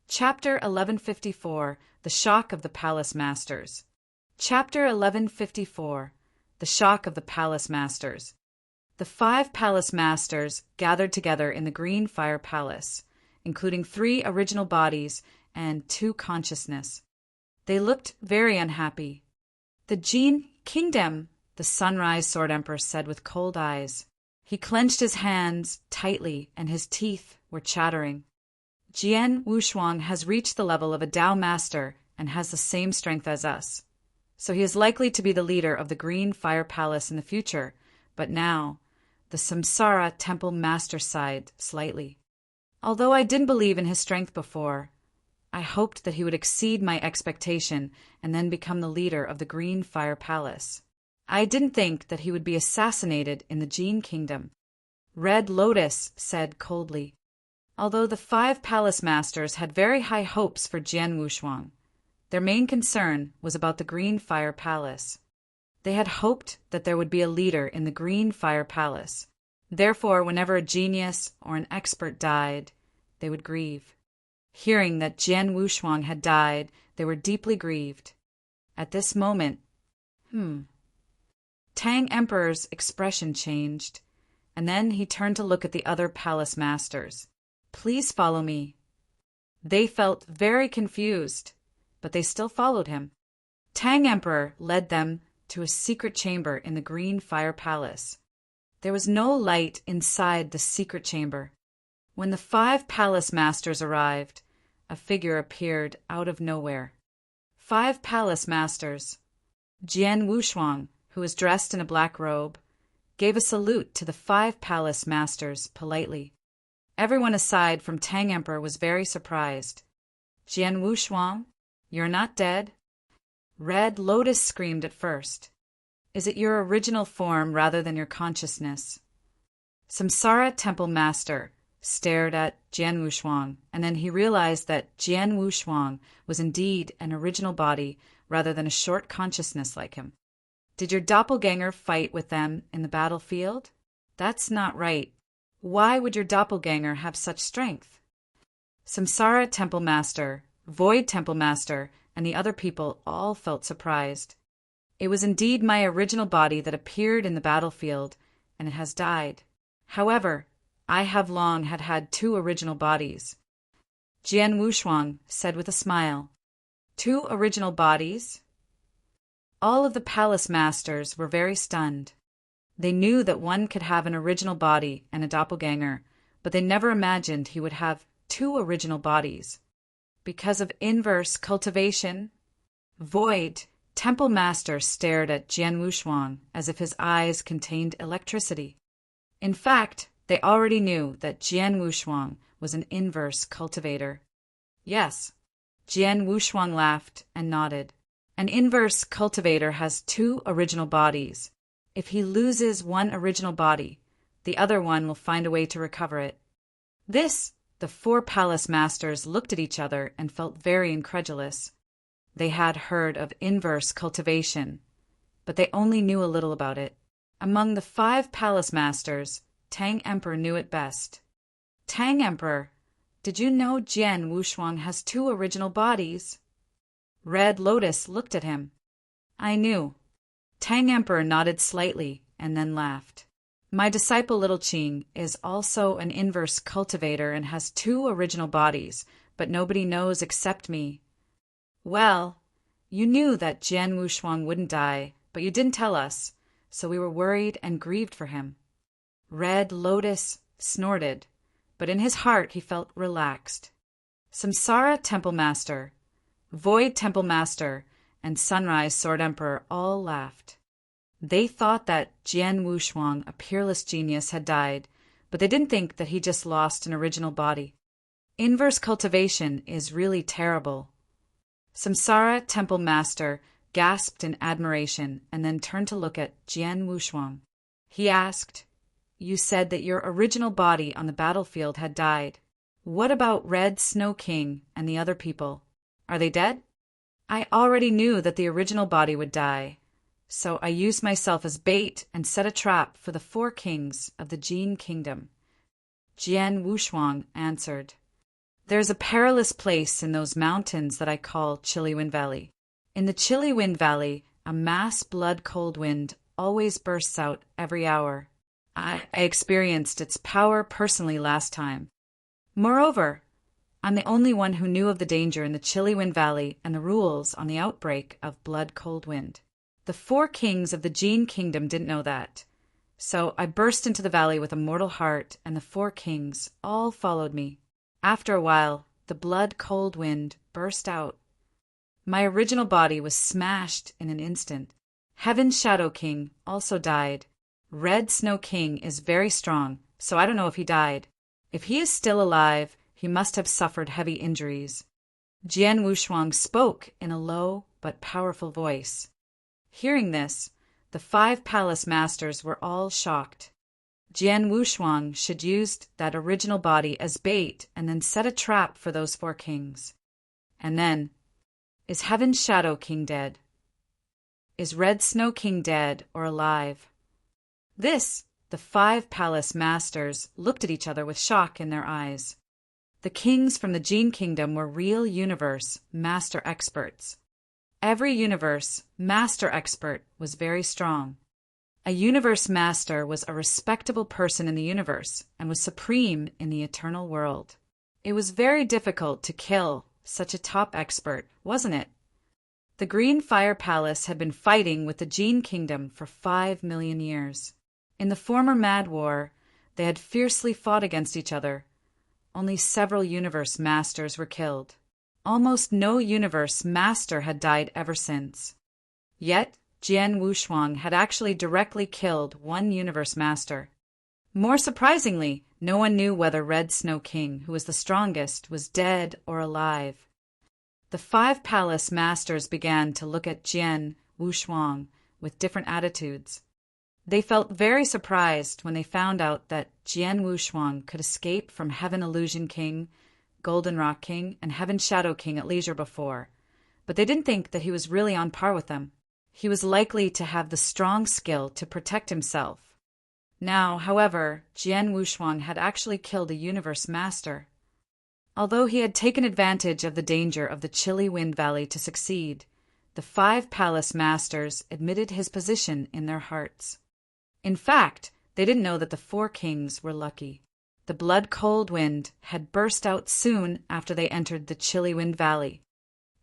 Chapter 1154 The Shock of the Palace Masters. Chapter 1154 The Shock of the Palace Masters. The 5 Palace Masters gathered together in the Green Fire Palace, including 3 original bodies and 2 consciousness. They looked very unhappy. "The Jin Kingdom," the Sunrise Sword Emperor said with cold eyes. He clenched his hands tightly and his teeth were chattering. "Jian Wushuang has reached the level of a Dao Master and has the same strength as us. So he is likely to be the leader of the Green Fire Palace in the future, but now," the Samsara Temple Master sighed slightly. "Although I didn't believe in his strength before, I hoped that he would exceed my expectation and then become the leader of the Green Fire Palace. I didn't think that he would be assassinated in the Jin Kingdom." Red Lotus said coldly. Although the 5 Palace Masters had very high hopes for Jian Wushuang, their main concern was about the Green Fire Palace. They had hoped that there would be a leader in the Green Fire Palace. Therefore, whenever a genius or an expert died, they would grieve. Hearing that Jian Wushuang had died, they were deeply grieved. At this moment, Tang Emperor's expression changed, and then he turned to look at the other Palace Masters. "Please follow me." They felt very confused, but they still followed him. Tang Emperor led them to a secret chamber in the Green Fire Palace. There was no light inside the secret chamber. When the 5 Palace Masters arrived, a figure appeared out of nowhere. 5 Palace Masters. Jian Wushuang, who was dressed in a black robe, gave a salute to the 5 Palace Masters politely. Everyone aside from Tang Emperor was very surprised. "Jian Wushuang, you're not dead?" Red Lotus screamed at first. "Is it your original form rather than your consciousness?" Samsara Temple Master stared at Jian Wushuang, and then he realized that Jian Wushuang was indeed an original body rather than a short consciousness like him. "Did your doppelganger fight with them in the battlefield?" "That's not right. Why would your doppelganger have such strength?" Samsara Temple Master, Void Temple Master, and the other people all felt surprised. "It was indeed my original body that appeared in the battlefield, and it has died. However, I have long had 2 original bodies." Jian Wushuang said with a smile. "2 original bodies?" All of the Palace Masters were very stunned. They knew that one could have an original body and a doppelganger, but they never imagined he would have 2 original bodies. Because of inverse cultivation? Void Temple Master stared at Jian Wushuang as if his eyes contained electricity. In fact, they already knew that Jian Wushuang was an inverse cultivator. "Yes." Jian Wushuang laughed and nodded. "An inverse cultivator has 2 original bodies. If he loses one original body, the other one will find a way to recover it." The 4 Palace Masters looked at each other and felt very incredulous. They had heard of inverse cultivation, but they only knew a little about it. Among the 5 Palace Masters, Tang Emperor knew it best. "Tang Emperor, did you know Jian Wushuang has 2 original bodies?" Red Lotus looked at him. "I knew." Tang Emperor nodded slightly and then laughed. "My disciple Little Qing is also an inverse cultivator and has 2 original bodies, but nobody knows except me." "Well, you knew that Jian Wushuang wouldn't die, but you didn't tell us, so we were worried and grieved for him." Red Lotus snorted, but in his heart he felt relaxed. Samsara Temple Master, Void Temple Master, and Sunrise Sword Emperor all laughed. They thought that Jian Wushuang, a peerless genius, had died, but they didn't think that he just lost an original body. Inverse cultivation is really terrible. Samsara Temple Master gasped in admiration and then turned to look at Jian Wushuang. He asked, "You said that your original body on the battlefield had died. What about Red Snow King and the other people? Are they dead?" "I already knew that the original body would die, so I used myself as bait and set a trap for the 4 kings of the Jin Kingdom," Jian Wushuang answered. There's a perilous place in those mountains that I call Chilly Wind Valley. In the Chilly Wind Valley, a mass blood-cold wind always bursts out every hour. I experienced its power personally last time. Moreover, I'm the only one who knew of the danger in the Chilly Wind Valley and the rules on the outbreak of blood-cold wind. The 4 kings of the Gene Kingdom didn't know that. So I burst into the valley with a mortal heart, and the 4 kings all followed me. After a while, the blood-cold wind burst out. My original body was smashed in an instant. Heaven's Shadow King also died. Red Snow King is very strong, so I don't know if he died. If he is still alive, he must have suffered heavy injuries. Jian Wushuang spoke in a low but powerful voice. Hearing this, the 5 palace masters were all shocked. Jian Wushuang should use that original body as bait and then set a trap for those 4 kings. And then, is Heaven's Shadow King dead? Is Red Snow King dead or alive? This, the 5 palace masters looked at each other with shock in their eyes. The kings from the Gene Kingdom were real universe master experts. Every universe master expert was very strong. A universe master was a respectable person in the universe and was supreme in the eternal world. It was very difficult to kill such a top expert, wasn't it? The Green Fire Palace had been fighting with the Gene Kingdom for 5 million years. In the former Mad War, they had fiercely fought against each other. Only several universe masters were killed. Almost no universe master had died ever since. Yet, Jian Wushuang had actually directly killed 1 universe master. More surprisingly, no one knew whether Red Snow King, who was the strongest, was dead or alive. The 5 palace masters began to look at Jian Wushuang with different attitudes. They felt very surprised when they found out that Jian Wushuang could escape from Heaven Illusion King, Golden Rock King, and Heaven Shadow King at leisure before, but they didn't think that he was really on par with them. He was likely to have the strong skill to protect himself. Now, however, Jian Wushuang had actually killed a universe master. Although he had taken advantage of the danger of the Chilly Wind Valley to succeed, the 5 palace masters admitted his position in their hearts. In fact, they didn't know that the 4 kings were lucky. The blood-cold wind had burst out soon after they entered the Chilly Wind Valley.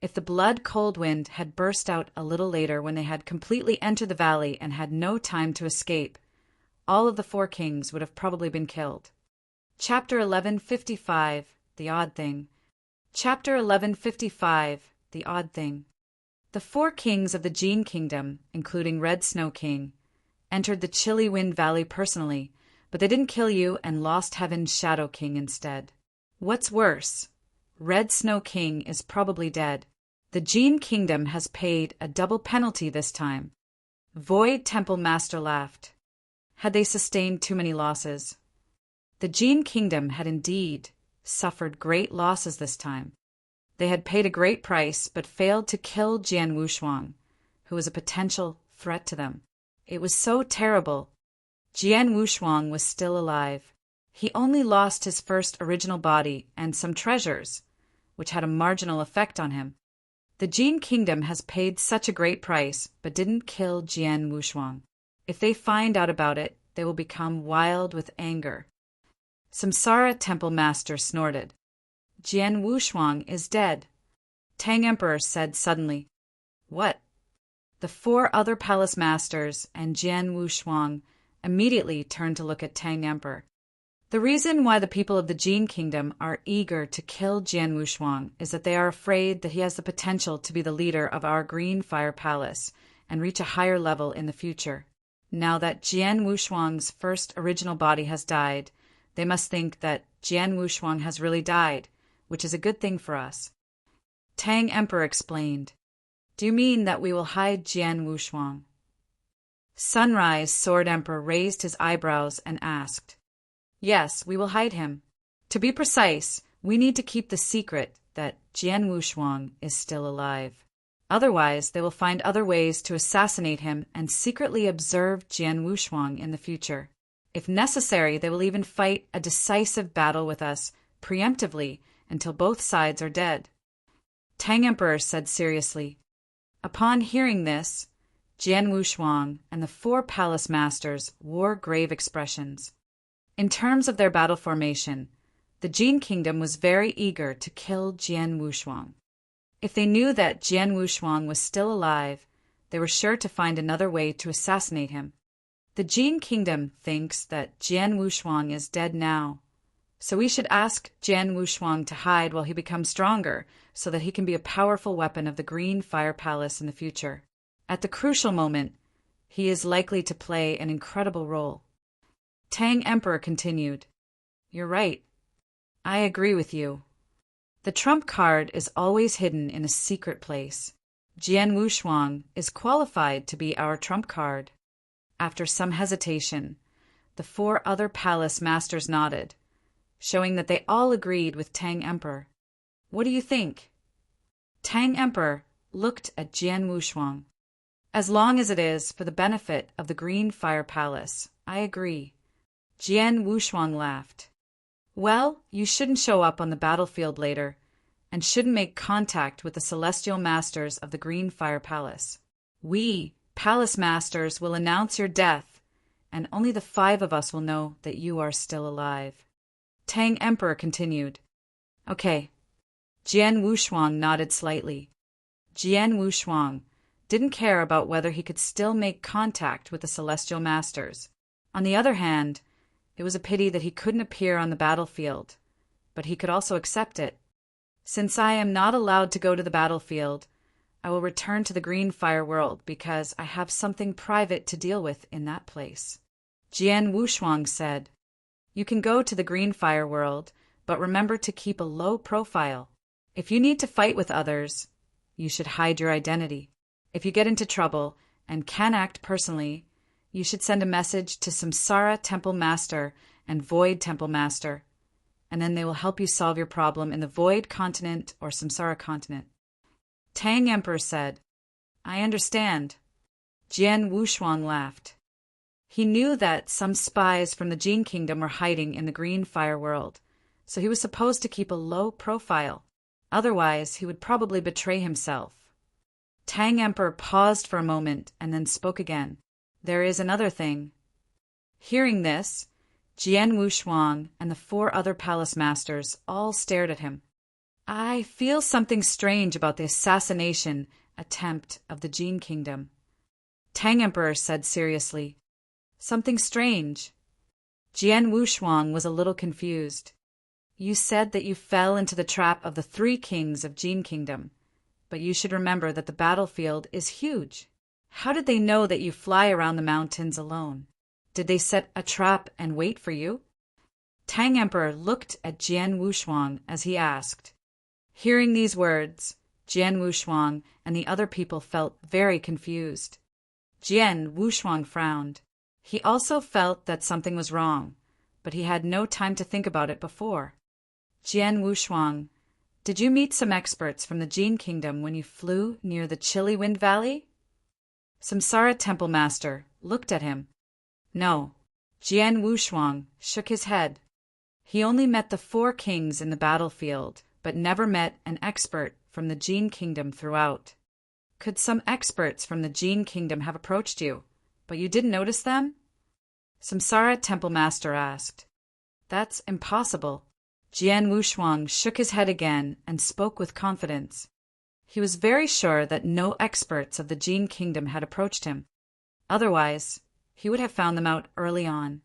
If the blood-cold wind had burst out a little later when they had completely entered the valley and had no time to escape, all of the 4 kings would have probably been killed. Chapter 1155, The Odd Thing. Chapter 1155, The Odd Thing. The 4 kings of the Gene Kingdom, including Red Snow King, entered the Chilly Wind Valley personally, but they didn't kill you and lost Heaven's Shadow King instead. What's worse, Red Snow King is probably dead. The Gene Kingdom has paid a double penalty this time. Void Temple Master laughed. Had they sustained too many losses? The Gene Kingdom had indeed suffered great losses this time. They had paid a great price but failed to kill Jian Wushuang, who was a potential threat to them. It was so terrible. Jian Wushuang was still alive. He only lost his first original body and some treasures, which had a marginal effect on him. The Gene Kingdom has paid such a great price but didn't kill Jian Wushuang. If they find out about it, they will become wild with anger. Samsara Temple Master snorted. Jian Wushuang is dead. Tang Emperor said suddenly. What? The 4 other palace masters and Jian Wushuang immediately turned to look at Tang Emperor. The reason why the people of the Gene Kingdom are eager to kill Jian Wushuang is that they are afraid that he has the potential to be the leader of our Green Fire Palace and reach a higher level in the future. Now that Jian Wushuang's first original body has died, they must think that Jian Wushuang has really died, which is a good thing for us. Tang Emperor explained. Do you mean that we will hide Jian Wushuang? Sunrise Sword Emperor raised his eyebrows and asked. Yes, we will hide him. To be precise, we need to keep the secret that Jian Wushuang is still alive. Otherwise, they will find other ways to assassinate him and secretly observe Jian Wushuang in the future. If necessary, they will even fight a decisive battle with us preemptively until both sides are dead. Tang Emperor said seriously. Upon hearing this, Jian Wushuang and the 4 palace masters wore grave expressions. In terms of their battle formation, the Jin Kingdom was very eager to kill Jian Wushuang. If they knew that Jian Wushuang was still alive, they were sure to find another way to assassinate him. The Jin Kingdom thinks that Jian Wushuang is dead now, so we should ask Jian Wushuang to hide while he becomes stronger so that he can be a powerful weapon of the Green Fire Palace in the future. At the crucial moment, he is likely to play an incredible role. Tang Emperor continued, "You're right. I agree with you. The trump card is always hidden in a secret place. Jian Wushuang is qualified to be our trump card." After some hesitation, the 4 other palace masters nodded, showing that they all agreed with Tang Emperor. "What do you think?" Tang Emperor looked at Jian Wushuang. "As long as it is for the benefit of the Green Fire Palace, I agree." Jian Wushuang laughed. "Well, you shouldn't show up on the battlefield later, and shouldn't make contact with the celestial masters of the Green Fire Palace. We, palace masters, will announce your death, and only the 5 of us will know that you are still alive." Tang Emperor continued. "Okay." Jian Wushuang nodded slightly. Jian Wushuang didn't care about whether he could still make contact with the celestial masters. On the other hand, it was a pity that he couldn't appear on the battlefield, but he could also accept it. "Since I am not allowed to go to the battlefield, I will return to the Green Fire world because I have something private to deal with in that place." Jian Wushuang said, "You can go to the Green Fire world, but remember to keep a low profile. If you need to fight with others, you should hide your identity. If you get into trouble and can act personally, you should send a message to Samsara Temple Master and Void Temple Master, and then they will help you solve your problem in the Void Continent or Samsara Continent." Tang Emperor said, "I understand." Jian Wushuang laughed. He knew that some spies from the Jin Kingdom were hiding in the Green Fire world, so he was supposed to keep a low profile. Otherwise, he would probably betray himself. Tang Emperor paused for a moment and then spoke again. "There is another thing." Hearing this, Jian Wushuang and the 4 other palace masters all stared at him. "I feel something strange about the assassination attempt of the Jin Kingdom." Tang Emperor said seriously, "Something strange?" Jian Wushuang was a little confused. "You said that you fell into the trap of the 3 kings of Jin Kingdom, but you should remember that the battlefield is huge. How did they know that you fly around the mountains alone? Did they set a trap and wait for you?" Tang Emperor looked at Jian Wushuang as he asked. Hearing these words, Jian Wushuang and the other people felt very confused. Jian Wushuang frowned. He also felt that something was wrong, but he had no time to think about it before. "Jian Wushuang, did you meet some experts from the Jin Kingdom when you flew near the Chilly Wind Valley?" Samsara Temple Master looked at him. "No." Jian Wushuang shook his head. He only met the 4 kings in the battlefield, but never met an expert from the Jin Kingdom throughout. "Could some experts from the Jin Kingdom have approached you, but you didn't notice them?" Samsara Temple Master asked. "That's impossible." Jian Wushuang shook his head again and spoke with confidence. He was very sure that no experts of the Jin Kingdom had approached him. Otherwise, he would have found them out early on.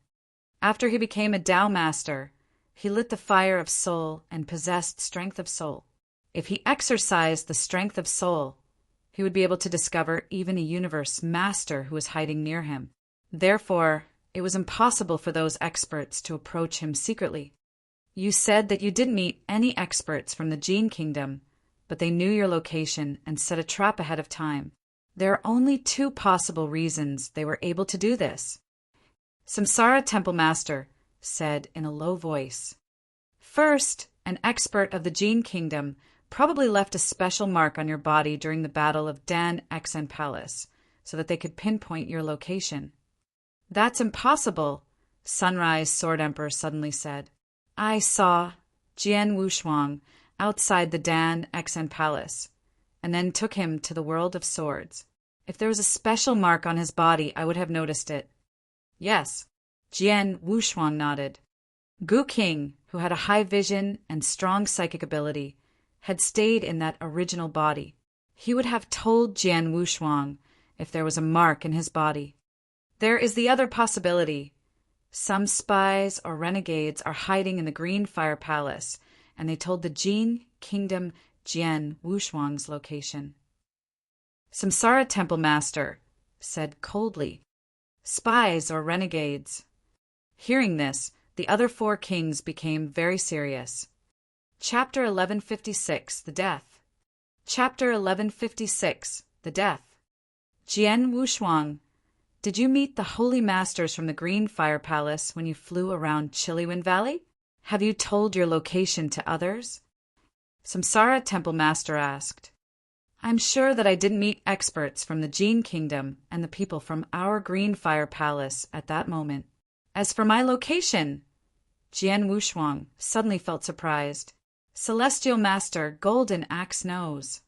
After he became a Tao Master, he lit the fire of soul and possessed strength of soul. If he exercised the strength of soul, he would be able to discover even a universe master who was hiding near him. Therefore, it was impossible for those experts to approach him secretly. "You said that you didn't meet any experts from the Jin Kingdom, but they knew your location and set a trap ahead of time. There are only 2 possible reasons they were able to do this," Samsara Temple Master said in a low voice. "First, an expert of the Jin Kingdom probably left a special mark on your body during the Battle of Dan Xen Palace, so that they could pinpoint your location." "That's impossible," Sunrise Sword Emperor suddenly said. "I saw," Jian Wushuang outside the Dan Xen Palace, and then took him to the world of swords. If there was a special mark on his body, I would have noticed it. Yes, Jian Wushuang nodded. Gu King, who had a high vision and strong psychic ability, had stayed in that original body. He would have told Jian Wushuang if there was a mark in his body. There is the other possibility. Some spies or renegades are hiding in the Green Fire Palace, and they told the Jin Kingdom Jian Wushuang's location. Samsara Temple Master said coldly, "Spies or renegades." Hearing this, the other four kings became very serious. Chapter 1156, The Death. Chapter 1156, The Death. Jian Wushuang, did you meet the holy masters from the Green Fire Palace when you flew around Chiliwind Valley? Have you told your location to others? Samsara Temple Master asked. I'm sure that I didn't meet experts from the Jin Kingdom and the people from our Green Fire Palace at that moment. As for my location, Jian Wushuang suddenly felt surprised. Celestial Master Golden Axe knows.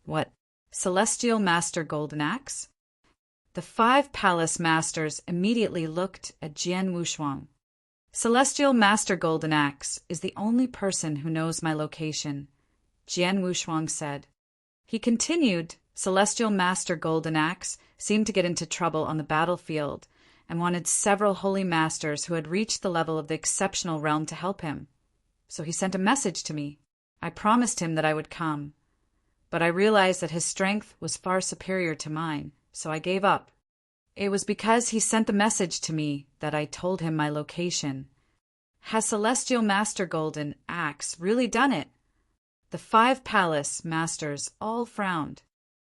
What? Celestial Master Golden Axe? The 5 palace masters immediately looked at Jian Wushuang. Celestial Master Golden Axe is the only person who knows my location, Jian Wushuang said. He continued, Celestial Master Golden Axe seemed to get into trouble on the battlefield and wanted several holy masters who had reached the level of the exceptional realm to help him. So he sent a message to me. I promised him that I would come, but I realized that his strength was far superior to mine, so I gave up. It was because he sent the message to me that I told him my location. Has Celestial Master Golden Axe really done it? The 5 palace masters all frowned.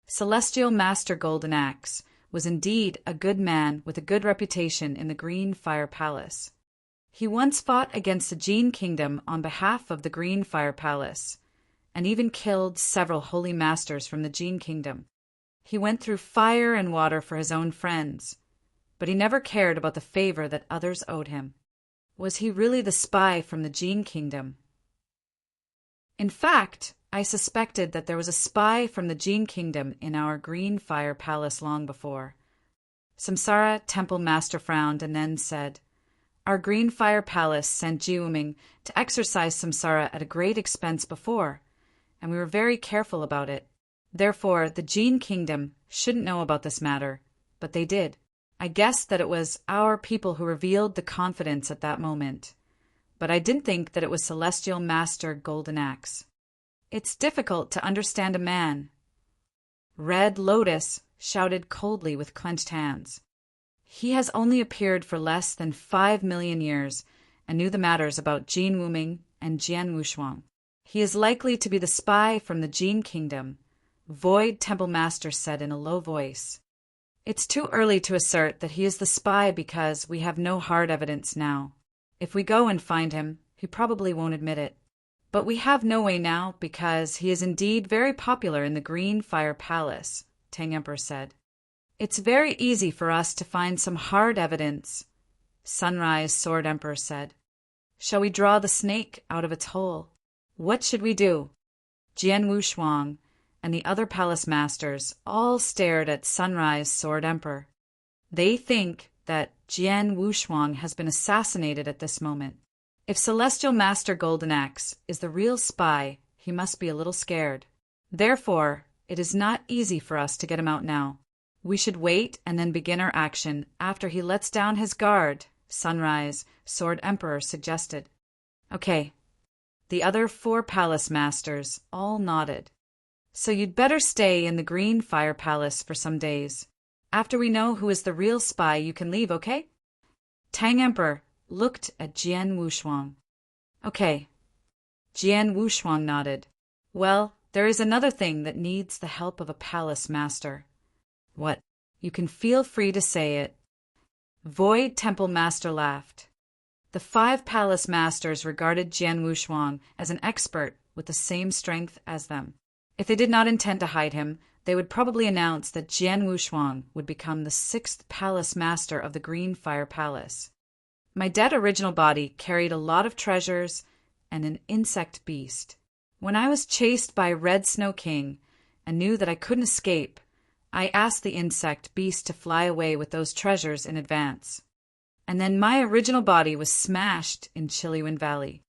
Celestial Master Golden Axe was indeed a good man with a good reputation in the Green Fire Palace. He once fought against the Jin Kingdom on behalf of the Green Fire Palace, and even killed several holy masters from the Jin Kingdom. He went through fire and water for his own friends, but he never cared about the favor that others owed him. Was he really the spy from the Jin Kingdom? In fact, I suspected that there was a spy from the Jin Kingdom in our Green Fire Palace long before. Samsara Temple Master frowned and then said, Our Green Fire Palace sent Jiwuming to exorcise Samsara at a great expense before, and we were very careful about it. Therefore, the Jin Kingdom shouldn't know about this matter, but they did. I guessed that it was our people who revealed the confidence at that moment, but I didn't think that it was Celestial Master Golden Axe. It's difficult to understand a man. Red Lotus shouted coldly with clenched hands. He has only appeared for less than 5 million years and knew the matters about Jin Wuming and Jian Wushuang. He is likely to be the spy from the Jin Kingdom, Void Temple Master said in a low voice. It's too early to assert that he is the spy because we have no hard evidence now. If we go and find him, he probably won't admit it. But we have no way now because he is indeed very popular in the Green Fire Palace, Tang Emperor said. It's very easy for us to find some hard evidence, Sunrise Sword Emperor said. Shall we draw the snake out of its hole? What should we do? Jian Wushuang and the other palace masters all stared at Sunrise Sword Emperor. They think that Jian Wushuang has been assassinated at this moment. If Celestial Master Golden Axe is the real spy, he must be a little scared. Therefore, it is not easy for us to get him out now. We should wait and then begin our action after he lets down his guard, Sunrise Sword Emperor suggested. Okay. The other 4 palace masters all nodded. So you'd better stay in the Green Fire Palace for some days. After we know who is the real spy, you can leave, okay? Tang Emperor looked at Jian Wushuang. Okay. Jian Wushuang nodded. Well, there is another thing that needs the help of a palace master. What? You can feel free to say it. Void Temple Master laughed. The 5 palace masters regarded Jian Wushuang as an expert with the same strength as them. If they did not intend to hide him, they would probably announce that Jian Wushuang would become the 6th palace master of the Green Fire Palace. My dead original body carried a lot of treasures, and an insect beast. When I was chased by Red Snow King and knew that I couldn't escape, I asked the insect beast to fly away with those treasures in advance. And then my original body was smashed in Chillywind Valley.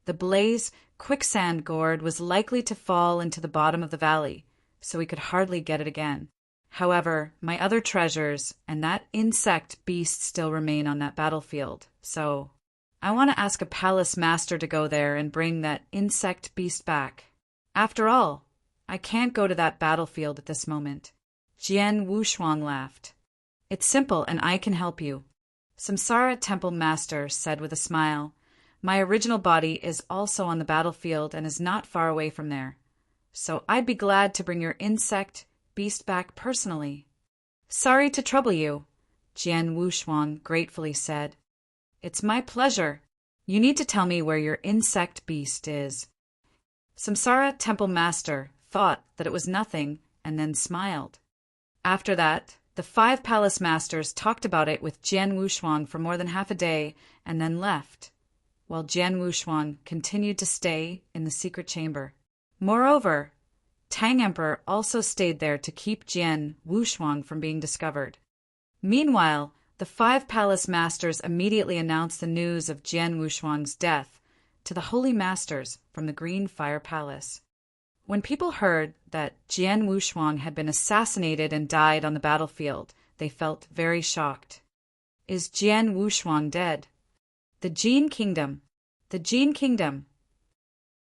The Blaze quicksand gourd was likely to fall into the bottom of the valley, so we could hardly get it again. However, my other treasures and that insect beast still remain on that battlefield, so I want to ask a palace master to go there and bring that insect beast back. After all, I can't go to that battlefield at this moment. Jian Wushuang laughed. It's simple and I can help you. Samsara Temple Master said with a smile, my original body is also on the battlefield and is not far away from there. So I'd be glad to bring your insect beast back personally. Sorry to trouble you, Jian Wushuang gratefully said. It's my pleasure. You need to tell me where your insect beast is. Samsara Temple Master thought that it was nothing and then smiled. After that, the 5 palace masters talked about it with Jian Wushuang for more than half a day and then left, while Jian Wushuang continued to stay in the secret chamber. Moreover, Tang Emperor also stayed there to keep Jian Wushuang from being discovered. Meanwhile, the 5 palace masters immediately announced the news of Jian Wushuang's death to the holy masters from the Green Fire Palace. When people heard that Jian Wushuang had been assassinated and died on the battlefield, they felt very shocked. Is Jian Wushuang dead? The Jin Kingdom. The Jin Kingdom.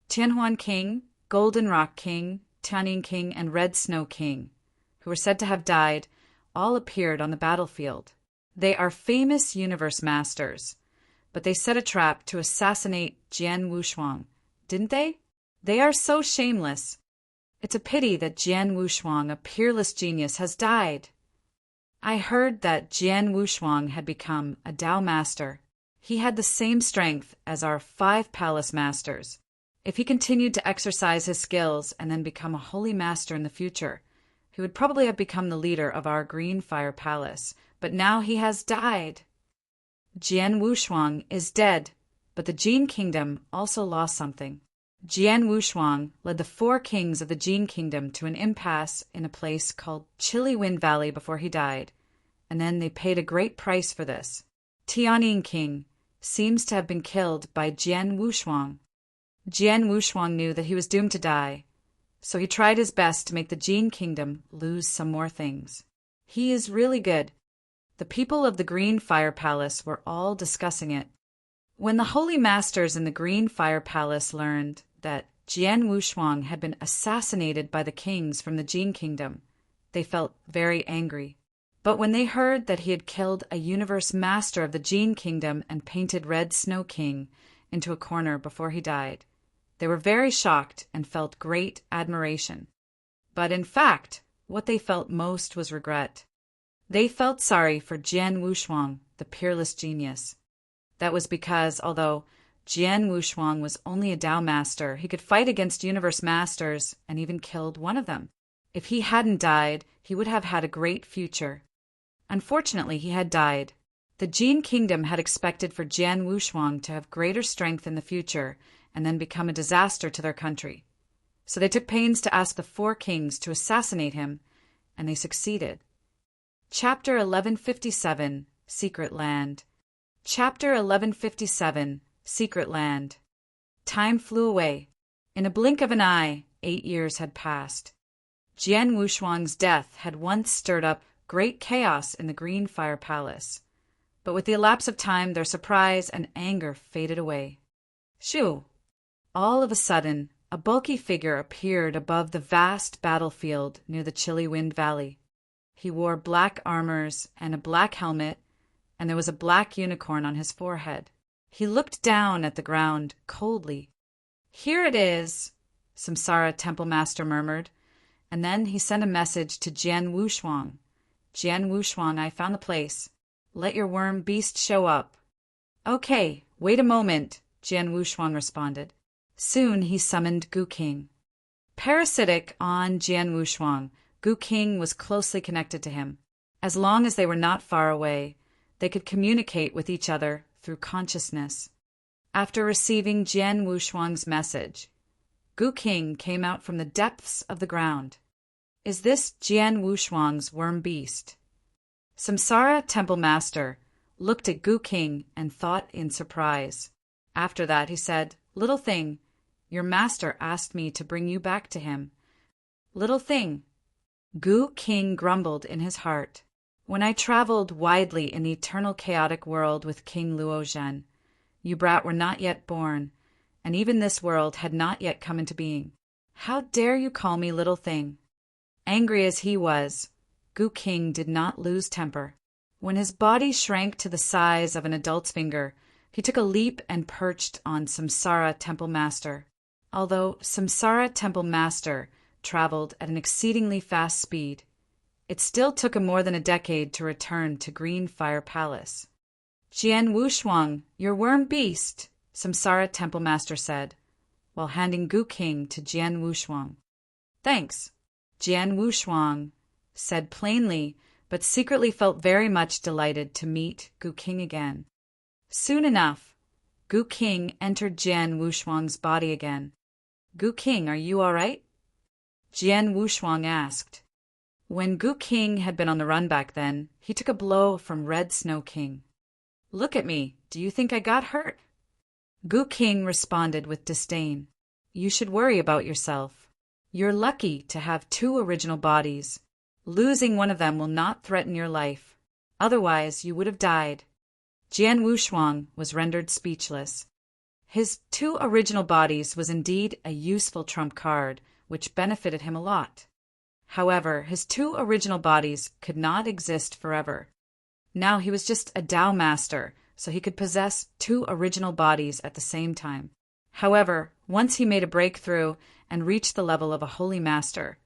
Tianhuan King, Golden Rock King, Tianing King, and Red Snow King, who were said to have died, all appeared on the battlefield. They are famous universe masters, but they set a trap to assassinate Jian Wushuang, didn't they? They are so shameless. It's a pity that Jian Wushuang, a peerless genius, has died. I heard that Jian Wushuang had become a Tao master. He had the same strength as our 5 palace masters. If he continued to exercise his skills and then become a holy master in the future, he would probably have become the leader of our Green Fire Palace. But now he has died. Jian Wushuang is dead, but the Jin Kingdom also lost something. Jian Wushuang led the 4 kings of the Jin Kingdom to an impasse in a place called Chillywind Valley before he died, and then they paid a great price for this. Tianing King seems to have been killed by Jian Wushuang. Jian Wushuang knew that he was doomed to die, so he tried his best to make the Jin Kingdom lose some more things. He is really good. The people of the Green Fire Palace were all discussing it. When the holy masters in the Green Fire Palace learned that Jian Wushuang had been assassinated by the kings from the Jin Kingdom, they felt very angry. But when they heard that he had killed a universe master of the Jin Kingdom and painted Red Snow King into a corner before he died, they were very shocked and felt great admiration. But in fact, what they felt most was regret. They felt sorry for Jian Wushuang, the peerless genius. That was because, although Jian Wushuang was only a Tao master, he could fight against universe masters and even killed one of them. If he hadn't died, he would have had a great future. Unfortunately, he had died. The Jin Kingdom had expected for Jian Wushuang to have greater strength in the future and then become a disaster to their country. So they took pains to ask the 4 kings to assassinate him, and they succeeded. Chapter 1157, Secret Land. Chapter 1157, Secret Land. Time flew away. In a blink of an eye, 8 years had passed. Jian Wushuang's death had once stirred up great chaos in the Green Fire Palace, but with the elapse of time their surprise and anger faded away. Shoo! All of a sudden, a bulky figure appeared above the vast battlefield near the Chillywind Valley. He wore black armors and a black helmet, and there was a black unicorn on his forehead. He looked down at the ground coldly. "Here it is," Samsara Temple Master murmured, and then he sent a message to Jian Wushuang. "Jian Wushuang, I found the place. Let your worm beast show up." "Okay, wait a moment," Jian Wushuang responded. Soon he summoned Gu King. Parasitic on Jian Wushuang, Gu King was closely connected to him. As long as they were not far away, they could communicate with each other through consciousness. After receiving Jian Wushuang's message, Gu King came out from the depths of the ground. Is this Jian Wushuang's worm beast? Samsara Temple Master looked at Gu King and thought in surprise. After that he said, "Little thing, your master asked me to bring you back to him." Little thing, Gu King grumbled in his heart. When I traveled widely in the eternal chaotic world with King Luozhen, you brat were not yet born, and even this world had not yet come into being. How dare you call me little thing? Angry as he was, Gu King did not lose temper. When his body shrank to the size of an adult's finger, he took a leap and perched on Samsara Temple Master. Although Samsara Temple Master traveled at an exceedingly fast speed, it still took him more than a decade to return to Green Fire Palace. "Jian Wushuang, your worm beast," Samsara Temple Master said, while handing Gu King to Jian Wushuang. "Thanks." Jian Wushuang said plainly, but secretly felt very much delighted to meet Gu King again. Soon enough, Gu King entered Jian Wushuang's body again. "Gu King, are you all right?" Jian Wushuang asked. When Gu King had been on the run back then, he took a blow from Red Snow King. "Look at me. Do you think I got hurt?" Gu King responded with disdain. "You should worry about yourself. You're lucky to have two original bodies. Losing one of them will not threaten your life. Otherwise, you would have died." Jian Wushuang was rendered speechless. His two original bodies was indeed a useful trump card, which benefited him a lot. However, his two original bodies could not exist forever. Now he was just a Tao master, so he could possess two original bodies at the same time. However, once he made a breakthrough and reached the level of a holy master,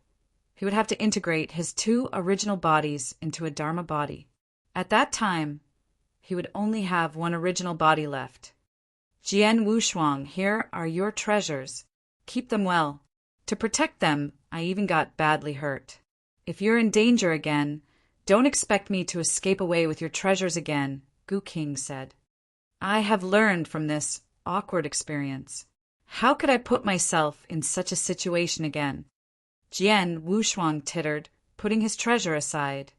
he would have to integrate his two original bodies into a Dharma body. At that time, he would only have one original body left. "Jian Wushuang, here are your treasures. Keep them well. To protect them, I even got badly hurt. If you're in danger again, don't expect me to escape away with your treasures again," Gu King said. "I have learned from this awkward experience. How could I put myself in such a situation again?" Jian Wushuang tittered, putting his treasure aside.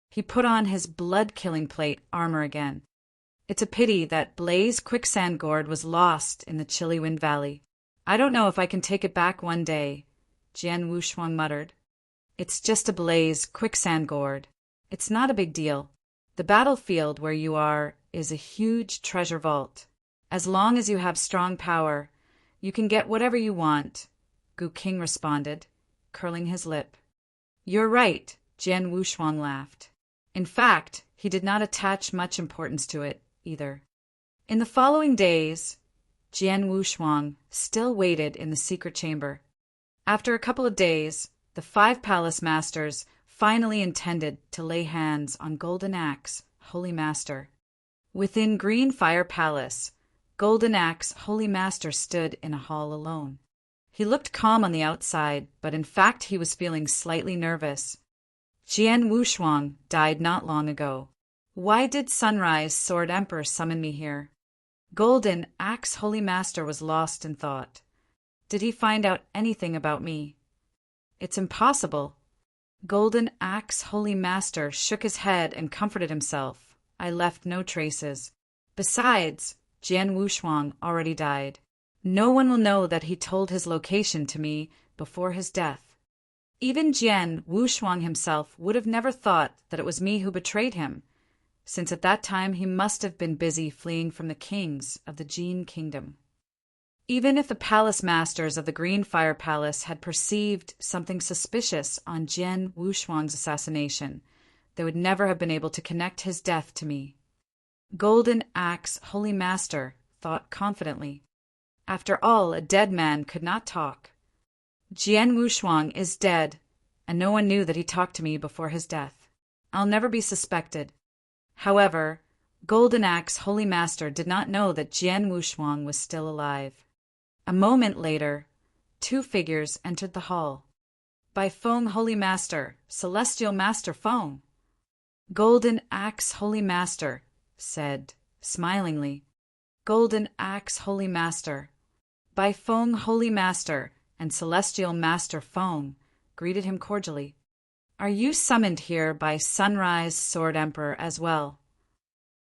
He put on his blood-killing plate armor again. "It's a pity that Blaze Quicksand Gourd was lost in the Chilly Wind Valley. I don't know if I can take it back one day," Jian Wushuang muttered. "It's just a Blaze Quicksand Gourd. It's not a big deal. The battlefield where you are is a huge treasure vault. As long as you have strong power, you can get whatever you want," Gu King responded, curling his lip. "You're right," Jian Wushuang laughed. In fact, he did not attach much importance to it either. In the following days, Jian Wushuang still waited in the secret chamber. After a couple of days, the 5 palace masters finally intended to lay hands on Golden Axe, Holy Master. Within Green Fire Palace, Golden Axe, Holy Master stood in a hall alone. He looked calm on the outside, but in fact he was feeling slightly nervous. "Jian Wushuang died not long ago. Why did Sunrise Sword Emperor summon me here?" Golden Axe Holy Master was lost in thought. Did he find out anything about me? It's impossible. Golden Axe Holy Master shook his head and comforted himself. I left no traces. Besides, Jian Wushuang already died. No one will know that he told his location to me before his death. Even Jian Wushuang himself would have never thought that it was me who betrayed him, since at that time he must have been busy fleeing from the kings of the Jin Kingdom. Even if the palace masters of the Green Fire Palace had perceived something suspicious on Jian Wushuang's assassination, they would never have been able to connect his death to me. Golden Axe Holy Master thought confidently. After all, a dead man could not talk. Jian Wushuang is dead, and no one knew that he talked to me before his death. I'll never be suspected. However, Golden Axe Holy Master did not know that Jian Wushuang was still alive. A moment later, 2 figures entered the hall. "By Feng Holy Master, Celestial Master Feng." Golden Axe Holy Master said, smilingly. Golden Axe Holy Master. Bai Feng Holy Master and Celestial Master Feng greeted him cordially. Are you summoned here by Sunrise Sword Emperor as well?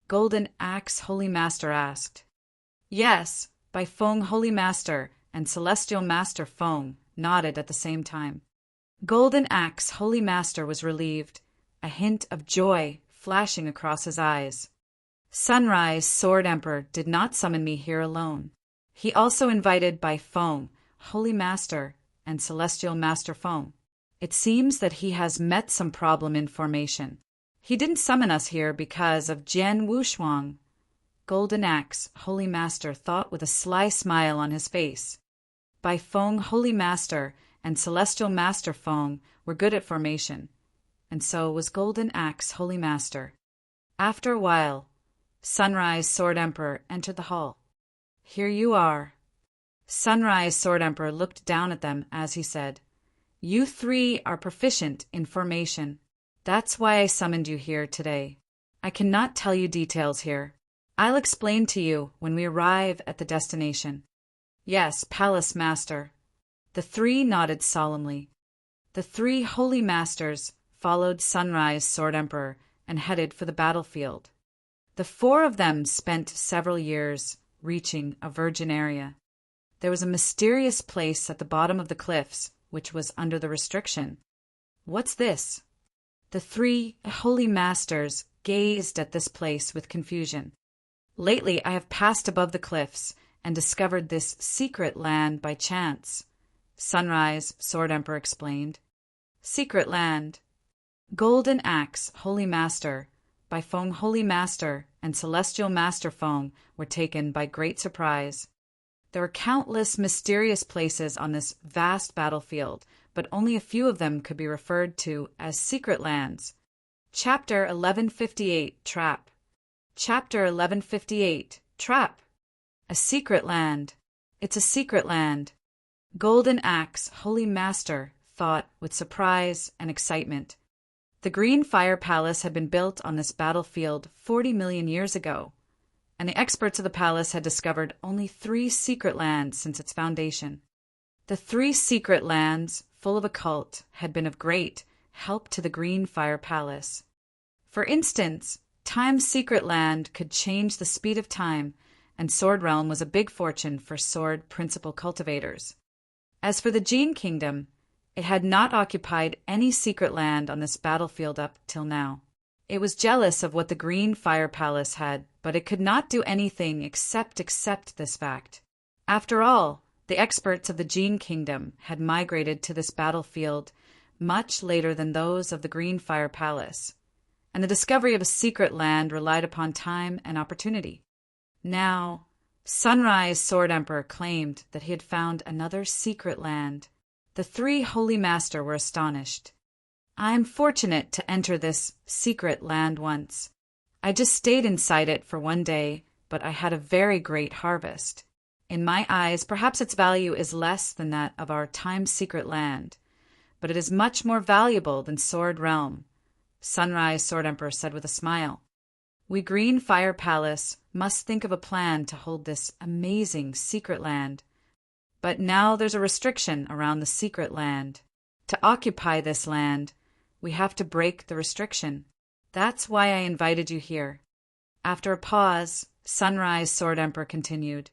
Golden Axe Holy Master asked. Yes, Bai Feng Holy Master and Celestial Master Feng nodded at the same time. Golden Axe Holy Master was relieved, a hint of joy flashing across his eyes. Sunrise Sword Emperor did not summon me here alone. He also invited Bai Feng, Holy Master, and Celestial Master Feng. It seems that he has met some problem in formation. He didn't summon us here because of Jian Wushuang. Golden Axe Holy Master thought with a sly smile on his face. Bai Feng Holy Master and Celestial Master Feng were good at formation, and so was Golden Axe Holy Master. After a while, Sunrise Sword Emperor entered the hall. Here you are. Sunrise Sword Emperor looked down at them as he said, You three are proficient in formation. That's why I summoned you here today. I cannot tell you details here. I'll explain to you when we arrive at the destination. Yes, Palace Master. The three nodded solemnly. The three holy masters followed Sunrise Sword Emperor and headed for the battlefield. The four of them spent several years reaching a virgin area. There was a mysterious place at the bottom of the cliffs which was under the restriction. What's this? The three holy masters gazed at this place with confusion. Lately I have passed above the cliffs and discovered this secret land by chance, Sunrise Sword Emperor explained. Secret land. Golden Axe Holy Master, Bai Feng Holy Master, and Celestial Master Feng were taken by great surprise. There are countless mysterious places on this vast battlefield, but only a few of them could be referred to as secret lands. Chapter 1158, Trap. Chapter 1158, Trap. A secret land. It's a secret land. Golden Axe Holy Master thought with surprise and excitement. The Green Fire Palace had been built on this battlefield 40 million years ago, and the experts of the palace had discovered only 3 secret lands since its foundation. The 3 secret lands, full of occult, had been of great help to the Green Fire Palace. For instance, Time's secret land could change the speed of time, and Sword Realm was a big fortune for sword principle cultivators. As for the Gene Kingdom, it had not occupied any secret land on this battlefield up till now. It was jealous of what the Green Fire Palace had, but it could not do anything except accept this fact. After all, the experts of the Gene Kingdom had migrated to this battlefield much later than those of the Green Fire Palace, and the discovery of a secret land relied upon time and opportunity. Now, Sunrise Sword Emperor claimed that he had found another secret land. The 3 holy master were astonished. I am fortunate to enter this secret land once. I just stayed inside it for one day, but I had a very great harvest. In my eyes, perhaps its value is less than that of our Time's secret land, but it is much more valuable than Sword Realm, Sunrise Sword Emperor said with a smile. We Green Fire Palace must think of a plan to hold this amazing secret land. But now there's a restriction around the secret land. To occupy this land, we have to break the restriction. That's why I invited you here. After a pause, Sunrise Sword Emperor continued,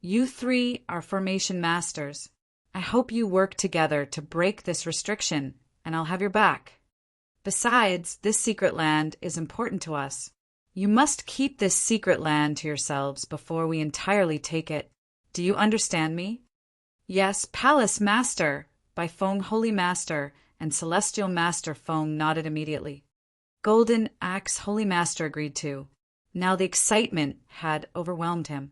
You 3 are formation masters. I hope you work together to break this restriction, and I'll have your back. Besides, this secret land is important to us. You must keep this secret land to yourselves before we entirely take it. Do you understand me? Yes, Palace Master, Bai Feng Holy Master, and Celestial Master Feng nodded immediately. Golden Axe Holy Master agreed too. Now the excitement had overwhelmed him.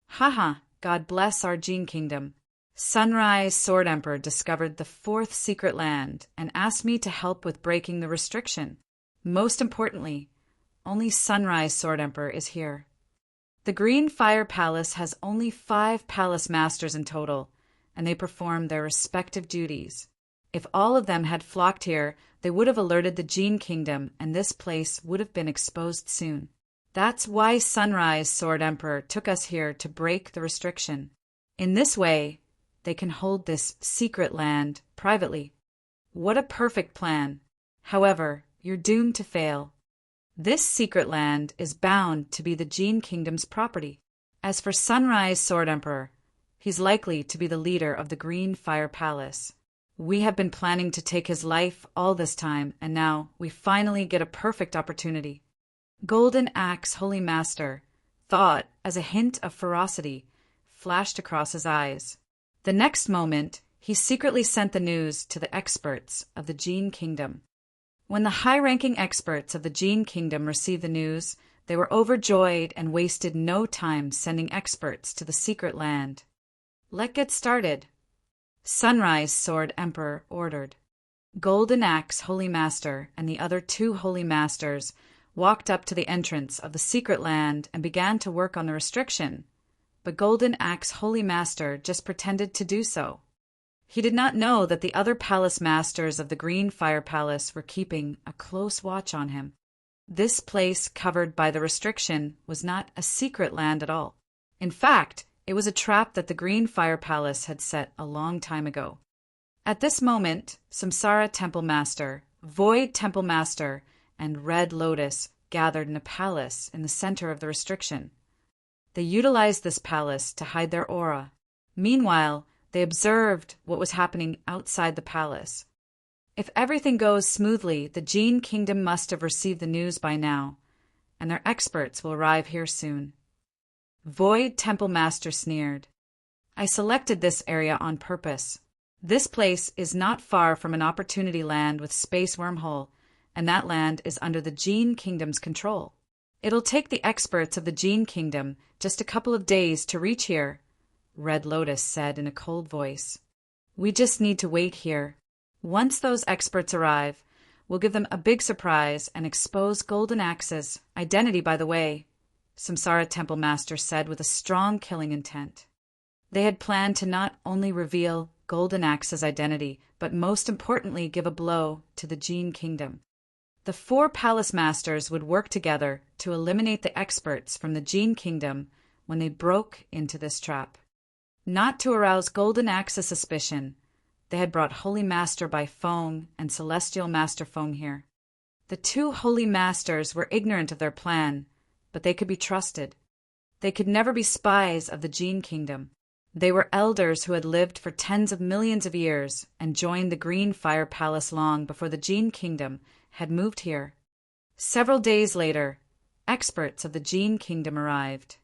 Haha, God bless our Gene Kingdom. Sunrise Sword Emperor discovered the 4th secret land and asked me to help with breaking the restriction. Most importantly, only Sunrise Sword Emperor is here. The Green Fire Palace has only 5 palace masters in total, and they perform their respective duties. If all of them had flocked here, they would have alerted the Gene Kingdom, and this place would have been exposed soon. That's why Sunrise Sword Emperor took us here to break the restriction. In this way, they can hold this secret land privately. What a perfect plan. However, you're doomed to fail. This secret land is bound to be the Gene Kingdom's property. As for Sunrise Sword Emperor, he's likely to be the leader of the Green Fire Palace. We have been planning to take his life all this time, and now we finally get a perfect opportunity. Golden Axe Holy Master, thought as a hint of ferocity, flashed across his eyes. The next moment, he secretly sent the news to the experts of the Gene Kingdom. When the high-ranking experts of the Gene Kingdom received the news, they were overjoyed and wasted no time sending experts to the secret land. Let's get started, Sunrise Sword Emperor ordered. Golden Axe Holy Master and the other 2 Holy Masters walked up to the entrance of the secret land and began to work on the restriction, but Golden Axe Holy Master just pretended to do so. He did not know that the other palace masters of the Green Fire Palace were keeping a close watch on him. This place covered by the restriction was not a secret land at all. In fact, it was a trap that the Green Fire Palace had set a long time ago. At this moment, Samsara Temple Master, Void Temple Master, and Red Lotus gathered in a palace in the center of the restriction. They utilized this palace to hide their aura. Meanwhile, they observed what was happening outside the palace. If everything goes smoothly, the Gene Kingdom must have received the news by now, and their experts will arrive here soon. Void Temple Master sneered. I selected this area on purpose. This place is not far from an opportunity land with space wormhole, and that land is under the Gene Kingdom's control. It'll take the experts of the Gene Kingdom just a couple of days to reach here, Red Lotus said in a cold voice. We just need to wait here. Once those experts arrive, we'll give them a big surprise and expose Golden Axe's identity, by the way, Samsara Temple Master said with a strong killing intent. They had planned to not only reveal Golden Axe's identity, but most importantly give a blow to the Gene Kingdom. The 4 palace masters would work together to eliminate the experts from the Gene Kingdom when they broke into this trap. Not to arouse Golden Axe's suspicion, they had brought Holy Master by phone and Celestial Master phone here. The 2 Holy Masters were ignorant of their plan, but they could be trusted. They could never be spies of the Gene Kingdom. They were elders who had lived for tens of millions of years and joined the Green Fire Palace long before the Gene Kingdom had moved here. Several days later, experts of the Gene Kingdom arrived.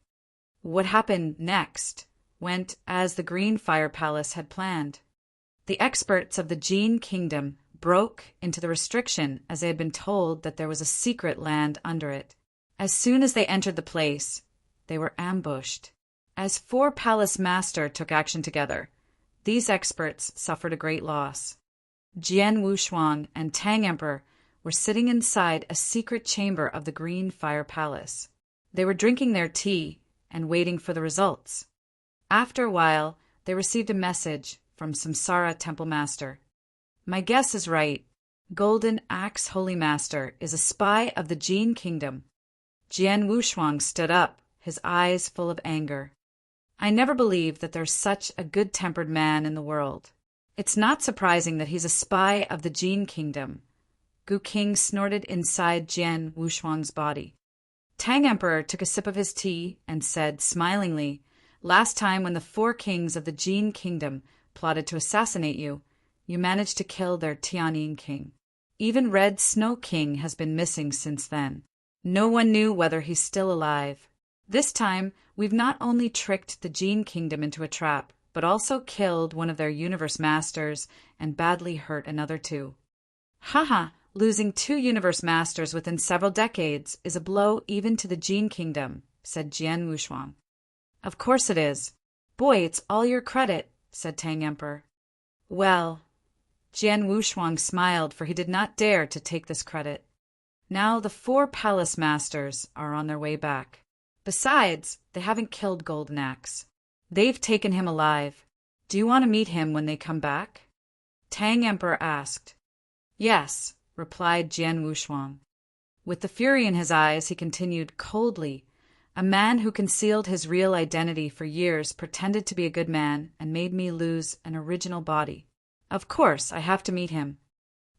What happened next went as the Green Fire Palace had planned. The experts of the Gene Kingdom broke into the restriction as they had been told that there was a secret land under it. As soon as they entered the place, they were ambushed. As 4 palace masters took action together, these experts suffered a great loss. Jian Wushuang and Tang Emperor were sitting inside a secret chamber of the Green Fire Palace. They were drinking their tea and waiting for the results. After a while, they received a message from Samsara Temple Master. My guess is right. Golden Axe Holy Master is a spy of the Gene Kingdom. Jian Wushuang stood up, his eyes full of anger. I never believed that there's such a good-tempered man in the world. It's not surprising that he's a spy of the Gene Kingdom. Gu King snorted inside Jian Wushuang's body. Tang Emperor took a sip of his tea and said smilingly, last time when the 4 kings of the Gene Kingdom plotted to assassinate you, you managed to kill their Tianyin king. Even Red Snow King has been missing since then. No one knew whether he's still alive. This time, we've not only tricked the Gene Kingdom into a trap, but also killed one of their universe masters and badly hurt another 2. Haha, losing 2 universe masters within several decades is a blow even to the Gene Kingdom, said Jian Wushuang. Of course it is. Boy, it's all your credit, said Tang Emperor. Well, Jian Wushuang smiled, for he did not dare to take this credit. Now the 4 palace masters are on their way back. Besides, they haven't killed Golden Axe. They've taken him alive. Do you want to meet him when they come back? Tang Emperor asked. Yes, replied Jian Wushuang. With the fury in his eyes, he continued coldly, "A man who concealed his real identity for years pretended to be a good man and made me lose an original body. Of course, I have to meet him."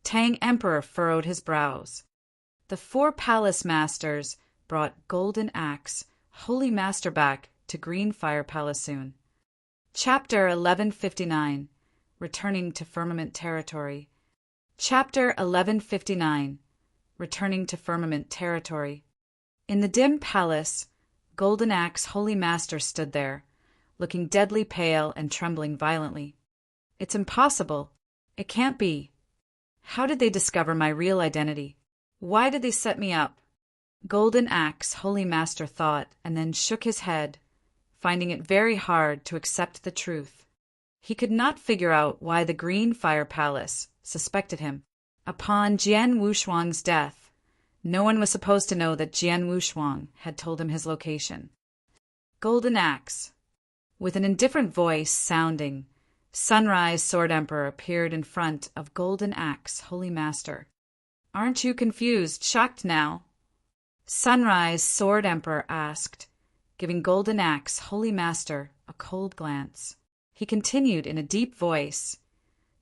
Tang Emperor furrowed his brows. The 4 palace masters brought Golden Axe, Holy Master, back to Green Fire Palace soon. Chapter 1159. Returning to Firmament Territory. Chapter 1159. Returning to Firmament Territory. In the dim palace, Golden Axe Holy Master stood there, looking deadly pale and trembling violently. "It's impossible. It can't be. How did they discover my real identity? Why did they set me up?" Golden Axe Holy Master thought, and then shook his head, finding it very hard to accept the truth. He could not figure out why the Green Fire Palace suspected him. Upon Jian Wushuang's death, no one was supposed to know that Jian Wushuang had told him his location. Golden Axe. With an indifferent voice sounding, Sunrise Sword Emperor appeared in front of Golden Axe Holy Master. "Aren't you confused, shocked now?" Sunrise Sword Emperor asked, giving Golden Axe Holy Master a cold glance. He continued in a deep voice,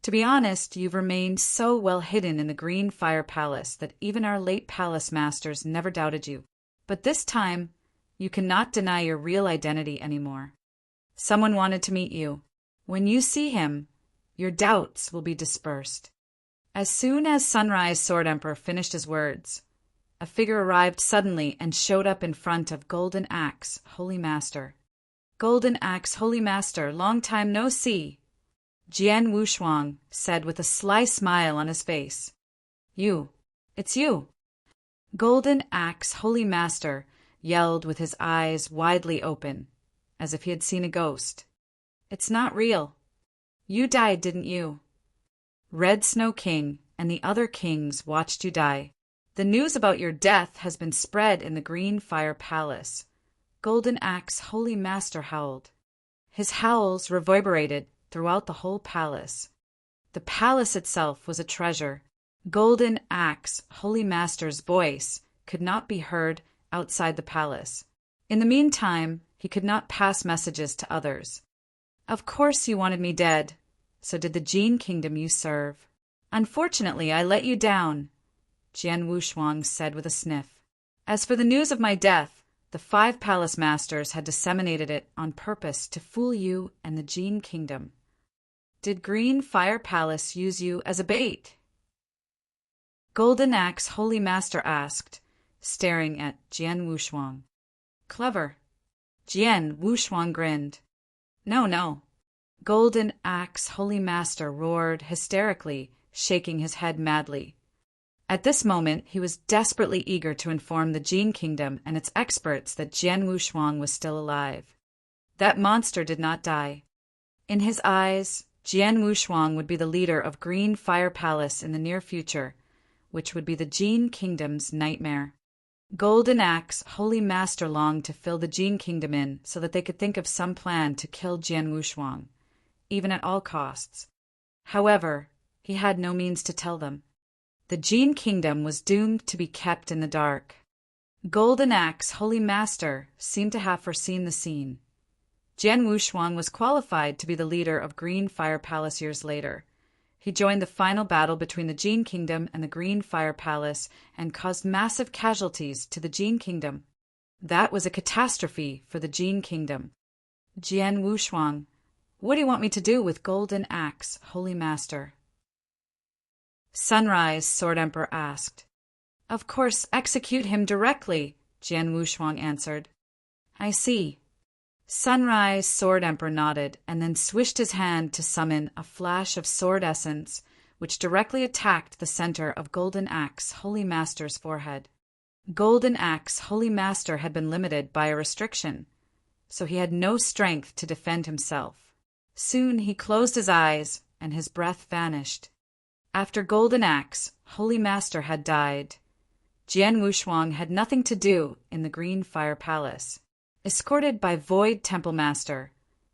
"To be honest, you've remained so well hidden in the Green Fire Palace that even our late palace masters never doubted you. But this time, you cannot deny your real identity anymore. Someone wanted to meet you. When you see him, your doubts will be dispersed." As soon as Sunrise Sword Emperor finished his words, a figure arrived suddenly and showed up in front of Golden Axe Holy Master. "Golden Axe Holy Master, long time no see," Jian Wushuang said with a sly smile on his face. It's you." Golden Axe Holy Master yelled with his eyes widely open, as if he had seen a ghost. "It's not real. You died, didn't you? Red Snow King and the other kings watched you die. The news about your death has been spread in the Green Fire Palace." Golden Axe Holy Master howled. His howls reverberated throughout the whole palace. The palace itself was a treasure. Golden Axe Holy Master's voice could not be heard outside the palace. In the meantime, he could not pass messages to others. "Of course you wanted me dead. So did the Jin Kingdom you serve. Unfortunately, I let you down," Jian Wushuang said with a sniff. "As for the news of my death, the 5 palace masters had disseminated it on purpose to fool you and the Jin Kingdom. Did Green Fire Palace use you as a bait?" Golden Axe Holy Master asked, staring at Jian Wushuang. "Clever." Jian Wushuang grinned. No. Golden Axe Holy Master roared hysterically, shaking his head madly. At this moment, he was desperately eager to inform the Jin Kingdom and its experts that Jian Wushuang was still alive. That monster did not die. In his eyes, Jian Wushuang would be the leader of Green Fire Palace in the near future, which would be the Jin Kingdom's nightmare. Golden Axe Holy Master longed to fill the Jin Kingdom in so that they could think of some plan to kill Jian Wushuang, even at all costs. However, he had no means to tell them. The Jin Kingdom was doomed to be kept in the dark. Golden Axe Holy Master seemed to have foreseen the scene. Jian Wushuang was qualified to be the leader of Green Fire Palace years later. He joined the final battle between the Jin Kingdom and the Green Fire Palace and caused massive casualties to the Jin Kingdom. That was a catastrophe for the Jin Kingdom. Jian Wushuang, what do you want me to do with Golden Axe Holy Master? Sunrise Sword Emperor asked. Of course, execute him directly, Jian Wushuang answered. I see. Sunrise Sword Emperor nodded and then swished his hand to summon a flash of sword essence, which directly attacked the center of Golden Axe Holy Master's forehead. Golden Axe Holy Master had been limited by a restriction, so he had no strength to defend himself. Soon he closed his eyes and his breath vanished. After Golden Axe Holy Master had died, Jian Wushuang had nothing to do in the Green Fire Palace. Escorted by Void Temple Master,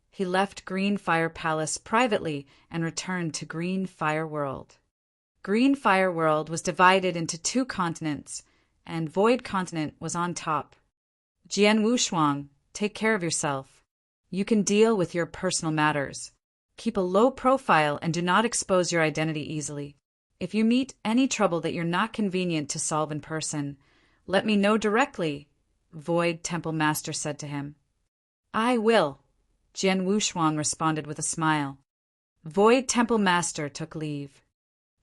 he left Green Fire Palace privately and returned to Green Fire World. Green Fire World was divided into 2 continents, and Void Continent was on top. Jian Wushuang, take care of yourself. You can deal with your personal matters. Keep a low profile and do not expose your identity easily. If you meet any trouble that you're not convenient to solve in person, let me know directly, Void Temple Master said to him. I will, Jian Wushuang responded with a smile. Void Temple Master took leave.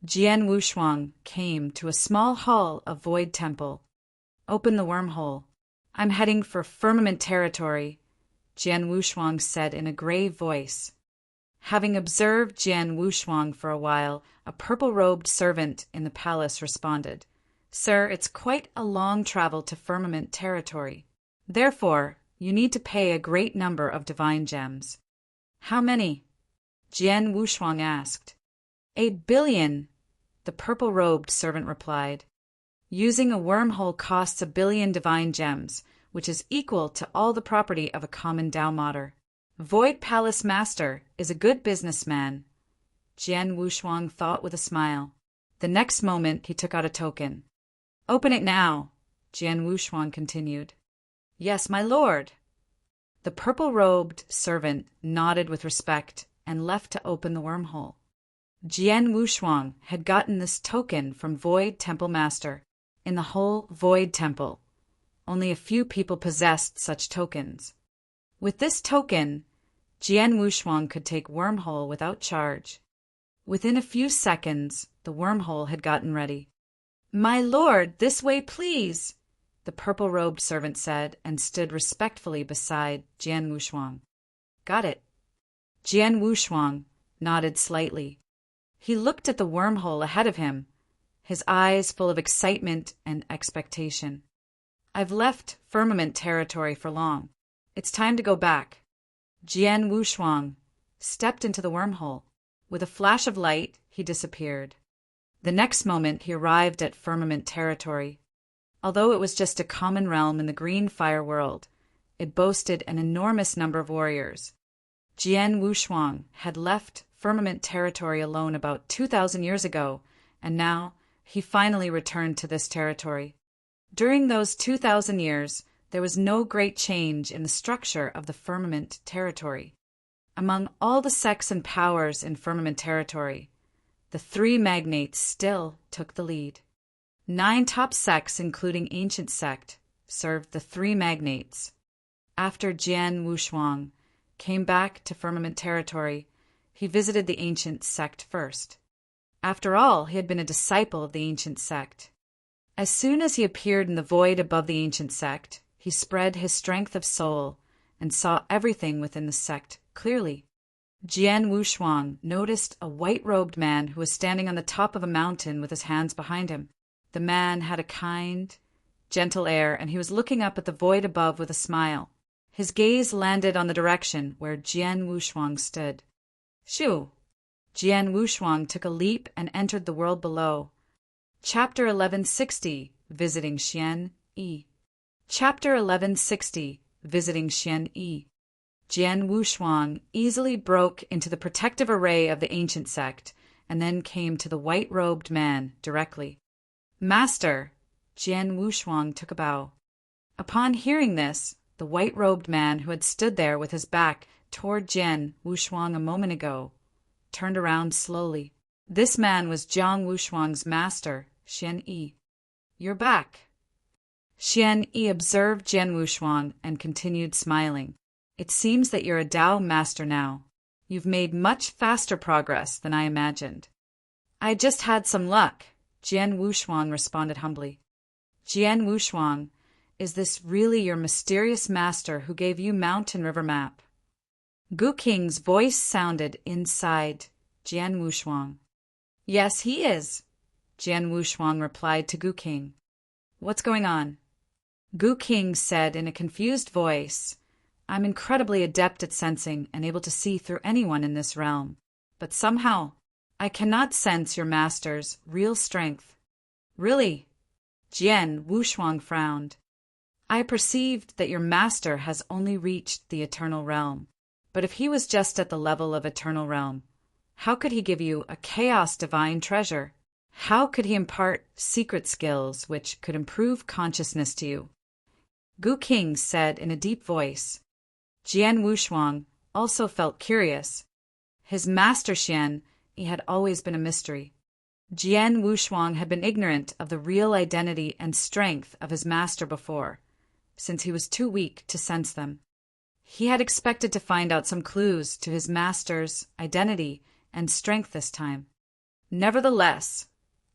Jian Wushuang came to a small hall of Void Temple. Open the wormhole. I'm heading for Firmament Territory, Jian Wushuang said in a grave voice. Having observed Jian Wushuang for a while, a purple-robed servant in the palace responded, Sir, it's quite a long travel to Firmament Territory. Therefore, you need to pay a great number of divine gems. How many? Jian Wushuang asked. 8 billion, the purple-robed servant replied. Using a wormhole costs 1 billion divine gems, which is equal to all the property of a common Dao Mater. Void Palace Master is a good businessman, Jian Wushuang thought with a smile. The next moment he took out a token. Open it now, Jian Wushuang continued. Yes, my lord. The purple-robed servant nodded with respect and left to open the wormhole. Jian Wushuang had gotten this token from Void Temple Master. In the whole Void Temple, only a few people possessed such tokens. With this token, Jian Wushuang could take wormhole without charge. Within a few seconds, the wormhole had gotten ready. My lord, this way please, the purple-robed servant said and stood respectfully beside Jian Wushuang. Got it. Jian Wushuang nodded slightly. He looked at the wormhole ahead of him, his eyes full of excitement and expectation. I've left Firmament Territory for long. It's time to go back. Jian Wushuang stepped into the wormhole. With a flash of light, he disappeared. The next moment, he arrived at Firmament Territory. Although it was just a common realm in the green fire world, it boasted an enormous number of warriors. Jian Wushuang had left Firmament Territory alone about 2,000 years ago, and now he finally returned to this territory. During those 2,000 years, there was no great change in the structure of the Firmament Territory. Among all the sects and powers in Firmament Territory, the 3 magnates still took the lead. 9 top sects, including Ancient Sect, served the 3 magnates. After Jian Wushuang came back to Firmament Territory, he visited the Ancient Sect first. After all, he had been a disciple of the Ancient Sect. As soon as he appeared in the void above the Ancient Sect, he spread his strength of soul and saw everything within the sect clearly. Jian Wushuang noticed a white-robed man who was standing on the top of a mountain with his hands behind him. The man had a kind, gentle air, and he was looking up at the void above with a smile. His gaze landed on the direction where Jian Wushuang stood. Shoo! Jian Wushuang took a leap and entered the world below. Chapter 1160, Visiting Xian Yi. Chapter 1160, Visiting Xian Yi. Jian Wushuang easily broke into the protective array of the Ancient Sect, and then came to the white-robed man directly. Master! Jian Wushuang took a bow. Upon hearing this, the white-robed man who had stood there with his back toward Jian Wushuang a moment ago turned around slowly. This man was Jiang Wushuang's master, Xian Yi. You're back. Xian Yi observed Jian Wushuang and continued smiling. It seems that you're a Dao master now. You've made much faster progress than I imagined. I just had some luck, Jian Wushuang responded humbly. Jian Wushuang, is this really your mysterious master who gave you Mountain River map? Gu Qing's voice sounded inside Jian Wushuang. Yes, he is, Jian Wushuang replied to Gu Qing. What's going on? Gu Qing said in a confused voice, I'm incredibly adept at sensing and able to see through anyone in this realm, but somehow I cannot sense your master's real strength. Really? Jian Wushuang frowned. I perceived that your master has only reached the Eternal Realm, but if he was just at the level of Eternal Realm, how could he give you a Chaos Divine treasure? How could he impart secret skills which could improve consciousness to you? Gu King said in a deep voice. Jian Wushuang also felt curious. His master Xian Yi had always been a mystery. Jian Wushuang had been ignorant of the real identity and strength of his master before, since he was too weak to sense them. He had expected to find out some clues to his master's identity and strength this time. Nevertheless,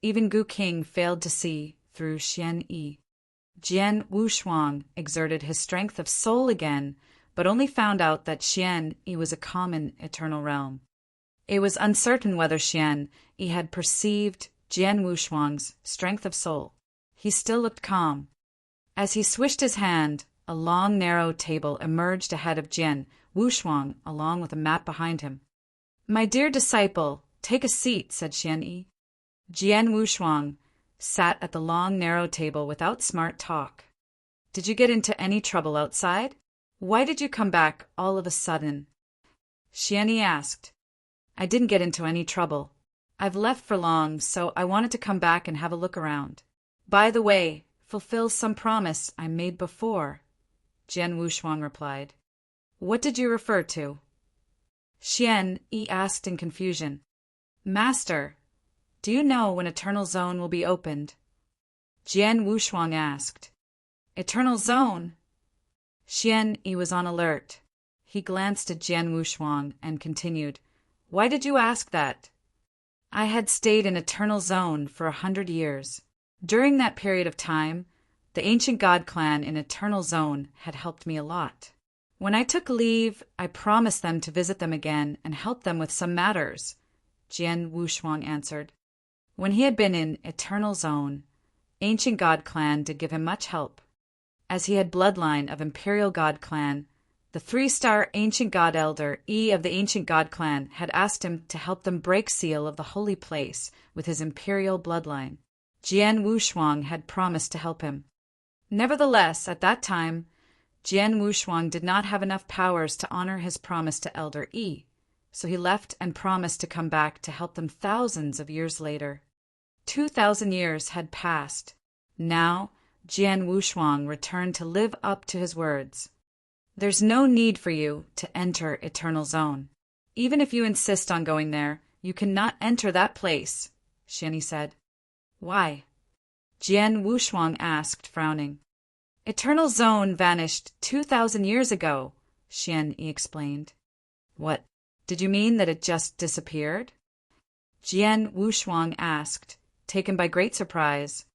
even Gu King failed to see through Xian Yi. Jian Wushuang exerted his strength of soul again, but only found out that Xian Yi was a common eternal realm. It was uncertain whether Xian Yi had perceived Jian Wushuang's strength of soul. He still looked calm. As he swished his hand, a long, narrow table emerged ahead of Jian Wushuang, along with a mat behind him. "My dear disciple, take a seat," said Xian Yi. Jian Wushuang sat at the long, narrow table without smart talk. "Did you get into any trouble outside? Why did you come back all of a sudden?" Xian Yi asked. "I didn't get into any trouble. I've left for long, so I wanted to come back and have a look around. By the way, fulfill some promise I made before," Jian Wushuang replied. "What did you refer to?" Xian Yi asked in confusion. "Master, do you know when Eternal Zone will be opened?" Jian Wushuang asked. "Eternal Zone?" Xian Yi was on alert. He glanced at Jian Wushuang and continued, "Why did you ask that?" "I had stayed in Eternal Zone for 100 years. During that period of time, the ancient god clan in Eternal Zone had helped me a lot. When I took leave, I promised them to visit them again and help them with some matters," Jian Wushuang answered. When he had been in Eternal Zone, ancient god clan did give him much help. As he had bloodline of Imperial God Clan, the 3-star ancient god elder Yi of the ancient god clan had asked him to help them break seal of the holy place with his imperial bloodline. Jian Wushuang had promised to help him. Nevertheless, at that time, Jian Wushuang did not have enough powers to honor his promise to Elder Yi, so he left and promised to come back to help them thousands of years later. 2,000 years had passed. Now, Jian Wushuang returned to live up to his words. "There's no need for you to enter Eternal Zone. Even if you insist on going there, you cannot enter that place," Xian Yi said. "Why?" Jian Wushuang asked, frowning. "Eternal Zone vanished 2,000 years ago," Xian Yi explained. "What, did you mean that it just disappeared?" Jian Wushuang asked, taken by great surprise.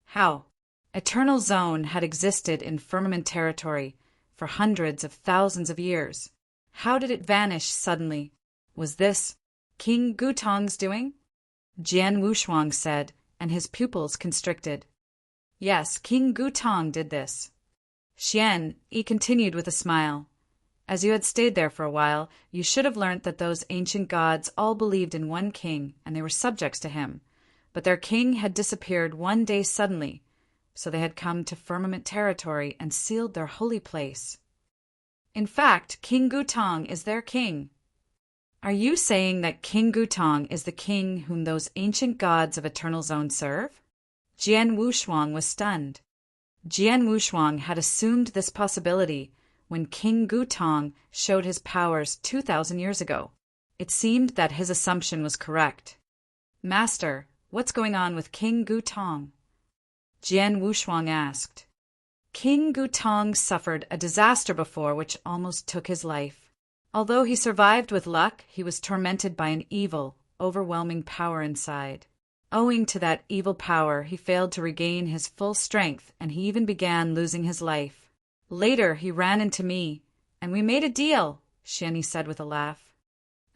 "How? Eternal Zone had existed in Firmament territory for hundreds of thousands of years. How did it vanish suddenly? Was this King Gutong's doing?" Jian Wushuang said, and his pupils constricted. "Yes, King Gutong did this." Xian Yi continued with a smile. "As you had stayed there for a while, you should have learnt that those ancient gods all believed in one king and they were subjects to him. But their king had disappeared one day suddenly, so they had come to Firmament territory and sealed their holy place. In fact, King Gutong is their king." "Are you saying that King Gutong is the king whom those ancient gods of Eternal Zone serve?" Jian Wushuang was stunned. Jian Wushuang had assumed this possibility when King Gutong showed his powers 2,000 years ago. It seemed that his assumption was correct. "Master, what's going on with King Gutong?" Jian Wushuang asked. "King Gutong suffered a disaster before which almost took his life. Although he survived with luck, he was tormented by an evil, overwhelming power inside. Owing to that evil power, he failed to regain his full strength, and he even began losing his life. Later, he ran into me, and we made a deal," Xian Yi said with a laugh.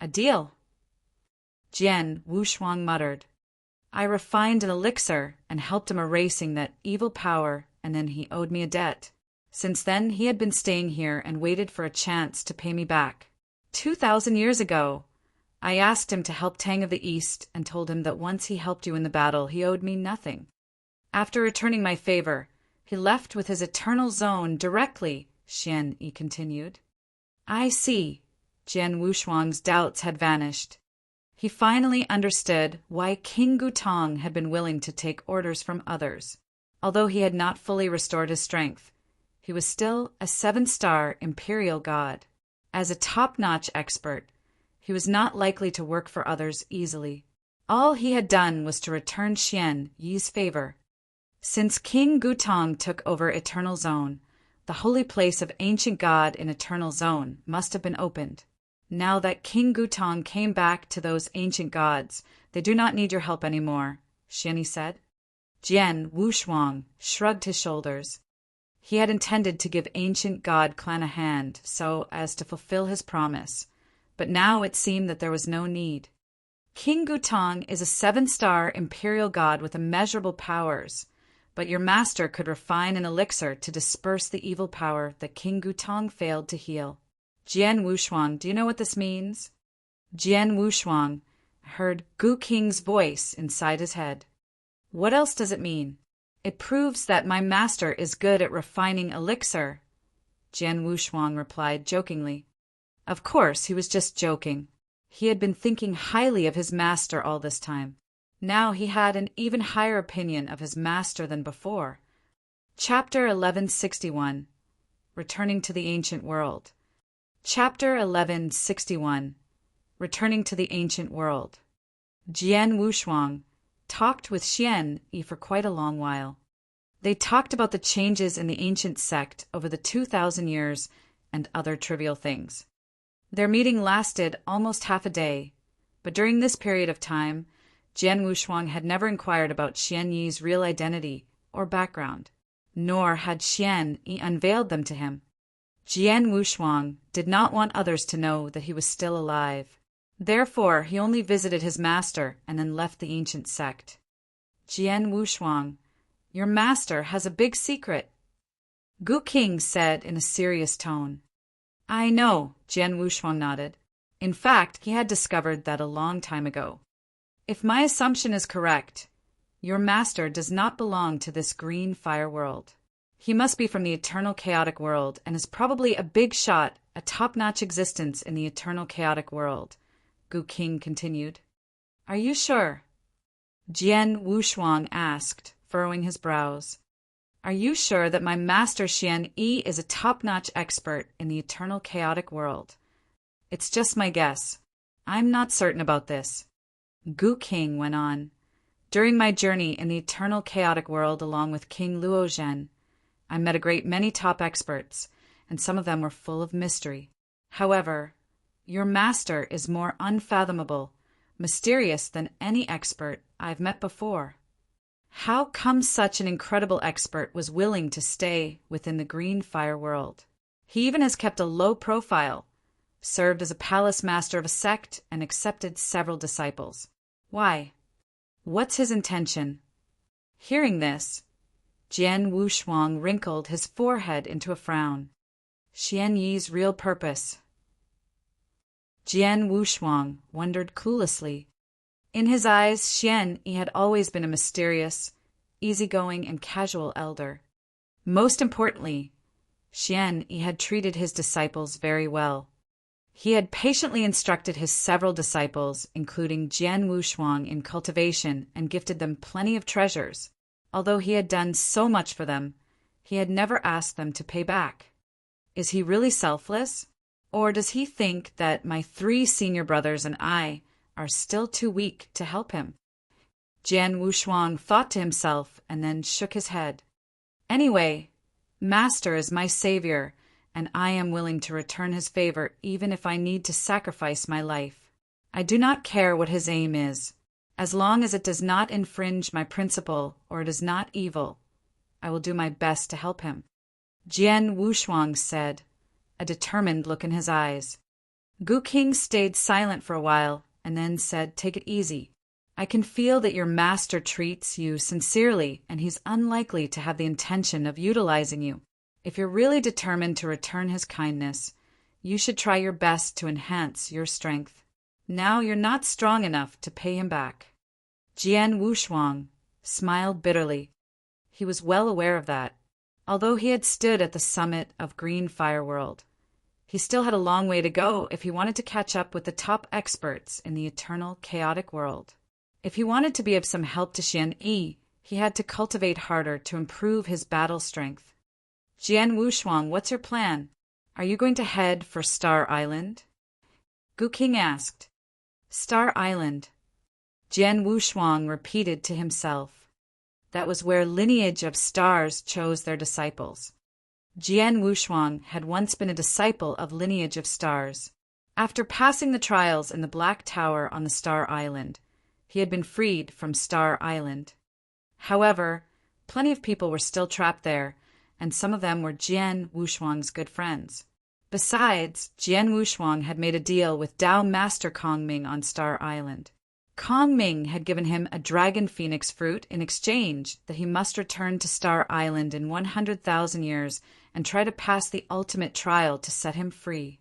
"A deal?" Jian Wushuang muttered. "I refined an elixir and helped him erasing that evil power, and then he owed me a debt. Since then, he had been staying here and waited for a chance to pay me back. 2,000 years ago, I asked him to help Tang of the East and told him that once he helped you in the battle, he owed me nothing. After returning my favor, he left with his Eternal Zone directly," Xian Yi continued. "I see." Jian Wushuang's doubts had vanished. He finally understood why King Gutong had been willing to take orders from others. Although he had not fully restored his strength, he was still a 7-star imperial god. As a top-notch expert, he was not likely to work for others easily. All he had done was to return Xian Yi's favor. Since King Gutong took over Eternal Zone, the holy place of ancient god in Eternal Zone must have been opened. Now that King Gutong came back to those ancient gods, they do not need your help anymore, Xian Yi said. Jian Wushuang shrugged his shoulders. He had intended to give ancient god Clan a hand so as to fulfill his promise, but now it seemed that there was no need. King Gutong is a 7-star imperial god with immeasurable powers, but your master could refine an elixir to disperse the evil power that King Gutong failed to heal. Jian Wushuang, do you know what this means? Jian Wushuang heard Gu King's voice inside his head. What else does it mean? It proves that my master is good at refining elixir, Jian Wushuang replied jokingly. Of course, he was just joking. He had been thinking highly of his master all this time. Now he had an even higher opinion of his master than before. Chapter 1161. Returning to the Ancient World. Chapter 1161. Returning to the Ancient World. Jian Wushuang talked with Xian Yi for quite a long while. They talked about the changes in the ancient sect over the 2,000 years and other trivial things. Their meeting lasted almost half a day, but during this period of time, Jian Wushuang had never inquired about Xian Yi's real identity or background, nor had Xian Yi unveiled them to him. Jian Wushuang did not want others to know that he was still alive. Therefore, he only visited his master and then left the ancient sect. Jian Wushuang, your master has a big secret, Gu King said in a serious tone. I know, Jian Wushuang nodded. In fact, he had discovered that a long time ago. If my assumption is correct, your master does not belong to this green fire world. He must be from the eternal chaotic world and is probably a big shot, a top-notch existence in the eternal chaotic world, Gu King continued. Are you sure? Jian Wushuang asked, furrowing his brows. Are you sure that my master Xian Yi is a top-notch expert in the eternal chaotic world? It's just my guess. I'm not certain about this. Gu King went on. During my journey in the eternal chaotic world along with King Luozhen, I met a great many top experts, and some of them were full of mystery. However, your master is more unfathomable, mysterious than any expert I've met before. How come such an incredible expert was willing to stay within the green fire world? He even has kept a low profile, served as a palace master of a sect, and accepted several disciples. Why? What's his intention? Hearing this, Jian Wushuang wrinkled his forehead into a frown. Xian Yi's real purpose. Jian Wushuang wondered cluelessly. In his eyes, Xian Yi had always been a mysterious, easygoing, and casual elder. Most importantly, Xian Yi had treated his disciples very well. He had patiently instructed his several disciples, including Jian Wushuang, in cultivation and gifted them plenty of treasures. Although he had done so much for them, he had never asked them to pay back. Is he really selfless? Or does he think that my 3 senior brothers and I are still too weak to help him? Jian Wushuang thought to himself and then shook his head. Anyway, Master is my savior, and I am willing to return his favor even if I need to sacrifice my life. I do not care what his aim is. As long as it does not infringe my principle or it is not evil, I will do my best to help him. Jian Wushuang said, a determined look in his eyes. Gu King stayed silent for a while and then said, Take it easy. I can feel that your master treats you sincerely and he's unlikely to have the intention of utilizing you. If you're really determined to return his kindness, you should try your best to enhance your strength. Now you're not strong enough to pay him back. Jian Wushuang smiled bitterly. He was well aware of that. Although he had stood at the summit of Green Fire World, He still had a long way to go if he wanted to catch up with the top experts in the eternal, chaotic world. If he wanted to be of some help to Xian Yi, he had to cultivate harder to improve his battle strength. Jian Wushuang, what's your plan? Are you going to head for Star Island? Gu King asked. Star Island. Jian Wushuang repeated to himself. That was where lineage of stars chose their disciples. Jian Wushuang had once been a disciple of Lineage of Stars. After passing the trials in the Black Tower on the Star Island, he had been freed from Star Island. However, plenty of people were still trapped there, and some of them were Jian Wushuang's good friends. Besides, Jian Wushuang had made a deal with Dao Master Kongming on Star Island. Kongming had given him a dragon phoenix fruit in exchange that he must return to Star Island in 100,000 years and try to pass the ultimate trial to set him free.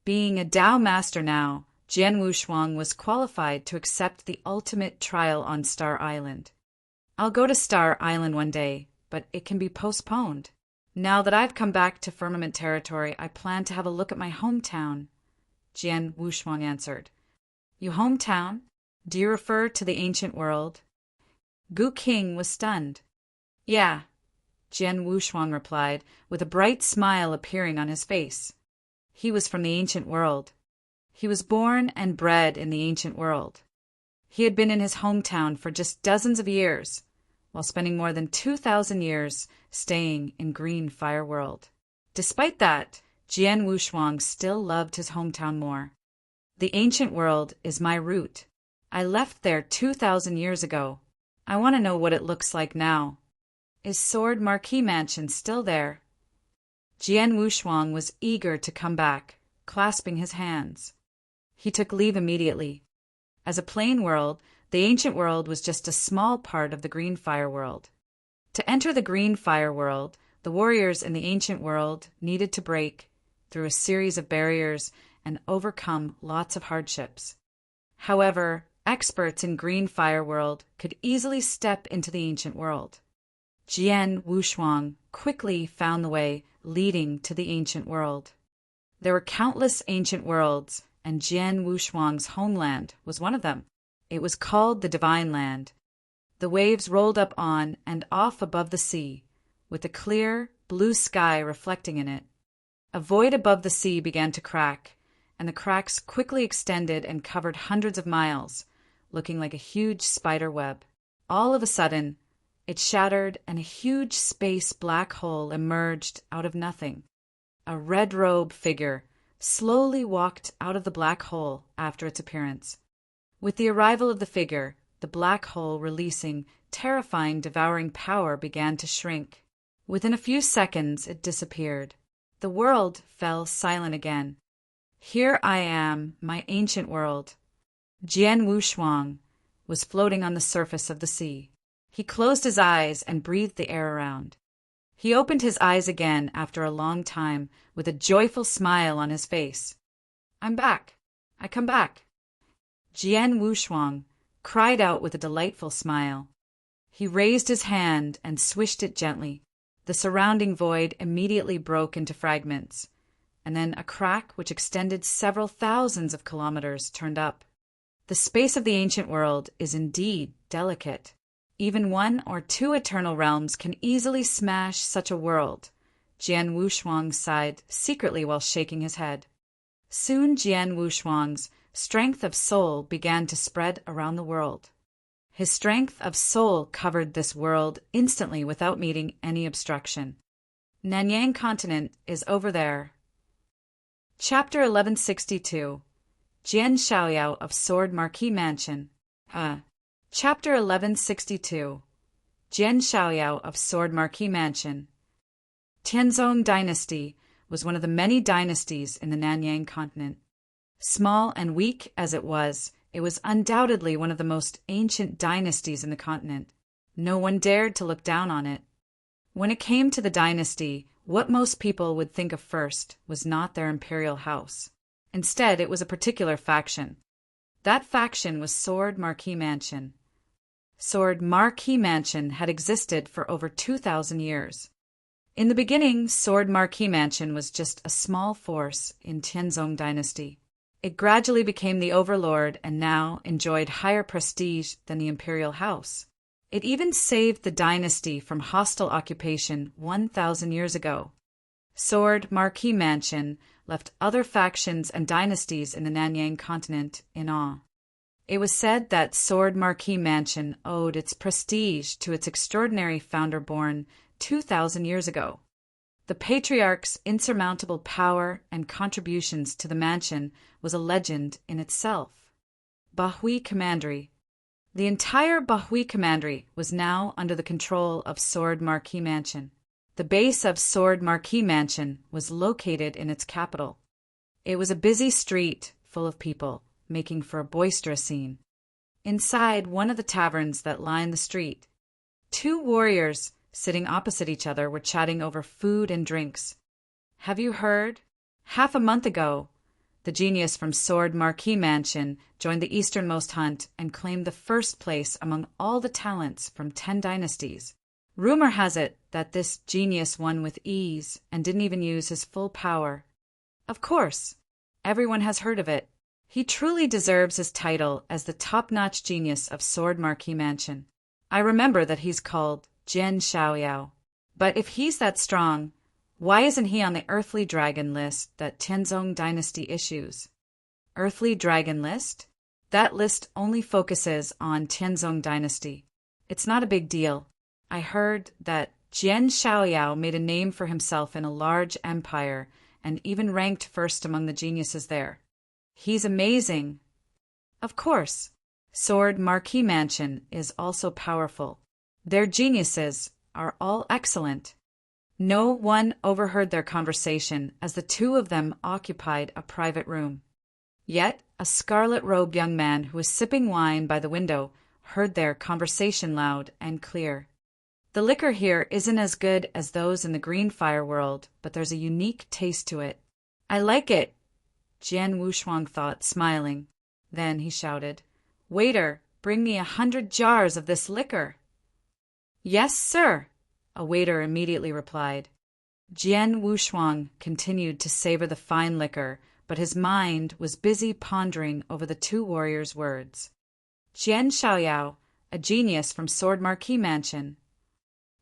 Being a Dao Master now, Jian Wushuang was qualified to accept the ultimate trial on Star Island. I'll go to Star Island one day, but it can be postponed. Now that I've come back to Firmament Territory, I plan to have a look at my hometown, Jian Wushuang answered. You hometown? Do you refer to the ancient world? Gu King was stunned. Yeah, Jian Wushuang replied, with a bright smile appearing on his face. He was from the ancient world. He was born and bred in the ancient world. He had been in his hometown for just dozens of years, while spending more than 2,000 years staying in Green Fire World. Despite that, Jian Wushuang still loved his hometown more. The ancient world is my root. I left there 2,000 years ago. I want to know what it looks like now. Is Sword Marquis Mansion still there? Jian Wushuang was eager to come back, clasping his hands. He took leave immediately. As a plain world, the ancient world was just a small part of the Green Fire World. To enter the Green Fire World, the warriors in the ancient world needed to break through a series of barriers and overcome lots of hardships. However, experts in Green Fire World could easily step into the ancient world. Jian Wushuang quickly found the way leading to the ancient world. There were countless ancient worlds, and Jian Wushuang's homeland was one of them. It was called the Divine Land. The waves rolled up on and off above the sea, with a clear, blue sky reflecting in it. A void above the sea began to crack, and the cracks quickly extended and covered hundreds of miles, looking like a huge spider web. All of a sudden, it shattered and a huge space black hole emerged out of nothing. A red-robed figure slowly walked out of the black hole after its appearance. With the arrival of the figure, the black hole releasing terrifying devouring power began to shrink. Within a few seconds, it disappeared. The world fell silent again. Here I am, my ancient world. Jian Wushuang was floating on the surface of the sea. He closed his eyes and breathed the air around. He opened his eyes again after a long time with a joyful smile on his face. I'm back. I come back. Jian Wushuang cried out with a delightful smile. He raised his hand and swished it gently. The surrounding void immediately broke into fragments, and then a crack which extended several thousands of kilometers turned up. The space of the ancient world is indeed delicate. Even 1 or 2 eternal realms can easily smash such a world. Jian Wushuang sighed secretly while shaking his head. Soon Jian Wushuang's strength of soul began to spread around the world. His strength of soul covered this world instantly without meeting any obstruction. Nanyang continent is over there. Chapter 1162. Jian Xiaoyao of Sword Marquis Mansion. Chapter 1162. Jian Xiaoyao of Sword Marquis Mansion. Tianzong Dynasty was one of the many dynasties in the Nanyang continent. Small and weak as it was undoubtedly one of the most ancient dynasties in the continent. No one dared to look down on it. When it came to the dynasty, what most people would think of first was not their imperial house. Instead, it was a particular faction. That faction was Sword Marquis Mansion. Sword Marquis Mansion had existed for over 2,000 years. In the beginning, Sword Marquis Mansion was just a small force in Tianzong Dynasty. It gradually became the overlord and now enjoyed higher prestige than the imperial house. It even saved the dynasty from hostile occupation 1,000 years ago. Sword Marquis Mansion left other factions and dynasties in the Nanyang continent in awe. It was said that Sword Marquis Mansion owed its prestige to its extraordinary founder born 2,000 years ago. The patriarch's insurmountable power and contributions to the mansion was a legend in itself. Bahui Commandery. The entire Bahui Commandery was now under the control of Sword Marquis Mansion. The base of Sword Marquis Mansion was located in its capital. It was a busy street full of people, making for a boisterous scene. Inside one of the taverns that lined the street, two warriors sitting opposite each other were chatting over food and drinks. Have you heard? Half a month ago, the genius from Sword Marquis Mansion joined the easternmost hunt and claimed the first place among all the talents from 10 dynasties. Rumor has it that this genius won with ease and didn't even use his full power. Of course, everyone has heard of it. He truly deserves his title as the top-notch genius of Sword Marquis Mansion. I remember that he's called Jian Xiaoyao. But if he's that strong, why isn't he on the Earthly Dragon list that Tianzong Dynasty issues? Earthly Dragon list? That list only focuses on Tianzong Dynasty. It's not a big deal. I heard that Jian Xiaoyao made a name for himself in a large empire and even ranked first among the geniuses there. He's amazing. Of course, Sword Marquis Mansion is also powerful. Their geniuses are all excellent. No one overheard their conversation as the two of them occupied a private room. Yet a scarlet-robed young man who was sipping wine by the window heard their conversation loud and clear. The liquor here isn't as good as those in the Green Fire world, but there's a unique taste to it. I like it, Jian Wushuang thought, smiling. Then he shouted, "Waiter, bring me 100 jars of this liquor." "Yes, sir," a waiter immediately replied. Jian Wushuang continued to savor the fine liquor, but his mind was busy pondering over the two warriors' words. Jian Xiaoyao, a genius from Sword Marquis Mansion.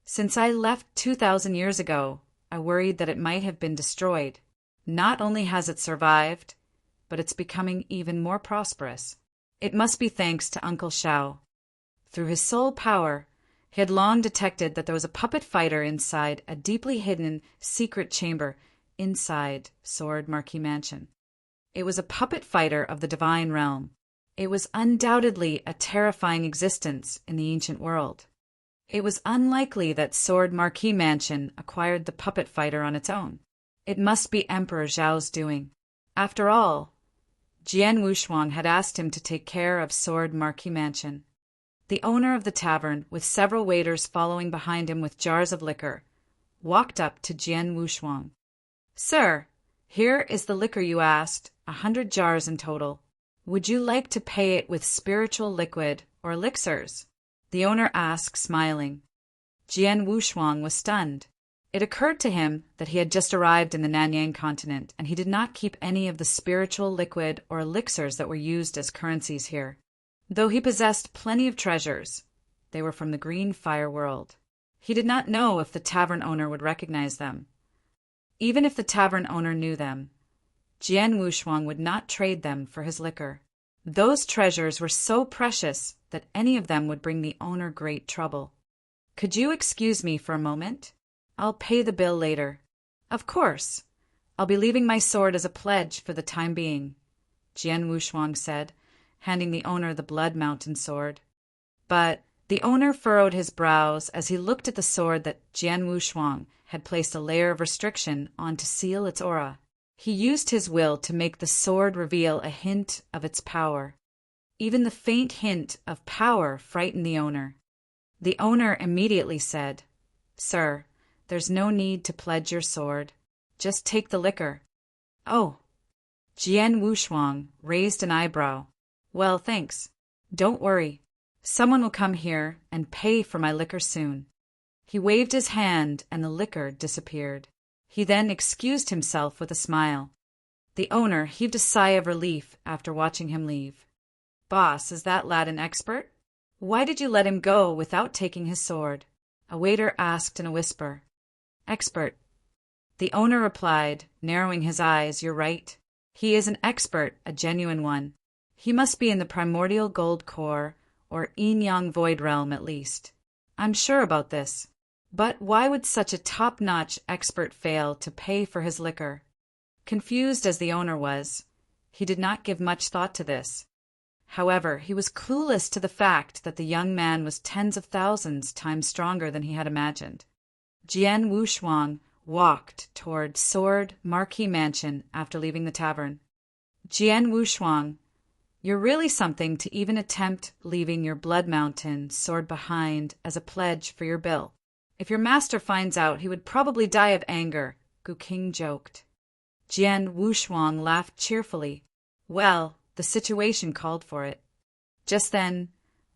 Since I left 2,000 years ago, I worried that it might have been destroyed. Not only has it survived, but it's becoming even more prosperous. It must be thanks to Uncle Xiao. Through his soul power, he had long detected that there was a puppet fighter inside a deeply hidden secret chamber inside Sword Marquis Mansion. It was a puppet fighter of the divine realm. It was undoubtedly a terrifying existence in the ancient world. It was unlikely that Sword Marquis Mansion acquired the puppet fighter on its own. It must be Emperor Zhao's doing. After all, Jian Wushuang had asked him to take care of Sword Marquis Mansion. The owner of the tavern, with several waiters following behind him with jars of liquor, walked up to Jian Wushuang. "Sir, here is the liquor you asked, 100 jars in total. Would you like to pay it with spiritual liquid or elixirs?" the owner asked, smiling. Jian Wushuang was stunned. It occurred to him that he had just arrived in the Nanyang continent, and he did not keep any of the spiritual liquid or elixirs that were used as currencies here. Though he possessed plenty of treasures, they were from the Green Fire world. He did not know if the tavern owner would recognize them. Even if the tavern owner knew them, Jian Wushuang would not trade them for his liquor. Those treasures were so precious that any of them would bring the owner great trouble. "Could you excuse me for a moment? I'll pay the bill later." "Of course. I'll be leaving my sword as a pledge for the time being," Jian Wushuang said, handing the owner the Blood Mountain sword. But the owner furrowed his brows as he looked at the sword that Jian Wushuang had placed a layer of restriction on to seal its aura. He used his will to make the sword reveal a hint of its power. Even the faint hint of power frightened the owner. The owner immediately said, "Sir, there's no need to pledge your sword. Just take the liquor." "Oh." Jian Wushuang raised an eyebrow. "Well, thanks. Don't worry. Someone will come here and pay for my liquor soon." He waved his hand and the liquor disappeared. He then excused himself with a smile. The owner heaved a sigh of relief after watching him leave. "Boss, is that lad an expert? Why did you let him go without taking his sword?" a waiter asked in a whisper. "Expert," the owner replied, narrowing his eyes. "You're right. He is an expert, a genuine one. He must be in the primordial gold core, or yin-yang void realm at least. I'm sure about this. But why would such a top-notch expert fail to pay for his liquor?" Confused as the owner was, he did not give much thought to this. However, he was clueless to the fact that the young man was tens of thousands times stronger than he had imagined. Jian Wushuang walked toward Sword Marquee Mansion after leaving the tavern. "Jian Wushuang, you're really something to even attempt leaving your blood mountain sword behind as a pledge for your bill. If your master finds out, he would probably die of anger," Gu King joked. Jian Wushuang laughed cheerfully. Well, the situation called for it. Just then,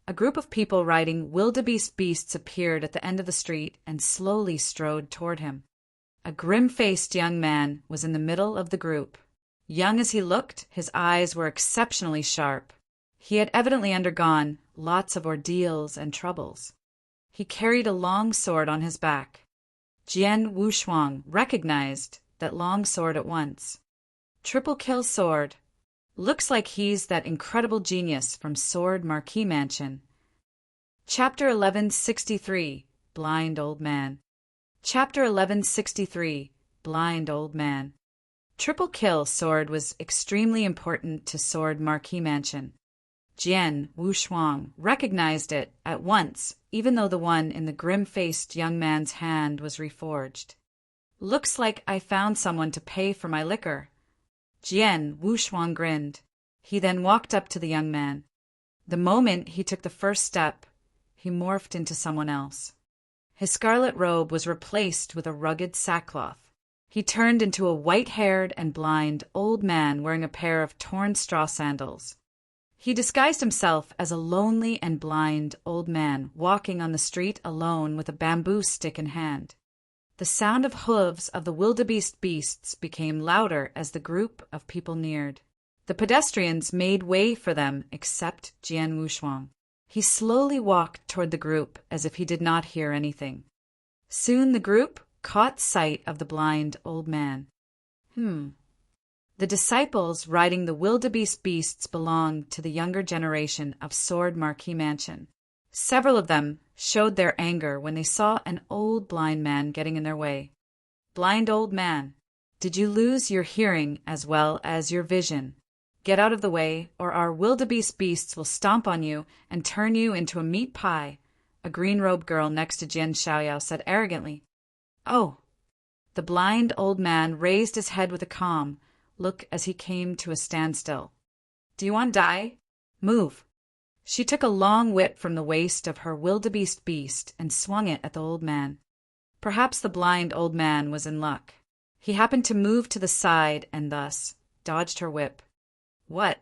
a group of people riding wildebeest beasts appeared at the end of the street and slowly strode toward him. A grim-faced young man was in the middle of the group. Young as he looked, his eyes were exceptionally sharp. He had evidently undergone lots of ordeals and troubles. He carried a long sword on his back. Jian Wushuang recognized that long sword at once. Triple kill sword. Looks like he's that incredible genius from Sword Marquee Mansion. Chapter 1163, Blind Old Man. Chapter 1163, Blind Old Man. Triple kill sword was extremely important to Sword Marquee Mansion. Jian Wushuang recognized it at once, even though the one in the grim-faced young man's hand was reforged. "Looks like I found someone to pay for my liquor." Jian Wushuang grinned. He then walked up to the young man. The moment he took the first step, he morphed into someone else. His scarlet robe was replaced with a rugged sackcloth. He turned into a white-haired and blind old man wearing a pair of torn straw sandals. He disguised himself as a lonely and blind old man walking on the street alone with a bamboo stick in hand. The sound of hooves of the wildebeest beasts became louder as the group of people neared. The pedestrians made way for them except Jian Wushuang. He slowly walked toward the group as if he did not hear anything. Soon the group caught sight of the blind old man. The disciples riding the wildebeest beasts belonged to the younger generation of Sword Marquee Mansion. Several of them showed their anger when they saw an old blind man getting in their way. "Blind old man, did you lose your hearing as well as your vision? Get out of the way, or our wildebeest beasts will stomp on you and turn you into a meat pie," a green-robed girl next to Jian Xiaoyao said arrogantly. "Oh." The blind old man raised his head with a calm look as he came to a standstill. "Do you want to die? Move." She took a long whip from the waist of her wildebeest beast and swung it at the old man. Perhaps the blind old man was in luck. He happened to move to the side and thus dodged her whip. "What?"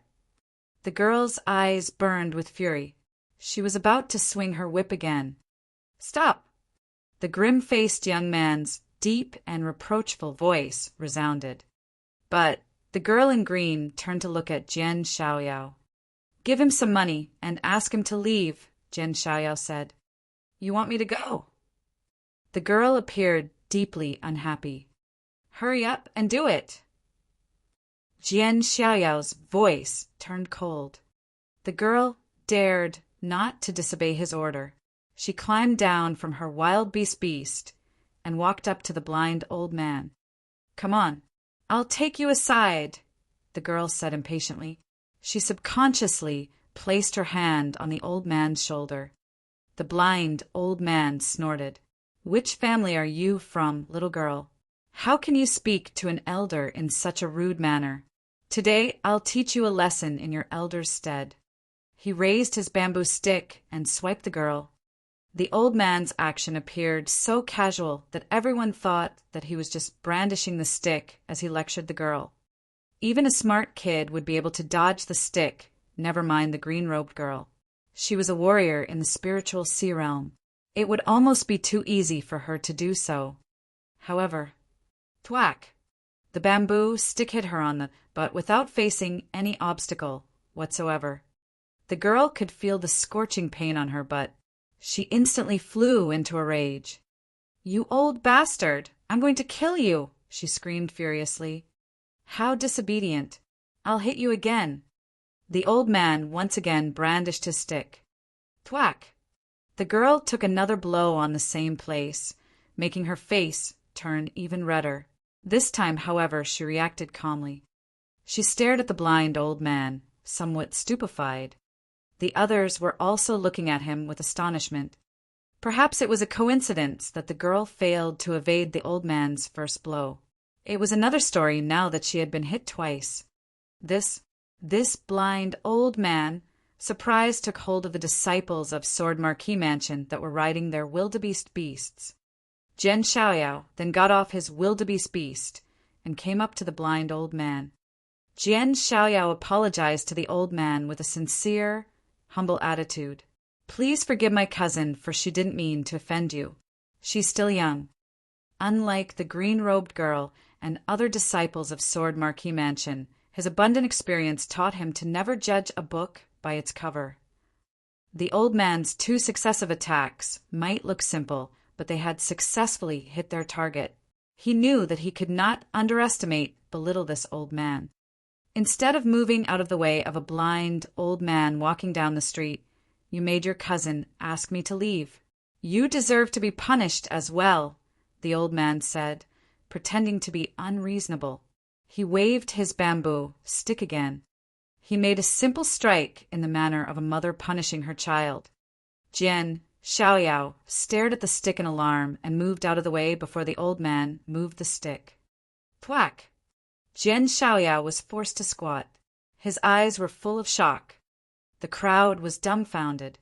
The girl's eyes burned with fury. She was about to swing her whip again. "Stop!" The grim-faced young man's deep and reproachful voice resounded. But the girl in green turned to look at Jian Xiaoyao. "Give him some money and ask him to leave," Jian Xiaoyao said. "You want me to go?" The girl appeared deeply unhappy. "Hurry up and do it." Jian Xiaoyao's voice turned cold. The girl dared not to disobey his order. She climbed down from her wild beast and walked up to the blind old man. "Come on, I'll take you aside," the girl said impatiently. She subconsciously placed her hand on the old man's shoulder. The blind old man snorted. "Which family are you from, little girl? How can you speak to an elder in such a rude manner? Today I'll teach you a lesson in your elder's stead." He raised his bamboo stick and swiped the girl. The old man's action appeared so casual that everyone thought that he was just brandishing the stick as he lectured the girl. Even a smart kid would be able to dodge the stick, never mind the green-robed girl. She was a warrior in the spiritual sea realm. It would almost be too easy for her to do so. However, thwack! The bamboo stick hit her on the butt without facing any obstacle whatsoever. The girl could feel the scorching pain on her butt. She instantly flew into a rage. "You old bastard! I'm going to kill you!" she screamed furiously. "How disobedient! I'll hit you again!" The old man once again brandished his stick. Thwack! The girl took another blow on the same place, making her face turn even redder. This time, however, she reacted calmly. She stared at the blind old man, somewhat stupefied. The others were also looking at him with astonishment. Perhaps it was a coincidence that the girl failed to evade the old man's first blow. It was another story now that she had been hit twice. This blind old man, surprised, took hold of the disciples of Sword Marquis Mansion that were riding their wildebeest beasts. Jian Xiaoyao then got off his wildebeest beast and came up to the blind old man. Jian Xiaoyao apologized to the old man with a sincere, humble attitude. "Please forgive my cousin, for she didn't mean to offend you. She's still young." Unlike the green-robed girl and other disciples of Sword Marquis Mansion, his abundant experience taught him to never judge a book by its cover. The old man's 2 successive attacks might look simple, but they had successfully hit their target. He knew that he could not belittle this old man. Instead of moving out of the way of a blind old man walking down the street, "You made your cousin ask me to leave. You deserve to be punished as well," the old man said, pretending to be unreasonable. He waved his bamboo stick again. He made a simple strike in the manner of a mother punishing her child. Jian Xiaoyao stared at the stick in alarm and moved out of the way before the old man moved the stick. Thwack! Jian Xiaoyao was forced to squat. His eyes were full of shock. The crowd was dumbfounded.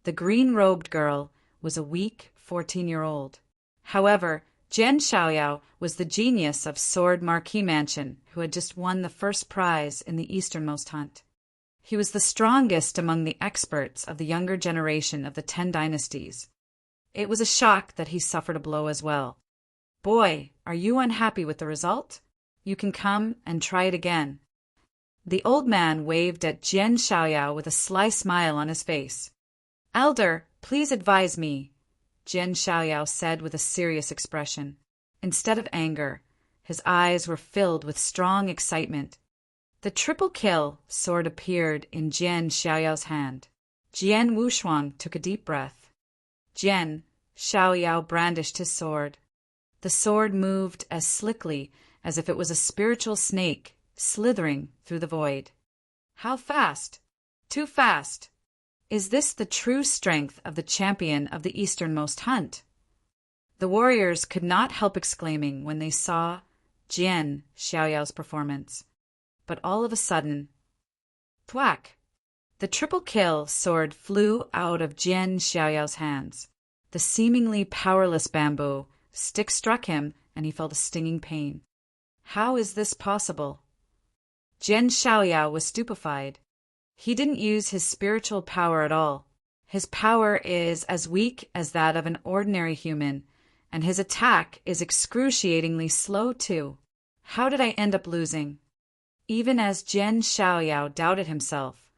The green-robed girl was a weak 14-year-old. However, Jian Xiaoyao was the genius of Sword Marquis Mansion, who had just won the first prize in the easternmost hunt. He was the strongest among the experts of the younger generation of the 10 dynasties. It was a shock that he suffered a blow as well. "Boy, are you unhappy with the result? You can come and try it again." The old man waved at Jian Xiaoyao with a sly smile on his face. "Elder, please advise me," Jian Xiaoyao said with a serious expression. Instead of anger, his eyes were filled with strong excitement. The triple kill sword appeared in Jian Xiaoyao's hand. Jian Wushuang took a deep breath. Jian Xiaoyao brandished his sword. The sword moved as slickly as if it was a spiritual snake slithering through the void. "How fast? Too fast! Is this the true strength of the champion of the easternmost hunt?" The warriors could not help exclaiming when they saw Jian Xiaoyao's performance. But all of a sudden, thwack! The triple kill sword flew out of Jian Xiaoyao's hands. The seemingly powerless bamboo stick struck him, and he felt a stinging pain. How is this possible? Jian Xiaoyao was stupefied. He didn't use his spiritual power at all. His power is as weak as that of an ordinary human, and his attack is excruciatingly slow too. How did I end up losing? Even as Jian Xiaoyao doubted himself,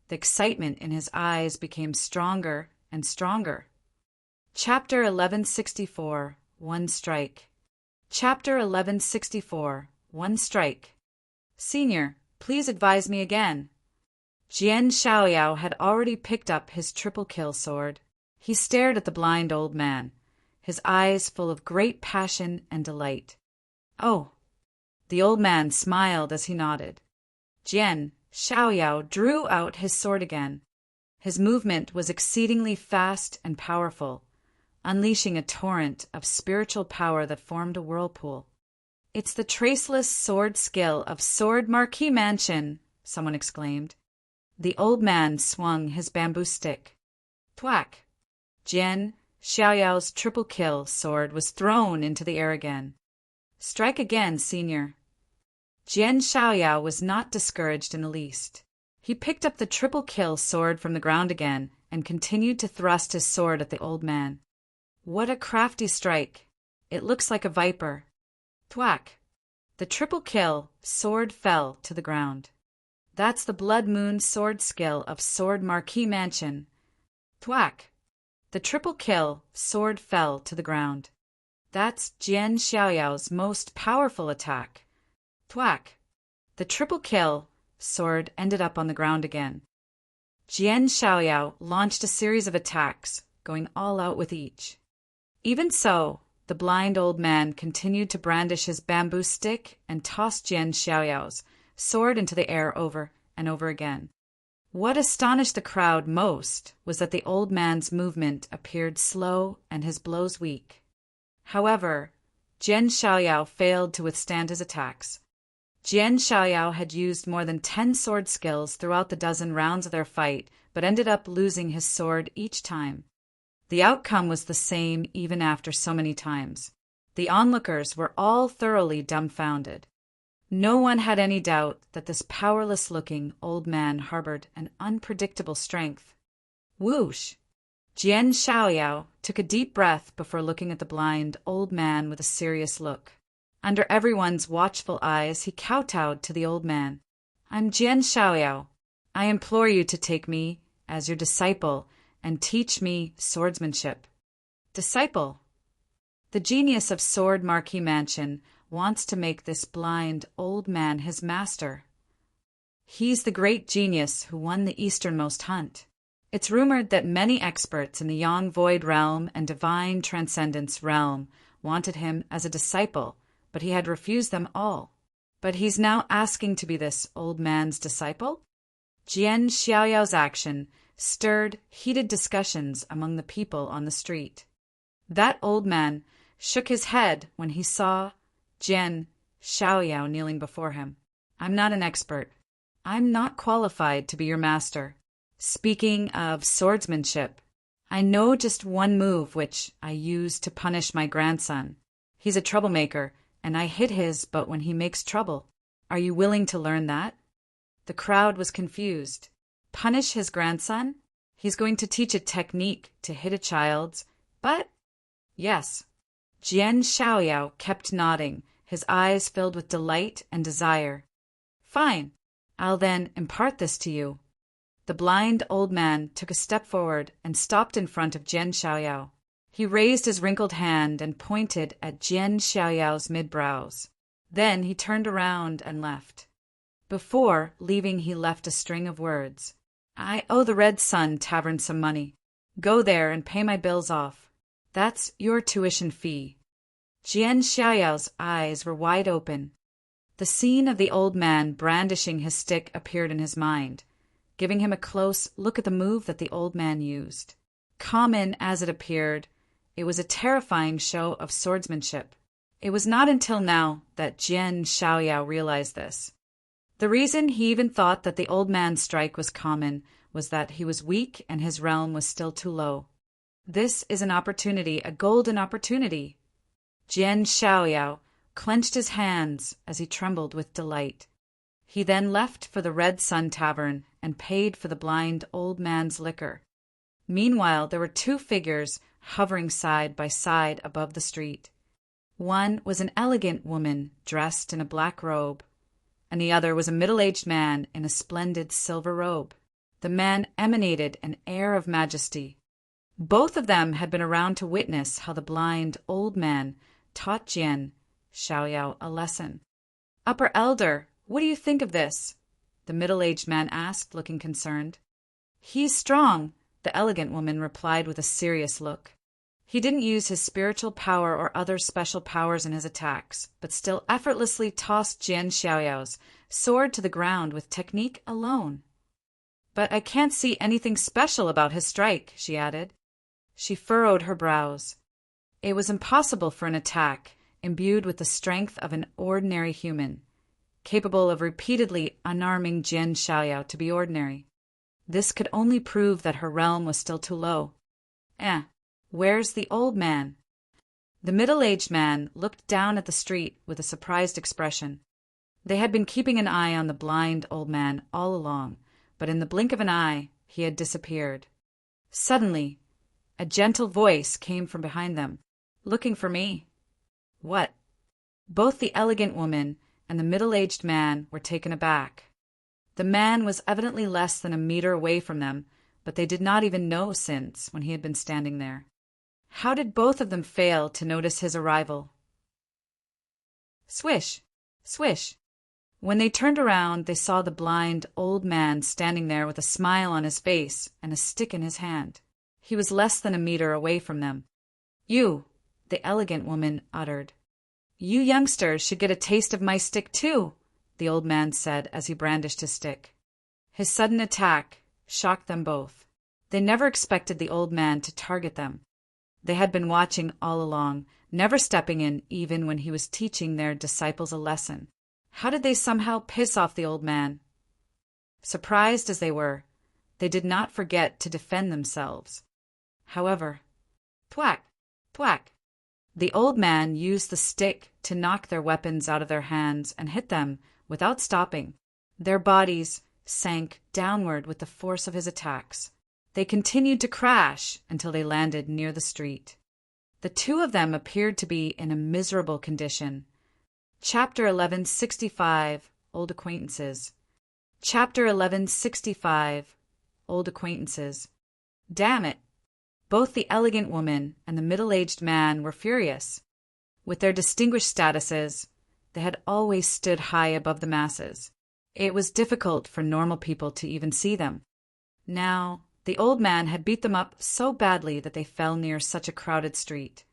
the excitement in his eyes became stronger and stronger. Chapter 1164, One Strike. Chapter 1164, One Strike. "Senior, please advise me again." Jian Xiaoyao had already picked up his triple kill sword. He stared at the blind old man, his eyes full of great passion and delight. "Oh." The old man smiled as he nodded. Jian Xiaoyao drew out his sword again. His movement was exceedingly fast and powerful, unleashing a torrent of spiritual power that formed a whirlpool. "It's the traceless sword skill of Sword Marquis Mansion," someone exclaimed. The old man swung his bamboo stick. Thwack! Jian Xiaoyao's triple kill sword was thrown into the air again. "Strike again, senior." Jian Xiaoyao was not discouraged in the least. He picked up the triple kill sword from the ground again and continued to thrust his sword at the old man. What a crafty strike! It looks like a viper. Thwack! The triple kill, sword fell to the ground. That's the Blood Moon sword skill of Sword Marquis Mansion. Thwack! The triple kill, sword fell to the ground. That's Jian Xiaoyao's most powerful attack. Thwack! The triple kill, sword ended up on the ground again. Jian Xiaoyao launched a series of attacks, going all out with each. Even so, the blind old man continued to brandish his bamboo stick and toss Jian Xiaoyao's sword into the air over and over again. What astonished the crowd most was that the old man's movement appeared slow and his blows weak. However, Jian Xiaoyao failed to withstand his attacks. Jian Xiaoyao had used more than 10 sword skills throughout the dozen rounds of their fight, but ended up losing his sword each time. The outcome was the same even after so many times. The onlookers were all thoroughly dumbfounded. No one had any doubt that this powerless-looking old man harbored an unpredictable strength. Whoosh! Jian Xiaoyao took a deep breath before looking at the blind old man with a serious look. Under everyone's watchful eyes, he kowtowed to the old man. "I'm Jian Xiaoyao. I implore you to take me as your disciple and teach me swordsmanship." Disciple? The genius of Sword Marquis Mansion wants to make this blind old man his master. He's the great genius who won the easternmost hunt. It's rumored that many experts in the Yang Void realm and Divine Transcendence realm wanted him as a disciple, but he had refused them all. But he's now asking to be this old man's disciple? Jian Xiaoyao's action stirred heated discussions among the people on the street. That old man shook his head when he saw Jian Xiaoyao kneeling before him. "I'm not an expert. I'm not qualified to be your master. Speaking of swordsmanship, I know just one move which I use to punish my grandson. He's a troublemaker, and I hit his but when he makes trouble. Are you willing to learn that?" The crowd was confused. Punish his grandson? He's going to teach a technique to hit a child's butt? Yes. Jian Xiaoyao kept nodding, his eyes filled with delight and desire. "Fine. I'll then impart this to you." The blind old man took a step forward and stopped in front of Jian Xiaoyao. He raised his wrinkled hand and pointed at Jian Xiaoyao's mid-brows. Then he turned around and left. Before leaving, he left a string of words. "I owe the Red Sun Tavern some money. Go there and pay my bills off. That's your tuition fee." Jian Xiaoyao's eyes were wide open. The scene of the old man brandishing his stick appeared in his mind, giving him a close look at the move that the old man used. Common as it appeared, it was a terrifying show of swordsmanship. It was not until now that Jian Xiaoyao realized this. The reason he even thought that the old man's strike was common was that he was weak and his realm was still too low. This is an opportunity, a golden opportunity. Jian Xiaoyao clenched his hands as he trembled with delight. He then left for the Red Sun Tavern and paid for the blind old man's liquor. Meanwhile, there were 2 figures hovering side by side above the street. One was an elegant woman dressed in a black robe, and the other was a middle-aged man in a splendid silver robe. The man emanated an air of majesty. Both of them had been around to witness how the blind old man taught Jian Xiaoyao a lesson. "Upper Elder, what do you think of this?" the middle-aged man asked, looking concerned. "He's strong," the elegant woman replied with a serious look. He didn't use his spiritual power or other special powers in his attacks, but still effortlessly tossed Jian Xiaoyao's sword to the ground with technique alone. "But I can't see anything special about his strike," she added. She furrowed her brows. It was impossible for an attack imbued with the strength of an ordinary human, capable of repeatedly unarming Jian Xiaoyao, to be ordinary. This could only prove that her realm was still too low. Where's the old man?" The middle-aged man looked down at the street with a surprised expression. They had been keeping an eye on the blind old man all along, but in the blink of an eye he had disappeared. Suddenly, A gentle voice came from behind them. "Looking for me?" "What?" Both the elegant woman and the middle-aged man were taken aback. The man was evidently less than a meter away from them, but they did not even know since when he had been standing there. How did both of them fail to notice his arrival? Swish! Swish! When they turned around, they saw the blind old man standing there with a smile on his face and a stick in his hand. He was less than a meter away from them. "You," the elegant woman uttered. "You youngsters should get a taste of my stick too," the old man said as he brandished his stick. His sudden attack shocked them both. They never expected the old man to target them. They had been watching all along, never stepping in even when he was teaching their disciples a lesson. How did they somehow piss off the old man? Surprised as they were, they did not forget to defend themselves. However, thwack, thwack, the old man used the stick to knock their weapons out of their hands and hit them without stopping. Their bodies sank downward with the force of his attacks. They continued to crash until they landed near the street. The two of them appeared to be in a miserable condition. Chapter 1165, Old Acquaintances. Chapter 1165, Old Acquaintances. Damn it! Both the elegant woman and the middle-aged man were furious. With their distinguished statuses, they had always stood high above the masses. It was difficult for normal people to even see them. Now, the old man had beat them up so badly that they fell near such a crowded street.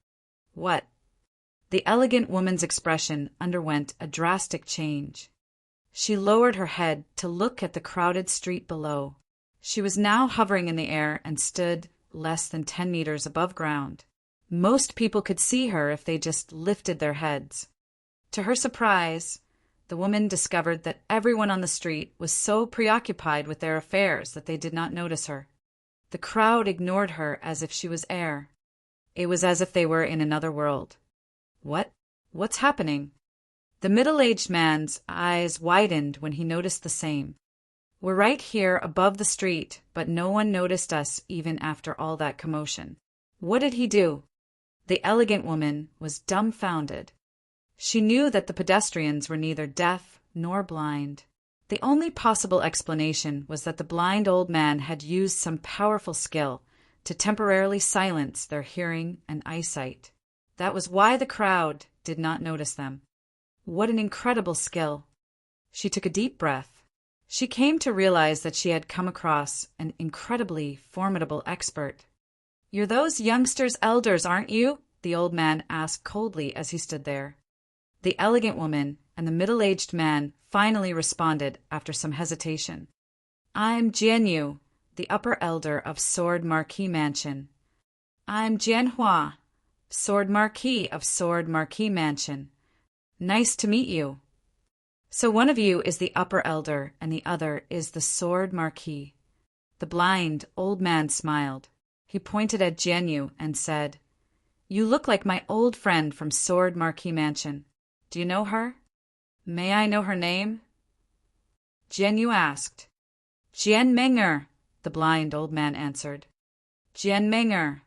What? The elegant woman's expression underwent a drastic change. She lowered her head to look at the crowded street below. She was now hovering in the air and stood less than 10 meters above ground. Most people could see her if they just lifted their heads. To her surprise, the woman discovered that everyone on the street was so preoccupied with their affairs that they did not notice her. The crowd ignored her as if she was air. It was as if they were in another world. What's happening? The middle-aged man's eyes widened when he noticed the same. We're right here above the street, but no one noticed us even after all that commotion. What did he do? The elegant woman was dumbfounded. She knew that the pedestrians were neither deaf nor blind. The only possible explanation was that the blind old man had used some powerful skill to temporarily silence their hearing and eyesight. That was why the crowd did not notice them. What an incredible skill! She took a deep breath. She came to realize that she had come across an incredibly formidable expert. "You're those youngsters' elders, aren't you?" the old man asked coldly as he stood there. The elegant woman and the middle-aged man finally responded after some hesitation. "I'm Jianyu, the upper elder of Sword Marquis Mansion." "I'm Jianhua, Sword Marquis of Sword Marquis Mansion. Nice to meet you." "So one of you is the upper elder and the other is the Sword Marquis." The blind old man smiled. He pointed at Jianyu and said, "You look like my old friend from Sword Marquis Mansion. Do you know her?" "May I know her name?" Jianyu asked. "Jian Menger," the blind old man answered. "Jian Menger."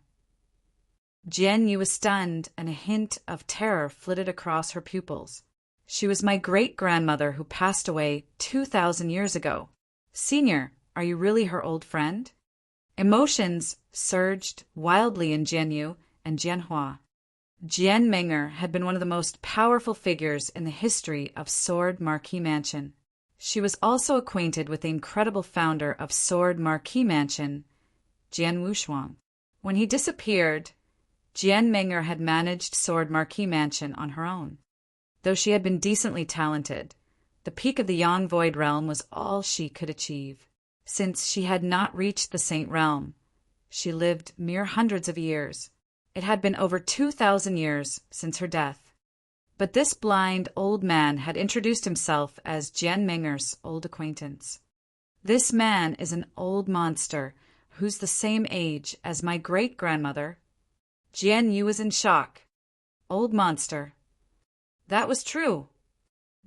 Jianyu was stunned, and a hint of terror flitted across her pupils. "She was my great-grandmother who passed away 2,000 years ago. Senior, are you really her old friend?" Emotions surged wildly in Jianyu and Jianhua. Jian Menger had been one of the most powerful figures in the history of Sword Marquis Mansion. She was also acquainted with the incredible founder of Sword Marquis Mansion, Jian Wushuang. When he disappeared, Jian Menger had managed Sword Marquis Mansion on her own. Though she had been decently talented, the peak of the Yang Void Realm was all she could achieve. Since she had not reached the Saint Realm, she lived mere hundreds of years. It had been over 2,000 years since her death. But this blind old man had introduced himself as Jian Menger's old acquaintance. "This man is an old monster who's the same age as my great-grandmother." Jianyu was in shock. Old monster. That was true.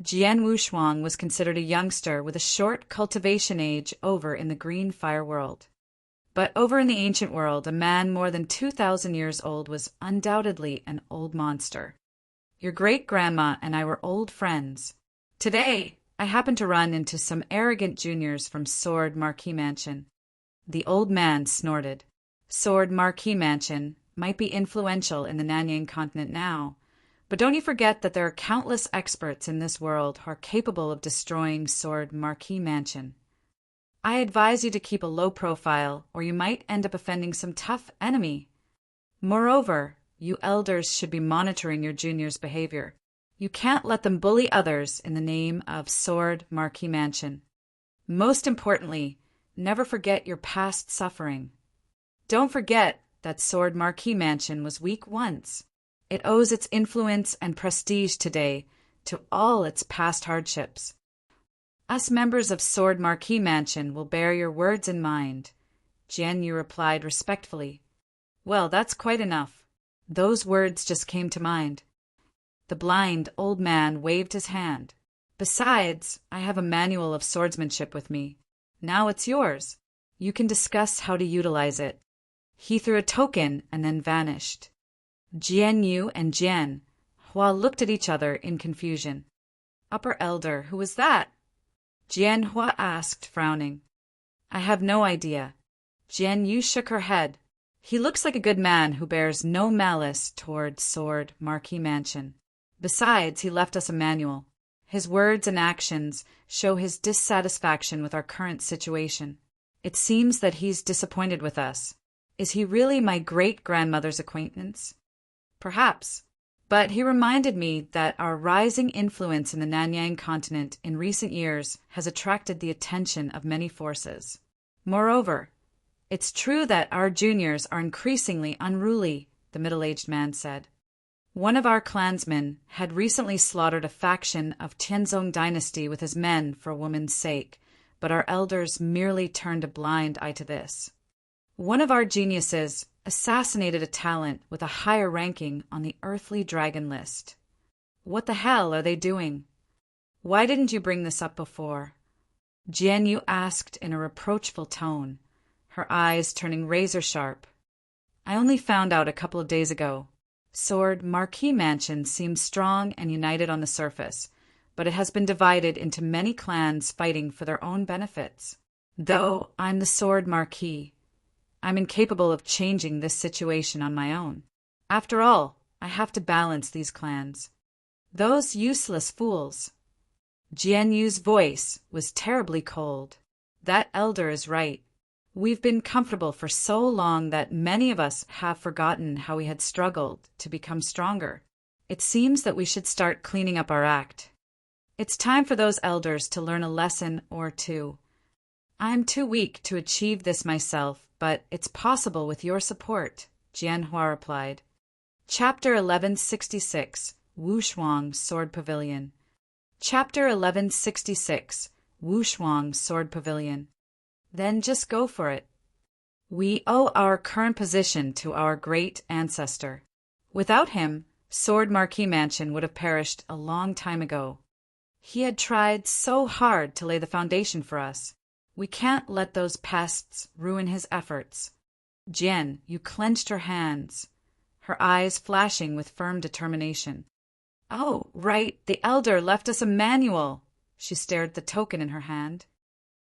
Jian Wushuang was considered a youngster with a short cultivation age over in the Green Fire world. But over in the ancient world, a man more than 2,000 years old was undoubtedly an old monster. Your great-grandma and I were old friends. Today, I happened to run into some arrogant juniors from Sword Marquee Mansion. The old man snorted. Sword Marquee Mansion might be influential in the Nanyang continent now, but don't you forget that there are countless experts in this world who are capable of destroying Sword Marquee Mansion. I advise you to keep a low profile, or you might end up offending some tough enemy. Moreover, you elders should be monitoring your juniors' behavior. You can't let them bully others in the name of Sword Marquee Mansion. Most importantly, never forget your past suffering. Don't forget that Sword Marquee Mansion was weak once. It owes its influence and prestige today to all its past hardships. Us members of Sword Marquee Mansion will bear your words in mind. Jian Yu replied respectfully. Well, that's quite enough. Those words just came to mind. The blind old man waved his hand. Besides, I have a manual of swordsmanship with me. Now it's yours. You can discuss how to utilize it. He threw a token and then vanished. Jian Yu and Jian Hua looked at each other in confusion. Upper Elder, who was that? Jian Hua asked, frowning. I have no idea. Jian Yu shook her head. He looks like a good man who bears no malice toward Sword Marquee Mansion. Besides, he left us a manual. His words and actions show his dissatisfaction with our current situation. It seems that he's disappointed with us. Is he really my great-grandmother's acquaintance? Perhaps. But he reminded me that our rising influence in the Nanyang continent in recent years has attracted the attention of many forces. Moreover, it's true that our juniors are increasingly unruly, the middle-aged man said. One of our clansmen had recently slaughtered a faction of Tianzong dynasty with his men for a woman's sake, but our elders merely turned a blind eye to this. One of our geniuses assassinated a talent with a higher ranking on the earthly dragon list. What the hell are they doing? Why didn't you bring this up before? Jian Yu asked in a reproachful tone, her eyes turning razor-sharp. I only found out a couple of days ago. Sword Marquee Mansion seems strong and united on the surface, but it has been divided into many clans fighting for their own benefits. Though I'm the Sword Marquee, I'm incapable of changing this situation on my own. After all, I have to balance these clans. Those useless fools. Jian Yu's voice was terribly cold. That elder is right. We've been comfortable for so long that many of us have forgotten how we had struggled to become stronger. It seems that we should start cleaning up our act. It's time for those elders to learn a lesson or two. I'm too weak to achieve this myself, but it's possible with your support, Jian Hua replied. Chapter 1166, Wushuang Sword Pavilion. Chapter 1166, Wushuang Sword Pavilion. Then just go for it. We owe our current position to our great ancestor. Without him, Sword Marquee Mansion would have perished a long time ago. He had tried so hard to lay the foundation for us. We can't let those pests ruin his efforts. Jian, you clenched her hands, her eyes flashing with firm determination. Oh, right, the elder left us a manual. She stared at the token in her hand.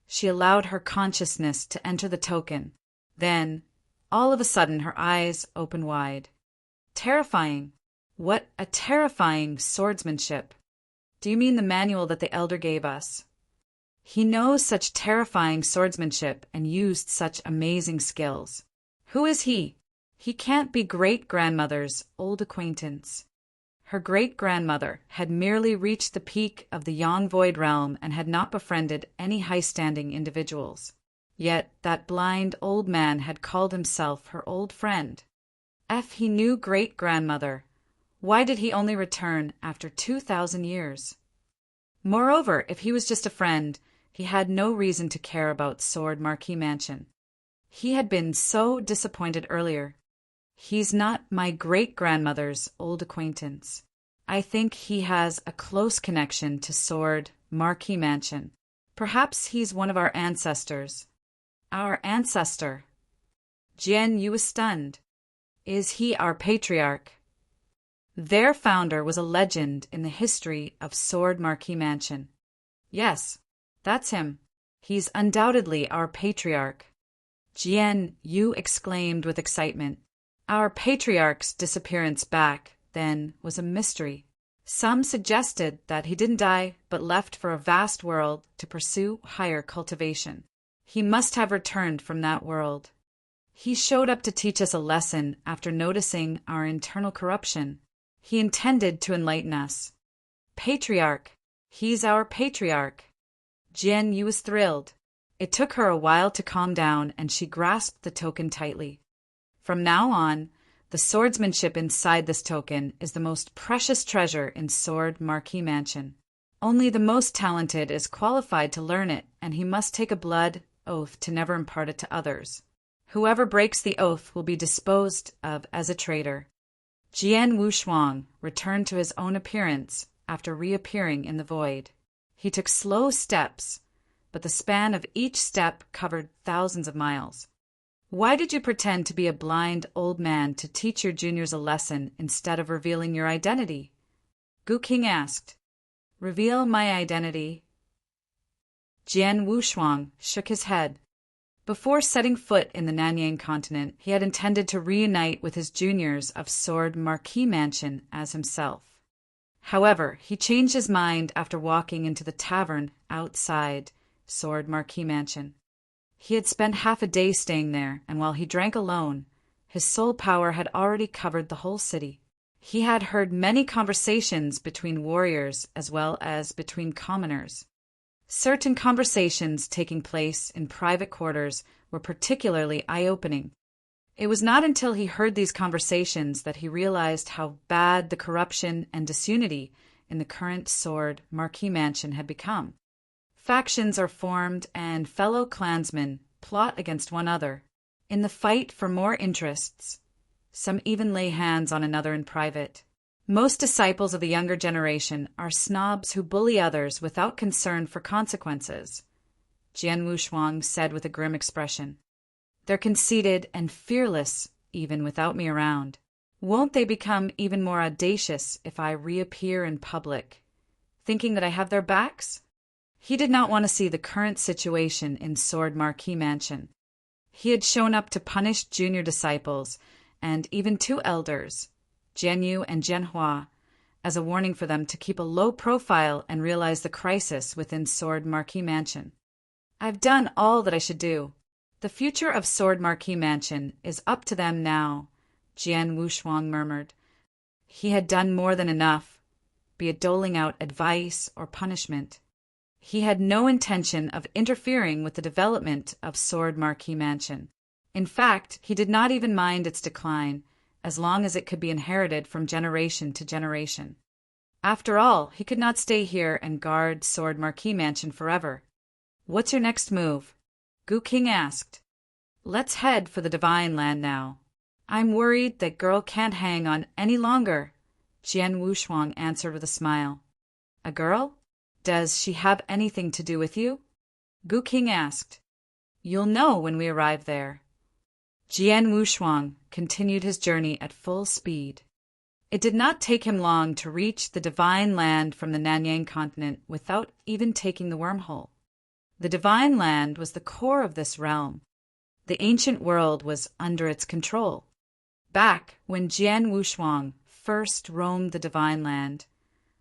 She allowed her consciousness to enter the token. Then, all of a sudden, her eyes opened wide. Terrifying. What a terrifying swordsmanship. Do you mean the manual that the elder gave us? He knows such terrifying swordsmanship and used such amazing skills. Who is he? He can't be great-grandmother's old acquaintance. Her great-grandmother had merely reached the peak of the Yang Void realm and had not befriended any high-standing individuals. Yet that blind old man had called himself her old friend. If he knew great-grandmother, why did he only return after 2,000 years? Moreover, if he was just a friend, he had no reason to care about Sword Marquee Mansion. He had been so disappointed earlier. He's not my great-grandmother's old acquaintance. I think he has a close connection to Sword Marquee Mansion. Perhaps he's one of our ancestors. Our ancestor. Jian Yu was stunned. Is he our patriarch? Their founder was a legend in the history of Sword Marquee Mansion. Yes, that's him. He's undoubtedly our patriarch. Jian Yu exclaimed with excitement. Our patriarch's disappearance back then was a mystery. Some suggested that he didn't die but left for a vast world to pursue higher cultivation. He must have returned from that world. He showed up to teach us a lesson after noticing our internal corruption. He intended to enlighten us. Patriarch. He's our patriarch. Jian Yu was thrilled. It took her a while to calm down, and she grasped the token tightly. From now on, the swordsmanship inside this token is the most precious treasure in Sword Marquee Mansion. Only the most talented is qualified to learn it, and he must take a blood oath to never impart it to others. Whoever breaks the oath will be disposed of as a traitor. Jian Wushuang returned to his own appearance after reappearing in the void. He took slow steps, but the span of each step covered thousands of miles. Why did you pretend to be a blind old man to teach your juniors a lesson instead of revealing your identity? Gu King asked. Reveal my identity? Jian Wushuang shook his head. Before setting foot in the Nanyang continent, he had intended to reunite with his juniors of Sword Marquee Mansion as himself. However, he changed his mind after walking into the tavern outside Sword Marquee Mansion. He had spent half a day staying there, and while he drank alone, his soul power had already covered the whole city. He had heard many conversations between warriors as well as between commoners. Certain conversations taking place in private quarters were particularly eye-opening. It was not until he heard these conversations that he realized how bad the corruption and disunity in the current Sword Marquee Mansion had become. Factions are formed and fellow clansmen plot against one another. In the fight for more interests, some even lay hands on another in private. Most disciples of the younger generation are snobs who bully others without concern for consequences, Jian Wushuang said with a grim expression. They're conceited and fearless even without me around. Won't they become even more audacious if I reappear in public, thinking that I have their backs? He did not want to see the current situation in Sword Marquee Mansion. He had shown up to punish junior disciples and even two elders, Jian Yu and Jian Hua, as a warning for them to keep a low profile and realize the crisis within Sword Marquee Mansion. I've done all that I should do. The future of Sword Marquee Mansion is up to them now, Jian Wushuang murmured. He had done more than enough, be it doling out advice or punishment. He had no intention of interfering with the development of Sword Marquee Mansion. In fact, he did not even mind its decline, as long as it could be inherited from generation to generation. After all, he could not stay here and guard Sword Marquee Mansion forever. What's your next move? Gu King asked. Let's head for the Divine Land now. I'm worried that girl can't hang on any longer, Jian Wushuang answered with a smile. A girl? Does she have anything to do with you? Gu King asked. You'll know when we arrive there. Jian Wushuang continued his journey at full speed. It did not take him long to reach the Divine Land from the Nanyang continent without even taking the wormhole. The Divine Land was the core of this realm. The ancient world was under its control. Back when Jian Wushuang first roamed the Divine Land,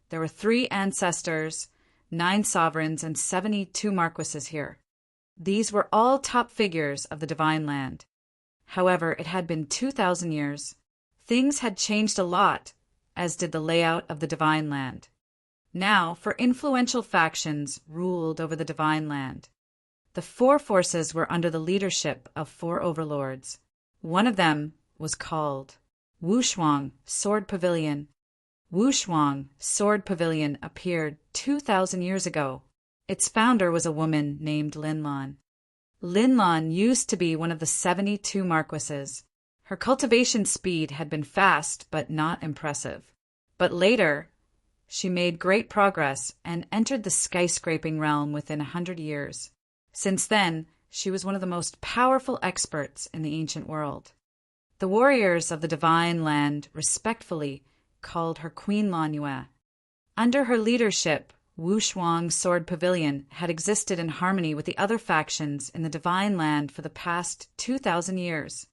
there were 3 ancestors, 9 sovereigns, and 72 marquises here. These were all top figures of the Divine Land. However, it had been 2,000 years. Things had changed a lot, as did the layout of the Divine Land. Now, for influential factions ruled over the Divine Land. The 4 forces were under the leadership of 4 overlords. One of them was called Wushuang Sword Pavilion. Wushuang Sword Pavilion appeared 2,000 years ago. Its founder was a woman named Linlan. Linlan used to be one of the 72 marquises. Her cultivation speed had been fast but not impressive. But later, she made great progress and entered the skyscraping realm within 100 years. Since then, she was one of the most powerful experts in the ancient world. The warriors of the Divine Land respectfully called her Queen Lanue. Under her leadership, Wu Shuang's Sword Pavilion had existed in harmony with the other factions in the Divine Land for the past 2,000 years.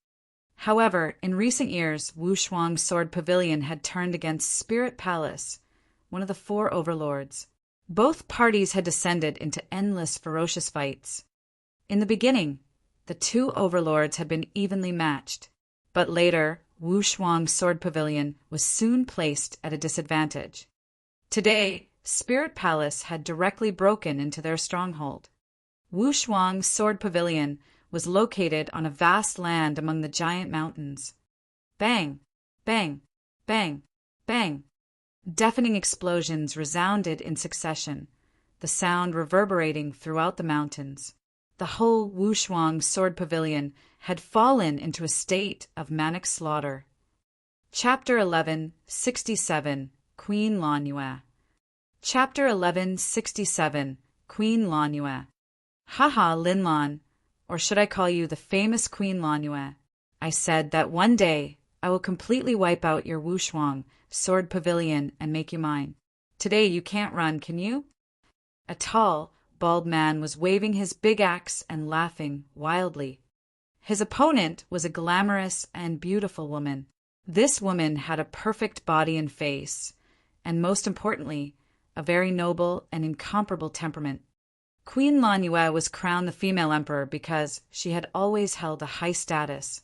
However, in recent years, Wu Shuang's Sword Pavilion had turned against Spirit Palace, one of the four overlords. Both parties had descended into endless ferocious fights. In the beginning, the two overlords had been evenly matched, but later, Wu Shuang's Sword Pavilion was soon placed at a disadvantage. Today, Spirit Palace had directly broken into their stronghold. Wu Shuang's Sword Pavilion was located on a vast land among the giant mountains. Bang! Bang! Bang! Bang! Deafening explosions resounded in succession, the sound reverberating throughout the mountains. The whole Wu Shuang's Sword Pavilion had fallen into a state of manic slaughter. Chapter 1167 Queen Lanue. Chapter 1167 Queen Lanue. Haha, Linlan, or should I call you the famous Queen Lanue? I said that one day I will completely wipe out your Wu Shuang Sword Pavilion and make you mine. Today you can't run, can you? A tall, bald man was waving his big axe and laughing wildly. His opponent was a glamorous and beautiful woman. This woman had a perfect body and face, and most importantly, a very noble and incomparable temperament. Queen Lanue was crowned the female emperor because she had always held a high status.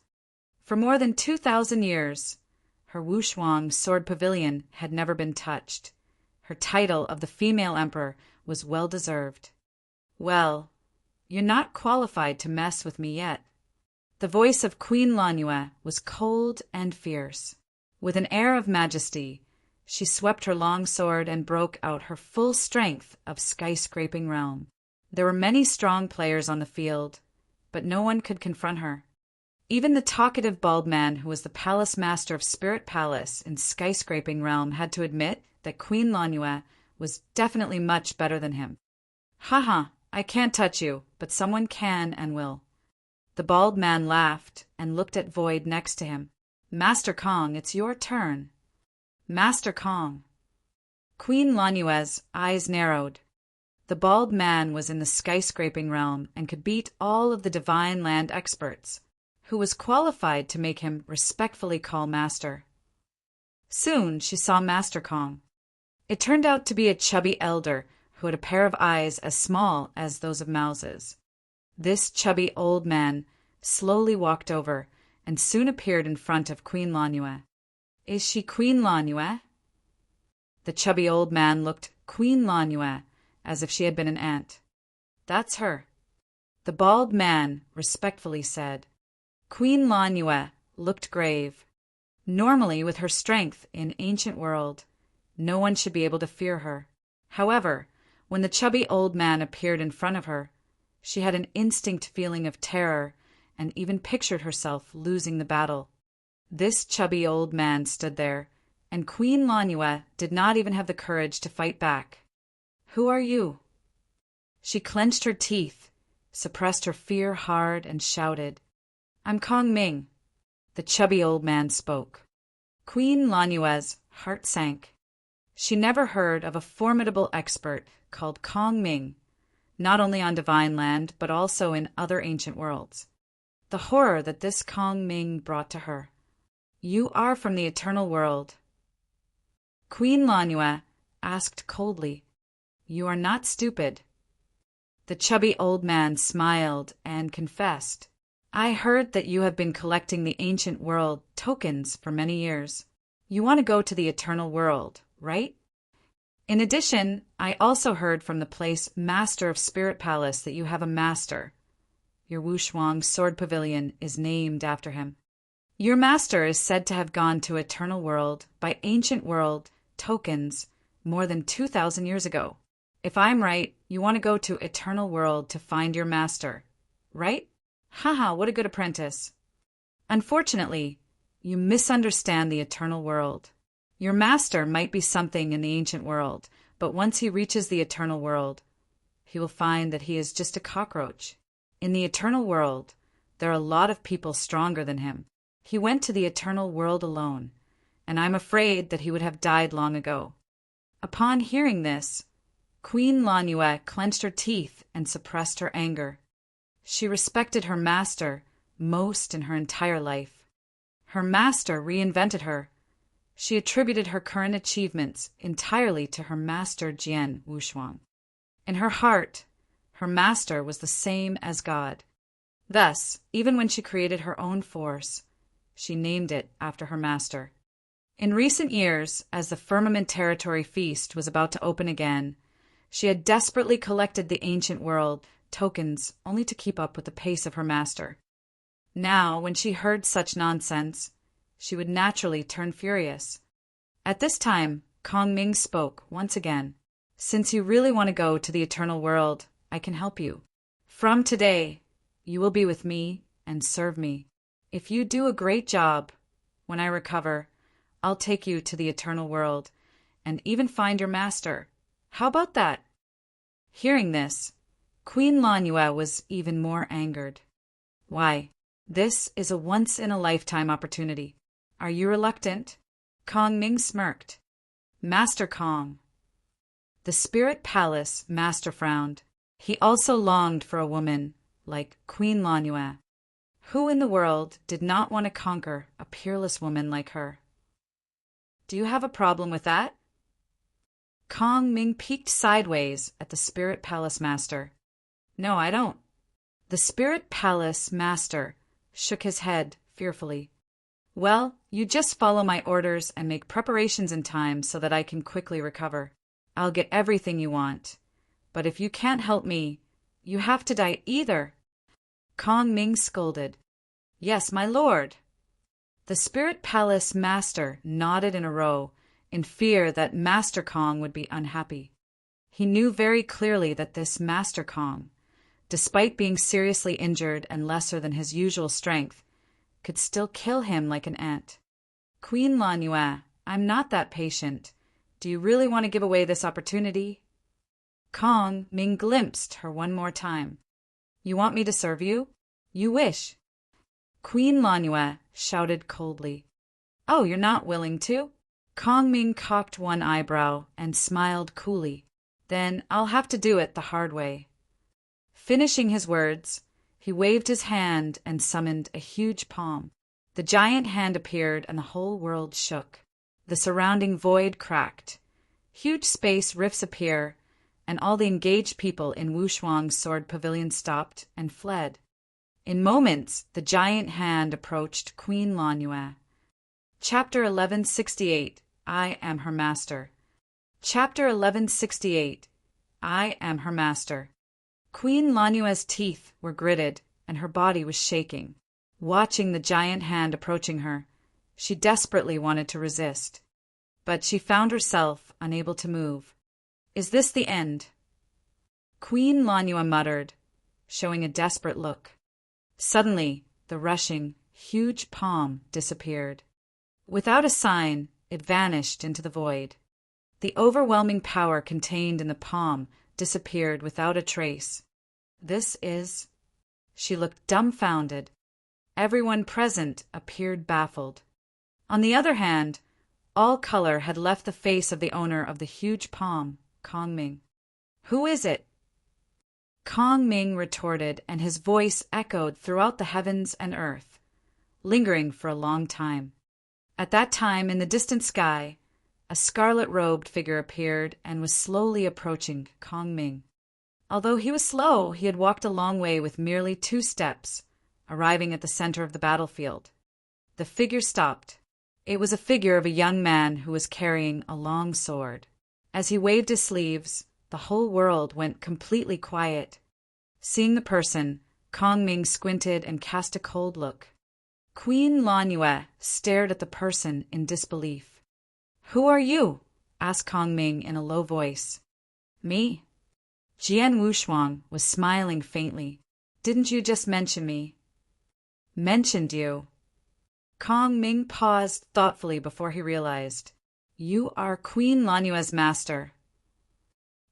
For more than 2,000 years, her Wu Shuang Sword Pavilion had never been touched. Her title of the female emperor was well deserved. Well, you're not qualified to mess with me yet. The voice of Queen Lanue was cold and fierce. With an air of majesty, she swept her long sword and broke out her full strength of skyscraping realm. There were many strong players on the field, but no one could confront her. Even the talkative bald man who was the palace master of Spirit Palace in skyscraping realm had to admit that Queen Lanue was definitely much better than him. Haha, I can't touch you, but someone can and will. The bald man laughed and looked at Void next to him. Master Kong, it's your turn. Master Kong. Queen Lanue's eyes narrowed. The bald man was in the skyscraping realm and could beat all of the Divine Land experts, who was qualified to make him respectfully call master. Soon she saw Master Kong. It turned out to be a chubby elder who had a pair of eyes as small as those of mouses. This chubby old man slowly walked over and soon appeared in front of Queen Lanue. Is she Queen Lanue? The chubby old man looked Queen Lanue as if she had been an ant. That's her. The bald man respectfully said. Queen Lanue looked grave. Normally, with her strength in ancient world, no one should be able to fear her. However, when the chubby old man appeared in front of her, she had an instinct feeling of terror and even pictured herself losing the battle. This chubby old man stood there, and Queen Lanue did not even have the courage to fight back. Who are you? She clenched her teeth, suppressed her fear hard, and shouted. I'm Kong Ming. The chubby old man spoke. Queen Lanue's heart sank. She never heard of a formidable expert called Kong Ming, not only on Divine Land, but also in other ancient worlds. The horror that this Kong Ming brought to her. You are from the eternal world. Queen Lanue asked coldly, You are not stupid. The chubby old man smiled and confessed, I heard that you have been collecting the ancient world tokens for many years. You want to go to the eternal world, right? In addition, I also heard from the place Master of Spirit Palace that you have a master. Your Wu Shuang Sword Pavilion is named after him. Your master is said to have gone to Eternal World by ancient world tokens more than 2,000 years ago. If I'm right, you want to go to Eternal World to find your master, right? Haha, what a good apprentice. Unfortunately, you misunderstand the Eternal World. Your master might be something in the ancient world, but once he reaches the Eternal World, he will find that he is just a cockroach. In the eternal world, there are a lot of people stronger than him. He went to the eternal world alone, and I'm afraid that he would have died long ago." Upon hearing this, Queen Lanue clenched her teeth and suppressed her anger. She respected her master most in her entire life. Her master reinvented her. She attributed her current achievements entirely to her master Jian Wushuang. In her heart, her master was the same as God. Thus, even when she created her own force, she named it after her master. In recent years, as the Firmament Territory Feast was about to open again, she had desperately collected the ancient world tokens only to keep up with the pace of her master. Now, when she heard such nonsense, she would naturally turn furious. At this time, Kong Ming spoke once again. "Since you really want to go to the eternal world, I can help you. From today, you will be with me and serve me. If you do a great job, when I recover, I'll take you to the eternal world and even find your master. How about that?" Hearing this, Queen Lanue was even more angered. "Why, this is a once-in-a-lifetime opportunity. Are you reluctant?" Kong Ming smirked. "Master Kong." The Spirit Palace master frowned. He also longed for a woman like Queen Lanue. Who in the world did not want to conquer a peerless woman like her? "Do you have a problem with that?" Kong Ming peeked sideways at the Spirit Palace master. "No, I don't." The Spirit Palace master shook his head fearfully. "Well, you just follow my orders and make preparations in time so that I can quickly recover. I'll get everything you want. But if you can't help me, you have to die either." Kong Ming scolded. "Yes, my lord." The Spirit Palace master nodded in a row in fear that Master Kong would be unhappy. He knew very clearly that this Master Kong, despite being seriously injured and lesser than his usual strength, could still kill him like an ant. "Queen Lanue, I'm not that patient. Do you really want to give away this opportunity?" Kong Ming glimpsed her one more time. "You want me to serve you? You wish." Queen Lanue shouted coldly. "Oh, you're not willing to?" Kong Ming cocked one eyebrow and smiled coolly. "Then I'll have to do it the hard way." Finishing his words, he waved his hand and summoned a huge palm. The giant hand appeared and the whole world shook. The surrounding void cracked. Huge space rifts appear, and all the engaged people in Wushuang's sword pavilion stopped and fled. In moments, the giant hand approached Queen Lanue. Chapter 1168. I am her master. Chapter 1168. I am her master. Queen Lanue's teeth were gritted, and her body was shaking. Watching the giant hand approaching her, she desperately wanted to resist. But she found herself unable to move. "Is this the end?" Queen Lanue muttered, showing a desperate look. Suddenly, the rushing, huge palm disappeared. Without a sign, it vanished into the void. The overwhelming power contained in the palm disappeared without a trace. "This is—" She looked dumbfounded. Everyone present appeared baffled. On the other hand, all color had left the face of the owner of the huge palm, Kong Ming. "Who is it?" Kong Ming retorted, and his voice echoed throughout the heavens and earth, lingering for a long time. At that time, in the distant sky, a scarlet-robed figure appeared and was slowly approaching Kong Ming. Although he was slow, he had walked a long way with merely 2 steps, arriving at the center of the battlefield. The figure stopped. It was a figure of a young man who was carrying a long sword. As he waved his sleeves, the whole world went completely quiet. Seeing the person, Kong Ming squinted and cast a cold look. Queen Lanue stared at the person in disbelief. "Who are you?" asked Kong Ming in a low voice. "Me?" Jian Wushuang was smiling faintly. "Didn't you just mention me?" "Mentioned you?" Kong Ming paused thoughtfully before he realized. "You are Queen Lanue's master."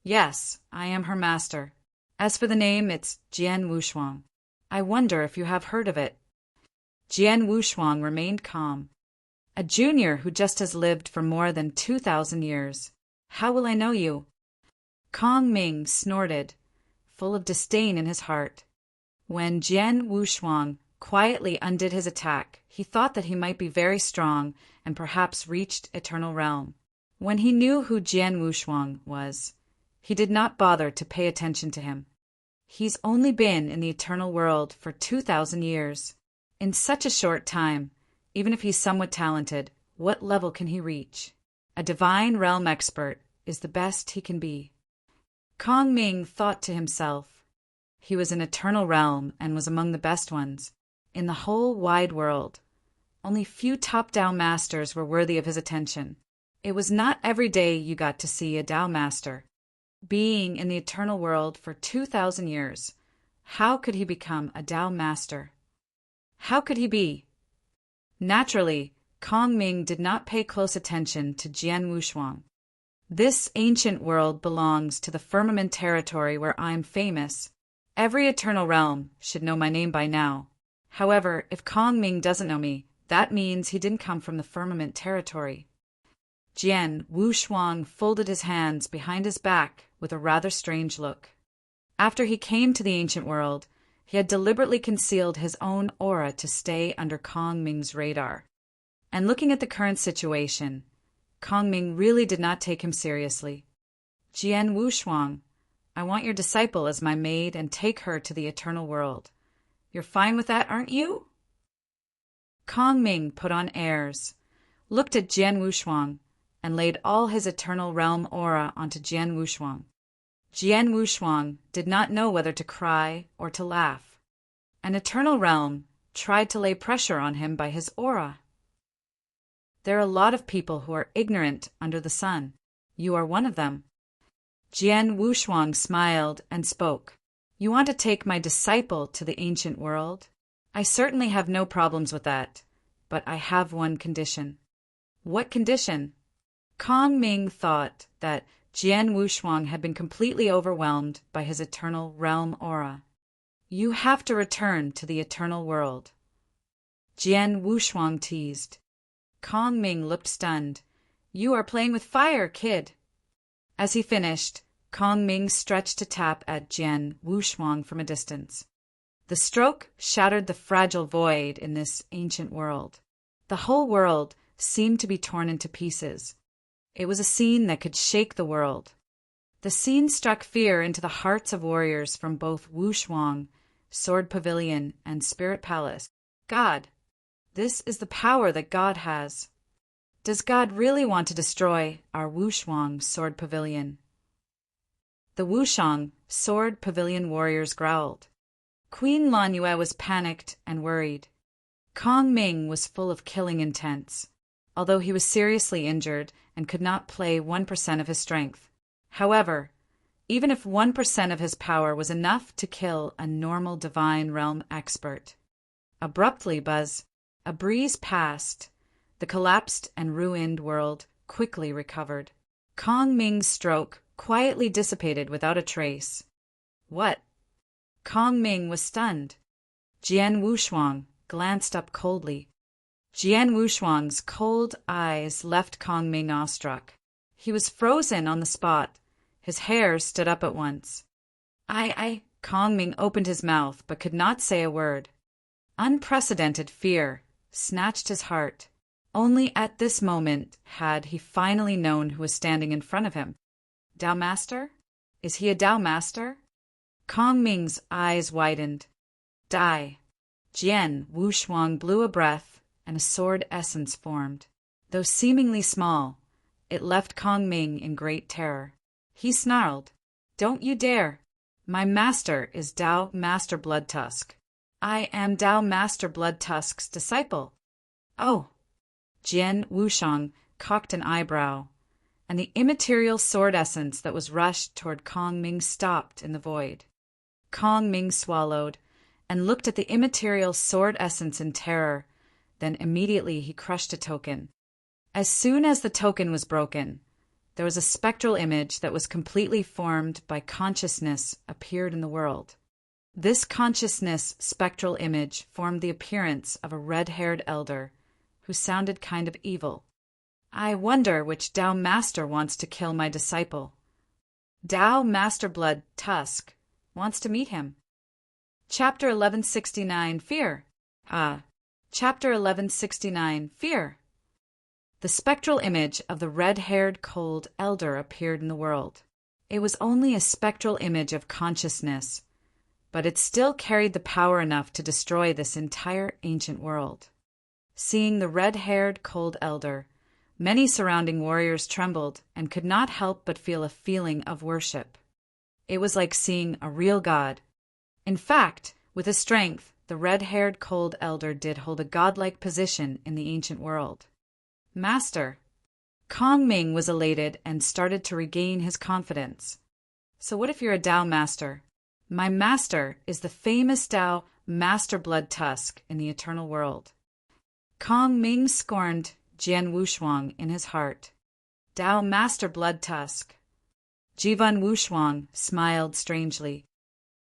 "Yes, I am her master. As for the name, it's Jian Wushuang." I wonder if you have heard of it." Jian Wushuang remained calm. "A junior who just has lived for more than 2,000 years. How will I know you?" Kong Ming snorted, full of disdain in his heart. When Jian Wushuang quietly undid his attack, he thought that he might be very strong and perhaps reached Eternal Realm. When he knew who Jian Wushuang was, he did not bother to pay attention to him. He's only been in the Eternal World for 2,000 years. In such a short time, even if he's somewhat talented, what level can he reach? A Divine Realm expert is the best he can be. Kong Ming thought to himself. He was in Eternal Realm and was among the best ones. In the whole wide world, only few top Dao Masters were worthy of his attention. It was not every day you got to see a Dao Master. Being in the Eternal World for 2,000 years, how could he become a Dao Master? How could he be? Naturally, Kong Ming did not pay close attention to Jian Wushuang. This ancient world belongs to the firmament territory where I'm famous. Every Eternal Realm should know my name by now. However, if Kong Ming doesn't know me, that means he didn't come from the firmament territory. Jian Wushuang folded his hands behind his back with a rather strange look. After he came to the ancient world, he had deliberately concealed his own aura to stay under Kong Ming's radar. And looking at the current situation, Kong Ming really did not take him seriously. "Jian Wushuang, I want your disciple as my maid and take her to the Eternal World. You're fine with that, aren't you?" Kong Ming put on airs, looked at Jian Wushuang, and laid all his Eternal Realm aura onto Jian Wushuang. Jian Wushuang did not know whether to cry or to laugh. An Eternal Realm tried to lay pressure on him by his aura. There are a lot of people who are ignorant under the sun. You are one of them. Jian Wushuang smiled and spoke. "You want to take my disciple to the ancient world? I certainly have no problems with that, but I have one condition." "What condition?" Kong Ming thought that Jian Wushuang had been completely overwhelmed by his Eternal Realm aura. "You have to return to the Eternal World." Jian Wushuang teased. Kong Ming looked stunned. "You are playing with fire, kid." As he finished, Kong Ming stretched to tap at Jian Wushuang from a distance. The stroke shattered the fragile void in this ancient world. The whole world seemed to be torn into pieces. It was a scene that could shake the world. The scene struck fear into the hearts of warriors from both Wushuang, Sword Pavilion, and Spirit Palace. God, this is the power that God has. Does God really want to destroy our Wushuang Sword Pavilion? The Wushuang Sword Pavilion warriors growled. Queen Lan Yue was panicked and worried. Kong Ming was full of killing intents, although he was seriously injured and could not play 1% of his strength. However, even if 1% of his power was enough to kill a normal Divine Realm expert. Abruptly, a breeze passed. The collapsed and ruined world quickly recovered. Kong Ming's stroke quietly dissipated without a trace. What? Kong Ming was stunned. Jian Wushuang glanced up coldly. Jian Wushuang's cold eyes left Kong Ming awestruck. He was frozen on the spot. His hair stood up at once. Kong Ming opened his mouth but could not say a word. Unprecedented fear snatched his heart. Only at this moment had he finally known who was standing in front of him. Dao Master? Is he a Dao Master? Kong Ming's eyes widened. Die. Jian Wushuang blew a breath, and a sword essence formed. Though seemingly small, it left Kong Ming in great terror. He snarled, "Don't you dare! My master is Dao Master Bloodtusk. I am Dao Master Bloodtusk's disciple." "Oh!" Jian Wushuang cocked an eyebrow, and the immaterial sword essence that was rushed toward Kong Ming stopped in the void. Kong Ming swallowed and looked at the immaterial sword essence in terror. Then immediately he crushed a token. As soon as the token was broken, there was a spectral image that was completely formed by consciousness appeared in the world. This consciousness spectral image formed the appearance of a red-haired elder who sounded kind of evil. I wonder which Tao Master wants to kill my disciple. Tao Master Blood Tusk wants to meet him. Chapter 1169 Fear. Chapter 1169 Fear. The spectral image of the red-haired cold elder appeared in the world. It was only a spectral image of consciousness, but it still carried the power enough to destroy this entire ancient world. Seeing the red-haired cold elder, many surrounding warriors trembled and could not help but feel a feeling of worship. It was like seeing a real god. In fact, with his strength, the red-haired cold elder did hold a godlike position in the ancient world. Master. Kong Ming was elated and started to regain his confidence. So what if you're a Tao Master? My master is the famous Tao Master Blood Tusk in the eternal world. Kong Ming scorned Jian Wushuang in his heart. Tao Master Blood Tusk. Jivan Wushuang smiled strangely.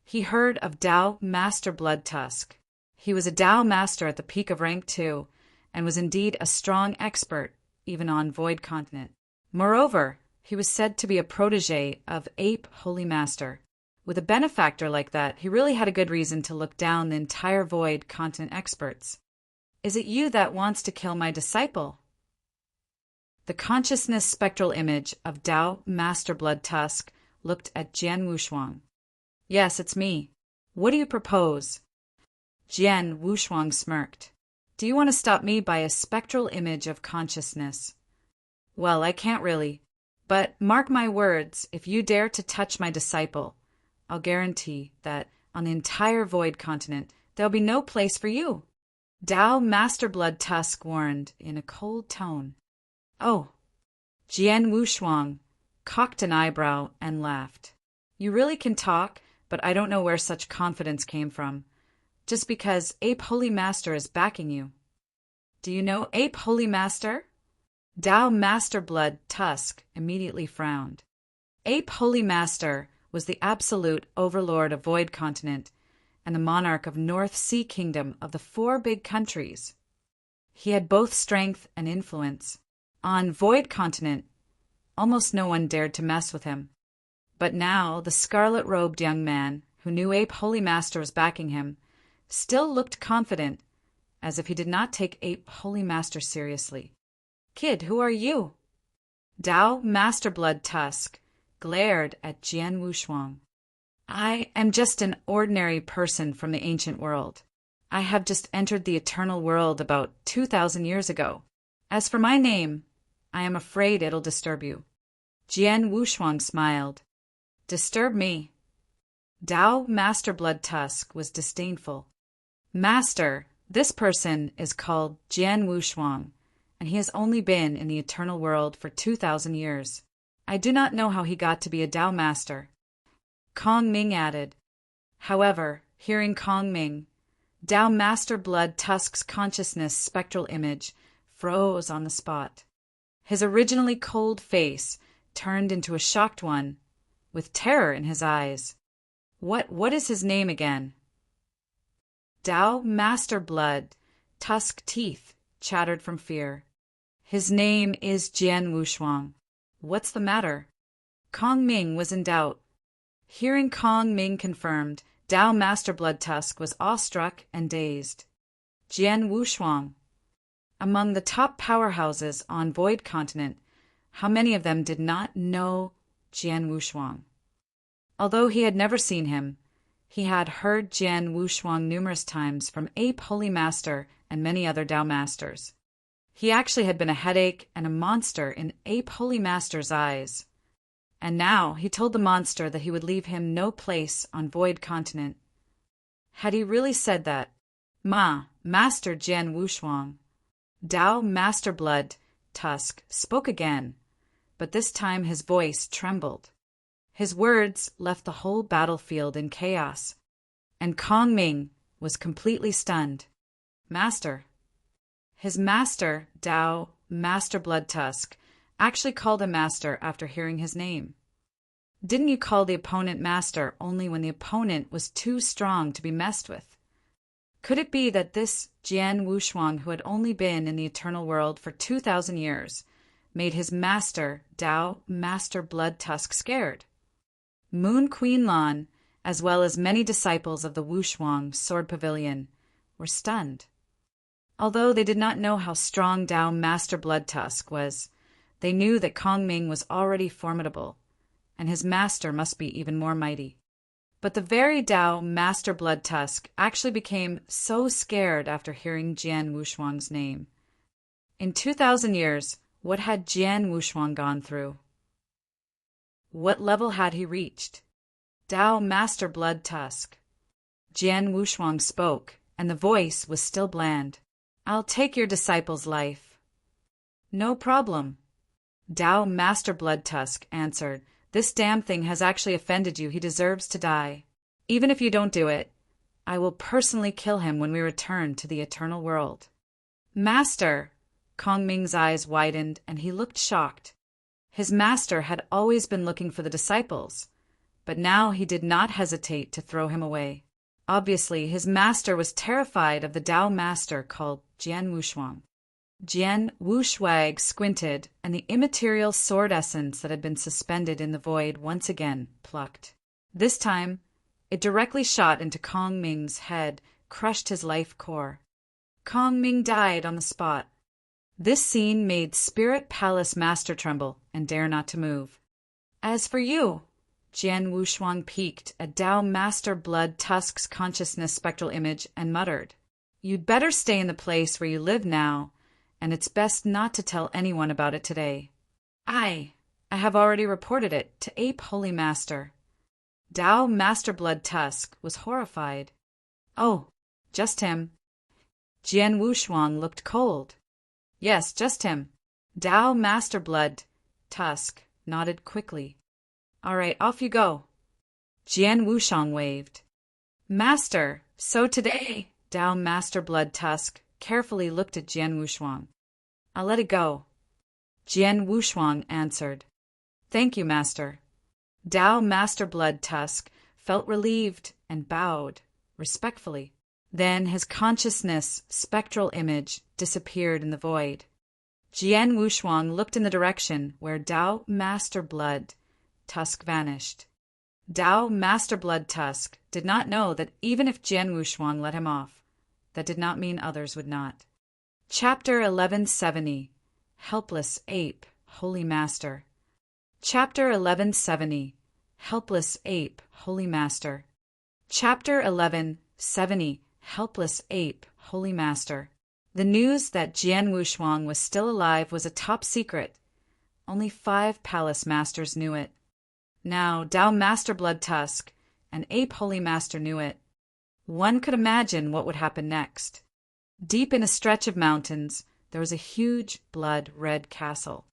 He heard of Tao Master Blood Tusk. He was a Tao Master at the peak of rank 2, and was indeed a strong expert, even on Void Continent. Moreover, he was said to be a protege of Ape Holy Master. With a benefactor like that, he really had a good reason to look down the entire Void Continent experts. Is it you that wants to kill my disciple? The consciousness spectral image of Tao Master Blood Tusk looked at Jian Wushuang. Yes, it's me. What do you propose? Jian Wushuang smirked. Do you want to stop me by a spectral image of consciousness? Well, I can't really. But mark my words, if you dare to touch my disciple, I'll guarantee that on the entire Void Continent, there'll be no place for you. Tao Master Blood Tusk warned in a cold tone. Oh. Jian Wushuang cocked an eyebrow and laughed. You really can talk, but I don't know where such confidence came from. Just because Ape Holy Master is backing you. Do you know Ape Holy Master? Tao Master Blood Tusk immediately frowned. Ape Holy Master was the absolute overlord of Void Continent and the monarch of North Sea Kingdom of the 4 big countries. He had both strength and influence. On Void Continent, almost no one dared to mess with him. But now the scarlet-robed young man, who knew Ape Holy Master was backing him, still looked confident, as if he did not take Ape Holy Master seriously. Kid, who are you? Tao Master Blood Tusk glared at Jian Wushuang. I am just an ordinary person from the ancient world. I have just entered the eternal world about 2,000 years ago. As for my name, I am afraid it'll disturb you. Jian Wushuang smiled. Disturb me. Tao Master Blood Tusk was disdainful. Master, this person is called Jian Wushuang, and he has only been in the eternal world for 2,000 years. I do not know how he got to be a Tao Master. Kong Ming added. However, hearing Kong Ming, Tao Master Blood Tusk's consciousness spectral image froze on the spot. His originally cold face turned into a shocked one, with terror in his eyes. What is his name again? Tao Master Blood Tusk teeth chattered from fear. His name is Jian Wushuang. What's the matter? Kong Ming was in doubt. Hearing Kong Ming confirmed, Tao Master Blood Tusk was awestruck and dazed. Jian Wushuang. Among the top powerhouses on Void Continent, how many of them did not know Jian Wushuang? Although he had never seen him, he had heard Jian Wushuang numerous times from Ape Holy Master and many other Tao Masters. He actually had been a headache and a monster in Ape Holy Master's eyes. And now he told the monster that he would leave him no place on Void Continent. Had he really said that? Master Jian Wushuang. Tao Master Blood Tusk spoke again, but this time his voice trembled. His words left the whole battlefield in chaos, and Kong Ming was completely stunned. Master. His master, Tao Master Blood Tusk, actually called him master after hearing his name. Didn't you call the opponent master only when the opponent was too strong to be messed with? Could it be that this Jian Wushuang, who had only been in the eternal world for 2,000 years, made his master, Tao Master Blood Tusk, scared? Moon Queen Lan, as well as many disciples of the Wushuang Sword Pavilion, were stunned. Although they did not know how strong Tao Master Blood Tusk was, they knew that Kong Ming was already formidable, and his master must be even more mighty. But the very Tao Master Blood Tusk actually became so scared after hearing Jian Wushuang's name. In 2,000 years, what had Jian Wushuang gone through? What level had he reached? Tao Master Blood Tusk. Jian Wushuang spoke, and the voice was still bland. I'll take your disciple's life. No problem. Tao Master Blood Tusk answered. This damn thing has actually offended you. He deserves to die. Even if you don't do it, I will personally kill him when we return to the eternal world. Master! Kong Ming's eyes widened, and he looked shocked. His master had always been looking for the disciples, but now he did not hesitate to throw him away. Obviously, his master was terrified of the Tao master called Jian Wushuang. Jian Wushuang squinted, and the immaterial sword essence that had been suspended in the void once again plucked. This time, it directly shot into Kong Ming's head, crushed his life core. Kong Ming died on the spot. This scene made Spirit Palace Master tremble and dare not to move. As for you, Jian Wushuang peeked at Tao Master Blood Tusk's consciousness spectral image and muttered, You'd better stay in the place where you live now, and it's best not to tell anyone about it today. I have already reported it to Ape Holy Master. Tao Master Blood Tusk was horrified. Oh, just him. Jian Wushuang looked cold. Yes, just him. Tao Master Blood Tusk nodded quickly. All right, off you go. Jian Wushuang waved. Master, so today, Tao Master Blood Tusk carefully looked at Jian Wushuang. I'll let it go. Jian Wushuang answered. Thank you, Master. Tao Master Blood Tusk felt relieved and bowed respectfully. Then his consciousness spectral image disappeared in the void. Jian Wushuang looked in the direction where Tao Master Blood Tusk vanished. Tao Master Blood Tusk did not know that even if Jian Wushuang let him off, that did not mean others would not. Chapter 1170. Helpless Ape, Holy Master. Chapter 1170. Helpless Ape, Holy Master. Chapter 1170. Helpless Ape, Holy Master. The news that Jian Wushuang was still alive was a top secret. Only 5 palace masters knew it. Now Tao Master Blood Tusk and Ape Holy Master knew it. One could imagine what would happen next. Deep in a stretch of mountains, there was a huge blood-red castle.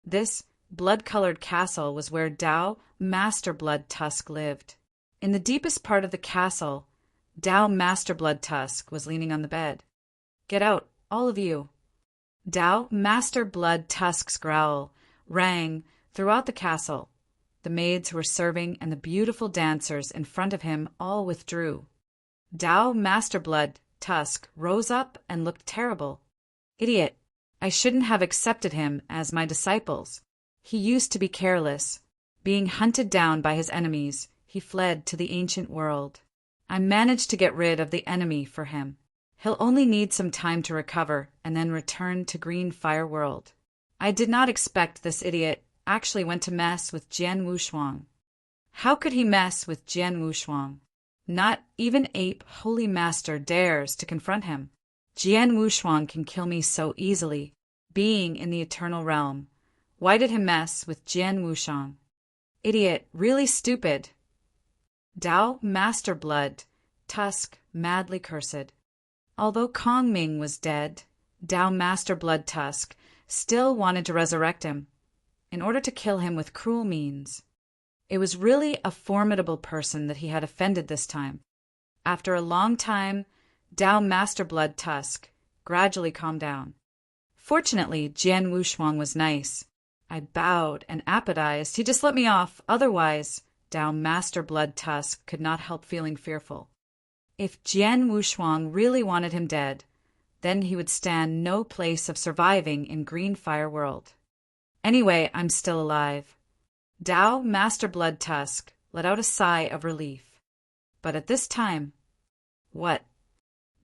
This blood-colored castle was where Tao Master Blood Tusk lived. In the deepest part of the castle, Tao Master Blood Tusk was leaning on the bed. Get out, all of you. Tao Master Blood Tusk's growl rang throughout the castle. The maids who were serving and the beautiful dancers in front of him all withdrew. Tao Master Blood Tusk rose up and looked terrible. Idiot! I shouldn't have accepted him as my disciples. He used to be careless. Being hunted down by his enemies, he fled to the ancient world. I managed to get rid of the enemy for him. He'll only need some time to recover and then return to Green Fire World. I did not expect this idiot actually went to mess with Jian Wushuang. How could he mess with Jian Wushuang? Not even Ape Holy Master dares to confront him. Jian Wushuang can kill me so easily, being in the eternal realm. Why did he mess with Jian Wushuang? Idiot, really stupid. Tao Master Blood Tusk madly cursed. Although Kong Ming was dead, Tao Master Blood Tusk still wanted to resurrect him, in order to kill him with cruel means. It was really a formidable person that he had offended this time. After a long time, Tao Master Blood Tusk gradually calmed down. Fortunately, Jian Wushuang was nice. I bowed and apodized. He just let me off. Otherwise, Dao Master Blood Tusk could not help feeling fearful. If Jian Wushuang really wanted him dead, then he would stand no place of surviving in Green Fire World. Anyway, I'm still alive. Dao Master Blood Tusk let out a sigh of relief. But at this time, what?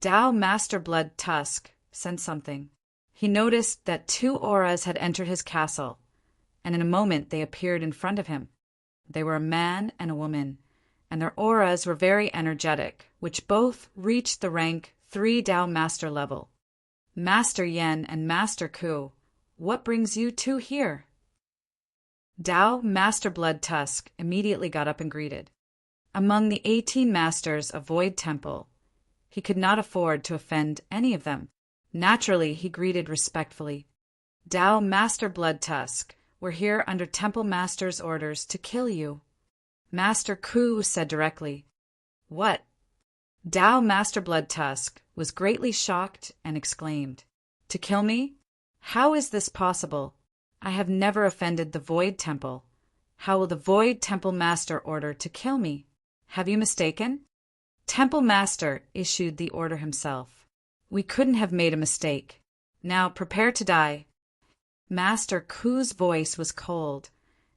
Dao Master Blood Tusk sensed something. He noticed that two auras had entered his castle, and in a moment they appeared in front of him. They were a man and a woman, and their auras were very energetic, which both reached the rank 3 Dao Master level. Master Yen and Master Ku, what brings you two here? Dao Master Blood Tusk immediately got up and greeted. Among the 18 masters of Void Temple, he could not afford to offend any of them. Naturally, he greeted respectfully. Dao Master Blood Tusk, we're here under Temple Master's orders to kill you. Master Ku said directly. What? Dao Master Blood Tusk was greatly shocked and exclaimed, to kill me? How is this possible? I have never offended the Void Temple. How will the Void Temple Master order to kill me? Have you mistaken? Temple Master issued the order himself. We couldn't have made a mistake. Now prepare to die. Master Ku's voice was cold,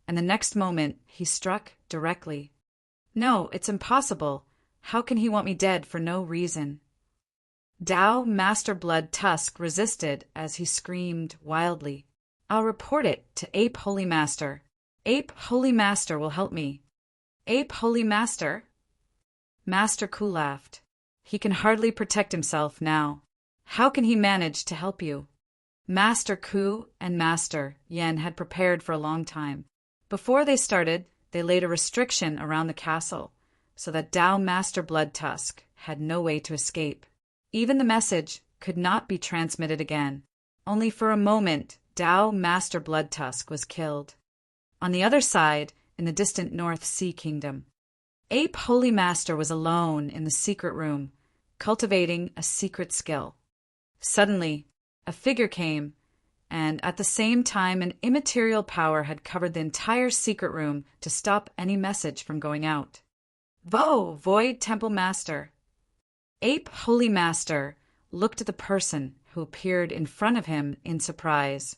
and the next moment he struck directly. No, it's impossible. How can he want me dead for no reason? Dao Master Blood Tusk resisted as he screamed wildly. I'll report it to Ape Holy Master. Ape Holy Master will help me. Ape Holy Master? Master Ku laughed. He can hardly protect himself now. How can he manage to help you? Master Ku and Master Yen had prepared for a long time. Before they started, they laid a restriction around the castle, so that Dao Master Blood Tusk had no way to escape. Even the message could not be transmitted again. Only for a moment, Dao Master Blood Tusk was killed. On the other side, in the distant North Sea Kingdom, Ape Holy Master was alone in the secret room, cultivating a secret skill. Suddenly, a figure came, and at the same time an immaterial power had covered the entire secret room to stop any message from going out. Void Temple Master! Ape Holy Master looked at the person who appeared in front of him in surprise.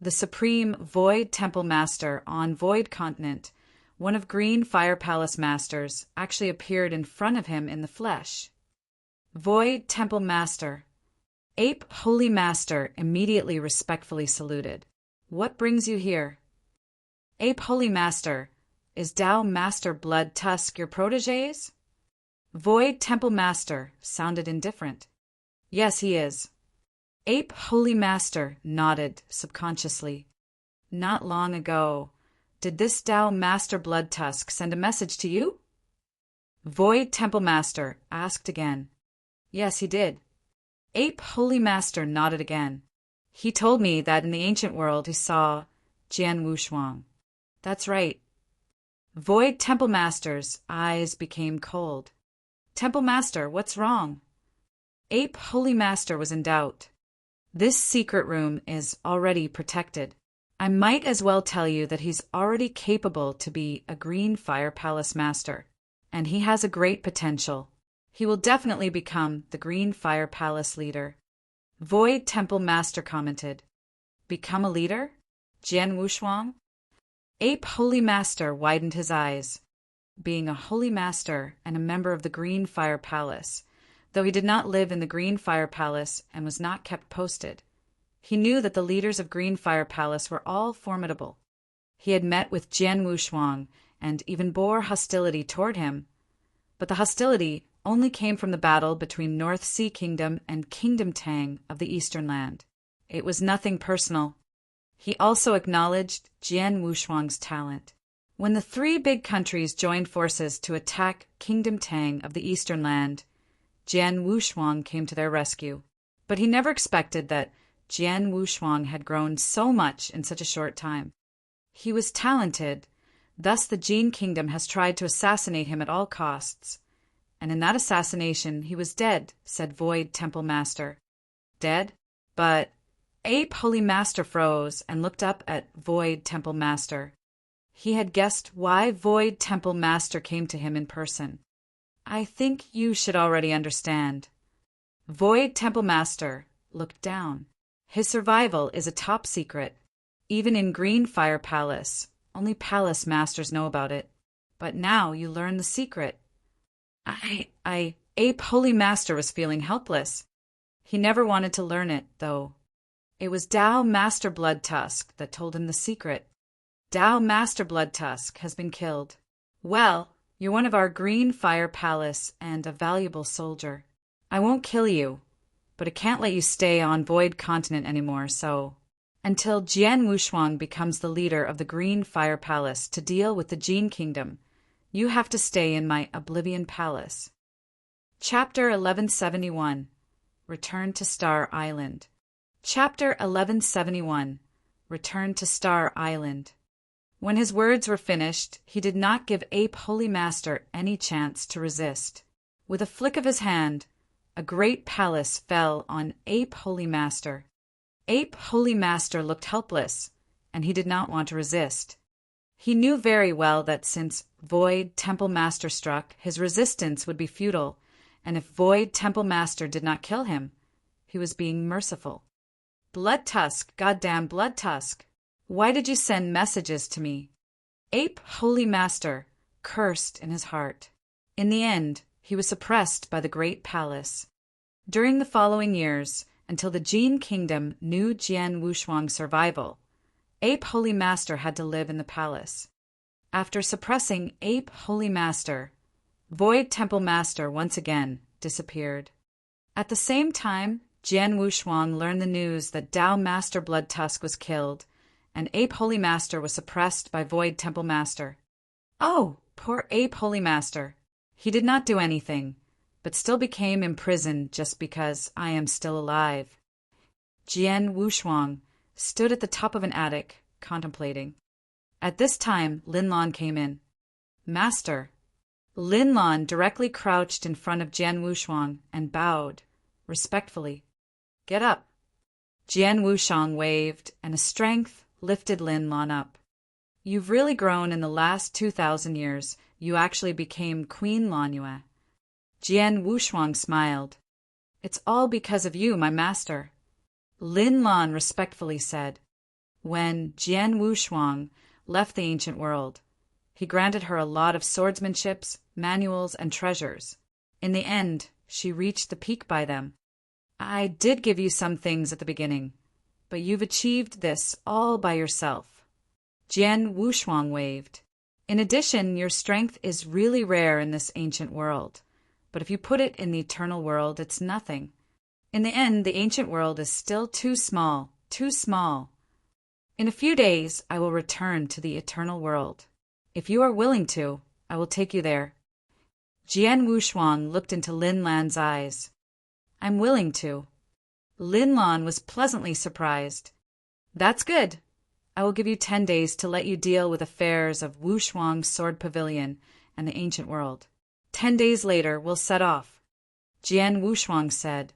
The Supreme Void Temple Master on Void Continent, one of Green Fire Palace Masters, actually appeared in front of him in the flesh. Void Temple Master. Ape Holy Master immediately respectfully saluted. What brings you here? Ape Holy Master, is Dao Master Blood Tusk your protégés? Void Temple Master sounded indifferent. Yes, he is. Ape Holy Master nodded subconsciously. Not long ago, did this Dao Master Blood Tusk send a message to you? Void Temple Master asked again. Yes, he did. Ape Holy Master nodded again. He told me that in the ancient world he saw Jian Wushuang. That's right. Void Temple Master's eyes became cold. Temple Master, what's wrong? Ape Holy Master was in doubt. This secret room is already protected. I might as well tell you that he's already capable to be a Green Fire Palace Master, and he has a great potential. He will definitely become the Green Fire Palace leader. Void Temple Master commented. Become a leader? Jian Wushuang? Ape Holy Master widened his eyes. Being a Holy Master and a member of the Green Fire Palace, though he did not live in the Green Fire Palace and was not kept posted, he knew that the leaders of Green Fire Palace were all formidable. He had met with Jian Wushuang and even bore hostility toward him, but the hostility only came from the battle between North Sea Kingdom and Kingdom Tang of the Eastern Land. It was nothing personal. He also acknowledged Jian Wushuang's talent. When the 3 big countries joined forces to attack Kingdom Tang of the Eastern Land, Jian Wushuang came to their rescue. But he never expected that Jian Wushuang had grown so much in such a short time. He was talented, thus the Jin Kingdom has tried to assassinate him at all costs. And in that assassination he was dead, said Void Temple Master. Dead? But Ape Holy Master froze and looked up at Void Temple Master. He had guessed why Void Temple Master came to him in person. I think you should already understand. Void Temple Master looked down. His survival is a top secret. Even in Green Fire Palace, only palace masters know about it. But now you learn the secret. Ape Holy Master was feeling helpless. He never wanted to learn it, though. It was Tao Master Blood Tusk that told him the secret. Tao Master Blood Tusk has been killed. Well, you're one of our Green Fire Palace and a valuable soldier. I won't kill you, but I can't let you stay on Void Continent anymore, so... Until Jian Wushuang becomes the leader of the Green Fire Palace to deal with the Jin Kingdom, you have to stay in my Oblivion Palace. Chapter 1171. Return to Star Island. Chapter 1171. Return to Star Island. When his words were finished, he did not give Ape Holy Master any chance to resist. With a flick of his hand, a great palace fell on Ape Holy Master. Ape Holy Master looked helpless, and he did not want to resist. He knew very well that since Void Temple Master struck, his resistance would be futile, and if Void Temple Master did not kill him, he was being merciful. Blood Tusk, goddamn Blood Tusk! Why did you send messages to me? Ape Holy Master cursed in his heart. In the end, he was suppressed by the Great Palace. During the following years, until the Jin Kingdom knew Jian Wushuang's survival, Ape Holy Master had to live in the palace. After suppressing Ape Holy Master, Void Temple Master once again disappeared. At the same time, Jian Wushuang learned the news that Tao Master Blood Tusk was killed, and Ape Holy Master was suppressed by Void Temple Master. Oh, poor Ape Holy Master. He did not do anything, but still became imprisoned just because I am still alive. Jian Wushuang stood at the top of an attic, contemplating. At this time, Lin Lan came in. Master. Lin Lan directly crouched in front of Jian Wushuang and bowed, respectfully. Get up. Jian Wushuang waved, and a strength lifted Lin Lan up. You've really grown in the last 2,000 years. You actually became Queen Lanyue. Jian Wushuang smiled. It's all because of you, my master. Lin Lan respectfully said. When Jian Wushuang left the ancient world, he granted her a lot of swordsmanships, manuals, and treasures. In the end, she reached the peak by them. I did give you some things at the beginning, but you've achieved this all by yourself. Jian Wushuang waved. In addition, your strength is really rare in this ancient world, but if you put it in the eternal world, it's nothing. In the end, the ancient world is still too small, too small. In a few days, I will return to the eternal world. If you are willing to, I will take you there. Jian Wushuang looked into Lin Lan's eyes. I'm willing to. Lin Lan was pleasantly surprised. That's good. I will give you 10 days to let you deal with affairs of Wushuang's Sword Pavilion and the ancient world. 10 days later, we'll set off. Jian Wushuang said.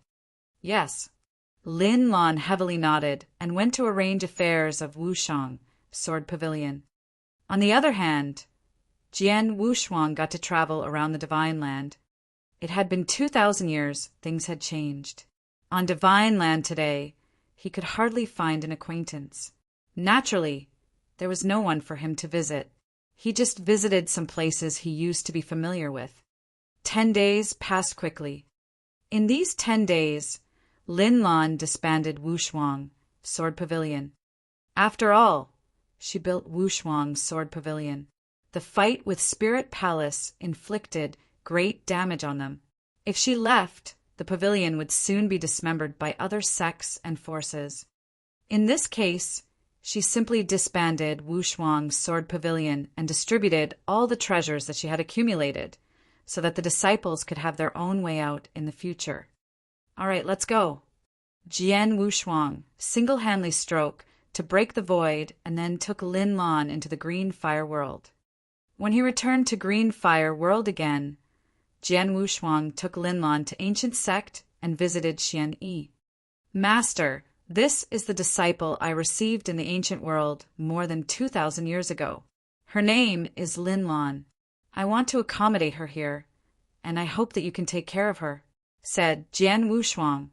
Yes. Lin Lan heavily nodded and went to arrange affairs of Wushang, Sword Pavilion. On the other hand, Jian Wushuang got to travel around the Divine Land. It had been 2,000 years, things had changed. On Divine Land today, he could hardly find an acquaintance. Naturally, there was no one for him to visit. He just visited some places he used to be familiar with. 10 days passed quickly. In these 10 days, Lin Lan disbanded Wushuang, Sword Pavilion. After all, she built Wushuang's Sword Pavilion. The fight with Spirit Palace inflicted great damage on them. If she left, the pavilion would soon be dismembered by other sects and forces. In this case, she simply disbanded Wushuang's Sword Pavilion and distributed all the treasures that she had accumulated, so that the disciples could have their own way out in the future. All right, let's go. Jian Wushuang single-handedly stroked to break the void and then took Lin Lan into the Green Fire World. When he returned to Green Fire World again, Jian Wushuang took Lin Lan to Ancient Sect and visited Xian Yi. Master, This is the disciple I received in the ancient world more than 2,000 years ago. Her name is Linlon. I want to accommodate her here, and I hope that you can take care of her," said Jian Wushuang.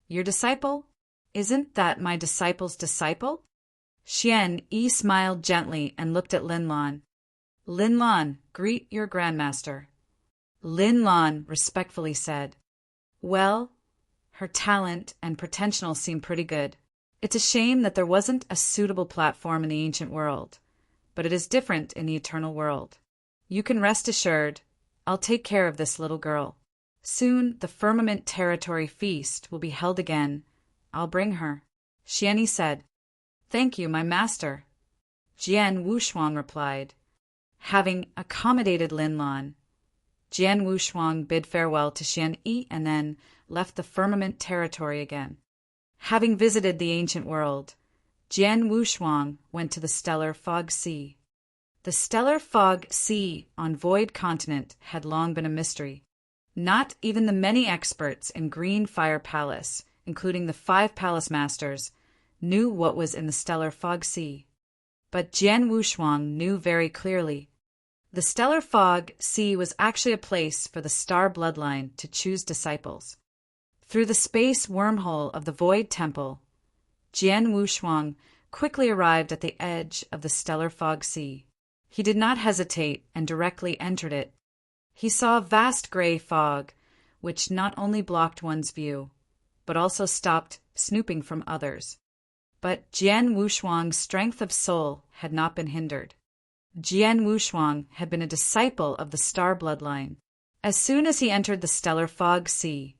"Your disciple? Isn't that my disciple's disciple?" Xian Yi smiled gently and looked at Linlon. "Linlon, greet your grandmaster." Linlon respectfully said, "Well, her talent and potential seem pretty good. It's a shame that there wasn't a suitable platform in the ancient world, but it is different in the eternal world. You can rest assured, I'll take care of this little girl. Soon the Firmament Territory Feast will be held again. I'll bring her," Xianyi said. "Thank you, my master," Jian Wushuang replied. Having accommodated Linlon, Jian Wushuang bid farewell to Xian Yi and then left the Firmament Territory again. Having visited the ancient world, Jian Wushuang went to the Stellar Fog Sea. The Stellar Fog Sea on Void Continent had long been a mystery. Not even the many experts in Green Fire Palace, including the 5 Palace Masters, knew what was in the Stellar Fog Sea. But Jian Wushuang knew very clearly. The Stellar Fog Sea was actually a place for the Star Bloodline to choose disciples. Through the space wormhole of the Void Temple, Jian Wushuang quickly arrived at the edge of the Stellar Fog Sea. He did not hesitate and directly entered it. He saw a vast gray fog, which not only blocked one's view, but also stopped snooping from others. But Jian Wushuang's strength of soul had not been hindered. Jian Wushuang had been a disciple of the Star Bloodline. As soon as he entered the Stellar Fog Sea,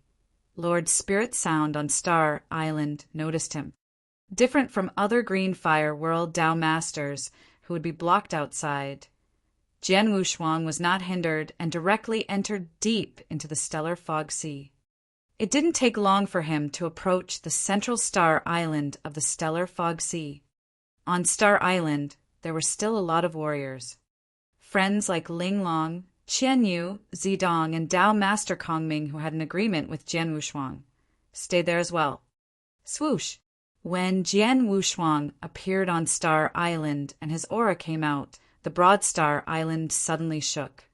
Lord Spirit Sound on Star Island noticed him. Different from other Green Fire World Dao Masters who would be blocked outside, Jian Wushuang was not hindered and directly entered deep into the Stellar Fog Sea. It didn't take long for him to approach the central star island of the Stellar Fog Sea. On Star Island, there were still a lot of warriors. Friends like Ling Long, Qian Yu, Zidong, and Dao Master Kongming, who had an agreement with Jian Wushuang, stayed there as well. Swoosh! When Jian Wushuang appeared on Star Island and his aura came out, the broad Star Island suddenly shook.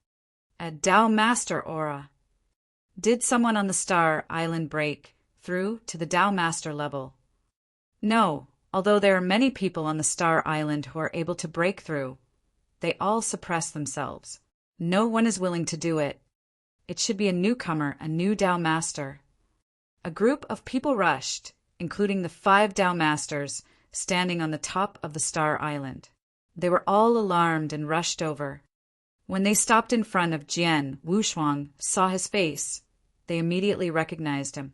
A Dao Master aura. Did someone on the Star Island break through to the Dao Master level? No, although there are many people on the Star Island who are able to break through, they all suppress themselves. No one is willing to do it. It should be a newcomer, a new Dao Master. A group of people rushed, including the 5 Dao Masters standing on the top of the Star Island. They were all alarmed and rushed over. When they stopped in front of Jian Wushuang, saw his face, they immediately recognized him.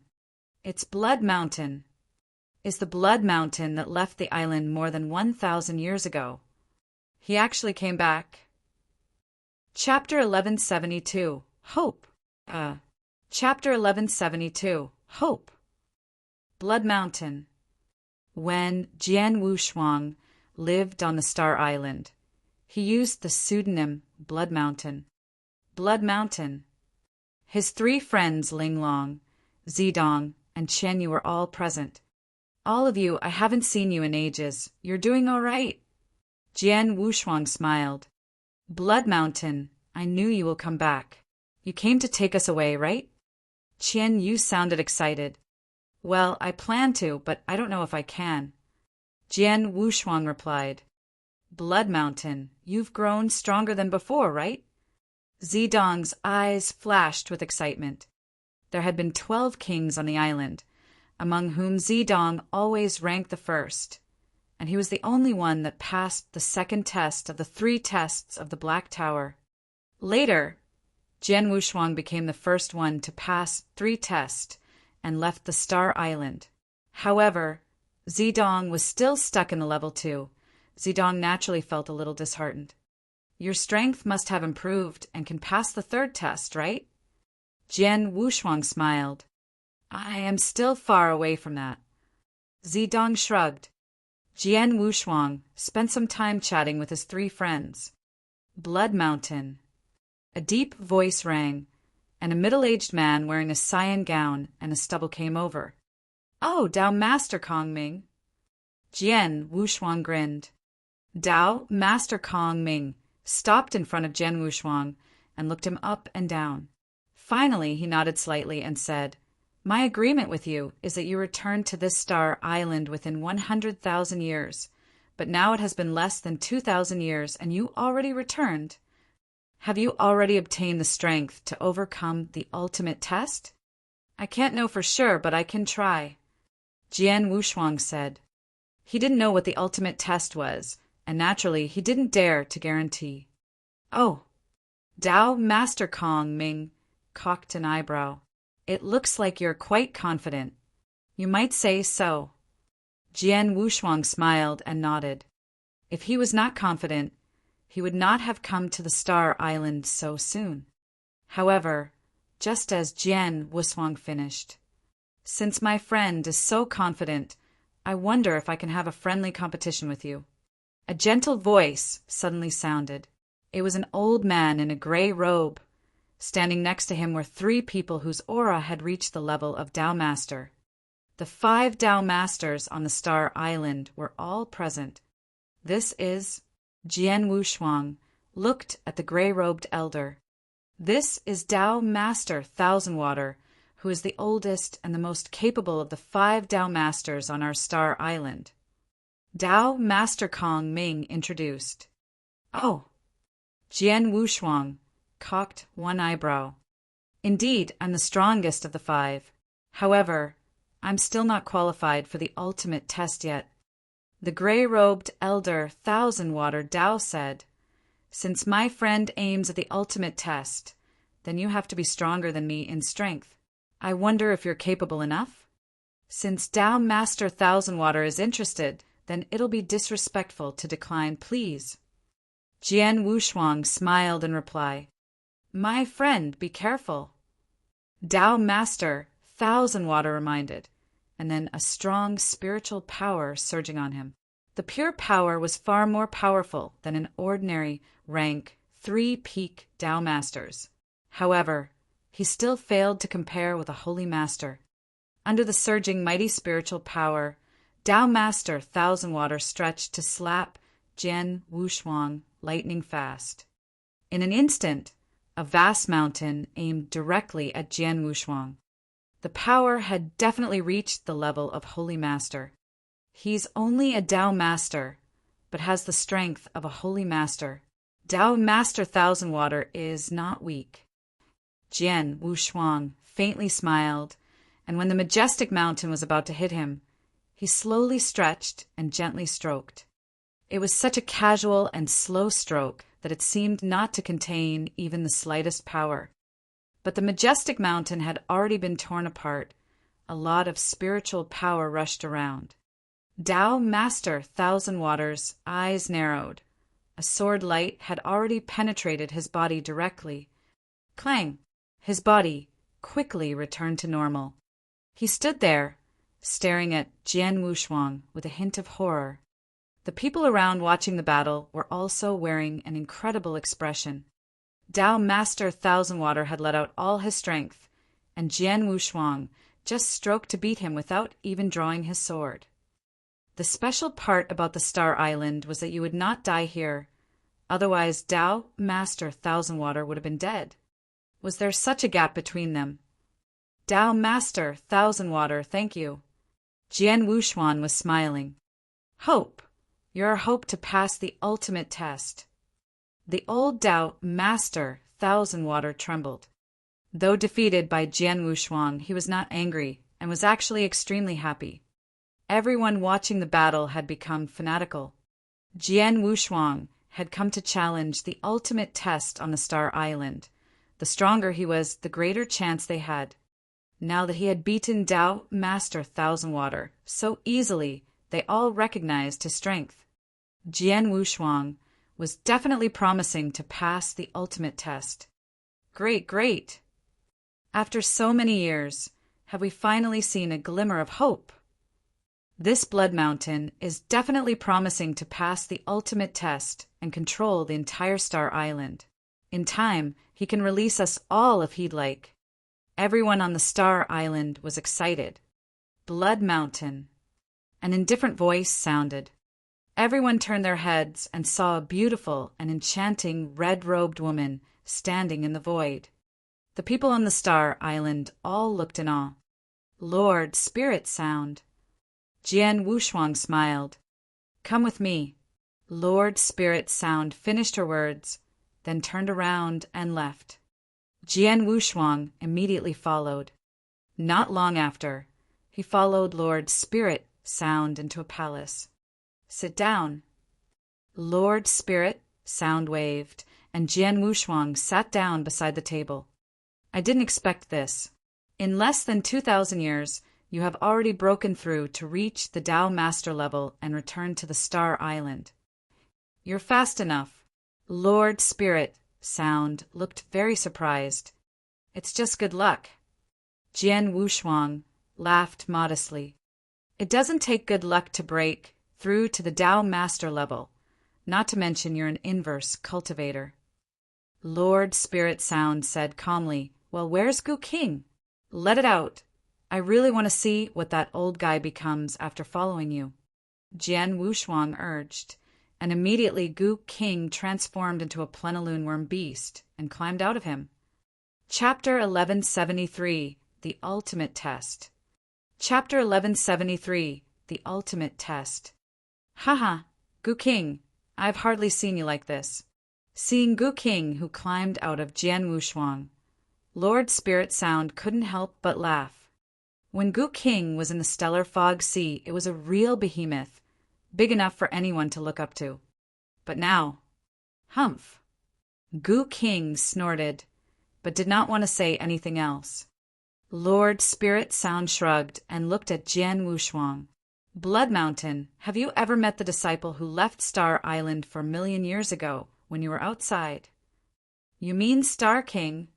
It's Blood Mountain. Is the Blood Mountain that left the island more than 1,000 years ago. He actually came back. Chapter 1172, Hope. Chapter 1172, Hope. Blood Mountain. When Jian Wushuang lived on the Star Island, he used the pseudonym Blood Mountain. Blood Mountain. His 3 friends Ling Long, Zidong, and Qian Yu were all present. "All of you, I haven't seen you in ages. You're doing all right." Jian Wushuang smiled. "Blood Mountain, I knew you will come back. You came to take us away, right?" Qian Yu sounded excited. "Well, I plan to, but I don't know if I can." Jian Wushuang replied. "Blood Mountain, you've grown stronger than before, right?" Zidong's eyes flashed with excitement. There had been 12 kings on the island, among whom Zidong always ranked the first, and he was the only one that passed the second test of the 3 tests of the Black Tower. Later, Jian Wushuang became the first one to pass 3 tests and left the Star Island. However, Zidong was still stuck in the level 2. Zidong naturally felt a little disheartened. "Your strength must have improved and can pass the 3rd test, right?" Jian Wushuang smiled. "I am still far away from that." Zidong shrugged. Jian Wushuang spent some time chatting with his 3 friends. Blood Mountain. A deep voice rang, and a middle-aged man wearing a cyan gown and a stubble came over. Oh, Dao Master Kong Ming. Jian Wushuang grinned. Dao Master Kong Ming stopped in front of Jian Wushuang and looked him up and down. Finally, he nodded slightly and said, "My agreement with you is that you return to this star island within 100,000 years, but now it has been less than 2,000 years and you already returned. Have you already obtained the strength to overcome the ultimate test?" "I can't know for sure, but I can try," Jian Wushuang said. He didn't know what the ultimate test was, and naturally he didn't dare to guarantee. "Oh," Dao Master Kong Ming cocked an eyebrow. "It looks like you're quite confident." "You might say so." Jian Wushuang smiled and nodded. If he was not confident, he would not have come to the Star Island so soon. However, just as Jian Wushuang finished, "Since my friend is so confident, I wonder if I can have a friendly competition with you." A gentle voice suddenly sounded. It was an old man in a gray robe. Standing next to him were 3 people whose aura had reached the level of Dao Master. The 5 Dao Masters on the Star Island were all present. "This is..." Jian Wushuang looked at the gray-robed elder. "This is Dao Master Thousand Water, who is the oldest and the most capable of the 5 Dao Masters on our Star Island." Dao Master Kong Ming introduced. "Oh." Jian Wushuang cocked one eyebrow. "Indeed, I'm the strongest of the 5. However, I'm still not qualified for the ultimate test yet." The gray-robed elder Thousand Water Dao said, "Since my friend aims at the ultimate test, then you have to be stronger than me in strength. I wonder if you're capable enough? Since Dao Master Thousand Water is interested, then it'll be disrespectful to decline, please." Jian Wushuang smiled in reply. "My friend, be careful," Dao Master Thousand Water reminded, and then a strong spiritual power surging on him. The pure power was far more powerful than an ordinary rank 3-peak Dao Masters. However, he still failed to compare with a holy master. Under the surging mighty spiritual power, Dao Master Thousand Water stretched to slap Jian Wushuang lightning fast. In an instant, a vast mountain aimed directly at Jian Wushuang. The power had definitely reached the level of Holy Master. He's only a Dao Master, but has the strength of a Holy Master. Dao Master Thousand Water is not weak. Jian Wushuang faintly smiled, and when the majestic mountain was about to hit him, he slowly stretched and gently stroked. It was such a casual and slow stroke that it seemed not to contain even the slightest power. But the majestic mountain had already been torn apart. A lot of spiritual power rushed around. Dao Master Thousand Water's eyes narrowed. A sword light had already penetrated his body directly. Clang! His body quickly returned to normal. He stood there, staring at Jian Wushuang with a hint of horror. The people around watching the battle were also wearing an incredible expression. Dao Master Thousand Water had let out all his strength, and Jian Wushuang just stroked to beat him without even drawing his sword. The special part about the Star Island was that you would not die here. Otherwise, Dao Master Thousand Water would have been dead. Was there such a gap between them? Dao Master Thousand Water, thank you. Jian Wushuang was smiling. Hope. You're our hope to pass the ultimate test. The old Dao Master Thousand Water trembled. Though defeated by Jian Wushuang, he was not angry and was actually extremely happy. Everyone watching the battle had become fanatical. Jian Wushuang had come to challenge the ultimate test on the Star Island. The stronger he was, the greater chance they had. Now that he had beaten Dao Master Thousand Water so easily, they all recognized his strength. Jian Wushuang was definitely promising to pass the ultimate test. Great, great! After so many years, have we finally seen a glimmer of hope? This blood mountain is definitely promising to pass the ultimate test and control the entire Star Island. In time, he can release us all if he'd like. Everyone on the Star Island was excited. Blood Mountain. An indifferent voice sounded. Everyone turned their heads and saw a beautiful and enchanting red-robed woman standing in the void. The people on the Star Island all looked in awe. Lord Spirit Sound. Jian Wushuang smiled. Come with me. Lord Spirit Sound finished her words, then turned around and left. Jian Wushuang immediately followed. Not long after, he followed Lord Spirit Sound into a palace. Sit down. Lord Spirit Sound waved, and Jian Wushuang sat down beside the table. I didn't expect this. In less than 2,000 years, you have already broken through to reach the Tao Master level and return to the Star Island. You're fast enough. Lord Spirit Sound looked very surprised. It's just good luck. Jian Wushuang laughed modestly. It doesn't take good luck to break through to the Tao Master level, not to mention you're an inverse cultivator. Lord Spirit Sound said calmly, Well, where's Gu King? Let it out. I really want to see what that old guy becomes after following you. Jian Wushuang urged, and immediately Gu King transformed into a plenilune worm beast and climbed out of him. Chapter 1173, The Ultimate Test. Chapter 1173, The Ultimate Test. Haha, Gu King, I've hardly seen you like this. Seeing Gu King, who climbed out of Jian Wushuang, Lord Spirit Sound couldn't help but laugh. When Gu King was in the stellar fog sea, it was a real behemoth, big enough for anyone to look up to. But now, humph. Gu King snorted, but did not want to say anything else. Lord Spirit Sound shrugged and looked at Jian Wushuang. Blood Mountain, have you ever met the disciple who left Star Island 4,000,000 years ago when you were outside? You mean Star King?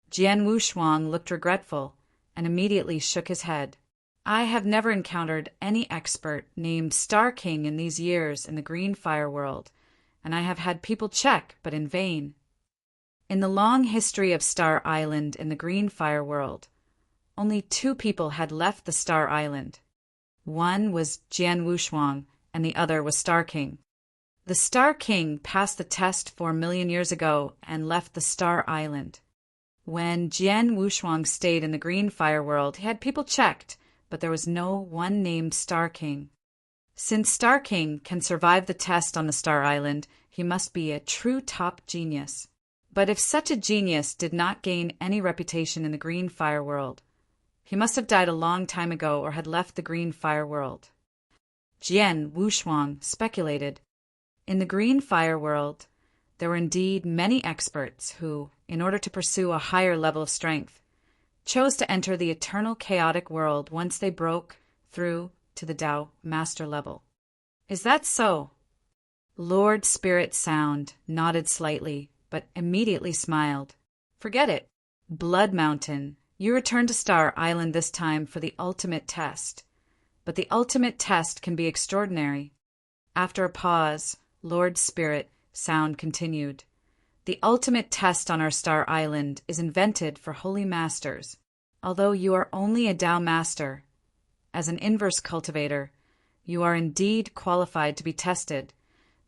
Jian Wushuang looked regretful and immediately shook his head. I have never encountered any expert named Star King in these years in the Green Fire world, and I have had people check, but in vain. In the long history of Star Island in the Green Fire world, only 2 people had left the Star Island. One was Jian Wushuang, and the other was Star King. The Star King passed the test 4,000,000 years ago and left the Star Island. When Jian Wushuang stayed in the Green Fire world, he had people checked, but there was no one named Star King. Since Star King can survive the test on the Star Island, he must be a true top genius. But if such a genius did not gain any reputation in the Green Fire world, he must have died a long time ago or had left the Green Fire world. Jian Wushuang speculated. In the Green Fire world, there were indeed many experts who, in order to pursue a higher level of strength, chose to enter the eternal chaotic world once they broke through to the Tao Master level. Is that so? Lord Spirit Sound nodded slightly, but immediately smiled. Forget it. Blood Mountain, you return to Star Island this time for the ultimate test. But the ultimate test can be extraordinary. After a pause, Lord Spirit Sound continued. The ultimate test on our Star Island is invented for holy masters. Although you are only a Tao Master, as an inverse cultivator, you are indeed qualified to be tested,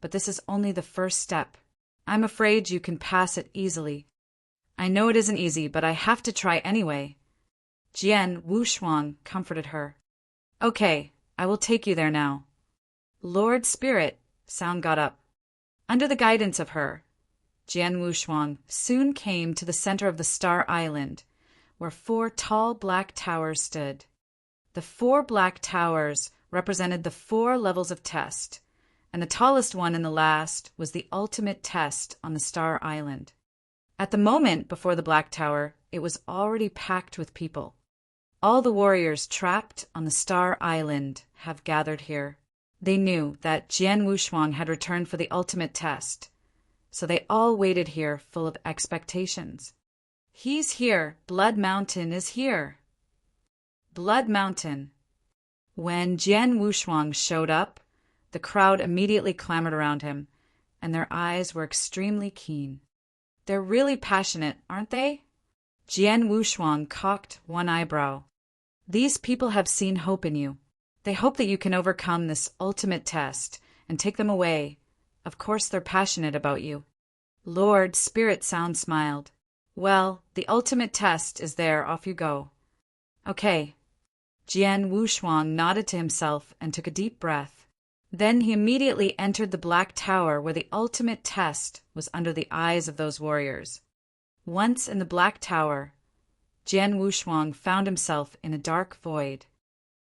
but this is only the first step. I'm afraid you can pass it easily. I know it isn't easy, but I have to try anyway. Jian Wushuang comforted her. Okay, I will take you there now. Lord Spirit Sound got up. Under the guidance of her, Jian Wushuang soon came to the center of the Star Island, where 4 tall black towers stood. The 4 black towers represented the 4 levels of test, and the tallest one and the last was the ultimate test on the Star Island. At the moment before the black tower, it was already packed with people. All the warriors trapped on the Star Island have gathered here. They knew that Jian Wushuang had returned for the ultimate test, so they all waited here full of expectations. He's here. Blood Mountain is here. Blood Mountain. When Jian Wushuang showed up, the crowd immediately clamored around him, and their eyes were extremely keen. They're really passionate, aren't they? Jian Wushuang cocked one eyebrow. These people have seen hope in you. They hope that you can overcome this ultimate test and take them away. Of course, they're passionate about you. Lord Spirit Sound smiled. Well, the ultimate test is there. Off you go. Okay. Jian Wushuang nodded to himself and took a deep breath. Then he immediately entered the Black Tower where the ultimate test was under the eyes of those warriors. Once in the Black Tower, Jian Wushuang found himself in a dark void.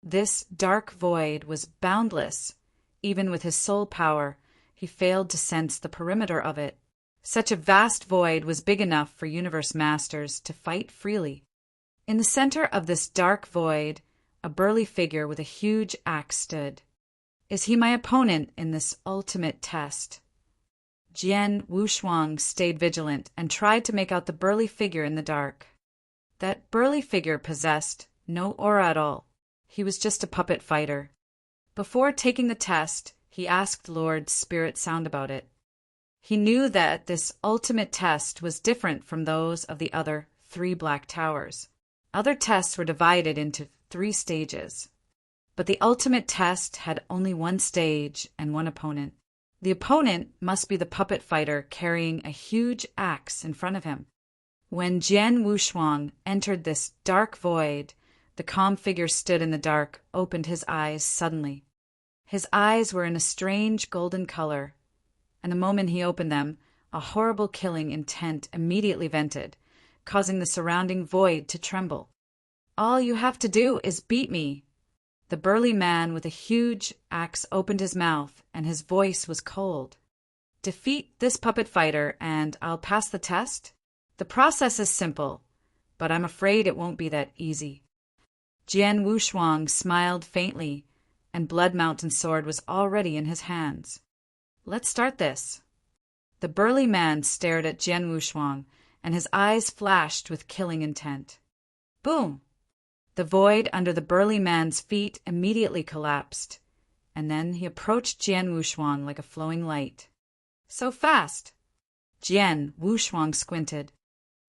This dark void was boundless. Even with his soul power, he failed to sense the perimeter of it. Such a vast void was big enough for universe masters to fight freely. In the center of this dark void, a burly figure with a huge axe stood. Is he my opponent in this ultimate test? Jian Wushuang stayed vigilant and tried to make out the burly figure in the dark. That burly figure possessed no aura at all. He was just a puppet fighter. Before taking the test, he asked Lord Spirit Sound about it. He knew that this ultimate test was different from those of the other 3 Black Towers. Other tests were divided into 3 stages. But the ultimate test had only 1 stage and 1 opponent. The opponent must be the puppet fighter carrying a huge axe in front of him. When Jian Wushuang entered this dark void, the calm figure stood in the dark, opened his eyes suddenly. His eyes were in a strange golden color, and the moment he opened them, a horrible killing intent immediately vented, causing the surrounding void to tremble. All you have to do is beat me. The burly man with a huge axe opened his mouth, and his voice was cold. Defeat this puppet fighter, and I'll pass the test? The process is simple, but I'm afraid it won't be that easy. Jian Wushuang smiled faintly, and Blood Mountain Sword was already in his hands. Let's start this. The burly man stared at Jian Wushuang, and his eyes flashed with killing intent. Boom! The void under the burly man's feet immediately collapsed, and then he approached Jian Wushuang like a flowing light. So fast! Jian Wushuang squinted.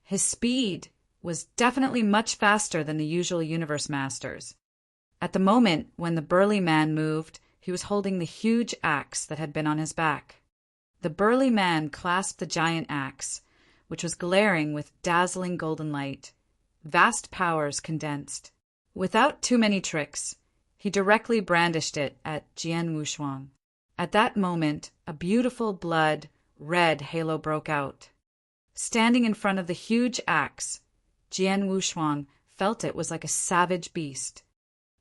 His speed was definitely much faster than the usual universe masters. At the moment when the burly man moved, he was holding the huge axe that had been on his back. The burly man clasped the giant axe, which was glaring with dazzling golden light. Vast powers condensed. Without too many tricks, he directly brandished it at Jian Wushuang. At that moment, a beautiful blood red halo broke out. Standing in front of the huge axe, Jian Wushuang felt it was like a savage beast.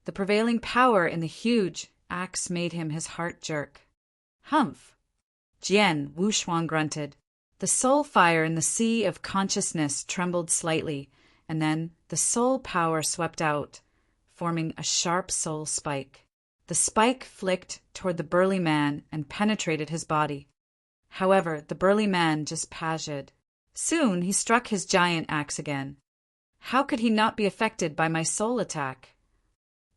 The prevailing power in the huge axe made his heart jerk. Humph! Jian Wushuang grunted. The soul fire in the sea of consciousness trembled slightly, and then the soul power swept out, forming a sharp soul spike. The spike flicked toward the burly man and penetrated his body. However, the burly man just paused. Soon he struck his giant axe again. How could he not be affected by my soul attack?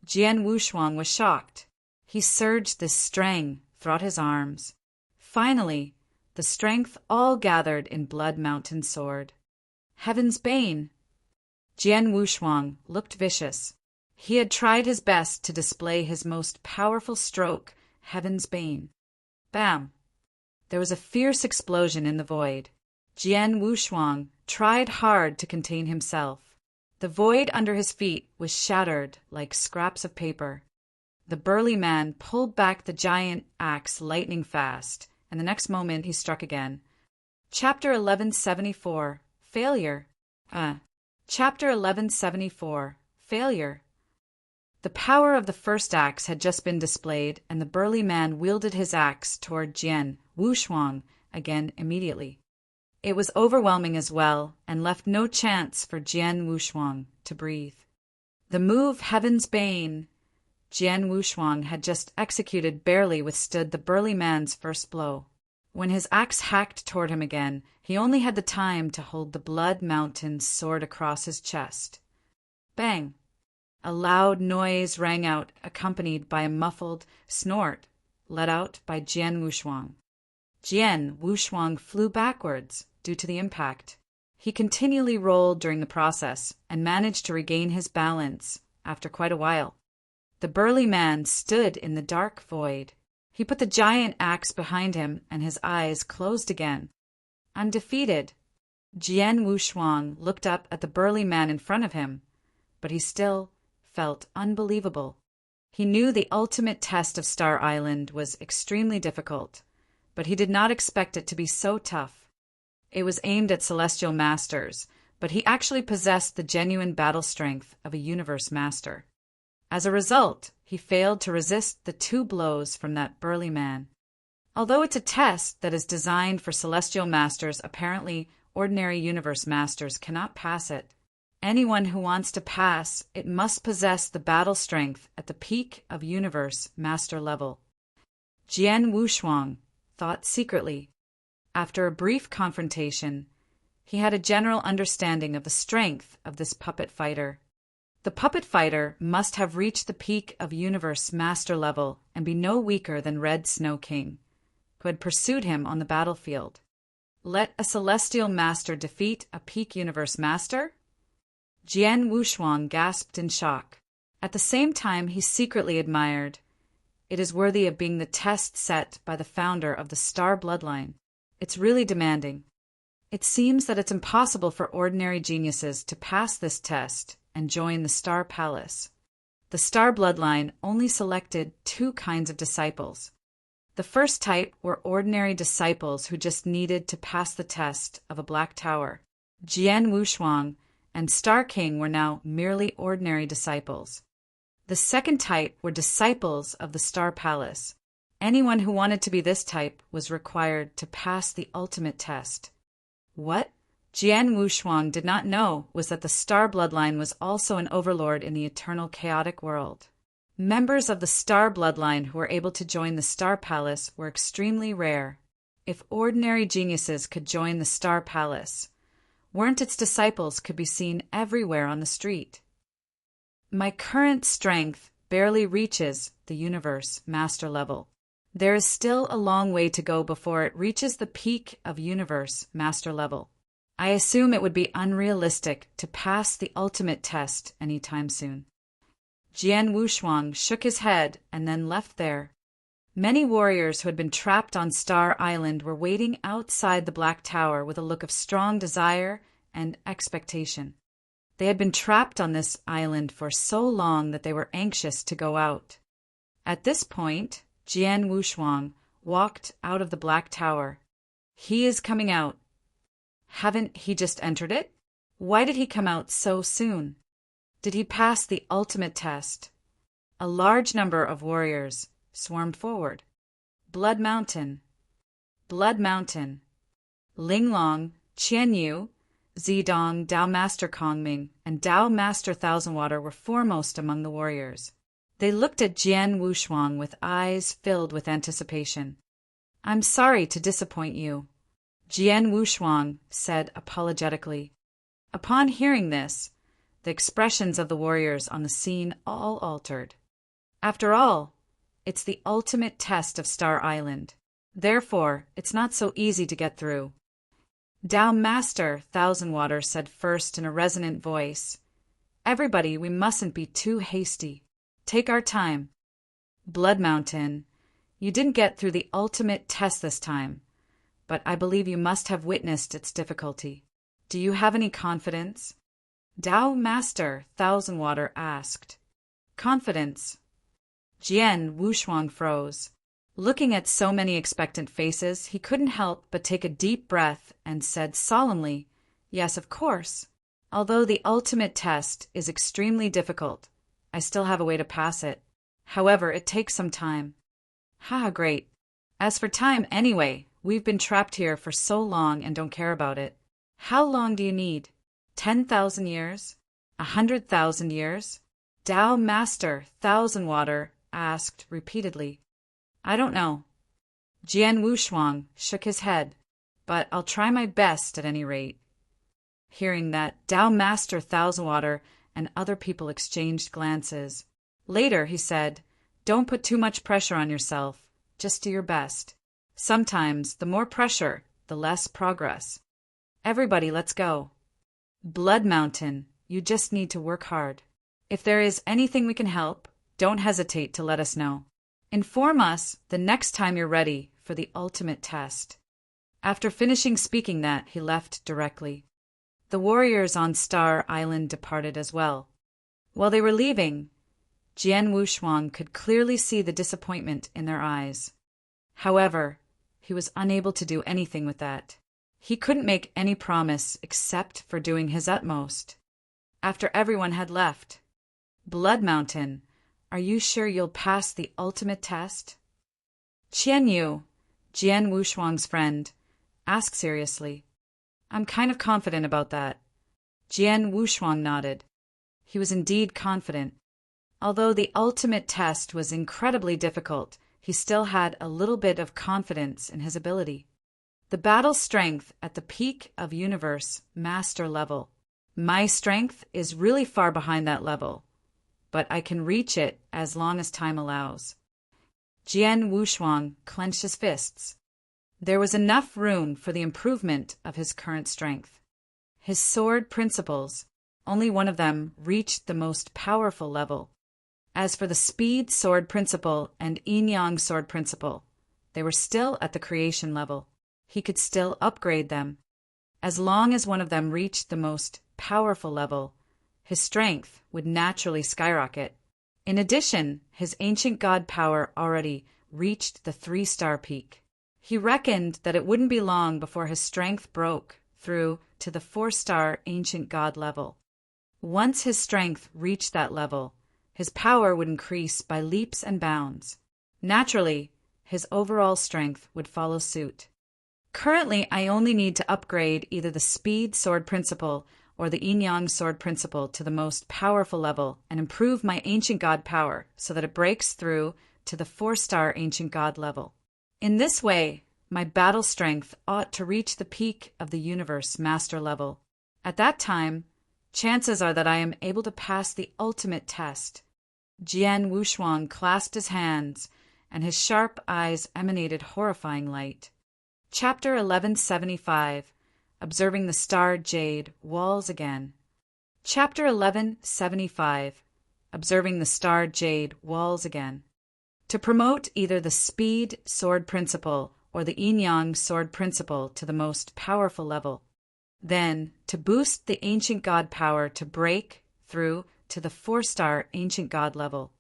Jian Wushuang was shocked. He surged this strength throughout his arms. Finally, the strength all gathered in Blood Mountain Sword. Heaven's Bane! Jian Wushuang looked vicious. He had tried his best to display his most powerful stroke, Heaven's Bane. Bam! There was a fierce explosion in the void. Jian Wushuang tried hard to contain himself. The void under his feet was shattered like scraps of paper. The burly man pulled back the giant axe lightning fast, and the next moment he struck again. Chapter 1174, Failure. Chapter 1174, Failure. The power of the first axe had just been displayed, and the burly man wielded his axe toward Jian Wushuang again immediately. It was overwhelming as well, and left no chance for Jian Wushuang to breathe. The move Heaven's Bane Jian Wushuang had just executed barely withstood the burly man's first blow. When his axe hacked toward him again, he only had the time to hold the Blood Mountain Sword across his chest. Bang! A loud noise rang out, accompanied by a muffled snort let out by Jian Wushuang. Jian Wushuang flew backwards due to the impact. He continually rolled during the process and managed to regain his balance after quite a while. The burly man stood in the dark void. He put the giant axe behind him, and his eyes closed again. Undefeated, Jian Wushuang looked up at the burly man in front of him, but he still felt unbelievable. He knew the ultimate test of Star Island was extremely difficult, but he did not expect it to be so tough. It was aimed at celestial masters, but he actually possessed the genuine battle strength of a universe master. As a result, he failed to resist the 2 blows from that burly man. Although it's a test that is designed for celestial masters, apparently ordinary universe masters cannot pass it. Anyone who wants to pass it must possess the battle strength at the peak of universe master level. Jian Wushuang thought secretly. After a brief confrontation, he had a general understanding of the strength of this puppet fighter. The puppet fighter must have reached the peak of universe master level and be no weaker than Red Snow King, who had pursued him on the battlefield. Let a celestial master defeat a peak universe master? Jian Wushuang gasped in shock. At the same time, he secretly admired. It is worthy of being the test set by the founder of the Star Bloodline. It's really demanding. It seems that it's impossible for ordinary geniuses to pass this test and join the Star Palace. The Star Bloodline only selected 2 kinds of disciples. The first type were ordinary disciples who just needed to pass the test of a Black Tower. Jian Wushuang and Star King were now merely ordinary disciples. The second type were disciples of the Star Palace. Anyone who wanted to be this type was required to pass the ultimate test. What Jian Wushuang did not know was that the Star Bloodline was also an overlord in the eternal chaotic world. Members of the Star Bloodline who were able to join the Star Palace were extremely rare. If ordinary geniuses could join the Star Palace, weren't its disciples could be seen everywhere on the street. My current strength barely reaches the universe master level. There is still a long way to go before it reaches the peak of universe master level. I assume it would be unrealistic to pass the ultimate test anytime soon. Jian Wushuang shook his head and then left there. Many warriors who had been trapped on Star Island were waiting outside the Black Tower with a look of strong desire and expectation. They had been trapped on this island for so long that they were anxious to go out. At this point, Jian Wushuang walked out of the Black Tower. He is coming out. Haven't he just entered it? Why did he come out so soon? Did he pass the ultimate test? A large number of warriors swarmed forward. Blood Mountain, Blood Mountain. Linglong, Qianyu, Zidong, Dao Master Kongming, and Dao Master Thousandwater were foremost among the warriors. They looked at Jian Wushuang with eyes filled with anticipation. I'm sorry to disappoint you, Jian Wushuang said apologetically. Upon hearing this, the expressions of the warriors on the scene all altered. After all, it's the ultimate test of Star Island. Therefore, it's not so easy to get through. Dao Master Thousandwater said first in a resonant voice, Everybody, we mustn't be too hasty. Take our time. Blood Mountain, you didn't get through the ultimate test this time, but I believe you must have witnessed its difficulty. Do you have any confidence? Dao Master Thousandwater asked. Confidence. Jian Wushuang froze. Looking at so many expectant faces, he couldn't help but take a deep breath and said solemnly, Yes, of course. Although the ultimate test is extremely difficult, I still have a way to pass it. However, it takes some time. Great. As for time anyway, we've been trapped here for so long and don't care about it. How long do you need? 10,000 years? 100,000 years? Dao Master Thousandwater asked repeatedly. I don't know. Jian Wushuang shook his head, but I'll try my best at any rate. Hearing that, Dao Master Thousandwater and other people exchanged glances. Later, he said, Don't put too much pressure on yourself. Just do your best. Sometimes, the more pressure, the less progress. Everybody, let's go. Blood Mountain, you just need to work hard. If there is anything we can help, don't hesitate to let us know. Inform us the next time you're ready for the ultimate test. After finishing speaking that, he left directly. The warriors on Star Island departed as well. While they were leaving, Jian Wushuang could clearly see the disappointment in their eyes. However, he was unable to do anything with that. He couldn't make any promise except for doing his utmost. After everyone had left, Blood Mountain, are you sure you'll pass the ultimate test? Qian Yu, Jian Wushuang's friend, asked seriously. I'm kind of confident about that. Jian Wushuang nodded. He was indeed confident. Although the ultimate test was incredibly difficult, he still had a little bit of confidence in his ability. The battle strength at the peak of universe master level. My strength is really far behind that level, but I can reach it as long as time allows. Jian Wushuang clenched his fists. There was enough room for the improvement of his current strength. His sword principles, only one of them reached the most powerful level. As for the speed sword principle and yin-yang sword principle, they were still at the creation level. He could still upgrade them. As long as one of them reached the most powerful level, his strength would naturally skyrocket. In addition, his ancient god power already reached the 3-star peak. He reckoned that it wouldn't be long before his strength broke through to the 4-star ancient god level. Once his strength reached that level, his power would increase by leaps and bounds. Naturally, his overall strength would follow suit. Currently, I only need to upgrade either the speed sword principle or the yin-yang sword principle to the most powerful level and improve my ancient god power so that it breaks through to the 4-star ancient god level. In this way, my battle strength ought to reach the peak of the universe master level. At that time, chances are that I am able to pass the ultimate test. Jian Wushuang clasped his hands, and his sharp eyes emanated horrifying light. Chapter 1175, Observing the Star Jade Walls Again. Chapter 1175, Observing the Star Jade Walls Again. To promote either the speed sword principle or the yin-yang sword principle to the most powerful level. Then, to boost the ancient god power to break through to the 4-star ancient god level.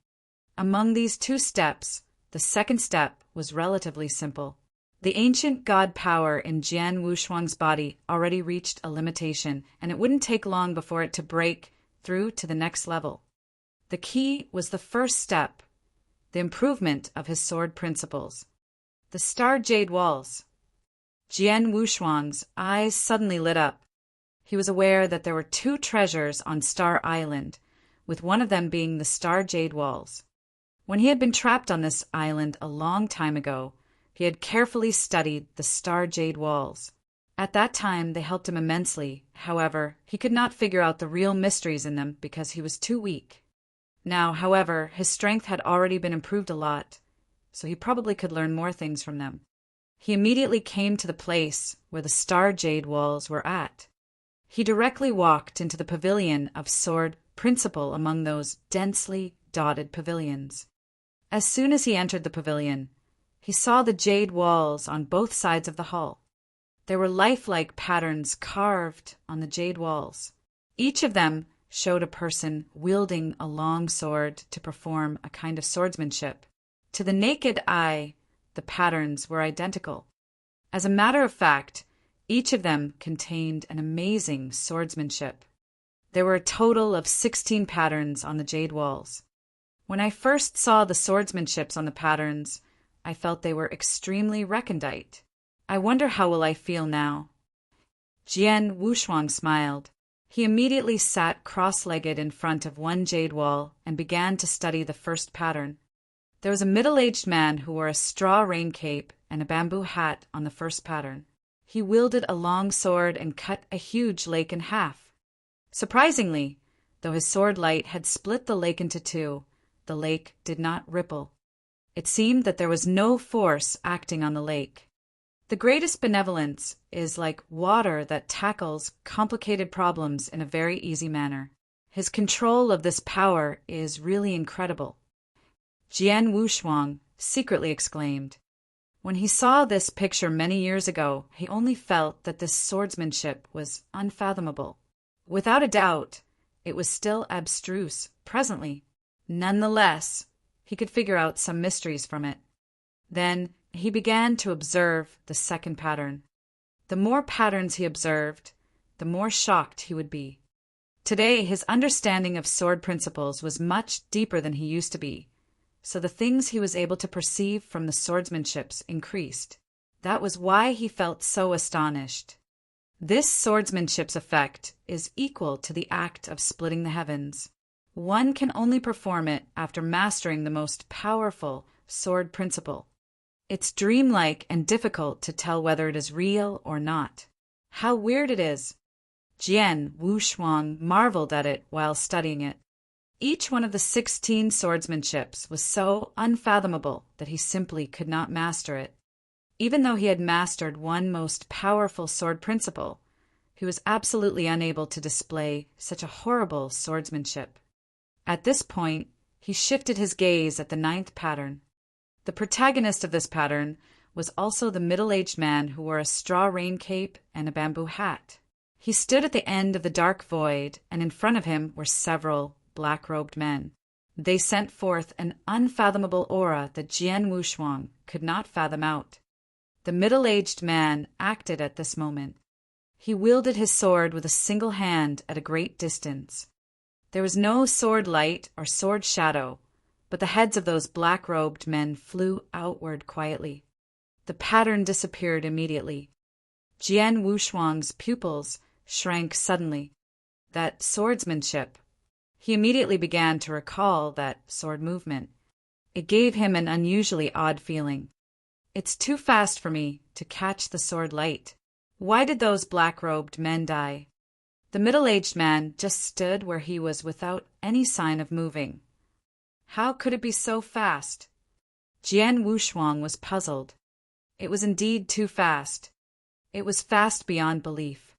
Among these 2 steps, the second step was relatively simple. The ancient god power in Jian Wushuang's body already reached a limitation, and it wouldn't take long before it to break through to the next level. The key was the first step, the improvement of his sword principles. The Star Jade Walls. Jian Wushuang's eyes suddenly lit up. He was aware that there were 2 treasures on Star Island, with one of them being the Star Jade Walls. When he had been trapped on this island a long time ago, he had carefully studied the Star Jade Walls. At that time, they helped him immensely. However, he could not figure out the real mysteries in them because he was too weak. Now, however, his strength had already been improved a lot, so he probably could learn more things from them. He immediately came to the place where the Star Jade Walls were at. He directly walked into the pavilion of sword principle among those densely dotted pavilions. As soon as he entered the pavilion, he saw the jade walls on both sides of the hall. There were lifelike patterns carved on the jade walls. Each of them showed a person wielding a long sword to perform a kind of swordsmanship. To the naked eye, the patterns were identical. As a matter of fact, each of them contained an amazing swordsmanship. There were a total of 16 patterns on the jade walls. When I first saw the swordsmanships on the patterns, I felt they were extremely recondite. I wonder how will I feel now? Jian Wushuang smiled. He immediately sat cross-legged in front of one jade wall and began to study the first pattern. There was a middle-aged man who wore a straw rain cape and a bamboo hat on the first pattern. He wielded a long sword and cut a huge lake in half. Surprisingly, though his sword light had split the lake into 2, the lake did not ripple. It seemed that there was no force acting on the lake. The greatest benevolence is like water that tackles complicated problems in a very easy manner. His control of this power is really incredible. Jian Wushuang secretly exclaimed. When he saw this picture many years ago, he only felt that this swordsmanship was unfathomable. Without a doubt, it was still abstruse presently. Nonetheless, he could figure out some mysteries from it. Then he began to observe the second pattern. The more patterns he observed, the more shocked he would be. Today, his understanding of sword principles was much deeper than he used to be, so the things he was able to perceive from the swordsmanships increased. That was why he felt so astonished. This swordsmanship's effect is equal to the act of splitting the heavens. One can only perform it after mastering the most powerful sword principle. It's dreamlike and difficult to tell whether it is real or not. How weird it is! Jian Wushuang marveled at it while studying it. Each one of the 16 swordsmanships was so unfathomable that he simply could not master it. Even though he had mastered one most powerful sword principle, he was absolutely unable to display such a horrible swordsmanship. At this point, he shifted his gaze at the 9th pattern. The protagonist of this pattern was also the middle-aged man who wore a straw rain cape and a bamboo hat. He stood at the end of the dark void, and in front of him were several black-robed men. They sent forth an unfathomable aura that Jian Wushuang could not fathom out. The middle-aged man acted at this moment. He wielded his sword with a single hand at a great distance. There was no sword light or sword shadow, but the heads of those black-robed men flew outward quietly. The pattern disappeared immediately. Jian Wushuang's pupils shrank suddenly. That swordsmanship. He immediately began to recall that sword movement. It gave him an unusually odd feeling. It's too fast for me to catch the sword light. Why did those black-robed men die? The middle-aged man just stood where he was without any sign of moving. How could it be so fast? Jian Wushuang was puzzled. It was indeed too fast. It was fast beyond belief.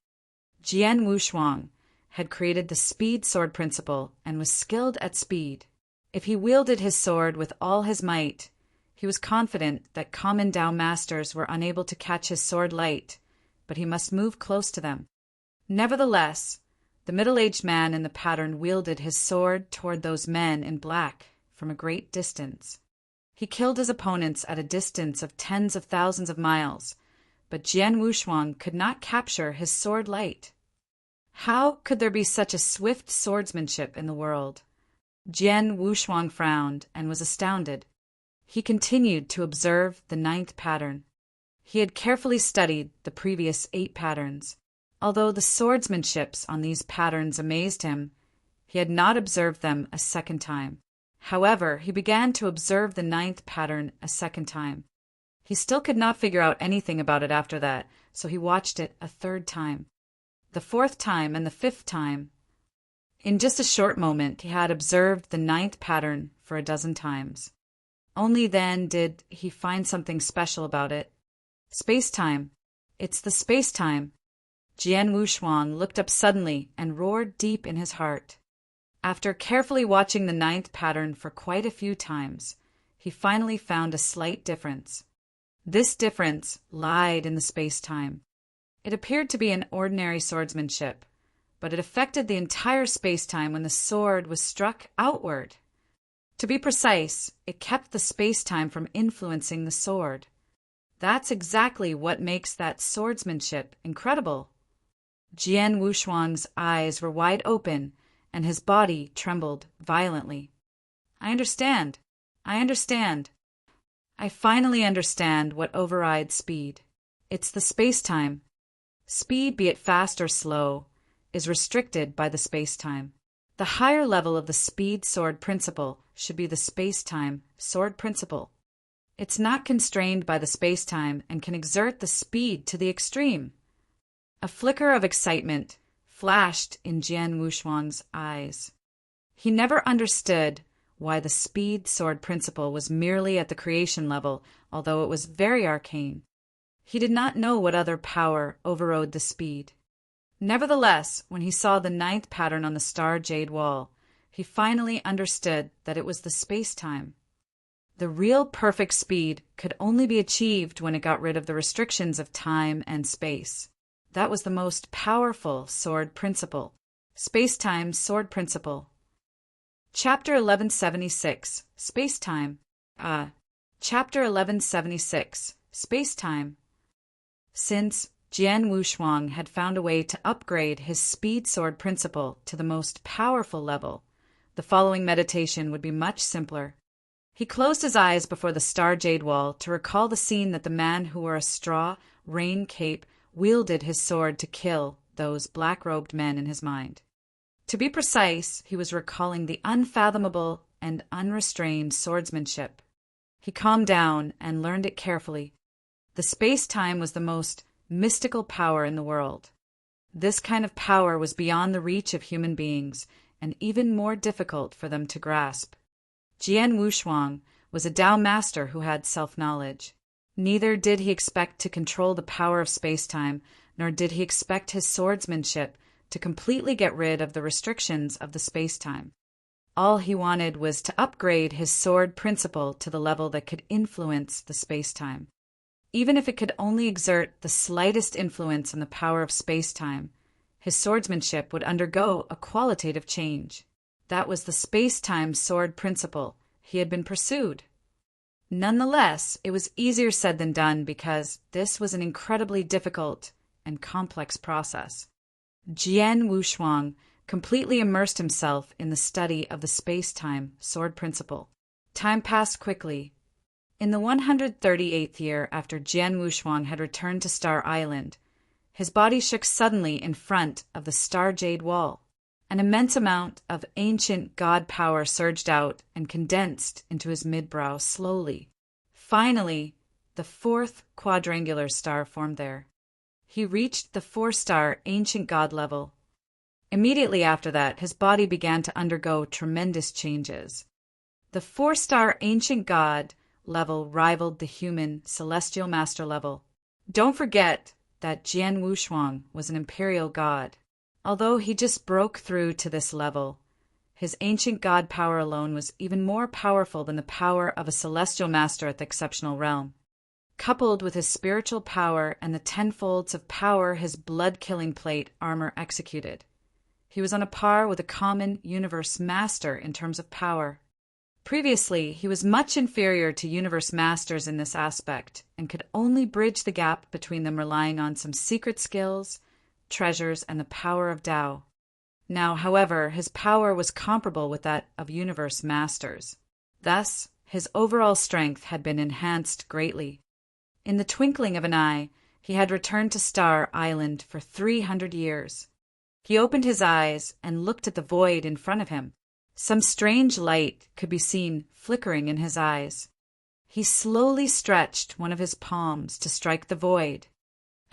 Jian Wushuang had created the speed sword principle and was skilled at speed. If he wielded his sword with all his might, he was confident that common Tao masters were unable to catch his sword light, but he must move close to them. Nevertheless, the middle-aged man in the pattern wielded his sword toward those men in black from a great distance. He killed his opponents at a distance of tens of thousands of miles, but Jian Wushuang could not capture his sword light. How could there be such a swift swordsmanship in the world? Jian Wushuang frowned and was astounded. He continued to observe the 9th pattern. He had carefully studied the previous 8 patterns. Although the swordsmanships on these patterns amazed him, he had not observed them a second time. However, he began to observe the 9th pattern a second time. He still could not figure out anything about it after that, so he watched it a third time, the 4th time, and the 5th time. In just a short moment, he had observed the 9th pattern for a dozen times. Only then did he find something special about it. Space-time. It's the space-time. Jian Wushuang looked up suddenly and roared deep in his heart. After carefully watching the 9th pattern for quite a few times, he finally found a slight difference. This difference lied in the space-time. It appeared to be an ordinary swordsmanship, but it affected the entire space-time when the sword was struck outward. To be precise, it kept the space-time from influencing the sword. That's exactly what makes that swordsmanship incredible. Jian Wushuang's eyes were wide open, and his body trembled violently. I understand. I finally understand what overrides speed. It's the space-time. Speed, be it fast or slow, is restricted by the space-time. The higher level of the speed sword principle should be the space-time sword principle. It's not constrained by the space-time and can exert the speed to the extreme. A flicker of excitement flashed in Jian Wushuang's eyes. He never understood why the speed sword principle was merely at the creation level, although it was very arcane. He did not know what other power overrode the speed. Nevertheless, when he saw the ninth pattern on the star jade wall, he finally understood that it was the space-time. The real perfect speed could only be achieved when it got rid of the restrictions of time and space. That was the most powerful sword principle. Space-time sword principle. Chapter 1176, Space-time. Chapter 1176, Space-time. Since Jian Wushuang had found a way to upgrade his speed sword principle to the most powerful level, the following meditation would be much simpler. He closed his eyes before the star jade wall to recall the scene that the man who wore a straw rain cape wielded his sword to kill those black-robed men in his mind. To be precise, he was recalling the unfathomable and unrestrained swordsmanship. He calmed down and learned it carefully. The space-time was the most mystical power in the world. This kind of power was beyond the reach of human beings and even more difficult for them to grasp. Jian Wushuang was a Tao master who had self-knowledge. Neither did he expect to control the power of space-time, nor did he expect his swordsmanship to completely get rid of the restrictions of the space-time. All he wanted was to upgrade his sword principle to the level that could influence the space-time. Even if it could only exert the slightest influence on the power of space-time, his swordsmanship would undergo a qualitative change. That was the space-time sword principle he had been pursued. Nonetheless, it was easier said than done because this was an incredibly difficult and complex process. Jian Wushuang completely immersed himself in the study of the space-time sword principle. Time passed quickly. In the 138th year after Jian Wushuang had returned to Star Island, his body shook suddenly in front of the star jade wall. An immense amount of ancient god power surged out and condensed into his midbrow slowly. Finally, the fourth quadrangular star formed there. He reached the 4-star ancient god level. Immediately after that, his body began to undergo tremendous changes. The 4-star ancient god level rivaled the human celestial master level. Don't forget that Jian Wushuang was an imperial god. Although he just broke through to this level, his ancient god power alone was even more powerful than the power of a celestial master at the exceptional realm. Coupled with his spiritual power and the tenfolds of power his blood-killing plate armor executed, he was on a par with a common universe master in terms of power. Previously, he was much inferior to universe masters in this aspect and could only bridge the gap between them relying on some secret skills, treasures, and the power of Tao. Now, however, his power was comparable with that of universe masters. Thus, his overall strength had been enhanced greatly. In the twinkling of an eye, he had returned to Star Island for 300 years. He opened his eyes and looked at the void in front of him. Some strange light could be seen flickering in his eyes. He slowly stretched one of his palms to strike the void.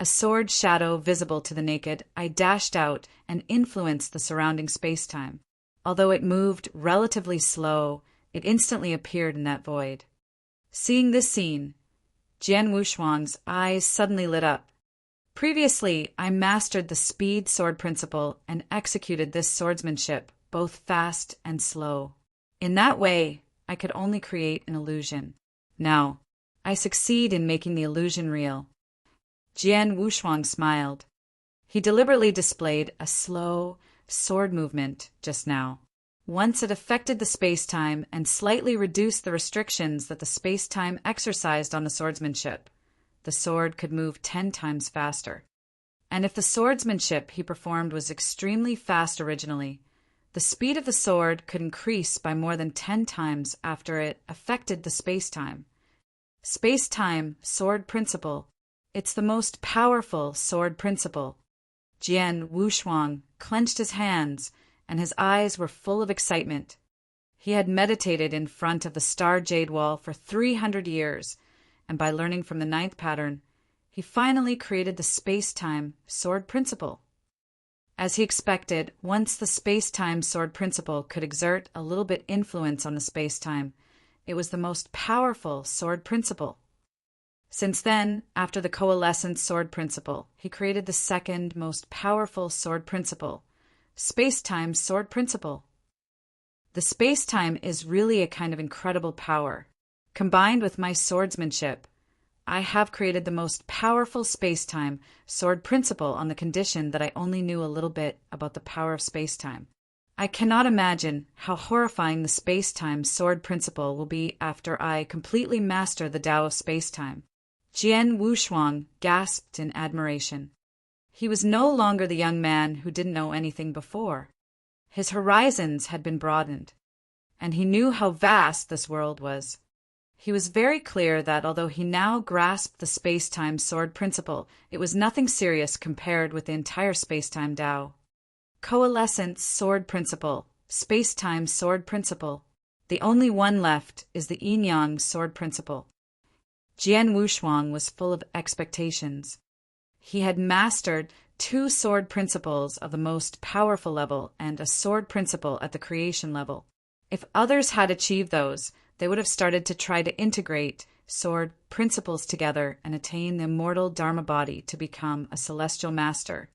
A sword shadow visible to the naked eye dashed out and influenced the surrounding space-time. Although it moved relatively slow, it instantly appeared in that void. Seeing this scene, Jian Wushuang's eyes suddenly lit up. Previously, I mastered the speed sword principle and executed this swordsmanship, both fast and slow. In that way, I could only create an illusion. Now, I succeed in making the illusion real. Jian Wushuang smiled. He deliberately displayed a slow sword movement just now. Once it affected the space-time and slightly reduced the restrictions that the space-time exercised on the swordsmanship, the sword could move 10 times faster. And if the swordsmanship he performed was extremely fast originally, the speed of the sword could increase by more than 10 times after it affected the space-time. Space-time sword principle. It's the most powerful sword principle. Jian Wushuang clenched his hands, and his eyes were full of excitement. He had meditated in front of the star jade wall for 300 years, and by learning from the 9th pattern, he finally created the space-time sword principle. As he expected, once the space-time sword principle could exert a little bit influence on the space-time, it was the most powerful sword principle. Since then, after the coalescent sword principle, he created the second most powerful sword principle, space-time sword principle. The space-time is really a kind of incredible power. Combined with my swordsmanship, I have created the most powerful space-time sword principle on the condition that I only knew a little bit about the power of space-time. I cannot imagine how horrifying the space-time sword principle will be after I completely master the Tao of space-time. Jian Wushuang gasped in admiration. He was no longer the young man who didn't know anything before. His horizons had been broadened, and he knew how vast this world was. He was very clear that although he now grasped the space-time sword principle, it was nothing serious compared with the entire space-time Tao. Coalescent sword principle, space-time sword principle. The only one left is the yin-yang sword principle. Jian Wushuang was full of expectations. He had mastered 2 sword principles of the most powerful level and a sword principle at the creation level. If others had achieved those, they would have started to try to integrate sword principles together and attain the immortal Dharma body to become a celestial master.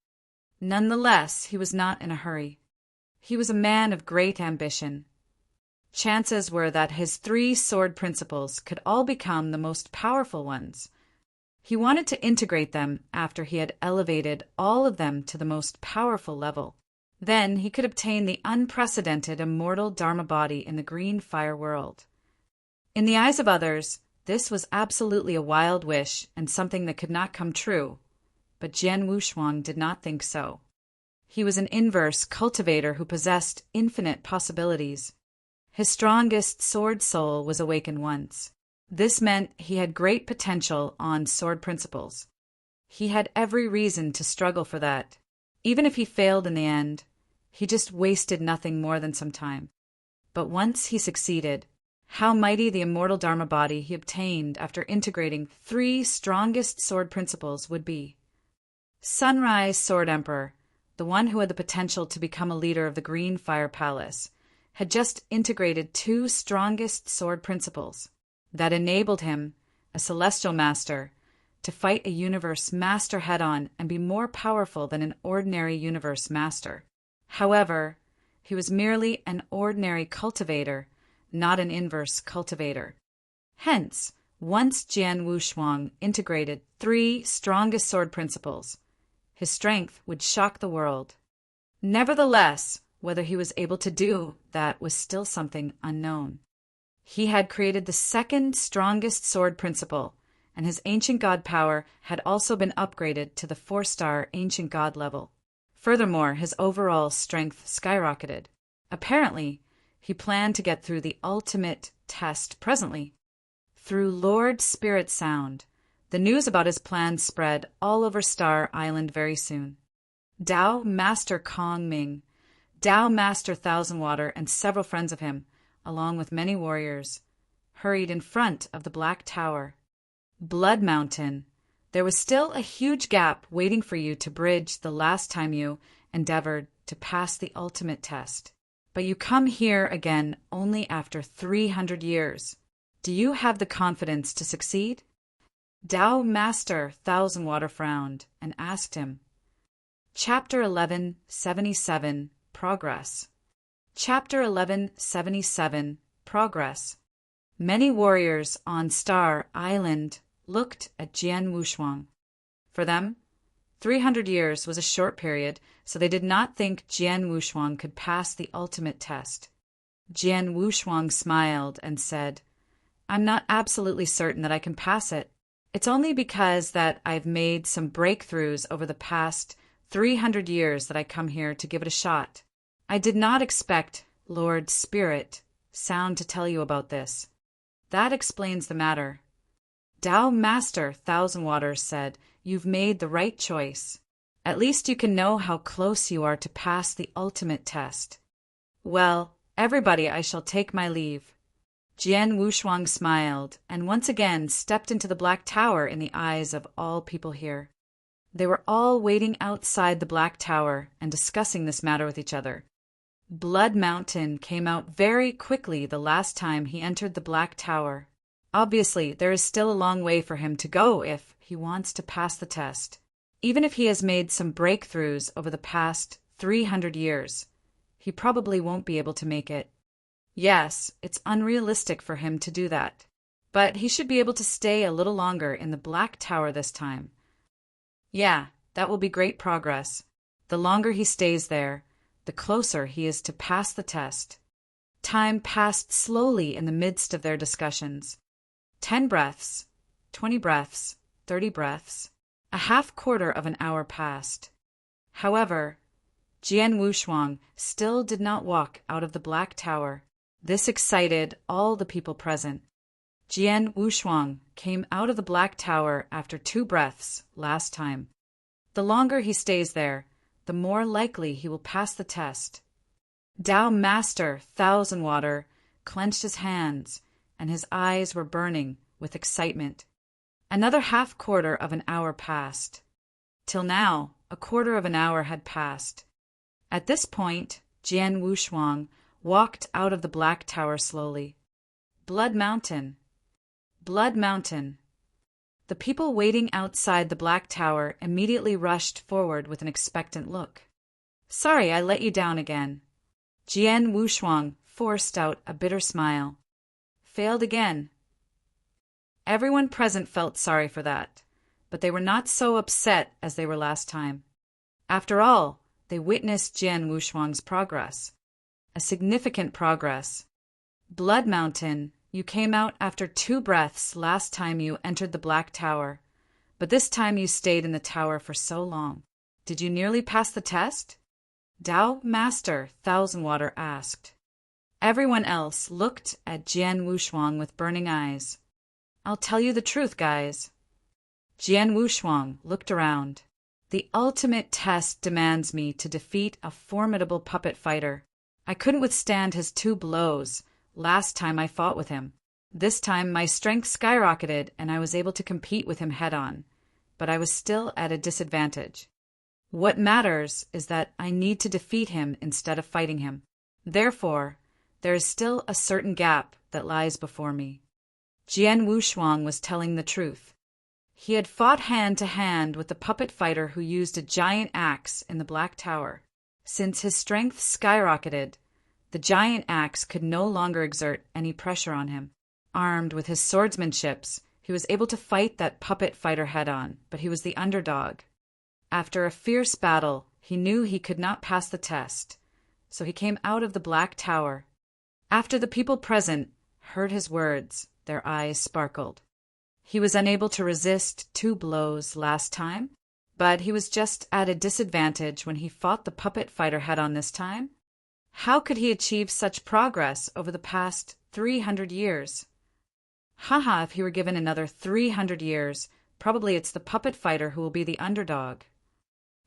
Nonetheless, he was not in a hurry. He was a man of great ambition. Chances were that his 3 sword principles could all become the most powerful ones. He wanted to integrate them after he had elevated all of them to the most powerful level. Then he could obtain the unprecedented immortal Dharma body in the green fire world. In the eyes of others, this was absolutely a wild wish and something that could not come true. But Jian Wushuang did not think so. He was an inverse cultivator who possessed infinite possibilities. His strongest sword soul was awakened once. This meant he had great potential on sword principles. He had every reason to struggle for that. Even if he failed in the end, he just wasted nothing more than some time. But once he succeeded, how mighty the immortal Dharma body he obtained after integrating 3 strongest sword principles would be. Sunrise Sword Emperor, the one who had the potential to become a leader of the Green Fire Palace, had just integrated 2 strongest sword principles that enabled him, a celestial master, to fight a universe master head-on and be more powerful than an ordinary universe master. However, he was merely an ordinary cultivator, not an inverse cultivator. Hence, once Jian Wushuang integrated 3 strongest sword principles, his strength would shock the world. Nevertheless, whether he was able to do that was still something unknown. He had created the second strongest sword principle, and his ancient god power had also been upgraded to the 4-star ancient god level. Furthermore, his overall strength skyrocketed. Apparently, he planned to get through the ultimate test presently. Through Lord Spirit Sound, the news about his plan spread all over Star Island very soon. Tao Master Kong Ming, Tao Master Thousand Water, and several friends of him, along with many warriors, hurried in front of the Black Tower. Blood Mountain, there was still a huge gap waiting for you to bridge the last time you endeavored to pass the ultimate test. But you come here again only after 300 years. Do you have the confidence to succeed? Tao Master Thousand Water frowned and asked him. Chapter 1177, Progress. Chapter 1177, Progress. Many warriors on Star Island looked at Jian Wushuang. For them, 300 years was a short period, so they did not think Jian Wushuang could pass the ultimate test. Jian Wushuang smiled and said, I'm not absolutely certain that I can pass it. It's only because that I've made some breakthroughs over the past 300 years that I come here to give it a shot. I did not expect Lord Spirit Sound to tell you about this. That explains the matter. Tao Master Thousand Waters said, You've made the right choice. At least you can know how close you are to pass the ultimate test. Well, everybody, I shall take my leave. Jian Wushuang smiled and once again stepped into the Black Tower in the eyes of all people here. They were all waiting outside the Black Tower and discussing this matter with each other. Blood Mountain came out very quickly the last time he entered the Black Tower. Obviously, there is still a long way for him to go if he wants to pass the test. Even if he has made some breakthroughs over the past 300 years, he probably won't be able to make it. Yes, it's unrealistic for him to do that. But he should be able to stay a little longer in the Black Tower this time. Yeah, that will be great progress. The longer he stays there, the closer he is to pass the test. Time passed slowly in the midst of their discussions. 10 breaths, 20 breaths, 30 breaths. A half-quarter of an hour passed. However, Jian Wushuang still did not walk out of the Black Tower. This excited all the people present. Jian Wushuang came out of the Black Tower after 2 breaths last time. The longer he stays there, the more likely he will pass the test. Dao Master Thousand Water clenched his hands, and his eyes were burning with excitement. Another half-quarter of an hour passed. Till now, a quarter of an hour had passed. At this point, Jian Wushuang walked out of the Black Tower slowly. Blood Mountain. Blood Mountain. The people waiting outside the Black Tower immediately rushed forward with an expectant look. Sorry, I let you down again. Jian Wushuang forced out a bitter smile. Failed again. Everyone present felt sorry for that, but they were not so upset as they were last time. After all, they witnessed Jian Wushuang's progress. A significant progress. Blood Mountain, you came out after 2 breaths last time you entered the Black Tower, but this time you stayed in the tower for so long. Did you nearly pass the test? Dao Master Thousand Water asked. Everyone else looked at Jian Wushuang with burning eyes. I'll tell you the truth, guys. Jian Wushuang looked around. The ultimate test demands me to defeat a formidable puppet fighter. I couldn't withstand his 2 blows last time I fought with him. This time my strength skyrocketed and I was able to compete with him head-on, but I was still at a disadvantage. What matters is that I need to defeat him instead of fighting him. Therefore, there is still a certain gap that lies before me. Jian Wushuang was telling the truth. He had fought hand-to-hand with the puppet fighter who used a giant axe in the Black Tower. Since his strength skyrocketed, the giant axe could no longer exert any pressure on him. Armed with his swordsmanships, he was able to fight that puppet fighter head-on, but he was the underdog. After a fierce battle, he knew he could not pass the test, so he came out of the Black Tower. After the people present heard his words, their eyes sparkled. He was unable to resist 2 blows last time, but he was just at a disadvantage when he fought the puppet fighter head-on this time. How could he achieve such progress over the past 300 years? Haha, if he were given another 300 years, probably it's the puppet fighter who will be the underdog.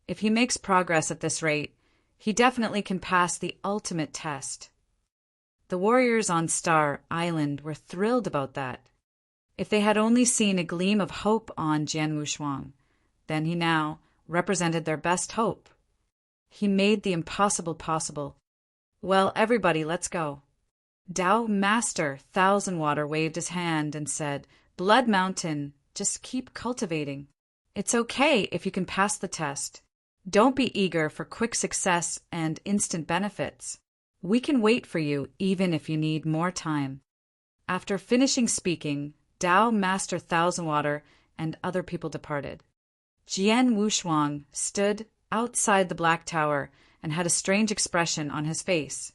If he makes progress at this rate, he definitely can pass the ultimate test. The warriors on Star Island were thrilled about that. If they had only seen a gleam of hope on Jian Wushuang, then he now represented their best hope. He made the impossible possible. Well, everybody, let's go. Dao Master Thousand Water waved his hand and said, Blood Mountain, just keep cultivating. It's okay if you can pass the test. Don't be eager for quick success and instant benefits. We can wait for you even if you need more time. After finishing speaking, Dao Master Thousand Water and other people departed. Jian Wushuang stood outside the Black Tower and had a strange expression on his face.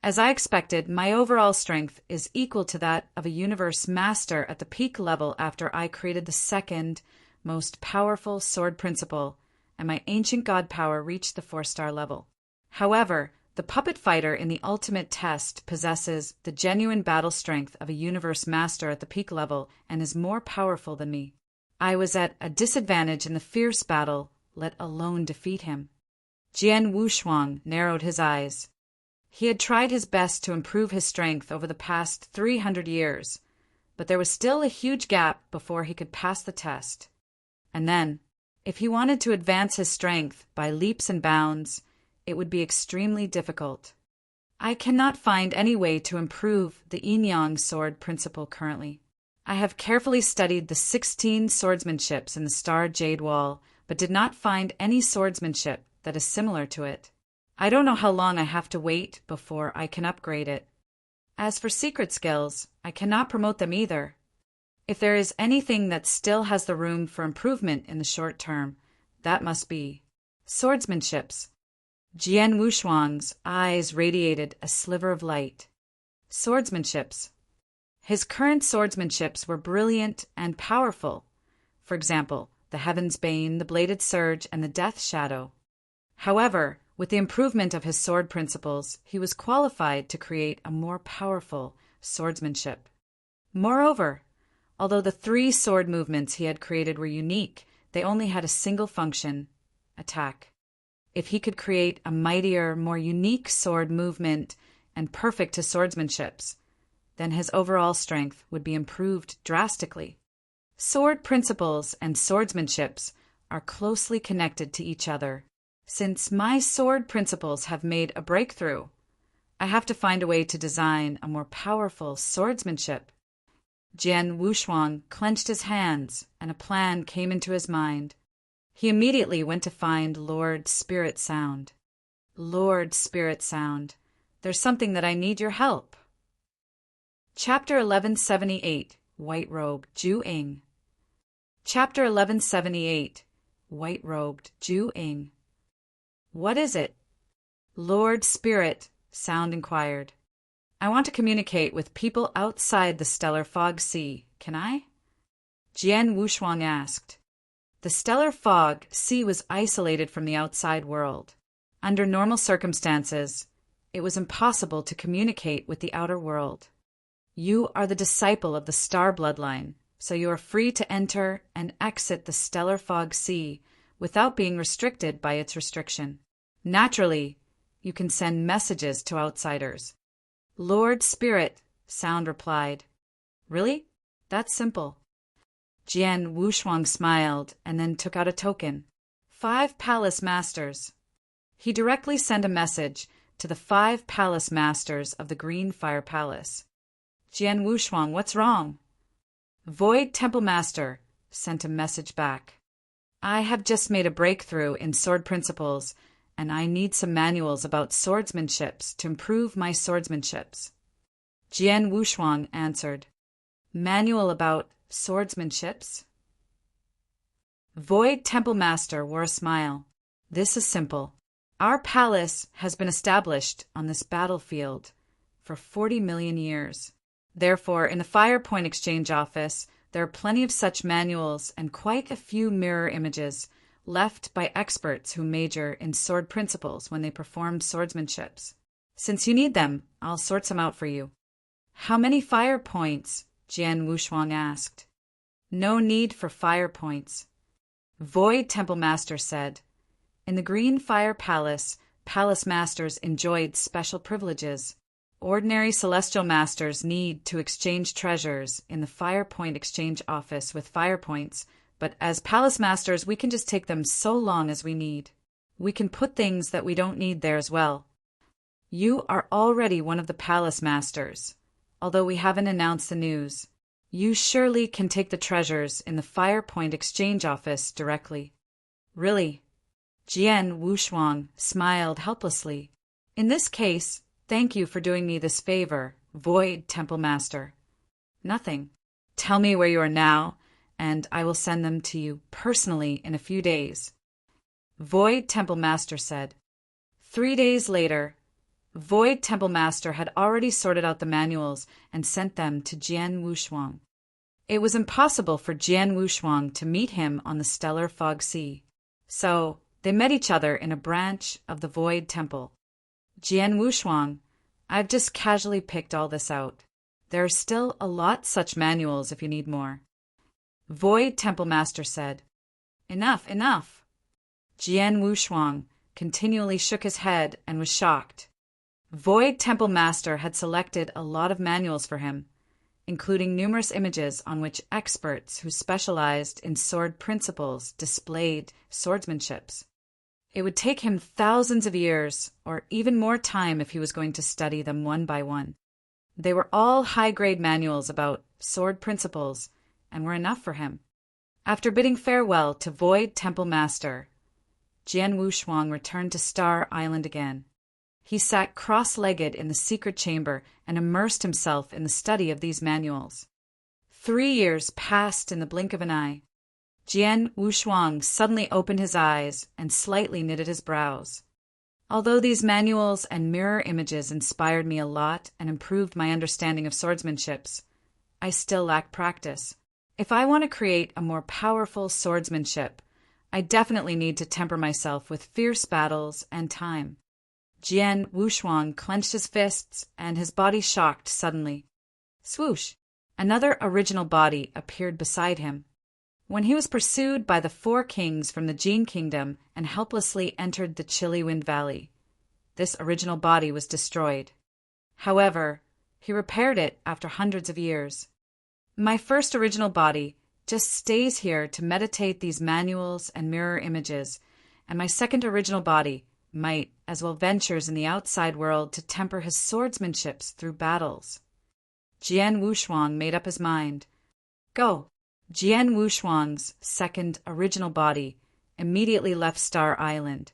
As I expected, my overall strength is equal to that of a universe master at the peak level after I created the second most powerful sword principle, and my ancient god power reached the 4-star level. However, the puppet fighter in the ultimate test possesses the genuine battle strength of a universe master at the peak level and is more powerful than me. I was at a disadvantage in the fierce battle, let alone defeat him. Jian Wushuang narrowed his eyes. He had tried his best to improve his strength over the past 300 years, but there was still a huge gap before he could pass the test. And then, if he wanted to advance his strength by leaps and bounds, it would be extremely difficult. I cannot find any way to improve the yin-yang sword principle currently. I have carefully studied the 16 swordsmanships in the Star Jade Wall, but did not find any swordsmanship that is similar to it. I don't know how long I have to wait before I can upgrade it. As for secret skills, I cannot promote them either. If there is anything that still has the room for improvement in the short term, that must be swordsmanships. Jian Wushuang's eyes radiated a sliver of light. Swordsmanships. His current swordsmanships were brilliant and powerful. For example, the Heaven's Bane, the Bladed Surge, and the Death Shadow. However, with the improvement of his sword principles, he was qualified to create a more powerful swordsmanship. Moreover, although the 3 sword movements he had created were unique, they only had a single function: attack. If he could create a mightier, more unique sword movement and perfect his swordsmanships, then his overall strength would be improved drastically. Sword principles and swordsmanships are closely connected to each other. Since my sword principles have made a breakthrough, I have to find a way to design a more powerful swordsmanship. Jian Wushuang clenched his hands, and a plan came into his mind. He immediately went to find Lord Spirit Sound. Lord Spirit Sound, there's something that I need your help. Chapter 1178, White-Robed Ju Ing. Chapter 1178, White-Robed Ju Ing. What is it? Lord Spirit Sound inquired. I want to communicate with people outside the stellar fog sea. Can I? Jian Wushuang asked. The stellar fog sea was isolated from the outside world. Under normal circumstances, it was impossible to communicate with the outer world. You are the disciple of the star bloodline, so you are free to enter and exit the stellar fog sea without being restricted by its restriction. Naturally, you can send messages to outsiders. Lord Spirit Sound replied. Really? That's simple. Jian Wushuang smiled and then took out a token. 5 palace masters. He directly sent a message to the 5 palace masters of the Green Fire Palace. Jian Wushuang, what's wrong? Void Temple Master sent a message back. I have just made a breakthrough in sword principles, and I need some manuals about swordsmanships to improve my swordsmanships. Jian Wushuang answered. Manual about swordsmanships? Void Temple Master wore a smile. This is simple. Our palace has been established on this battlefield for 40 million years. Therefore, in the Fire Point Exchange Office, there are plenty of such manuals and quite a few mirror images left by experts who major in sword principles when they perform swordsmanships. Since you need them, I'll sort some out for you. How many fire points? Jian Wushuang asked. No need for fire points. Void Temple Master said. In the Green Fire Palace, palace masters enjoyed special privileges. Ordinary celestial masters need to exchange treasures in the Fire Point Exchange Office with fire points, but as palace masters, we can just take them so long as we need. We can put things that we don't need there as well. You are already one of the palace masters, although we haven't announced the news. You surely can take the treasures in the Fire Point Exchange Office directly. Really? Jian Wushuang smiled helplessly. In this case, thank you for doing me this favor, Void Temple Master. Nothing. Tell me where you are now, and I will send them to you personally in a few days. Void Temple Master said. 3 days later, Void Temple Master had already sorted out the manuals and sent them to Jian Wushuang. It was impossible for Jian Wushuang to meet him on the stellar fog sea, so they met each other in a branch of the Void Temple. Jian Wushuang, I've just casually picked all this out. There are still a lot such manuals if you need more. Void Temple Master said. Enough, enough. Jian Wushuang continually shook his head and was shocked. Void Temple Master had selected a lot of manuals for him, including numerous images on which experts who specialized in sword principles displayed swordsmanships. It would take him thousands of years, or even more time if he was going to study them one by one. They were all high-grade manuals about sword principles and were enough for him. After bidding farewell to Void Temple Master, Jian Wushuang returned to Star Island again. He sat cross-legged in the secret chamber and immersed himself in the study of these manuals. 3 years passed in the blink of an eye. Jian Wushuang suddenly opened his eyes and slightly knitted his brows. Although these manuals and mirror images inspired me a lot and improved my understanding of swordsmanship, I still lack practice. If I want to create a more powerful swordsmanship, I definitely need to temper myself with fierce battles and time. Jian Wushuang clenched his fists, and his body shocked suddenly. Swoosh! Another original body appeared beside him. When he was pursued by the 4 kings from the Jin Kingdom and helplessly entered the Chilly Wind Valley, this original body was destroyed. However, he repaired it after hundreds of years. My first original body just stays here to meditate these manuals and mirror images, and my second original body might as well ventures in the outside world to temper his swordsmanship through battles. Jian Wushuang made up his mind. Go! Jian Wushuang's second original body immediately left Star Island.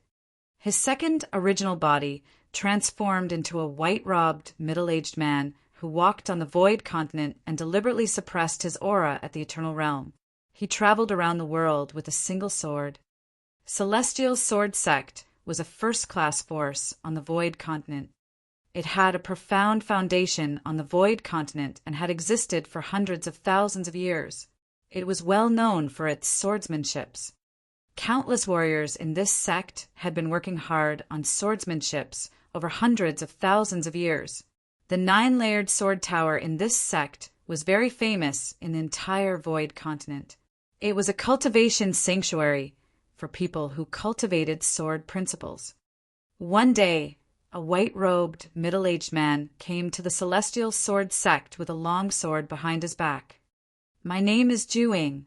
His second original body transformed into a white-robed, middle-aged man who walked on the Void Continent and deliberately suppressed his aura at the Eternal Realm. He traveled around the world with a single sword. Celestial Sword Sect was a first-class force on the Void Continent. It had a profound foundation on the Void Continent and had existed for hundreds of thousands of years. It was well known for its swordsmanship. Countless warriors in this sect had been working hard on swordsmanship over hundreds of thousands of years. The 9-layered sword tower in this sect was very famous in the entire Void Continent. It was a cultivation sanctuary for people who cultivated sword principles. One day, a white-robed, middle-aged man came to the Celestial Sword Sect with a long sword behind his back. My name is Juing.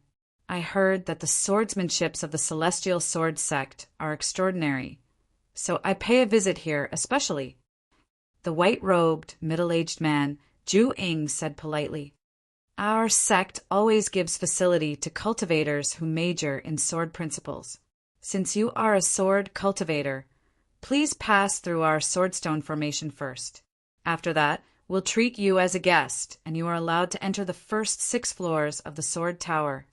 I heard that the swordsmanships of the Celestial Sword Sect are extraordinary, so I pay a visit here especially. The white-robed, middle-aged man, Juing, said politely, Our sect always gives facility to cultivators who major in sword principles. Since you are a sword cultivator, please pass through our swordstone formation first. After that, we'll treat you as a guest, and you are allowed to enter the first 6 floors of the sword tower.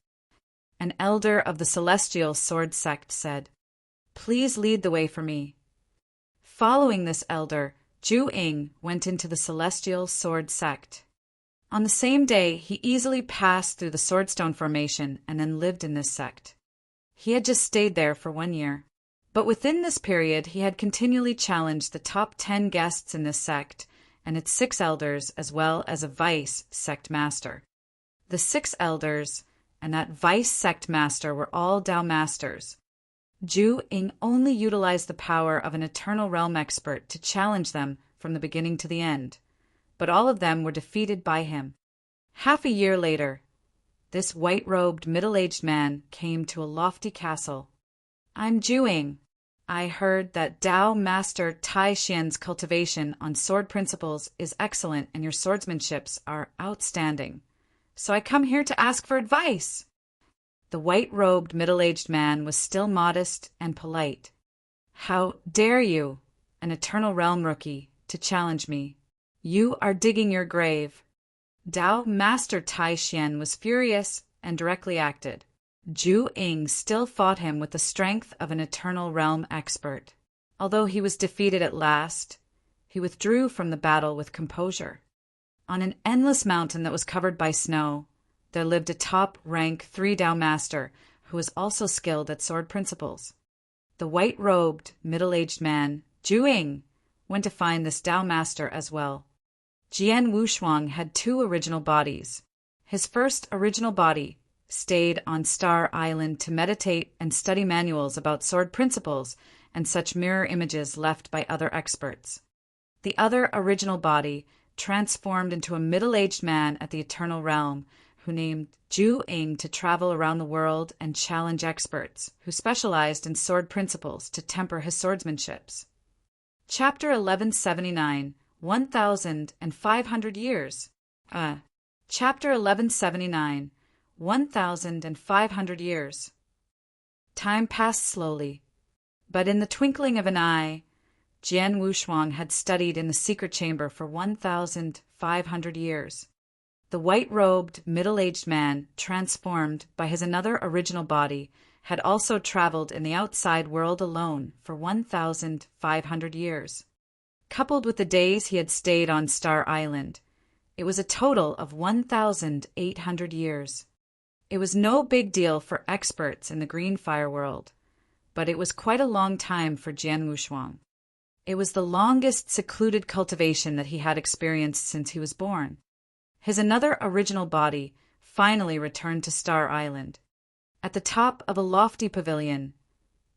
An elder of the Celestial Sword Sect said, Please lead the way for me. Following this elder, Juing went into the Celestial Sword Sect. On the same day, he easily passed through the swordstone formation and then lived in this sect. He had just stayed there for 1 year. But within this period, he had continually challenged the top 10 guests in this sect and its 6 elders, as well as a vice sect master. The 6 elders and that vice sect master were all Dao masters. Juing only utilized the power of an Eternal Realm expert to challenge them from the beginning to the end, but all of them were defeated by him. Half a year later, this white-robed, middle-aged man came to a lofty castle. I'm Juing. I heard that Dao Master Tai Xian's cultivation on sword principles is excellent and your swordsmanships are outstanding. So I come here to ask for advice. The white-robed, middle-aged man was still modest and polite. How dare you, an Eternal Realm rookie, to challenge me? You are digging your grave. Dao Master Tai Xian was furious and directly acted. Juing still fought him with the strength of an Eternal Realm expert. Although he was defeated at last, he withdrew from the battle with composure. On an endless mountain that was covered by snow, there lived a top-rank 3 Dao master who was also skilled at sword principles. The white-robed, middle-aged man, Juing, went to find this Dao master as well. Jian Wushuang had 2 original bodies. His first original body stayed on Star Island to meditate and study manuals about sword principles and such mirror images left by other experts. The other original body transformed into a middle-aged man at the Eternal Realm who named Juing to travel around the world and challenge experts who specialized in sword principles to temper his swordsmanships. Chapter 1179, 1,500 years. Chapter 1179, 1,500 years. Time passed slowly, but in the twinkling of an eye, Jian Wushuang had studied in the secret chamber for 1,500 years. The white-robed, middle-aged man, transformed by his another original body, had also traveled in the outside world alone for 1,500 years. Coupled with the days he had stayed on Star Island, it was a total of 1,800 years. It was no big deal for experts in the green fire world, but it was quite a long time for Jian Wushuang. It was the longest secluded cultivation that he had experienced since he was born. His another original body finally returned to Star Island. At the top of a lofty pavilion,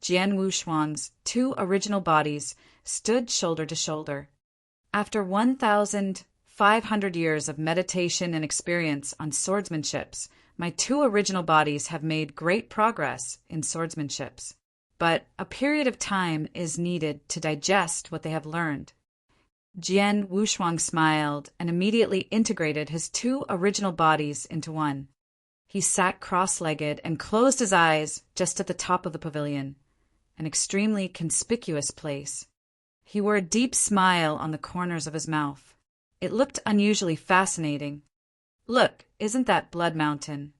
Jian Wushuang's two original bodies stood shoulder to shoulder. After 1,500 years of meditation and experience on swordsmanships, my two original bodies have made great progress in swordsmanships. But a period of time is needed to digest what they have learned. Jian Wushuang smiled and immediately integrated his two original bodies into one. He sat cross-legged and closed his eyes just at the top of the pavilion, an extremely conspicuous place. He wore a deep smile on the corners of his mouth. It looked unusually fascinating. Look, isn't that Blood Mountain?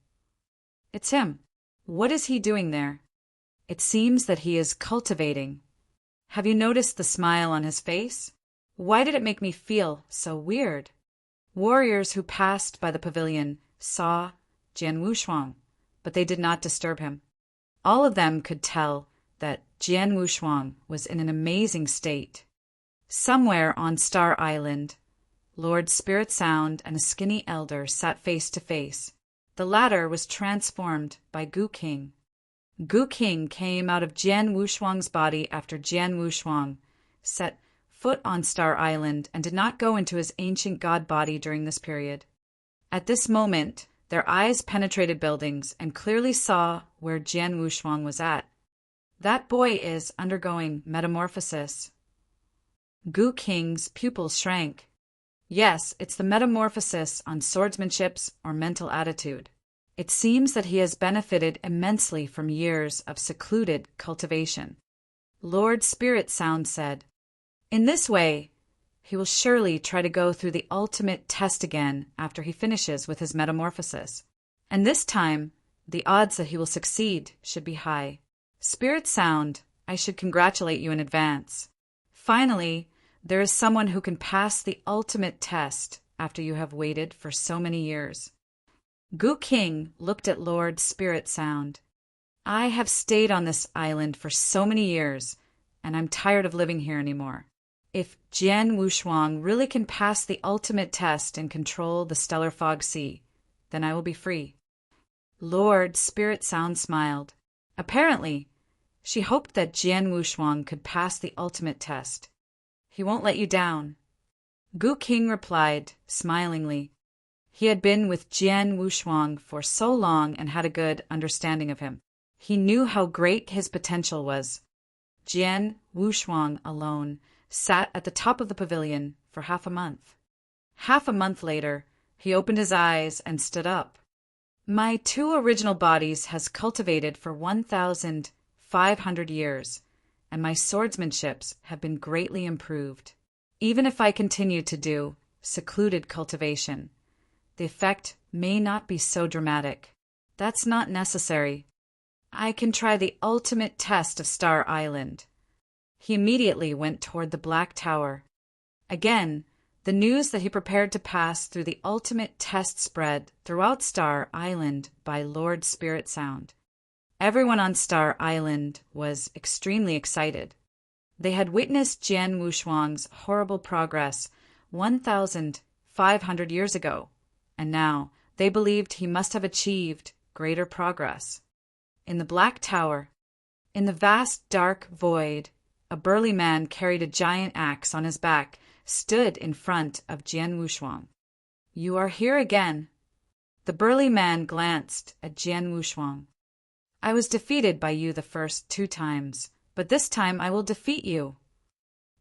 It's him. What is he doing there? It seems that he is cultivating. Have you noticed the smile on his face? Why did it make me feel so weird? Warriors who passed by the pavilion saw Jian Wushuang, but they did not disturb him. All of them could tell that Jian Wushuang was in an amazing state. Somewhere on Star Island, Lord Spirit Sound and a skinny elder sat face to face. The latter was transformed by Gu King. Gu King came out of Jian Wushuang's body after Jian Wushuang set foot on Star Island and did not go into his ancient god body during this period. At this moment, their eyes penetrated buildings and clearly saw where Jian Wushuang was at. That boy is undergoing metamorphosis. Gu King's pupils shrank. Yes, it's the metamorphosis on swordsmanships or mental attitude. It seems that he has benefited immensely from years of secluded cultivation. Lord Spirit Sound said, in this way, he will surely try to go through the ultimate test again after he finishes with his metamorphosis. And this time, the odds that he will succeed should be high. Spirit Sound, I should congratulate you in advance. Finally, there is someone who can pass the ultimate test after you have waited for so many years. Gu King looked at Lord Spirit Sound. I have stayed on this island for so many years, and I'm tired of living here anymore. If Jian Wushuang really can pass the ultimate test and control the stellar fog sea, then I will be free. Lord Spirit Sound smiled. Apparently, she hoped that Jian Wushuang could pass the ultimate test. He won't let you down. Gu King replied, smilingly. He had been with Jian Wushuang for so long and had a good understanding of him. He knew how great his potential was. Jian Wushuang alone sat at the top of the pavilion for half a month. Half a month later, he opened his eyes and stood up. My two original bodies has cultivated for 1,500 years, and my swordsmanships have been greatly improved. Even if I continue to do secluded cultivation, the effect may not be so dramatic. That's not necessary. I can try the ultimate test of Star Island. He immediately went toward the Black Tower. Again, the news that he prepared to pass through the ultimate test spread throughout Star Island by Lord Spirit Sound. Everyone on Star Island was extremely excited. They had witnessed Jian Wushuang's horrible progress 1,500 years ago, and now they believed he must have achieved greater progress. In the Black Tower, in the vast dark void, a burly man carried a giant axe on his back, stood in front of Jian Wushuang. You are here again. The burly man glanced at Jian Wushuang. I was defeated by you the first 2 times, but this time I will defeat you.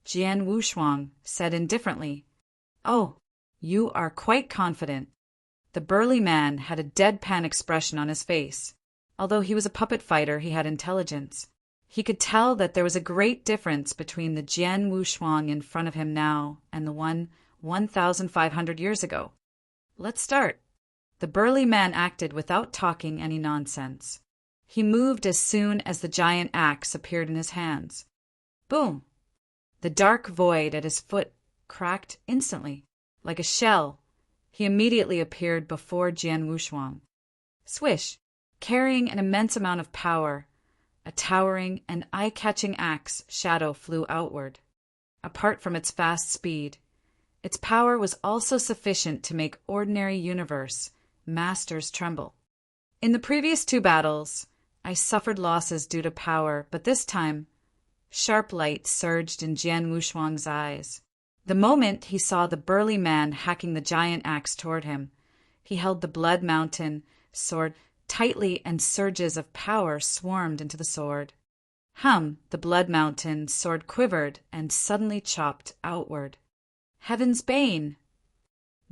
Jian Wushuang said indifferently, Oh, you are quite confident. The burly man had a deadpan expression on his face. Although he was a puppet fighter, he had intelligence. He could tell that there was a great difference between the Jian Wuxuang in front of him now and the one 1,500 years ago. Let's start. The burly man acted without talking any nonsense. He moved as soon as the giant axe appeared in his hands. Boom! The dark void at his foot cracked instantly. Like a shell, he immediately appeared before Jian Wuxuang. Swish! Carrying an immense amount of power, a towering and eye-catching axe shadow flew outward. Apart from its fast speed, its power was also sufficient to make ordinary universe masters tremble. In the previous two battles, I suffered losses due to power, but this time, sharp light surged in Jian Wuxuang's eyes. The moment he saw the burly man hacking the giant axe toward him, he held the Blood Mountain sword tightly and surges of power swarmed into the sword. The Blood Mountain sword quivered and suddenly chopped outward. Heaven's Bane!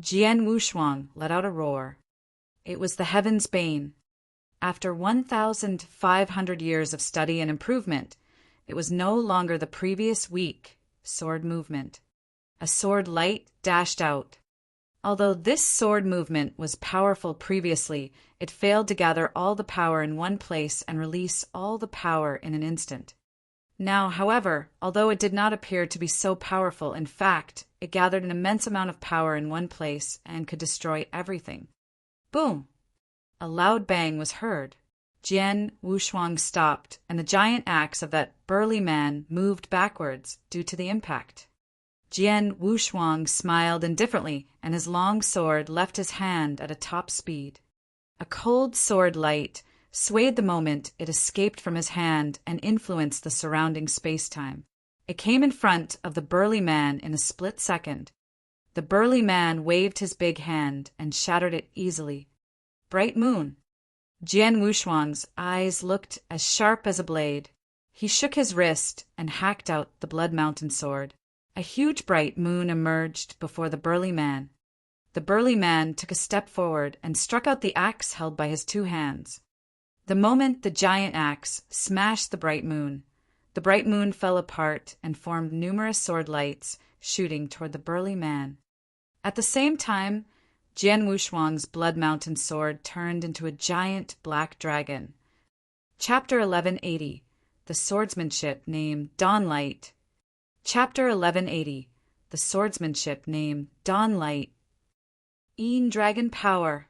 Jian Wuxuang let out a roar. It was the Heaven's Bane. After 1,500 years of study and improvement, it was no longer the previous weak sword movement. A sword light dashed out. Although this sword movement was powerful previously, it failed to gather all the power in one place and release all the power in an instant. Now, however, although it did not appear to be so powerful, in fact, it gathered an immense amount of power in one place and could destroy everything. Boom! A loud bang was heard. Jian Wuxuang stopped, and the giant axe of that burly man moved backwards due to the impact. Jian Wuxuang smiled indifferently, and his long sword left his hand at a top speed. A cold sword light swayed the moment it escaped from his hand and influenced the surrounding space-time. It came in front of the burly man in a split second. The burly man waved his big hand and shattered it easily. Bright moon! Jian Wuxuang's eyes looked as sharp as a blade. He shook his wrist and hacked out the Blood Mountain sword. A huge bright moon emerged before the burly man. The burly man took a step forward and struck out the axe held by his two hands. The moment the giant axe smashed the bright moon fell apart and formed numerous sword lights shooting toward the burly man. At the same time, Jian Wuxuang's Blood Mountain sword turned into a giant black dragon. Chapter 1180, The Swordsmanship Named Dawnlight. Chapter 1180, The Swordsmanship Named Dawnlight. Dragon Power.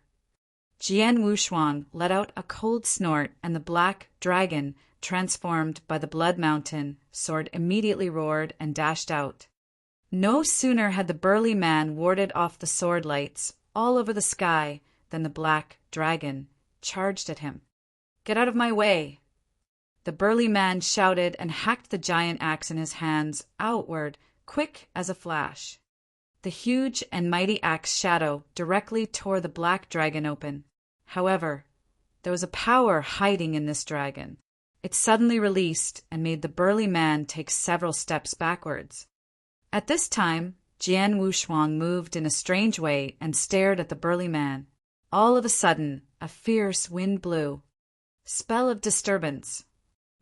Jian Wuxuang let out a cold snort, and the black dragon, transformed by the Blood Mountain sword, immediately roared and dashed out. No sooner had the burly man warded off the sword lights all over the sky than the black dragon charged at him. Get out of my way! The burly man shouted and hacked the giant axe in his hands outward, quick as a flash. The huge and mighty axe shadow directly tore the black dragon open. However, there was a power hiding in this dragon. It suddenly released and made the burly man take several steps backwards. At this time, Jian Wuxuang moved in a strange way and stared at the burly man. All of a sudden, a fierce wind blew. Spell of disturbance.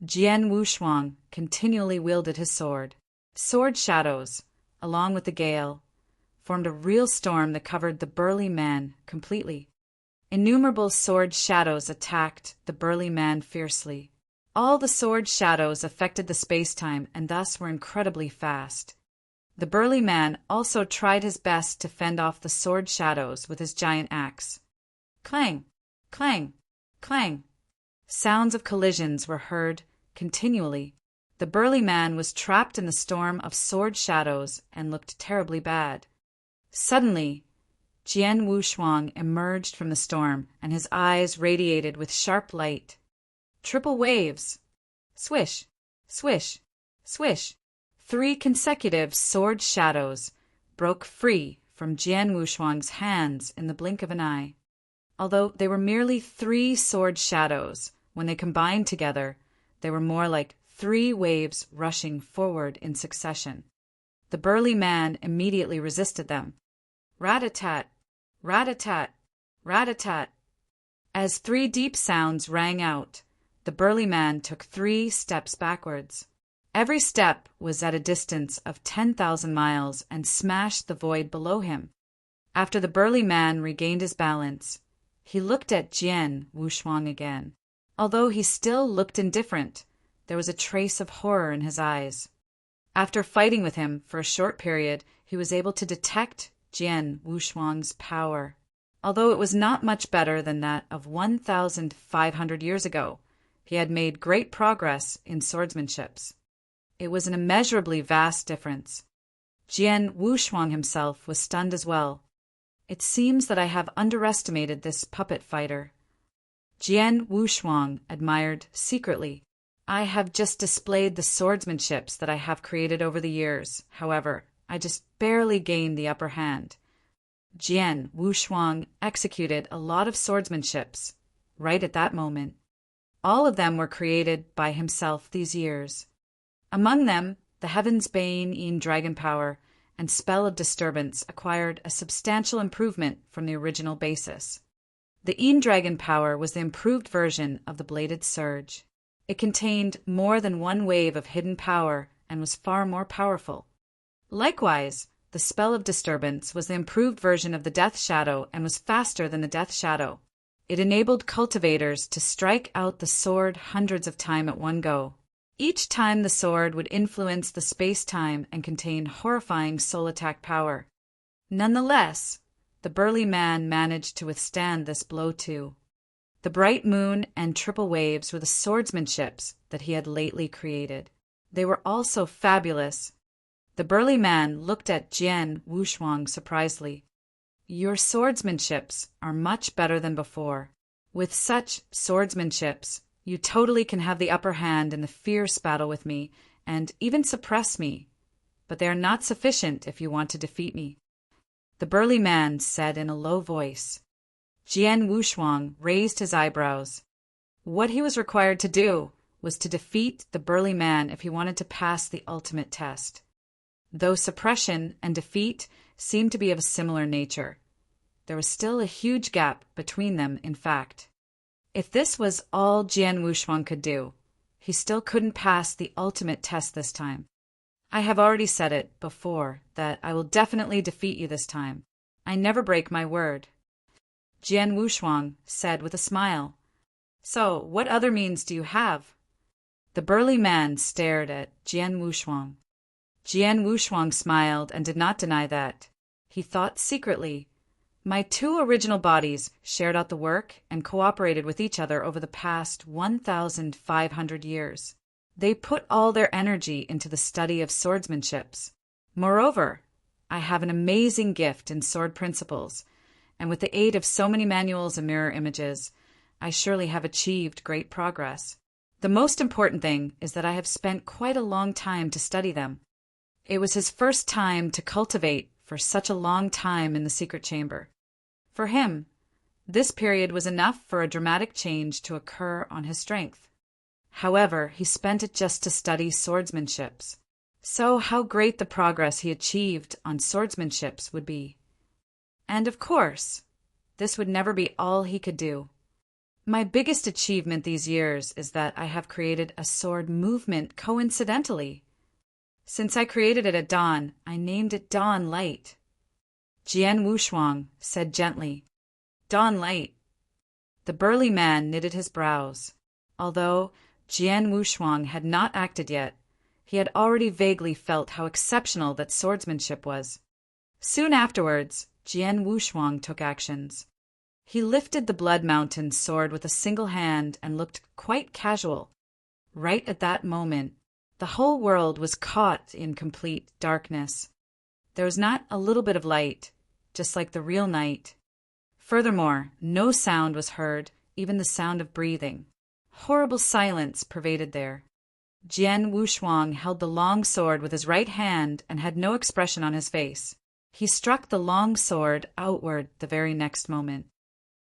Jian Wuxuang continually wielded his sword. Sword shadows, along with the gale, formed a real storm that covered the burly man completely. Innumerable sword shadows attacked the burly man fiercely. All the sword shadows affected the space-time and thus were incredibly fast. The burly man also tried his best to fend off the sword shadows with his giant axe. Clang! Clang! Clang! Sounds of collisions were heard continually. The burly man was trapped in the storm of sword shadows and looked terribly bad. Suddenly, Jian Wuxuang emerged from the storm, and his eyes radiated with sharp light. Triple waves! Swish! Swish! Swish! 3 consecutive sword shadows broke free from Jian Wuxuang's hands in the blink of an eye. Although they were merely 3 sword shadows, when they combined together, they were more like 3 waves rushing forward in succession. The burly man immediately resisted them. Rat-a-tat, rat-a-tat, rat-a-tat. As 3 deep sounds rang out, the burly man took 3 steps backwards. Every step was at a distance of 10,000 miles and smashed the void below him. After the burly man regained his balance, he looked at Jian Wushuang again. Although he still looked indifferent, there was a trace of horror in his eyes. After fighting with him for a short period, he was able to detect Jian Wushuang's power. Although it was not much better than that of 1,500 years ago, he had made great progress in swordsmanship. It was an immeasurably vast difference. Jian Wushuang himself was stunned as well. It seems that I have underestimated this puppet fighter. Jian Wushuang admired secretly. I have just displayed the swordsmanship that I have created over the years. However, I just barely gained the upper hand. Jian Wushuang executed a lot of swordsmanships right at that moment. All of them were created by himself these years. Among them, the Heaven's Bane in Dragon Power and Spell of Disturbance acquired a substantial improvement from the original basis. The Een Dragon Power was the improved version of the Bladed Surge. It contained more than 1 wave of hidden power and was far more powerful. Likewise, the Spell of Disturbance was the improved version of the Death Shadow and was faster than the Death Shadow. It enabled cultivators to strike out the sword hundreds of times at one go. Each time the sword would influence the space-time and contain horrifying soul attack power. Nonetheless, the burly man managed to withstand this blow too. The bright moon and triple waves were the swordsmanships that he had lately created. They were also fabulous. The burly man looked at Jian Wushuang surprisedly. Your swordsmanships are much better than before. With such swordsmanships, you totally can have the upper hand in the fierce battle with me and even suppress me, but they are not sufficient if you want to defeat me. The burly man said in a low voice. Jian Wushuang raised his eyebrows. What he was required to do was to defeat the burly man if he wanted to pass the ultimate test. Though suppression and defeat seemed to be of a similar nature, there was still a huge gap between them, in fact. If this was all Jian Wushuang could do, he still couldn't pass the ultimate test this time. I have already said it before that I will definitely defeat you this time. I never break my word. Jian Wushuang said with a smile. So, what other means do you have? The burly man stared at Jian Wushuang. Jian Wushuang smiled and did not deny that. He thought secretly, my 2 original bodies shared out the work and cooperated with each other over the past 1,500 years. They put all their energy into the study of swordsmanship. Moreover, I have an amazing gift in sword principles, and with the aid of so many manuals and mirror images, I surely have achieved great progress. The most important thing is that I have spent quite a long time to study them. It was his first time to cultivate for such a long time in the secret chamber. For him, this period was enough for a dramatic change to occur on his strength. However, he spent it just to study swordsmanship. So how great the progress he achieved on swordsmanship would be. And of course, this would never be all he could do. My biggest achievement these years is that I have created a sword movement coincidentally. Since I created it at dawn, I named it Dawn Light. Jian Wushuang said gently, Dawn Light. The burly man knitted his brows. Although Jian Wushuang had not acted yet, he had already vaguely felt how exceptional that swordsmanship was. Soon afterwards, Jian Wushuang took actions. He lifted the Blood Mountain sword with a single hand and looked quite casual. Right at that moment, the whole world was caught in complete darkness. There was not a little bit of light, just like the real night. Furthermore, no sound was heard, even the sound of breathing. Horrible silence pervaded there. Jian Wushuang held the long sword with his right hand and had no expression on his face. He struck the long sword outward the very next moment.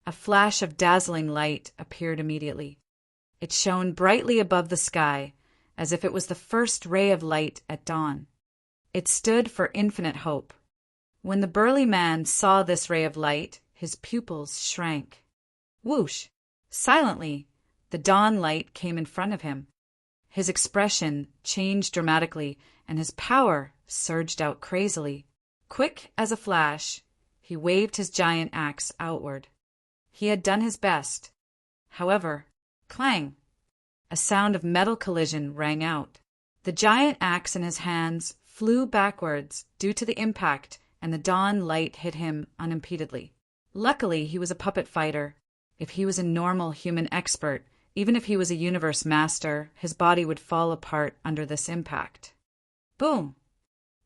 A flash of dazzling light appeared immediately. It shone brightly above the sky, as if it was the first ray of light at dawn. It stood for infinite hope. When the burly man saw this ray of light, his pupils shrank. Whoosh! Silently, the dawn light came in front of him. His expression changed dramatically, and his power surged out crazily. Quick as a flash, he waved his giant axe outward. He had done his best. However, clang! A sound of metal collision rang out. The giant axe in his hands flew backwards due to the impact, and the dawn light hit him unimpededly. Luckily, he was a puppet fighter. If he was a normal human expert, even if he was a universe master, his body would fall apart under this impact. Boom!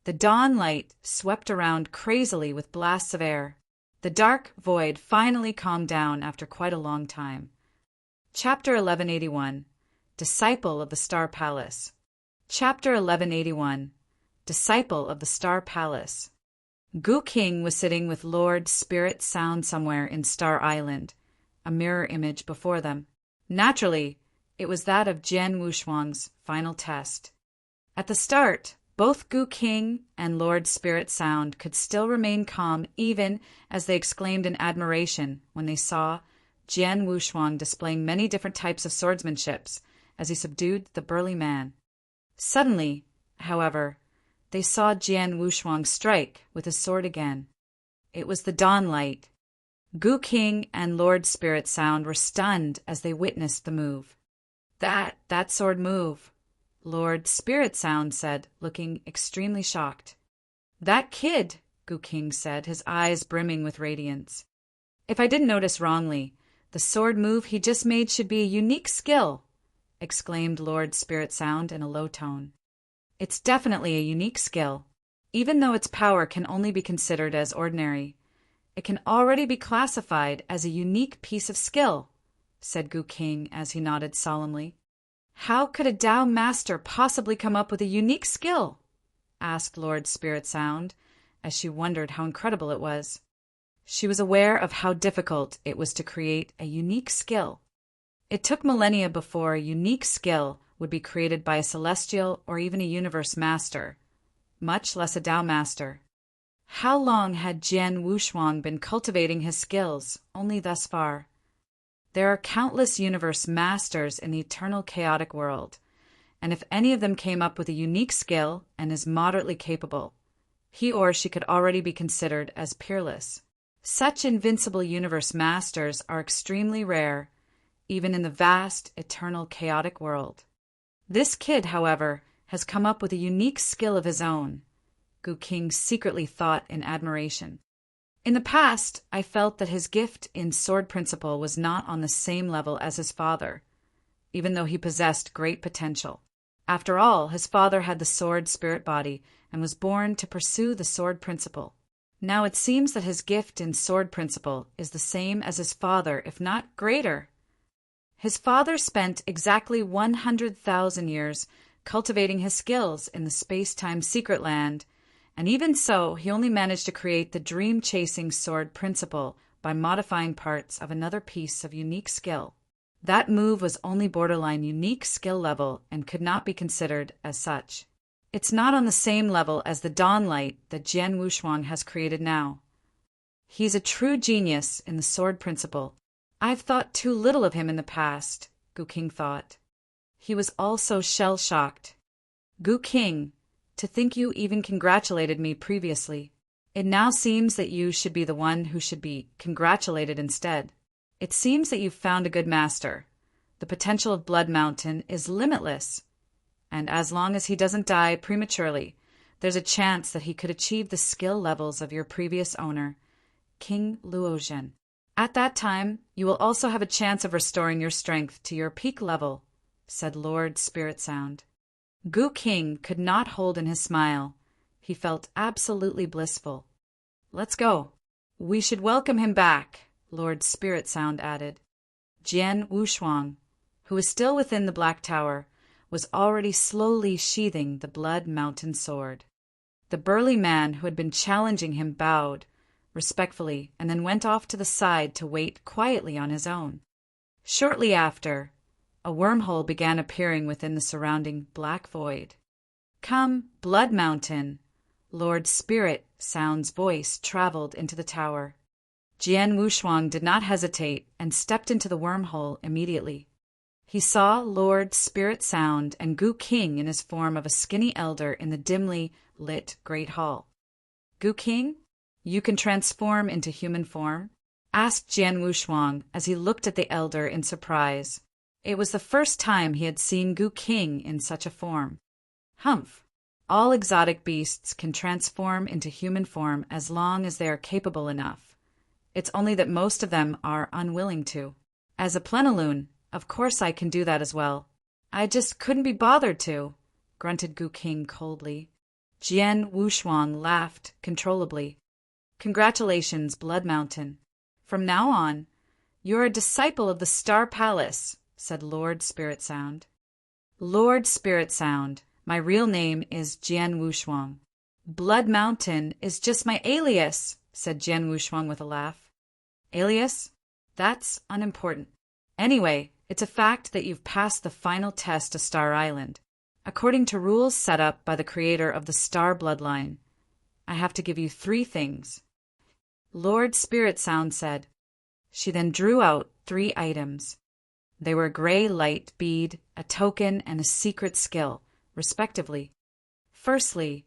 The dawn light swept around crazily with blasts of air. The dark void finally calmed down after quite a long time. Chapter 1181, Disciple of the Star Palace. Chapter 1181, Disciple of the Star Palace. Gu King was sitting with Lord Spirit Sound somewhere in Star Island, a mirror image before them. Naturally, it was that of Jian Wushuang's final test. At the start, both Gu King and Lord Spirit Sound could still remain calm even as they exclaimed in admiration when they saw Jian Wushuang displaying many different types of swordsmanship as he subdued the burly man. Suddenly, however, they saw Jian Wushuang strike with his sword again. It was the dawn light. Gu King and Lord Spirit Sound were stunned as they witnessed the move. That sword move, Lord Spirit Sound said, looking extremely shocked. That kid, Gu King said, his eyes brimming with radiance. If I didn't notice wrongly, the sword move he just made should be a unique skill, exclaimed Lord Spirit Sound in a low tone. It's definitely a unique skill. Even though its power can only be considered as ordinary, it can already be classified as a unique piece of skill, said Gu King as he nodded solemnly. How could a Tao master possibly come up with a unique skill? Asked Lord Spirit Sound, as she wondered how incredible it was. She was aware of how difficult it was to create a unique skill. It took millennia before a unique skill would be created by a celestial or even a universe master, much less a Tao master. How long had Jian Wushuang been cultivating his skills, only thus far? There are countless universe masters in the eternal chaotic world, and if any of them came up with a unique skill and is moderately capable, he or she could already be considered as peerless. Such invincible universe masters are extremely rare, even in the vast, eternal, chaotic world. This kid, however, has come up with a unique skill of his own, Gu King secretly thought in admiration. In the past, I felt that his gift in sword principle was not on the same level as his father, even though he possessed great potential. After all, his father had the sword spirit body and was born to pursue the sword principle. Now it seems that his gift in sword principle is the same as his father, if not greater. His father spent exactly 100,000 years cultivating his skills in the space-time secret land, and even so, he only managed to create the dream-chasing sword principle by modifying parts of another piece of unique skill. That move was only borderline unique skill level and could not be considered as such. It's not on the same level as the dawn light that Jian Wushuang has created now. He's a true genius in the sword principle. I've thought too little of him in the past, Gu King thought. He was also shell-shocked. Gu King, to think you even congratulated me previously. It now seems that you should be the one who should be congratulated instead. It seems that you've found a good master. The potential of Blood Mountain is limitless, and as long as he doesn't die prematurely, there's a chance that he could achieve the skill levels of your previous owner, King Luozhen. At that time, you will also have a chance of restoring your strength to your peak level, said Lord Spirit Sound. Gu King could not hold in his smile. He felt absolutely blissful. Let's go. We should welcome him back, Lord Spirit Sound added. Jian Wushuang, who was still within the Black Tower, was already slowly sheathing the Blood Mountain sword. The burly man who had been challenging him bowed respectfully and then went off to the side to wait quietly on his own. Shortly after, a wormhole began appearing within the surrounding black void. Come, Blood Mountain, Lord Spirit Sound's voice traveled into the tower. Jian Wushuang did not hesitate and stepped into the wormhole immediately. He saw Lord Spirit Sound and Gu King in his form of a skinny elder in the dimly lit Great Hall. "Gu King, you can transform into human form?" asked Jian Wushuang as he looked at the elder in surprise. It was the first time he had seen Gu King in such a form. "Humph! All exotic beasts can transform into human form as long as they are capable enough. It's only that most of them are unwilling to. As a plenilune, of course I can do that as well. I just couldn't be bothered to," grunted Gu King coldly. Jian Wushuang laughed controllably. "Congratulations, Blood Mountain. From now on, you're a disciple of the Star Palace," said Lord Spirit Sound. "Lord Spirit Sound, my real name is Jian Wushuang. Blood Mountain is just my alias," said Jian Wushuang with a laugh. "Alias? That's unimportant. Anyway, it's a fact that you've passed the final test to Star Island. According to rules set up by the creator of the Star Bloodline, I have to give you 3 things." Lord Spirit Sound said. She then drew out 3 items. They were a gray light bead, a token, and a secret skill, respectively. Firstly,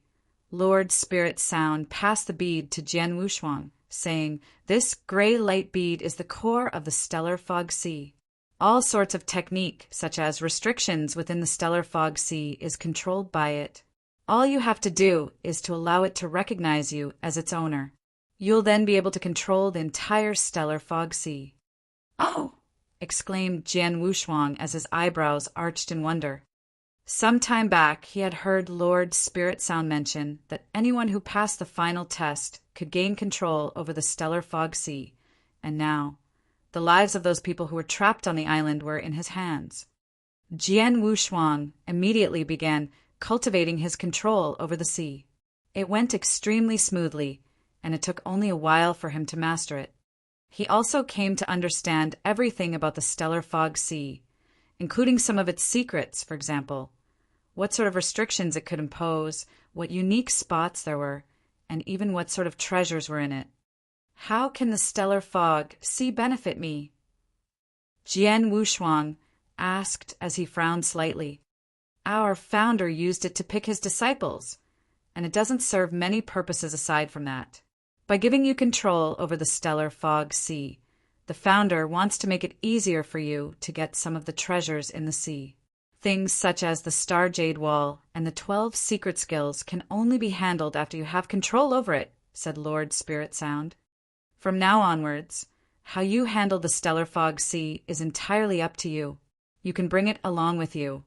Lord Spirit Sound passed the bead to Jian Wushuang, saying, "This gray light bead is the core of the Stellar Fog Sea. All sorts of technique, such as restrictions within the Stellar Fog Sea, is controlled by it. All you have to do is to allow it to recognize you as its owner. You'll then be able to control the entire Stellar Fog Sea." "Oh!" exclaimed Jian Wushuang as his eyebrows arched in wonder. Some time back, he had heard Lord Spirit Sound mention that anyone who passed the final test could gain control over the Stellar Fog Sea, and now the lives of those people who were trapped on the island were in his hands. Jian Wushuang immediately began cultivating his control over the sea. It went extremely smoothly, and it took only a while for him to master it. He also came to understand everything about the Stellar Fog Sea, including some of its secrets, for example, what sort of restrictions it could impose, what unique spots there were, and even what sort of treasures were in it. "How can the Stellar Fog Sea benefit me?" Jian Wushuang asked as he frowned slightly. "Our founder used it to pick his disciples, and it doesn't serve many purposes aside from that. By giving you control over the Stellar Fog Sea, the founder wants to make it easier for you to get some of the treasures in the sea. Things such as the Star Jade Wall and the 12 secret skills can only be handled after you have control over it," said Lord Spirit Sound. "From now onwards, how you handle the Stellar Fog Sea is entirely up to you. You can bring it along with you,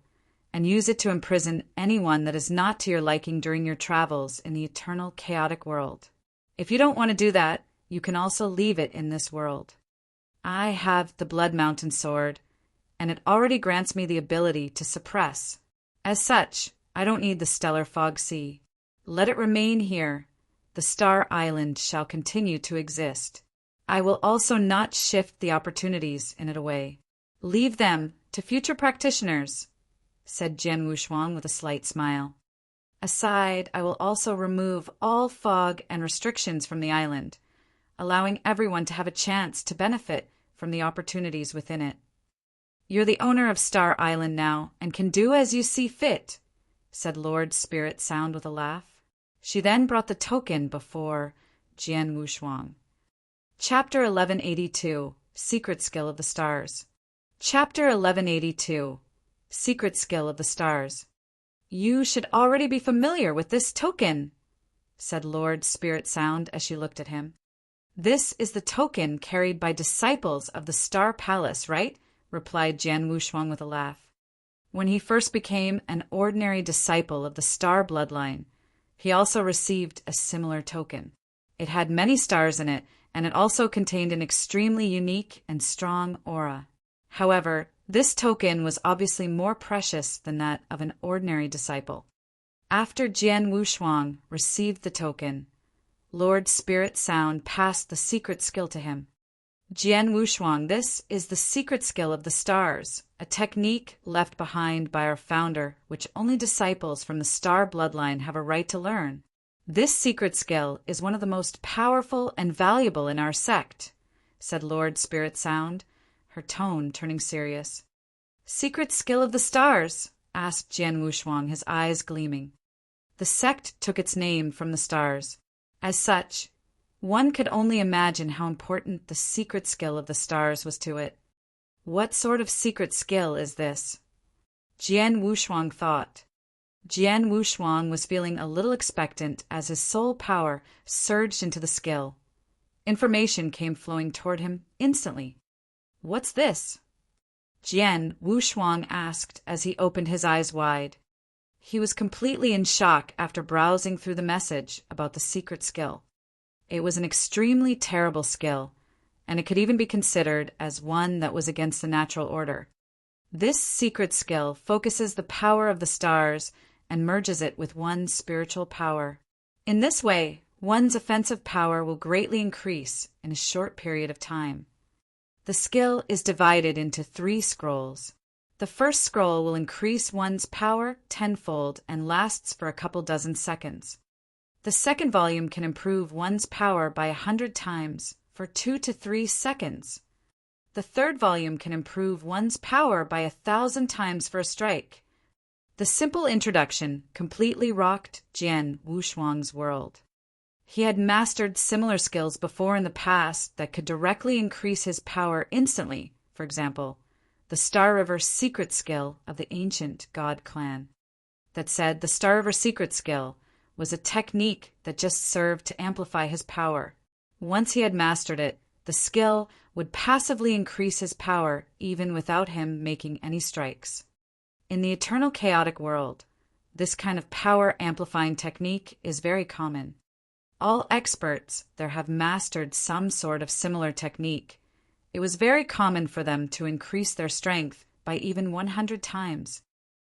and use it to imprison anyone that is not to your liking during your travels in the eternal chaotic world. If you don't want to do that, you can also leave it in this world. I have the Blood Mountain Sword, and it already grants me the ability to suppress. As such, I don't need the Stellar Fog Sea. Let it remain here. The Star Island shall continue to exist. I will also not shift the opportunities in it away. Leave them to future practitioners," said Jian Wushuang with a slight smile. "Aside, I will also remove all fog and restrictions from the island, allowing everyone to have a chance to benefit from the opportunities within it. You're the owner of Star Island now, and can do as you see fit," said Lord Spirit Sound with a laugh. She then brought the token before Jian Wushuang. Chapter 1182, Secret Skill of the Stars. Chapter 1182, Secret Skill of the Stars. "You should already be familiar with this token," said Lord Spirit Sound as she looked at him. "This is the token carried by disciples of the Star Palace, right?" replied Jian Wushuang with a laugh. "When he first became an ordinary disciple of the Star Bloodline, he also received a similar token. It had many stars in it, and it also contained an extremely unique and strong aura. However, this token was obviously more precious than that of an ordinary disciple. After Jian Wushuang received the token, Lord Spirit Sound passed the secret skill to him. Jian Wushuang, this is the secret skill of the stars, a technique left behind by our founder, which only disciples from the Star Bloodline have a right to learn. This secret skill is one of the most powerful and valuable in our sect, said Lord Spirit Sound, her tone turning serious. Secret skill of the stars? Asked Jian Wushuang, his eyes gleaming. The sect took its name from the stars. As such, one could only imagine how important the secret skill of the stars was to it. What sort of secret skill is this? Jian Wushuang thought. Jian Wushuang was feeling a little expectant as his soul power surged into the skill. Information came flowing toward him instantly. What's this? Jian Wushuang asked as he opened his eyes wide. He was completely in shock after browsing through the message about the secret skill. It was an extremely terrible skill, and it could even be considered as one that was against the natural order. This secret skill focuses the power of the stars and merges it with one's spiritual power. In this way, one's offensive power will greatly increase in a short period of time. The skill is divided into 3 scrolls. The first scroll will increase one's power tenfold and lasts for a couple dozen seconds. The second volume can improve one's power by 100 times for 2 to 3 seconds. The third volume can improve one's power by 1,000 times for a strike. The simple introduction completely rocked Jian Wushuang's world. He had mastered similar skills before in the past that could directly increase his power instantly, for example, the Star River secret skill of the ancient god clan. That said, the Star River secret skill was a technique that just served to amplify his power. Once he had mastered it, the skill would passively increase his power even without him making any strikes. In the eternal chaotic world, this kind of power-amplifying technique is very common. All experts there have mastered some sort of similar technique. It was very common for them to increase their strength by even 100 times.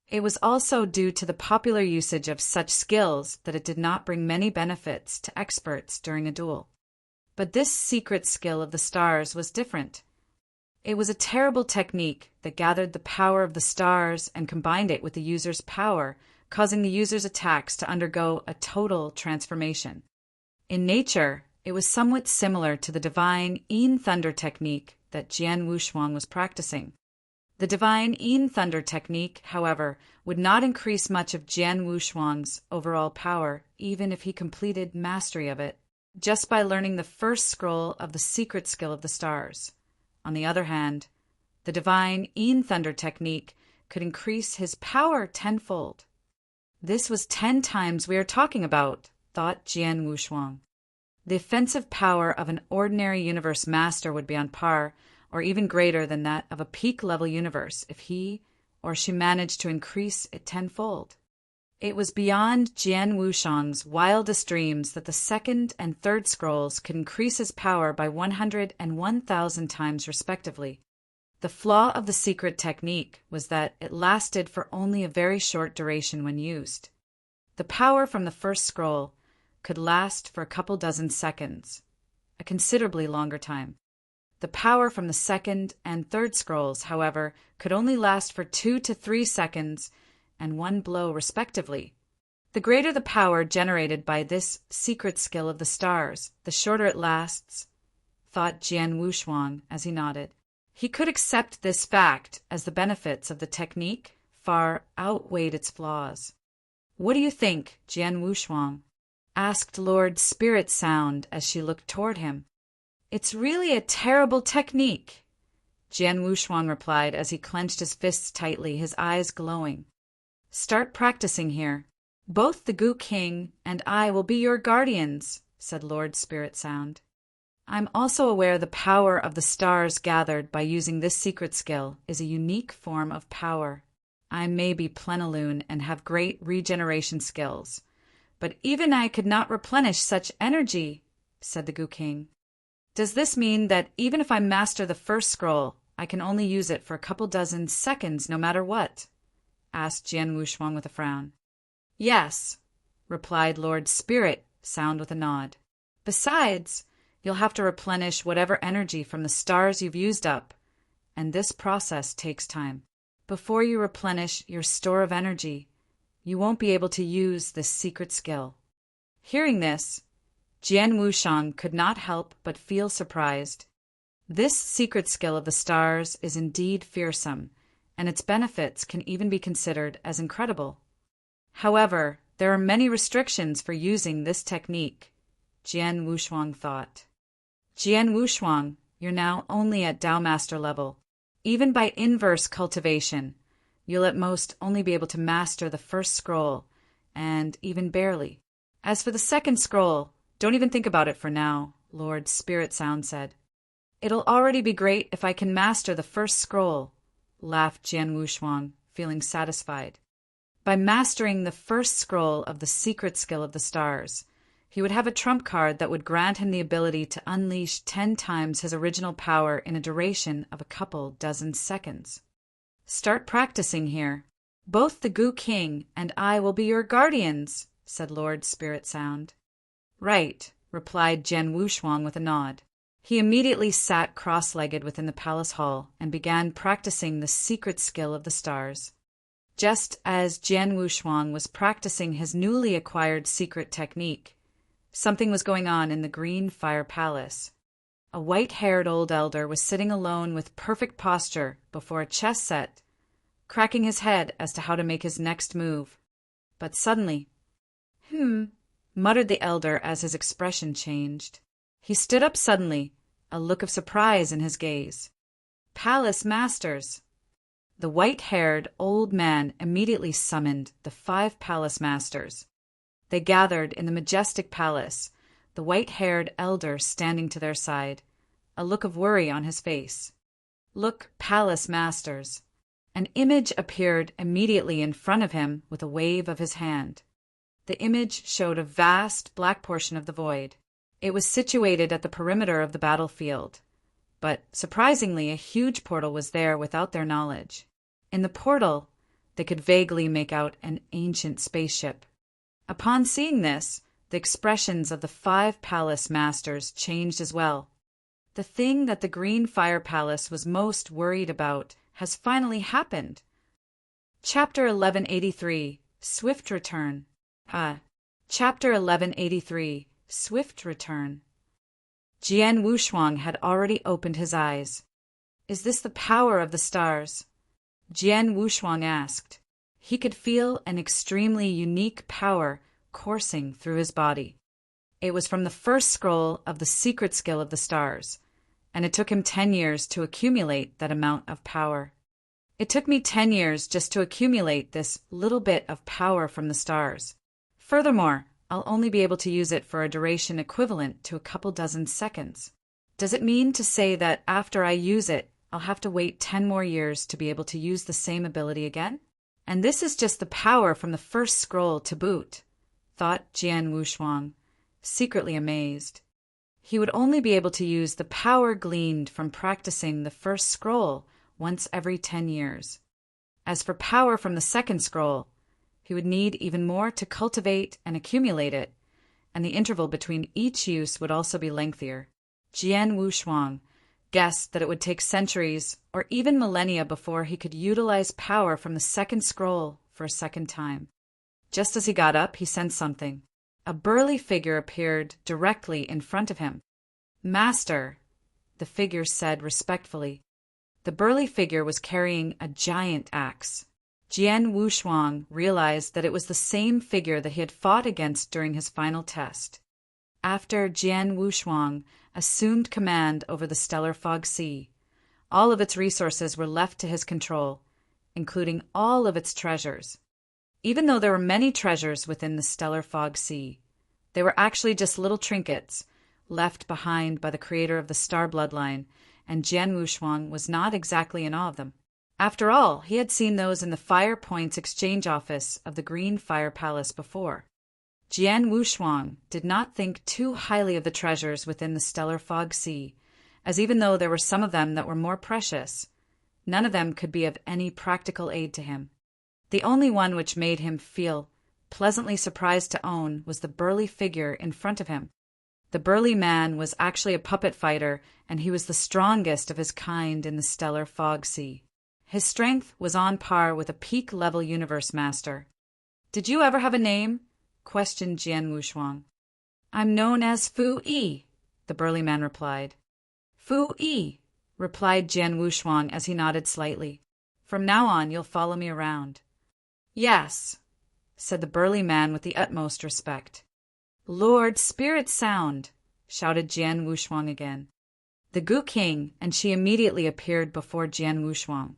It was also due to the popular usage of such skills that it did not bring many benefits to experts during a duel. But this secret skill of the stars was different. It was a terrible technique that gathered the power of the stars and combined it with the user's power, causing the user's attacks to undergo a total transformation. In nature, it was somewhat similar to the divine Yin Thunder technique that Jian Wushuang was practicing. The divine Yin Thunder technique, however, would not increase much of Jian Wushuang's overall power, even if he completed mastery of it, just by learning the first scroll of the secret skill of the stars. On the other hand, the divine Yin Thunder technique could increase his power tenfold. This was 10 times we are talking about, thought Jian Wushuang. The offensive power of an ordinary universe master would be on par, or even greater than that of a peak-level universe if he or she managed to increase it tenfold. It was beyond Jian Wushuang's wildest dreams that the second and third scrolls could increase his power by 100 and 1,000 times respectively. The flaw of the secret technique was that it lasted for only a very short duration when used. The power from the first scroll could last for a couple dozen seconds, a considerably longer time. The power from the second and third scrolls, however, could only last for 2 to 3 seconds and 1 blow respectively. The greater the power generated by this secret skill of the stars, the shorter it lasts, thought Jian Wushuang as he nodded. He could accept this fact as the benefits of the technique far outweighed its flaws. "What do you think, Jian Wushuang?" asked Lord Spirit Sound as she looked toward him. "It's really a terrible technique," Jian Wushuang replied as he clenched his fists tightly, his eyes glowing. "Start practicing here. Both the Gu King and I will be your guardians," said Lord Spirit Sound. "I'm also aware the power of the stars gathered by using this secret skill is a unique form of power. I may be plenilune and have great regeneration skills, but even I could not replenish such energy," said the Gu King. "Does this mean that even if I master the first scroll, I can only use it for a couple dozen seconds no matter what?" asked Jian Wushuang with a frown. "Yes," replied Lord Spirit Sound with a nod. "Besides, you'll have to replenish whatever energy from the stars you've used up, and this process takes time. Before you replenish your store of energy, you won't be able to use this secret skill." Hearing this, Jian Wushang could not help but feel surprised. This secret skill of the stars is indeed fearsome, and its benefits can even be considered as incredible. However, there are many restrictions for using this technique, Jian Wushang thought. Jian Wushang, you're now only at Tao Master level. Even by inverse cultivation, you'll at most only be able to master the first scroll, and even barely. As for the second scroll, don't even think about it for now, Lord Spirit Sound said. It'll already be great if I can master the first scroll, laughed Jian Wushang, feeling satisfied. By mastering the first scroll of the secret skill of the stars, he would have a trump card that would grant him the ability to unleash 10 times his original power in a duration of a couple dozen seconds. Start practicing here. Both the Gu King and I will be your guardians, said Lord Spirit Sound. Right, replied Jian Wushang with a nod. He immediately sat cross-legged within the palace hall and began practicing the secret skill of the stars. Just as Jian Wushang was practicing his newly acquired secret technique, something was going on in the Green Fire Palace. A white-haired old elder was sitting alone with perfect posture before a chess set, cracking his head as to how to make his next move. But suddenly, muttered the elder as his expression changed. He stood up suddenly, a look of surprise in his gaze. Palace Masters! The white-haired old man immediately summoned the 5 palace masters. They gathered in the majestic palace, the white-haired elder standing to their side, a look of worry on his face. Look, palace masters! An image appeared immediately in front of him with a wave of his hand. The image showed a vast black portion of the void. It was situated at the perimeter of the battlefield, but surprisingly a huge portal was there without their knowledge. In the portal, they could vaguely make out an ancient spaceship. Upon seeing this, the expressions of the 5 palace masters changed as well. The thing that the Green Fire Palace was most worried about has finally happened. Chapter 1183, Swift Return. Chapter 1183, Swift Return. Jian Wushang had already opened his eyes. Is this the power of the stars? Jian Wushang asked. He could feel an extremely unique power coursing through his body. It was from the first scroll of the secret skill of the stars, and it took him 10 years to accumulate that amount of power. It took me 10 years just to accumulate this little bit of power from the stars. Furthermore, I'll only be able to use it for a duration equivalent to a couple dozen seconds. Does it mean to say that after I use it, I'll have to wait 10 more years to be able to use the same ability again? And this is just the power from the first scroll to boot, thought Jian Wushang, secretly amazed. He would only be able to use the power gleaned from practicing the first scroll once every 10 years. As for power from the second scroll, he would need even more to cultivate and accumulate it, and the interval between each use would also be lengthier. Jian Wushang guessed that it would take centuries or even millennia before he could utilize power from the second scroll for a second time. Just as he got up, he sensed something. A burly figure appeared directly in front of him. Master, the figure said respectfully. The burly figure was carrying a giant axe. Jian Wushang realized that it was the same figure that he had fought against during his final test. After Jian Wushang assumed command over the Stellar Fog Sea, all of its resources were left to his control, including all of its treasures. Even though there were many treasures within the Stellar Fog Sea, they were actually just little trinkets left behind by the creator of the Star Bloodline, and Jian Wushang was not exactly in awe of them. After all, he had seen those in the Fire Points exchange office of the Green Fire Palace before. Jian Wushang did not think too highly of the treasures within the Stellar Fog Sea, as even though there were some of them that were more precious, none of them could be of any practical aid to him. The only one which made him feel pleasantly surprised to own was the burly figure in front of him. The burly man was actually a puppet fighter, and he was the strongest of his kind in the Stellar Fog Sea. His strength was on par with a peak-level universe master. "Did you ever have a name?" questioned Jian Wushuang. I'm known as Fu Yi, the burly man replied. Fu Yi, replied Jian Wushuang as he nodded slightly. From now on, you'll follow me around. Yes, said the burly man with the utmost respect. Lord Spirit Sound, shouted Jian Wushuang again. The Gu King and she immediately appeared before Jian Wushuang.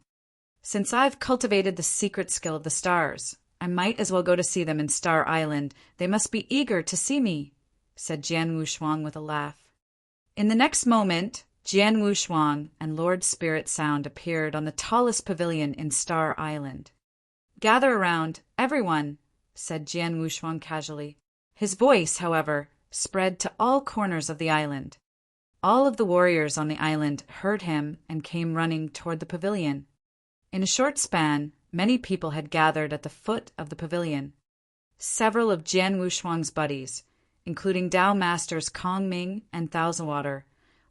Since I've cultivated the secret skill of the stars, I might as well go to see them in Star Island. They must be eager to see me, said Jian Wushuang with a laugh. In the next moment, Jian Wushuang and Lord Spirit Sound appeared on the tallest pavilion in Star Island. Gather around, everyone, said Jian Wushuang casually. His voice, however, spread to all corners of the island. All of the warriors on the island heard him and came running toward the pavilion. In a short span, many people had gathered at the foot of the pavilion. Several of Jian Wushuang's buddies, including Tao Masters Kong Ming and Thousandwater,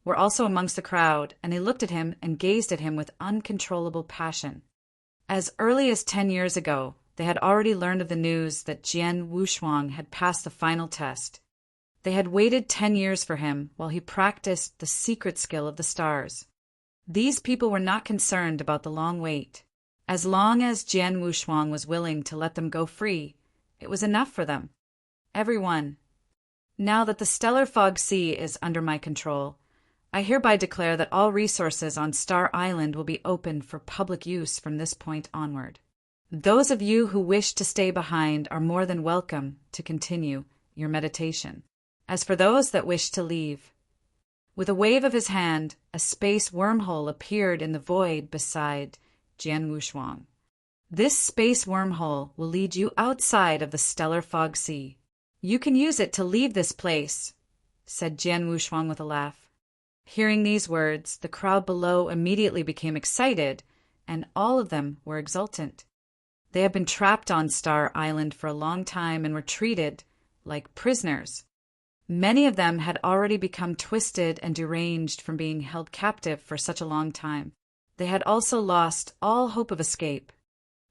were also amongst the crowd, and they looked at him and gazed at him with uncontrollable passion. As early as 10 years ago, they had already learned of the news that Jian Wushuang had passed the final test. They had waited 10 years for him while he practiced the secret skill of the stars. These people were not concerned about the long wait. As long as Jian Wushuang was willing to let them go free, it was enough for them. Everyone, now that the stellar fog sea is under my control, I hereby declare that all resources on Star Island will be open for public use from this point onward. Those of you who wish to stay behind are more than welcome to continue your meditation. As for those that wish to leave, with a wave of his hand, a space wormhole appeared in the void beside Jian Wushuang. This space wormhole will lead you outside of the stellar fog sea. You can use it to leave this place, said Jian Wushuang with a laugh. Hearing these words, the crowd below immediately became excited, and all of them were exultant. They had been trapped on Star Island for a long time and were treated like prisoners. Many of them had already become twisted and deranged from being held captive for such a long time. They had also lost all hope of escape.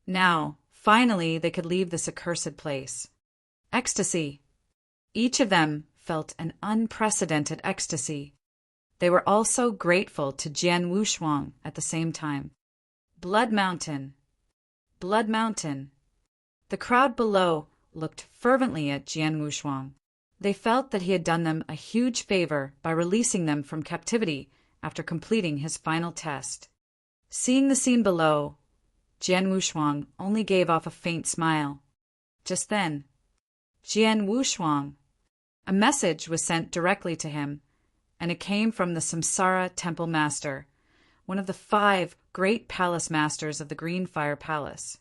Now, finally, they could leave this accursed place. Ecstasy. Each of them felt an unprecedented ecstasy. They were also grateful to Jian Wushuang at the same time. Blood Mountain. Blood Mountain. The crowd below looked fervently at Jian Wushuang. They felt that he had done them a huge favor by releasing them from captivity after completing his final test. Seeing the scene below, Jian Wushuang only gave off a faint smile. Just then, Jian Wushuang, a message was sent directly to him, and it came from the Samsara Temple Master, one of the 5 great palace masters of the Green Fire Palace.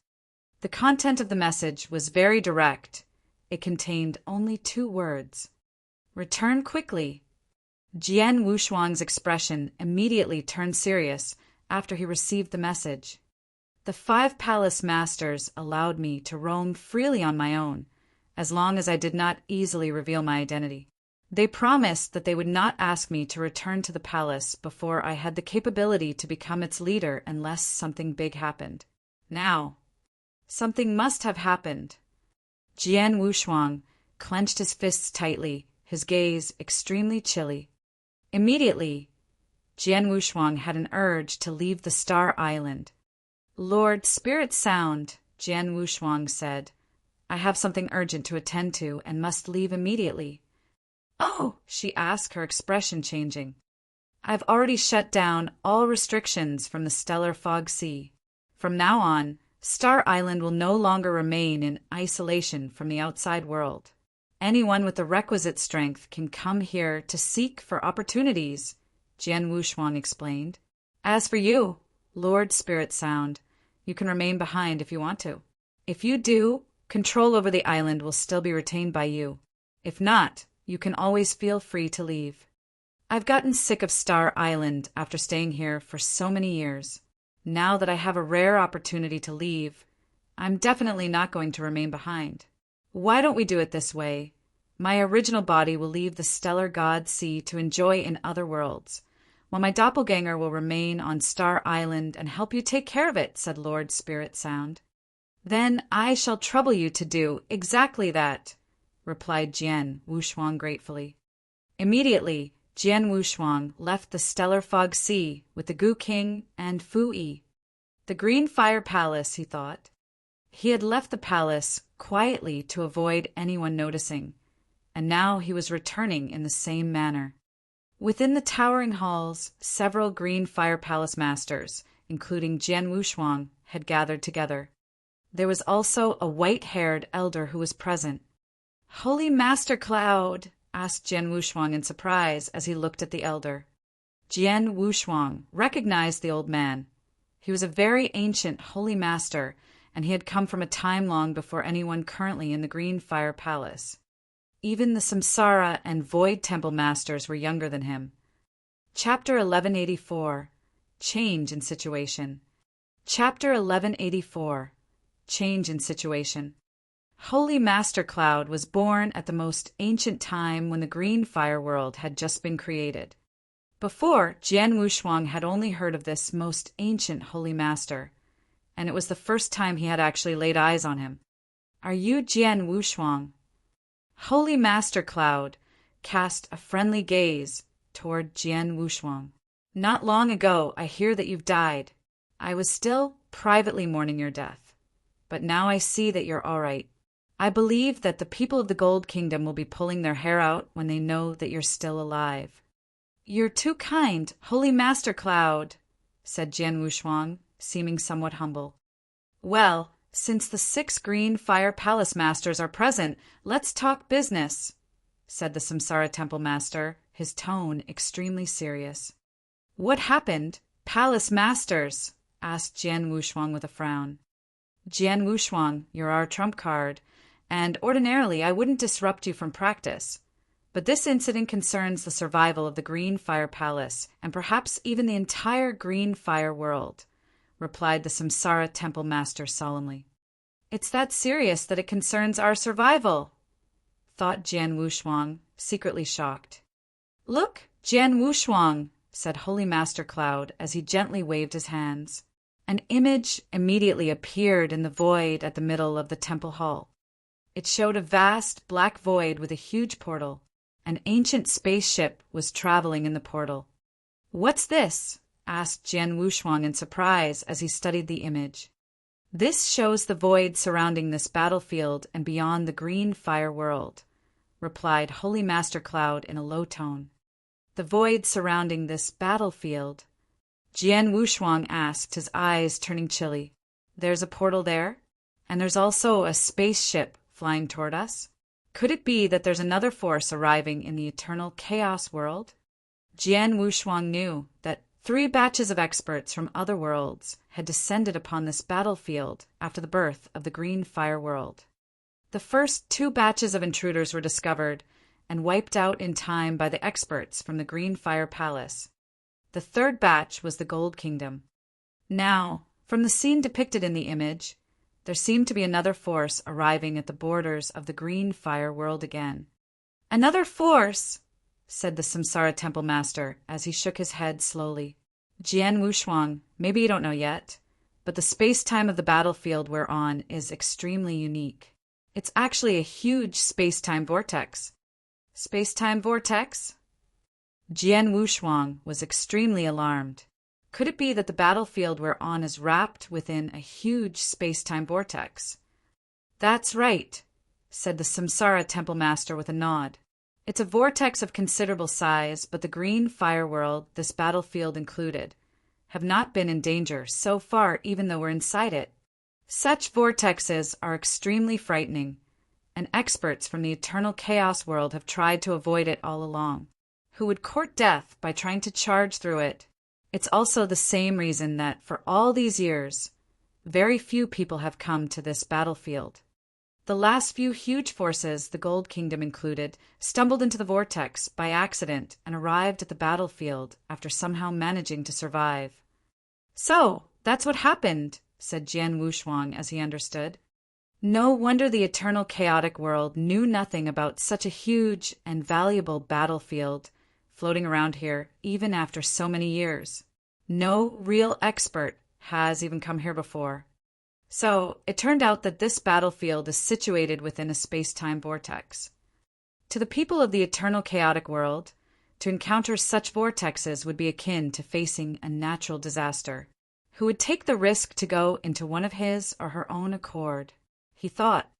The content of the message was very direct. It contained only 2 words. Return quickly. Jian Wushuang's expression immediately turned serious after he received the message. The 5 palace masters allowed me to roam freely on my own, as long as I did not easily reveal my identity. They promised that they would not ask me to return to the palace before I had the capability to become its leader unless something big happened. Now, something must have happened. Jian Wushuang clenched his fists tightly, his gaze extremely chilly. Immediately, Jian Wushuang had an urge to leave the Star Island. Lord Spirit Sound, Jian Wushuang said, I have something urgent to attend to and must leave immediately. Oh, she asked, her expression changing. I've already shut down all restrictions from the stellar fog sea. From now on, Star Island will no longer remain in isolation from the outside world. Anyone with the requisite strength can come here to seek for opportunities, Jian Wushuang explained. As for you, Lord Spirit Sound, you can remain behind if you want to. If you do, control over the island will still be retained by you. If not, you can always feel free to leave. I've gotten sick of Star Island after staying here for so many years. Now that I have a rare opportunity to leave, I'm definitely not going to remain behind. Why don't we do it this way? My original body will leave the stellar god sea to enjoy in other worlds, while my doppelganger will remain on Star Island and help you take care of it, said Lord Spirit Sound. Then I shall trouble you to do exactly that, replied Jian Wushuang gratefully. Immediately, Jian Wushuang left the stellar fog sea with the Gu King and Fu Yi. The Green Fire Palace, he thought. He had left the palace quietly to avoid anyone noticing, and now he was returning in the same manner. Within the towering halls, several Green Fire Palace masters, including Jian Wushuang, had gathered together. There was also a white-haired elder who was present. "Holy Master Cloud," asked Jian Wushuang in surprise as he looked at the elder. Jian Wushuang recognized the old man. He was a very ancient holy master, and he had come from a time long before anyone currently in the Green Fire Palace. Even the Samsara and Void Temple masters were younger than him. Chapter 1184. Change in Situation. Chapter 1184. Change in Situation. Holy Master Cloud was born at the most ancient time when the Green Fire world had just been created. Before, Jian Wushuang had only heard of this most ancient holy master, and it was the first time he had actually laid eyes on him. "Are you Jian Wushuang?" Holy Master Cloud cast a friendly gaze toward Jian Wushuang. "Not long ago, I hear that you've died. I was still privately mourning your death, but now I see that you're all right. I believe that the people of the Gold Kingdom will be pulling their hair out when they know that you're still alive." "You're too kind, Holy Master Cloud," said Jian Wushuang, seeming somewhat humble. "Well, since the 6 Green Fire Palace Masters are present, let's talk business," said the Samsara Temple Master, his tone extremely serious. "What happened, Palace Masters?" asked Jian Wushuang with a frown. "Jian Wushuang, you're our trump card, and ordinarily I wouldn't disrupt you from practice. But this incident concerns the survival of the Green Fire Palace, and perhaps even the entire Green Fire world," replied the Samsara Temple Master solemnly. "It's that serious that it concerns our survival," thought Jian Wushuang, secretly shocked. "Look, Jian Wushuang," said Holy Master Cloud as he gently waved his hands. An image immediately appeared in the void at the middle of the temple hall. It showed a vast black void with a huge portal. An ancient spaceship was traveling in the portal. "What's this?" asked Jian Wushuang in surprise as he studied the image. "This shows the void surrounding this battlefield and beyond the Green Fire world," replied Holy Master Cloud in a low tone. "The void surrounding this battlefield?" Jian Wushuang asked, his eyes turning chilly. "There's a portal there? And there's also a spaceship flying toward us? Could it be that there's another force arriving in the eternal chaos world?" Jian Wushuang knew that 3 batches of experts from other worlds had descended upon this battlefield after the birth of the Green Fire world. The first 2 batches of intruders were discovered and wiped out in time by the experts from the Green Fire Palace. The 3rd batch was the Gold Kingdom. Now, from the scene depicted in the image, there seemed to be another force arriving at the borders of the Green Fire world again. "Another force?" said the Samsara Temple Master as he shook his head slowly. "Jian Wushuang, maybe you don't know yet, but the space-time of the battlefield we're on is extremely unique. It's actually a huge space-time vortex." "Space-time vortex?" Jian Wushuang was extremely alarmed. Could it be that the battlefield we're on is wrapped within a huge space-time vortex? "That's right," said the Samsara Temple Master with a nod. "It's a vortex of considerable size, but the Green Fire world, this battlefield included, have not been in danger so far even though we're inside it. Such vortexes are extremely frightening, and experts from the eternal chaos world have tried to avoid it all along. Who would court death by trying to charge through it? It's also the same reason that, for all these years, very few people have come to this battlefield. The last few huge forces, the Gold Kingdom included, stumbled into the vortex by accident and arrived at the battlefield after somehow managing to survive." "So, that's what happened," said Jian Wushuang as he understood. "No wonder the eternal chaotic world knew nothing about such a huge and valuable battlefield floating around here even after so many years. No real expert has even come here before. So it turned out that this battlefield is situated within a space-time vortex. To the people of the eternal chaotic world, to encounter such vortexes would be akin to facing a natural disaster. Who would take the risk to go into one of his or her own accord? He thought.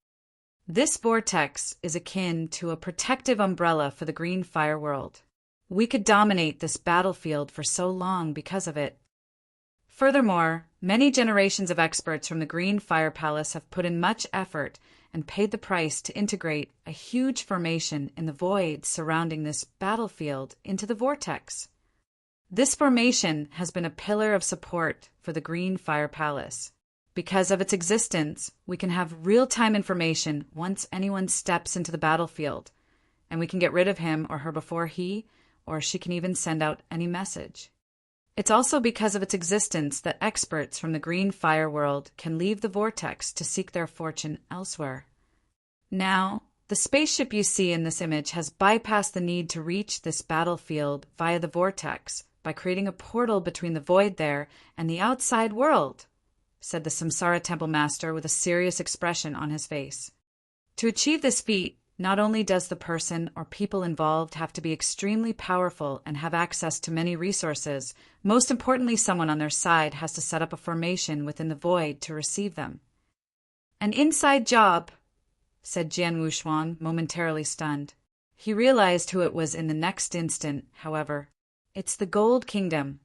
This vortex is akin to a protective umbrella for the green fire world. We could dominate this battlefield for so long because of it. Furthermore, many generations of experts from the Green Fire Palace have put in much effort and paid the price to integrate a huge formation in the void surrounding this battlefield into the vortex. This formation has been a pillar of support for the Green Fire Palace. Because of its existence, we can have real-time information once anyone steps into the battlefield, and we can get rid of him or her before he or she can even send out any message. It's also because of its existence that experts from the Green Fire world can leave the vortex to seek their fortune elsewhere. Now, the spaceship you see in this image has bypassed the need to reach this battlefield via the vortex by creating a portal between the void there and the outside world, said the Samsara Temple Master with a serious expression on his face. To achieve this feat, not only does the person or people involved have to be extremely powerful and have access to many resources, most importantly, someone on their side has to set up a formation within the void to receive them. An inside job, said Jian Wushuang, momentarily stunned. He realized who it was in the next instant, however. It's the Gold Kingdom.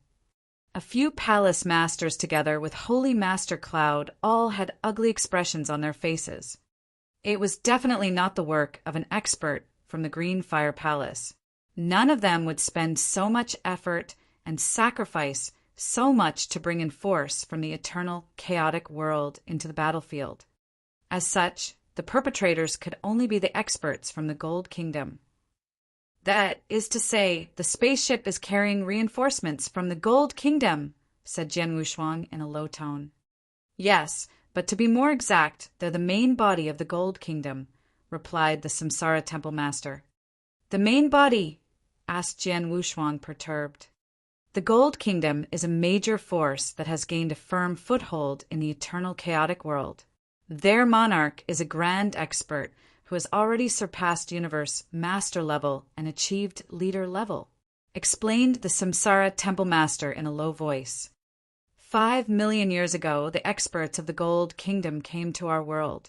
A few palace masters together with Holy Master Cloud all had ugly expressions on their faces. It was definitely not the work of an expert from the Green Fire Palace. None of them would spend so much effort and sacrifice so much to bring in force from the eternal, chaotic world into the battlefield. As such, the perpetrators could only be the experts from the Gold Kingdom. That is to say, the spaceship is carrying reinforcements from the Gold Kingdom, said Jian Wushuang in a low tone. Yes, but to be more exact, they're the main body of the Gold Kingdom, replied the Samsara Temple Master. The main body? Asked Jian Wushuang, perturbed. The Gold Kingdom is a major force that has gained a firm foothold in the eternal chaotic world. Their monarch is a grand expert who has already surpassed universe master level and achieved leader level, explained the Samsara Temple Master in a low voice. 5 million years ago, the experts of the Gold Kingdom came to our world,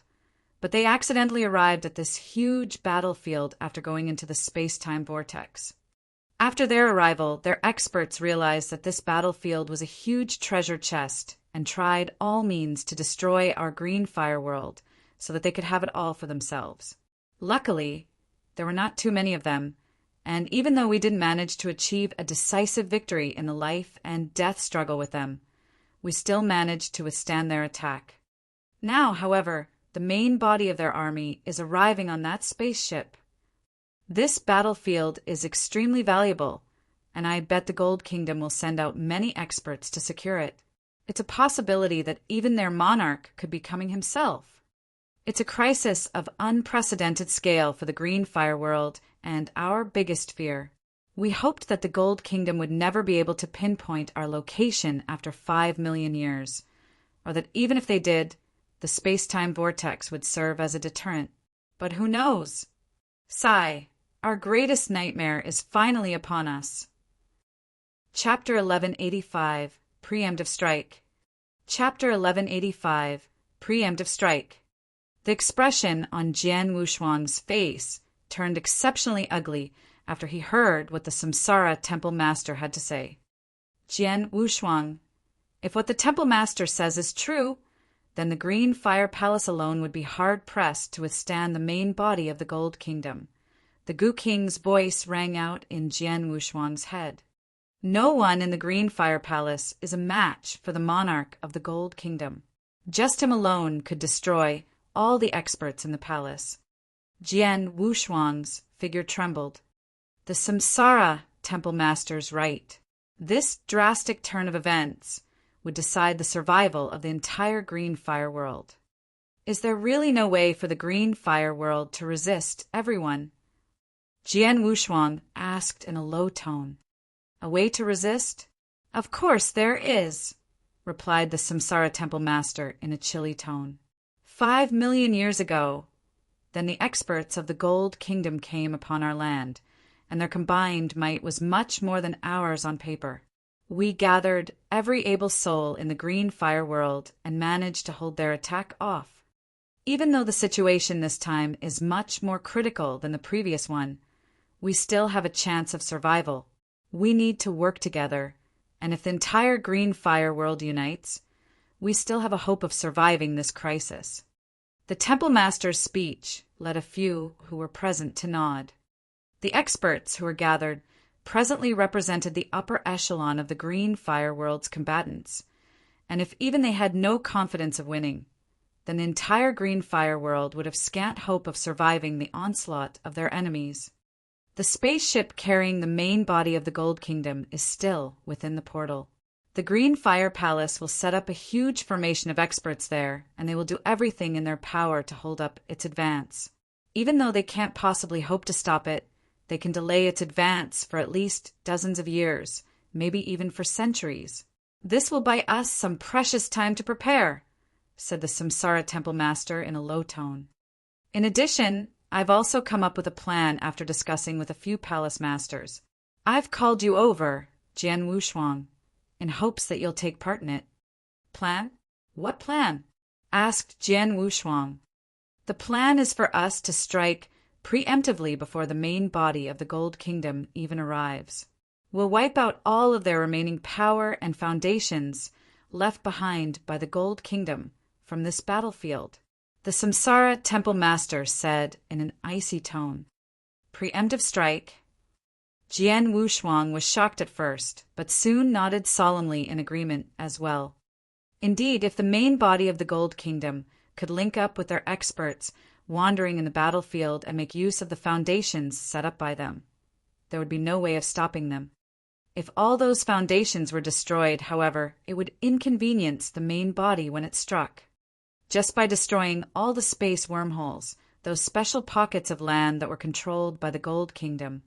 but they accidentally arrived at this huge battlefield after going into the space-time vortex. After their arrival, their experts realized that this battlefield was a huge treasure chest and tried all means to destroy our Green Fire world so that they could have it all for themselves. Luckily, there were not too many of them, and even though we didn't manage to achieve a decisive victory in the life and death struggle with them, we still managed to withstand their attack. Now, however, the main body of their army is arriving on that spaceship. This battlefield is extremely valuable, and I bet the Gold Kingdom will send out many experts to secure it. It's a possibility that even their monarch could be coming himself. It's a crisis of unprecedented scale for the Green Fire world and our biggest fear. We hoped that the Gold Kingdom would never be able to pinpoint our location after 5 million years, or that even if they did, the space-time vortex would serve as a deterrent. But who knows? Sigh, our greatest nightmare is finally upon us. Chapter 1185, Preemptive Strike. Chapter 1185, Preemptive Strike. The expression on Jian Wushuang's face turned exceptionally ugly after he heard what the Samsara Temple Master had to say. Jian Wushuang, if what the Temple Master says is true, then the Green Fire Palace alone would be hard-pressed to withstand the main body of the Gold Kingdom. The Gu King's voice rang out in Jian Wushuang's head. No one in the Green Fire Palace is a match for the monarch of the Gold Kingdom. Just him alone could destroy all the experts in the palace. Jian Wushuang's figure trembled. The Samsara Temple Master's right. This drastic turn of events would decide the survival of the entire Green Fire world. Is there really no way for the Green Fire world to resist everyone? Jian Wushuang asked in a low tone. A way to resist? Of course there is, replied the Samsara Temple Master in a chilly tone. 5 million years ago, Then the experts of the Gold Kingdom came upon our land, and their combined might was much more than ours on paper. We gathered every able soul in the green fire world and managed to hold their attack off. Even though the situation this time is much more critical than the previous one, we still have a chance of survival. We need to work together, and if the entire green fire world unites, we still have a hope of surviving this crisis. The Temple Master's speech led a few who were present to nod. The experts who were gathered presently represented the upper echelon of the green fire world's combatants, and if even they had no confidence of winning, then the entire green fire world would have scant hope of surviving the onslaught of their enemies. The spaceship carrying the main body of the Gold Kingdom is still within the portal. The Green Fire Palace will set up a huge formation of experts there, and they will do everything in their power to hold up its advance. Even though they can't possibly hope to stop it, they can delay its advance for at least dozens of years, maybe even for centuries. This will buy us some precious time to prepare, said the Samsara Temple Master in a low tone. In addition, I've also come up with a plan after discussing with a few palace masters. I've called you over, Jian Wushuang, in hopes that you'll take part in it. Plan? What plan? Asked Jian Wushuang. The plan is for us to strike preemptively before the main body of the Gold Kingdom even arrives. We'll wipe out all of their remaining power and foundations left behind by the Gold Kingdom from this battlefield. The Samsara Temple Master said in an icy tone. Preemptive strike. Jian Wushuang was shocked at first, but soon nodded solemnly in agreement as well. Indeed, if the main body of the Gold Kingdom could link up with their experts wandering in the battlefield and make use of the foundations set up by them, there would be no way of stopping them. If all those foundations were destroyed, however, it would inconvenience the main body when it struck. Just by destroying all the space wormholes, those special pockets of land that were controlled by the Gold Kingdom,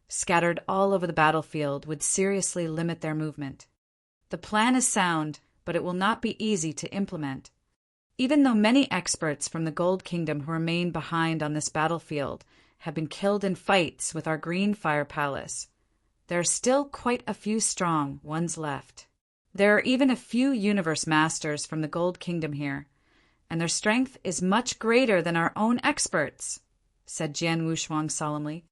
scattered all over the battlefield, would seriously limit their movement. The plan is sound, but it will not be easy to implement. Even though many experts from the Gold Kingdom who remain behind on this battlefield have been killed in fights with our Green Fire Palace, there are still quite a few strong ones left. There are even a few universe masters from the Gold Kingdom here, and their strength is much greater than our own experts, said Jian Wushuang solemnly.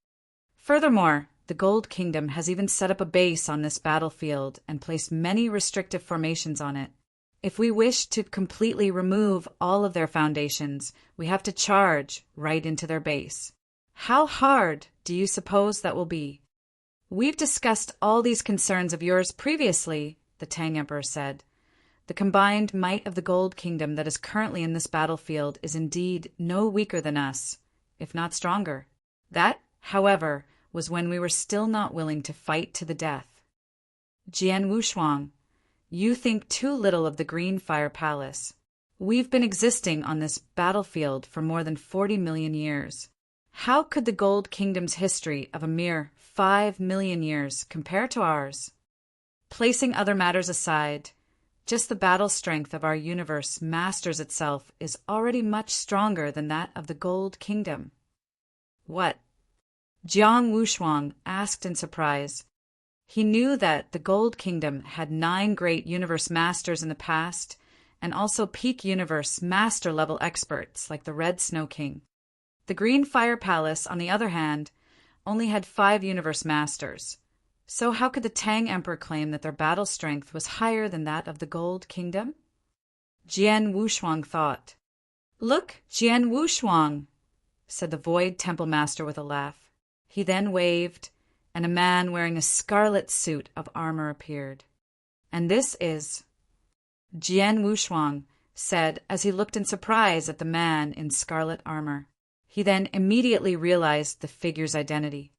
Furthermore, the Gold Kingdom has even set up a base on this battlefield and placed many restrictive formations on it. If we wish to completely remove all of their foundations, we have to charge right into their base. How hard do you suppose that will be? We've discussed all these concerns of yours previously, the Tang Emperor said. The combined might of the Gold Kingdom that is currently in this battlefield is indeed no weaker than us, if not stronger. That, however, was when we were still not willing to fight to the death. Jian Wushuang, you think too little of the Green Fire Palace. We've been existing on this battlefield for more than 40 million years. How could the Gold Kingdom's history of a mere 5 million years compare to ours? Placing other matters aside, just the battle strength of our universe masters itself is already much stronger than that of the Gold Kingdom. What? Jiang Wushuang asked in surprise. He knew that the Gold Kingdom had 9 great universe masters in the past, and also peak universe master-level experts like the Red Snow King. The Green Fire Palace, on the other hand, only had 5 universe masters. So how could the Tang Emperor claim that their battle strength was higher than that of the Gold Kingdom? Jian Wushuang thought. Look, Jian Wushuang, said the Void Temple Master with a laugh. He then waved, and a man wearing a scarlet suit of armor appeared. And this is... Jian Wushuang said as he looked in surprise at the man in scarlet armor. He then immediately realized the figure's identity.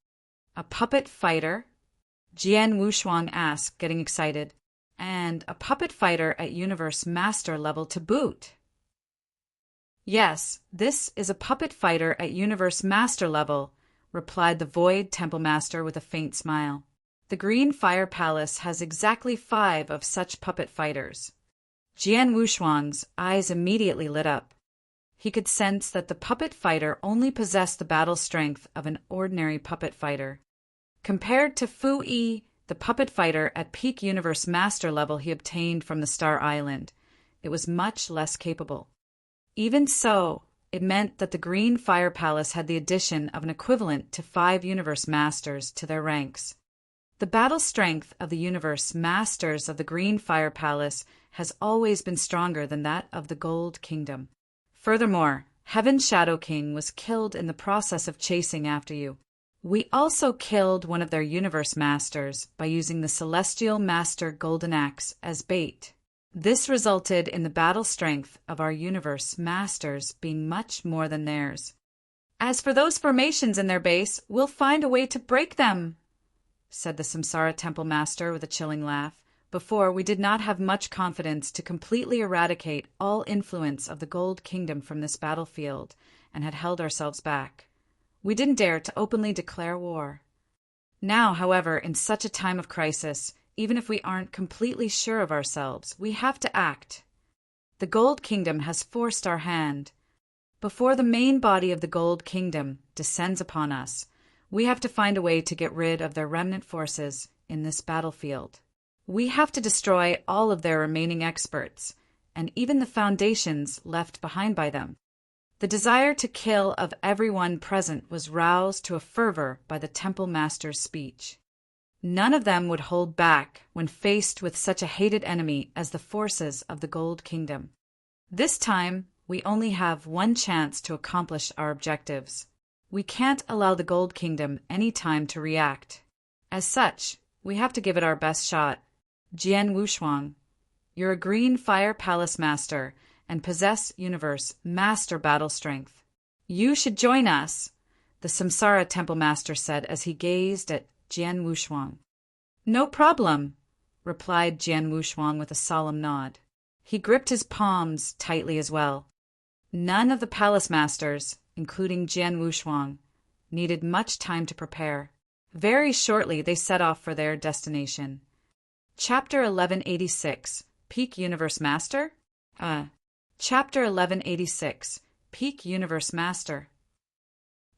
A puppet fighter? Jian Wushuang asked, getting excited. And a puppet fighter at Universe Master level to boot. Yes, this is a puppet fighter at Universe Master level, replied the Void Temple Master with a faint smile. The Green Fire Palace has exactly 5 of such puppet fighters. Jian Wushuang's eyes immediately lit up. He could sense that the puppet fighter only possessed the battle strength of an ordinary puppet fighter. Compared to Fu Yi, the puppet fighter at peak universe master level he obtained from the Star Island, it was much less capable. Even so, it meant that the Green Fire Palace had the addition of an equivalent to 5 universe masters to their ranks. The battle strength of the universe masters of the Green Fire Palace has always been stronger than that of the Gold Kingdom. Furthermore, Heaven's Shadow King was killed in the process of chasing after you. We also killed one of their universe masters by using the Celestial Master Golden Axe as bait. This resulted in the battle strength of our universe masters being much more than theirs. As for those formations in their base, we'll find a way to break them, said the Samsara Temple Master with a chilling laugh. Before, we did not have much confidence to completely eradicate all influence of the Gold Kingdom from this battlefield and had held ourselves back. We didn't dare to openly declare war. Now, however, in such a time of crisis, even if we aren't completely sure of ourselves, we have to act. The Gold Kingdom has forced our hand. Before the main body of the Gold Kingdom descends upon us, we have to find a way to get rid of their remnant forces in this battlefield. We have to destroy all of their remaining experts, and even the foundations left behind by them. The desire to kill of everyone present was roused to a fervor by the Temple Master's speech. None of them would hold back when faced with such a hated enemy as the forces of the Gold Kingdom. This time, we only have one chance to accomplish our objectives. We can't allow the Gold Kingdom any time to react. As such, we have to give it our best shot. Jian Wushuang, you're a Green Fire Palace Master and possess universe master battle strength. You should join us, the Samsara Temple Master said as he gazed at Jian Wushuang. No problem, replied Jian Wushuang with a solemn nod. He gripped his palms tightly as well. None of the palace masters, including Jian Wushuang, needed much time to prepare. Very shortly they set off for their destination. Chapter 1186, Peak Universe Master? Chapter 1186, Peak Universe Master.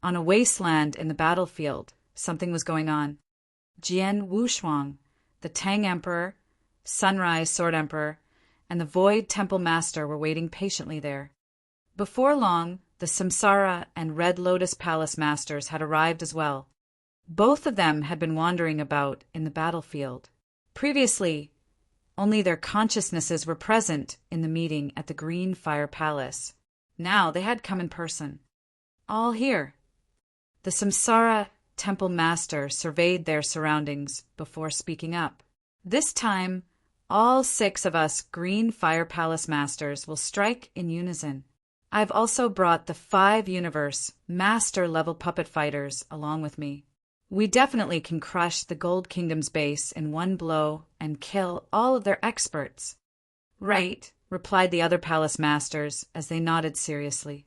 On a wasteland in the battlefield, something was going on. Jian Wushuang, the Tang Emperor, Sunrise Sword Emperor, and the Void Temple Master were waiting patiently there. Before long, the Samsara and Red Lotus Palace Masters had arrived as well. Both of them had been wandering about in the battlefield. Previously, only their consciousnesses were present in the meeting at the Green Fire Palace. Now they had come in person. All here. The Samsara Temple Master surveyed their surroundings before speaking up. This time, all 6 of us Green Fire Palace Masters will strike in unison. I've also brought the 5 universe master-level puppet fighters along with me. We definitely can crush the Gold Kingdom's base in one blow and kill all of their experts. Right, replied the other palace masters as they nodded seriously.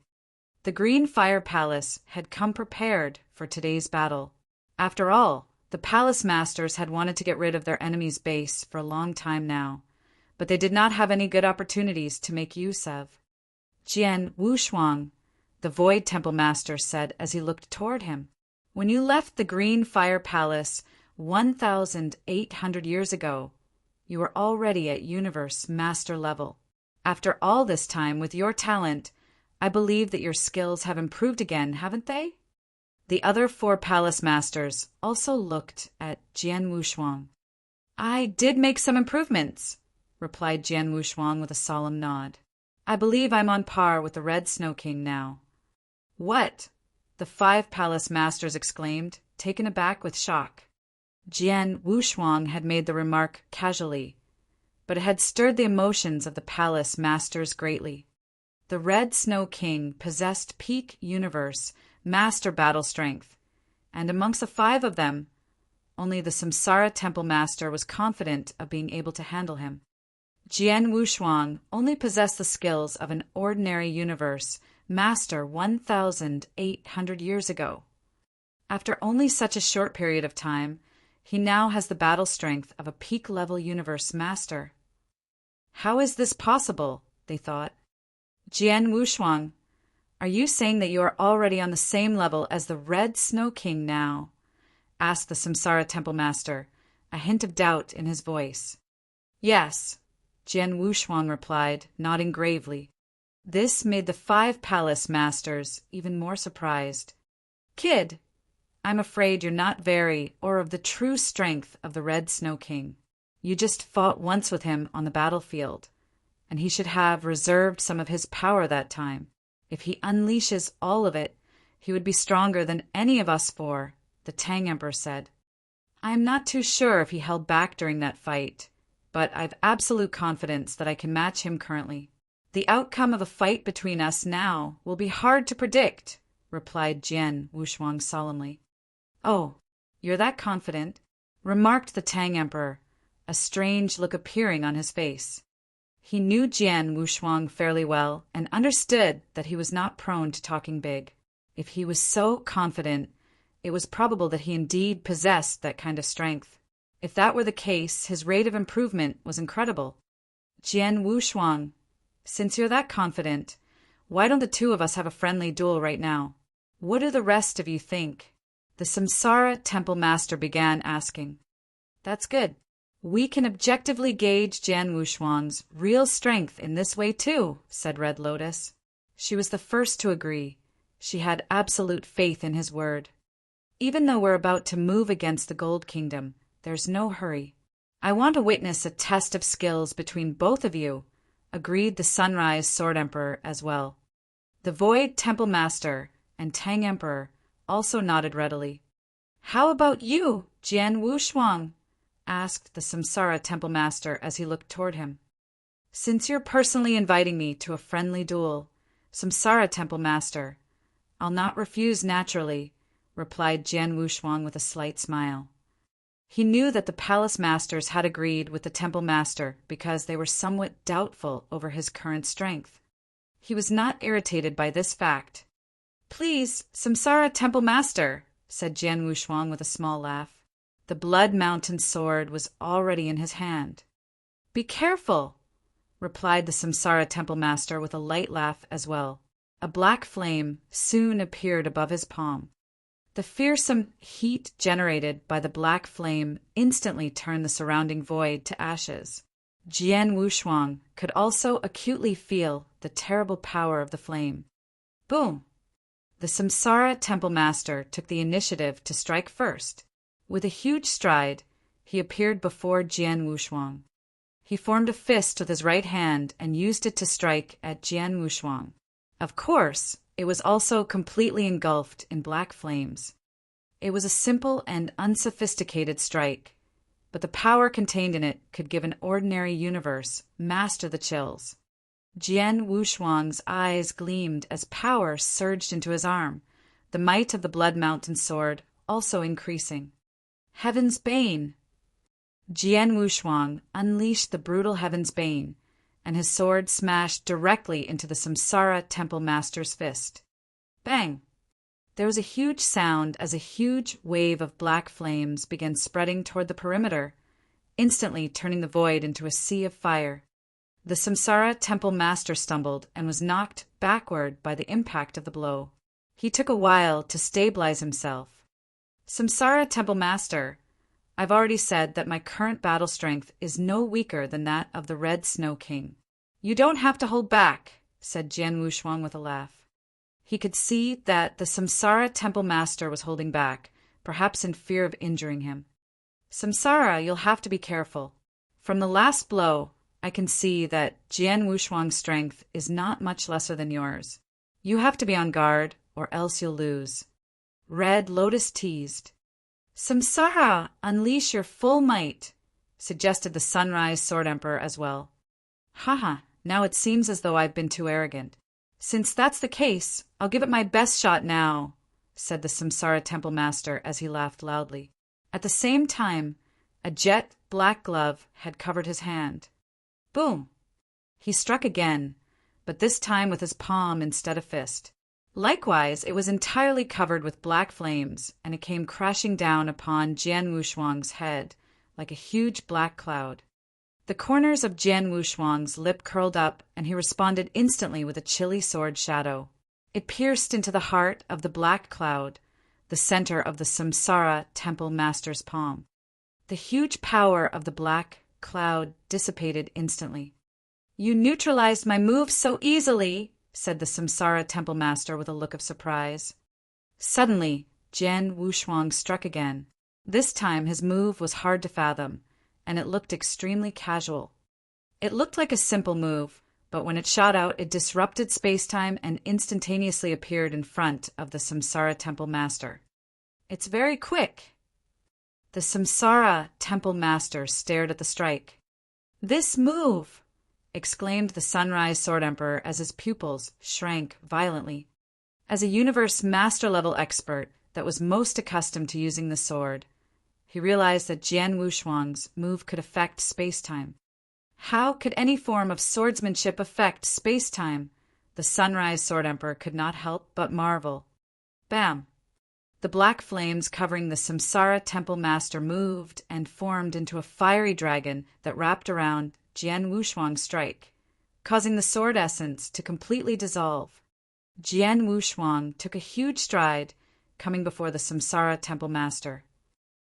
The Green Fire Palace had come prepared for today's battle. After all, the palace masters had wanted to get rid of their enemy's base for a long time now, but they did not have any good opportunities to make use of. Jian Wushuang, the Void Temple Master, said as he looked toward him. When you left the Green Fire Palace 1,800 years ago, you were already at universe master level. After all this time, with your talent, I believe that your skills have improved again, haven't they? The other 4 palace masters also looked at Jian Wushuang. I did make some improvements, replied Jian Wushuang with a solemn nod. I believe I'm on par with the Red Snow King now. What? The 5 palace masters exclaimed, taken aback with shock. Jian Wushuang had made the remark casually, but it had stirred the emotions of the palace masters greatly. The Red Snow King possessed peak universe master battle strength, and amongst the 5 of them, only the Samsara Temple Master was confident of being able to handle him. Jian Wushuang only possessed the skills of an ordinary universe master 1,800 years ago. After only such a short period of time, he now has the battle strength of a peak-level universe master. How is this possible? They thought. Jian Wushuang, Are you saying that you are already on the same level as the Red Snow King now? Asked the Samsara Temple Master, a hint of doubt in his voice. Yes, Jian Wushuang replied, nodding gravely. This made the 5 palace masters even more surprised. Kid, I'm afraid you're not very or of the true strength of the Red Snow King. You just fought once with him on the battlefield, and he should have reserved some of his power that time. If he unleashes all of it, he would be stronger than any of us 4, the Tang Emperor said. I am not too sure if he held back during that fight, but I've absolute confidence that I can match him currently. The outcome of a fight between us now will be hard to predict, replied Jian Wushuang solemnly. Oh, you're that confident? Remarked the Tang Emperor, a strange look appearing on his face. He knew Jian Wushuang fairly well and understood that he was not prone to talking big. If he was so confident, it was probable that he indeed possessed that kind of strength. If that were the case, his rate of improvement was incredible. Jian Wushuang, since you're that confident, why don't the 2 of us have a friendly duel right now? What do the rest of you think? The Samsara Temple Master began asking. That's good. We can objectively gauge Jian Wushuang's real strength in this way too, said Red Lotus. She was the first to agree. She had absolute faith in his word. Even though we're about to move against the Gold Kingdom, there's no hurry. I want to witness a test of skills between both of you, agreed the Sunrise Sword Emperor as well. The Void Temple Master and Tang Emperor also nodded readily. How about you, Jian Wushuang? Asked the Samsara Temple Master as he looked toward him. Since you're personally inviting me to a friendly duel, Samsara Temple Master, I'll not refuse naturally, replied Jian Wushuang with a slight smile. He knew that the palace masters had agreed with the temple master because they were somewhat doubtful over his current strength. He was not irritated by this fact. Please, Samsara Temple Master, said Jian Wushuang with a small laugh. The Blood Mountain sword was already in his hand. Be careful, replied the Samsara Temple Master with a light laugh as well. A black flame soon appeared above his palm. The fearsome heat generated by the black flame instantly turned the surrounding void to ashes. Jian Wushuang could also acutely feel the terrible power of the flame. Boom! The Samsara Temple Master took the initiative to strike first. With a huge stride, he appeared before Jian Wushuang. He formed a fist with his right hand and used it to strike at Jian Wushuang. Of course, it was also completely engulfed in black flames. It was a simple and unsophisticated strike, but the power contained in it could give an ordinary universe master the chills. Jian Wushuang's eyes gleamed as power surged into his arm, the might of the Blood Mountain sword also increasing. Heaven's Bane! Jian Wushuang unleashed the brutal Heaven's Bane, and his sword smashed directly into the Samsara Temple Master's fist. Bang! There was a huge sound as a huge wave of black flames began spreading toward the perimeter, instantly turning the void into a sea of fire. The Samsara Temple Master stumbled and was knocked backward by the impact of the blow. He took a while to stabilize himself. Samsara Temple Master, I've already said that my current battle strength is no weaker than that of the Red Snow King. You don't have to hold back, said Jian Wushuang with a laugh. He could see that the Samsara Temple Master was holding back, perhaps in fear of injuring him. Samsara, you'll have to be careful. From the last blow, I can see that Jian Wushuang's strength is not much lesser than yours. You have to be on guard, or else you'll lose. Red Lotus teased. Samsara, unleash your full might, suggested the Sunrise Sword Emperor as well. Haha, now it seems as though I've been too arrogant. Since that's the case, I'll give it my best shot now, said the Samsara Temple Master as he laughed loudly. At the same time, a jet black glove had covered his hand. Boom! He struck again, but this time with his palm instead of fist. Likewise, it was entirely covered with black flames, and it came crashing down upon Jian Wushuang's head like a huge black cloud. The corners of Jian Wushuang's lip curled up, and he responded instantly with a chilly sword shadow. It pierced into the heart of the black cloud, the center of the Samsara Temple Master's palm. The huge power of the black cloud dissipated instantly. "You neutralized my move so easily," said the Samsara Temple Master with a look of surprise. Suddenly, Jian Wushuang struck again. This time his move was hard to fathom, and it looked extremely casual. It looked like a simple move, but when it shot out, it disrupted space-time and instantaneously appeared in front of the Samsara Temple Master. "It's very quick." The Samsara Temple Master stared at the strike. "This move!" exclaimed the Sunrise Sword Emperor as his pupils shrank violently. As a universe master-level expert that was most accustomed to using the sword, he realized that Jian Wushuang's move could affect space-time. How could any form of swordsmanship affect space-time? The Sunrise Sword Emperor could not help but marvel. Bam! The black flames covering the Samsara Temple Master moved and formed into a fiery dragon that wrapped around Jian Wushuang's strike, causing the sword essence to completely dissolve. Jian Wushuang took a huge stride, coming before the Samsara Temple Master.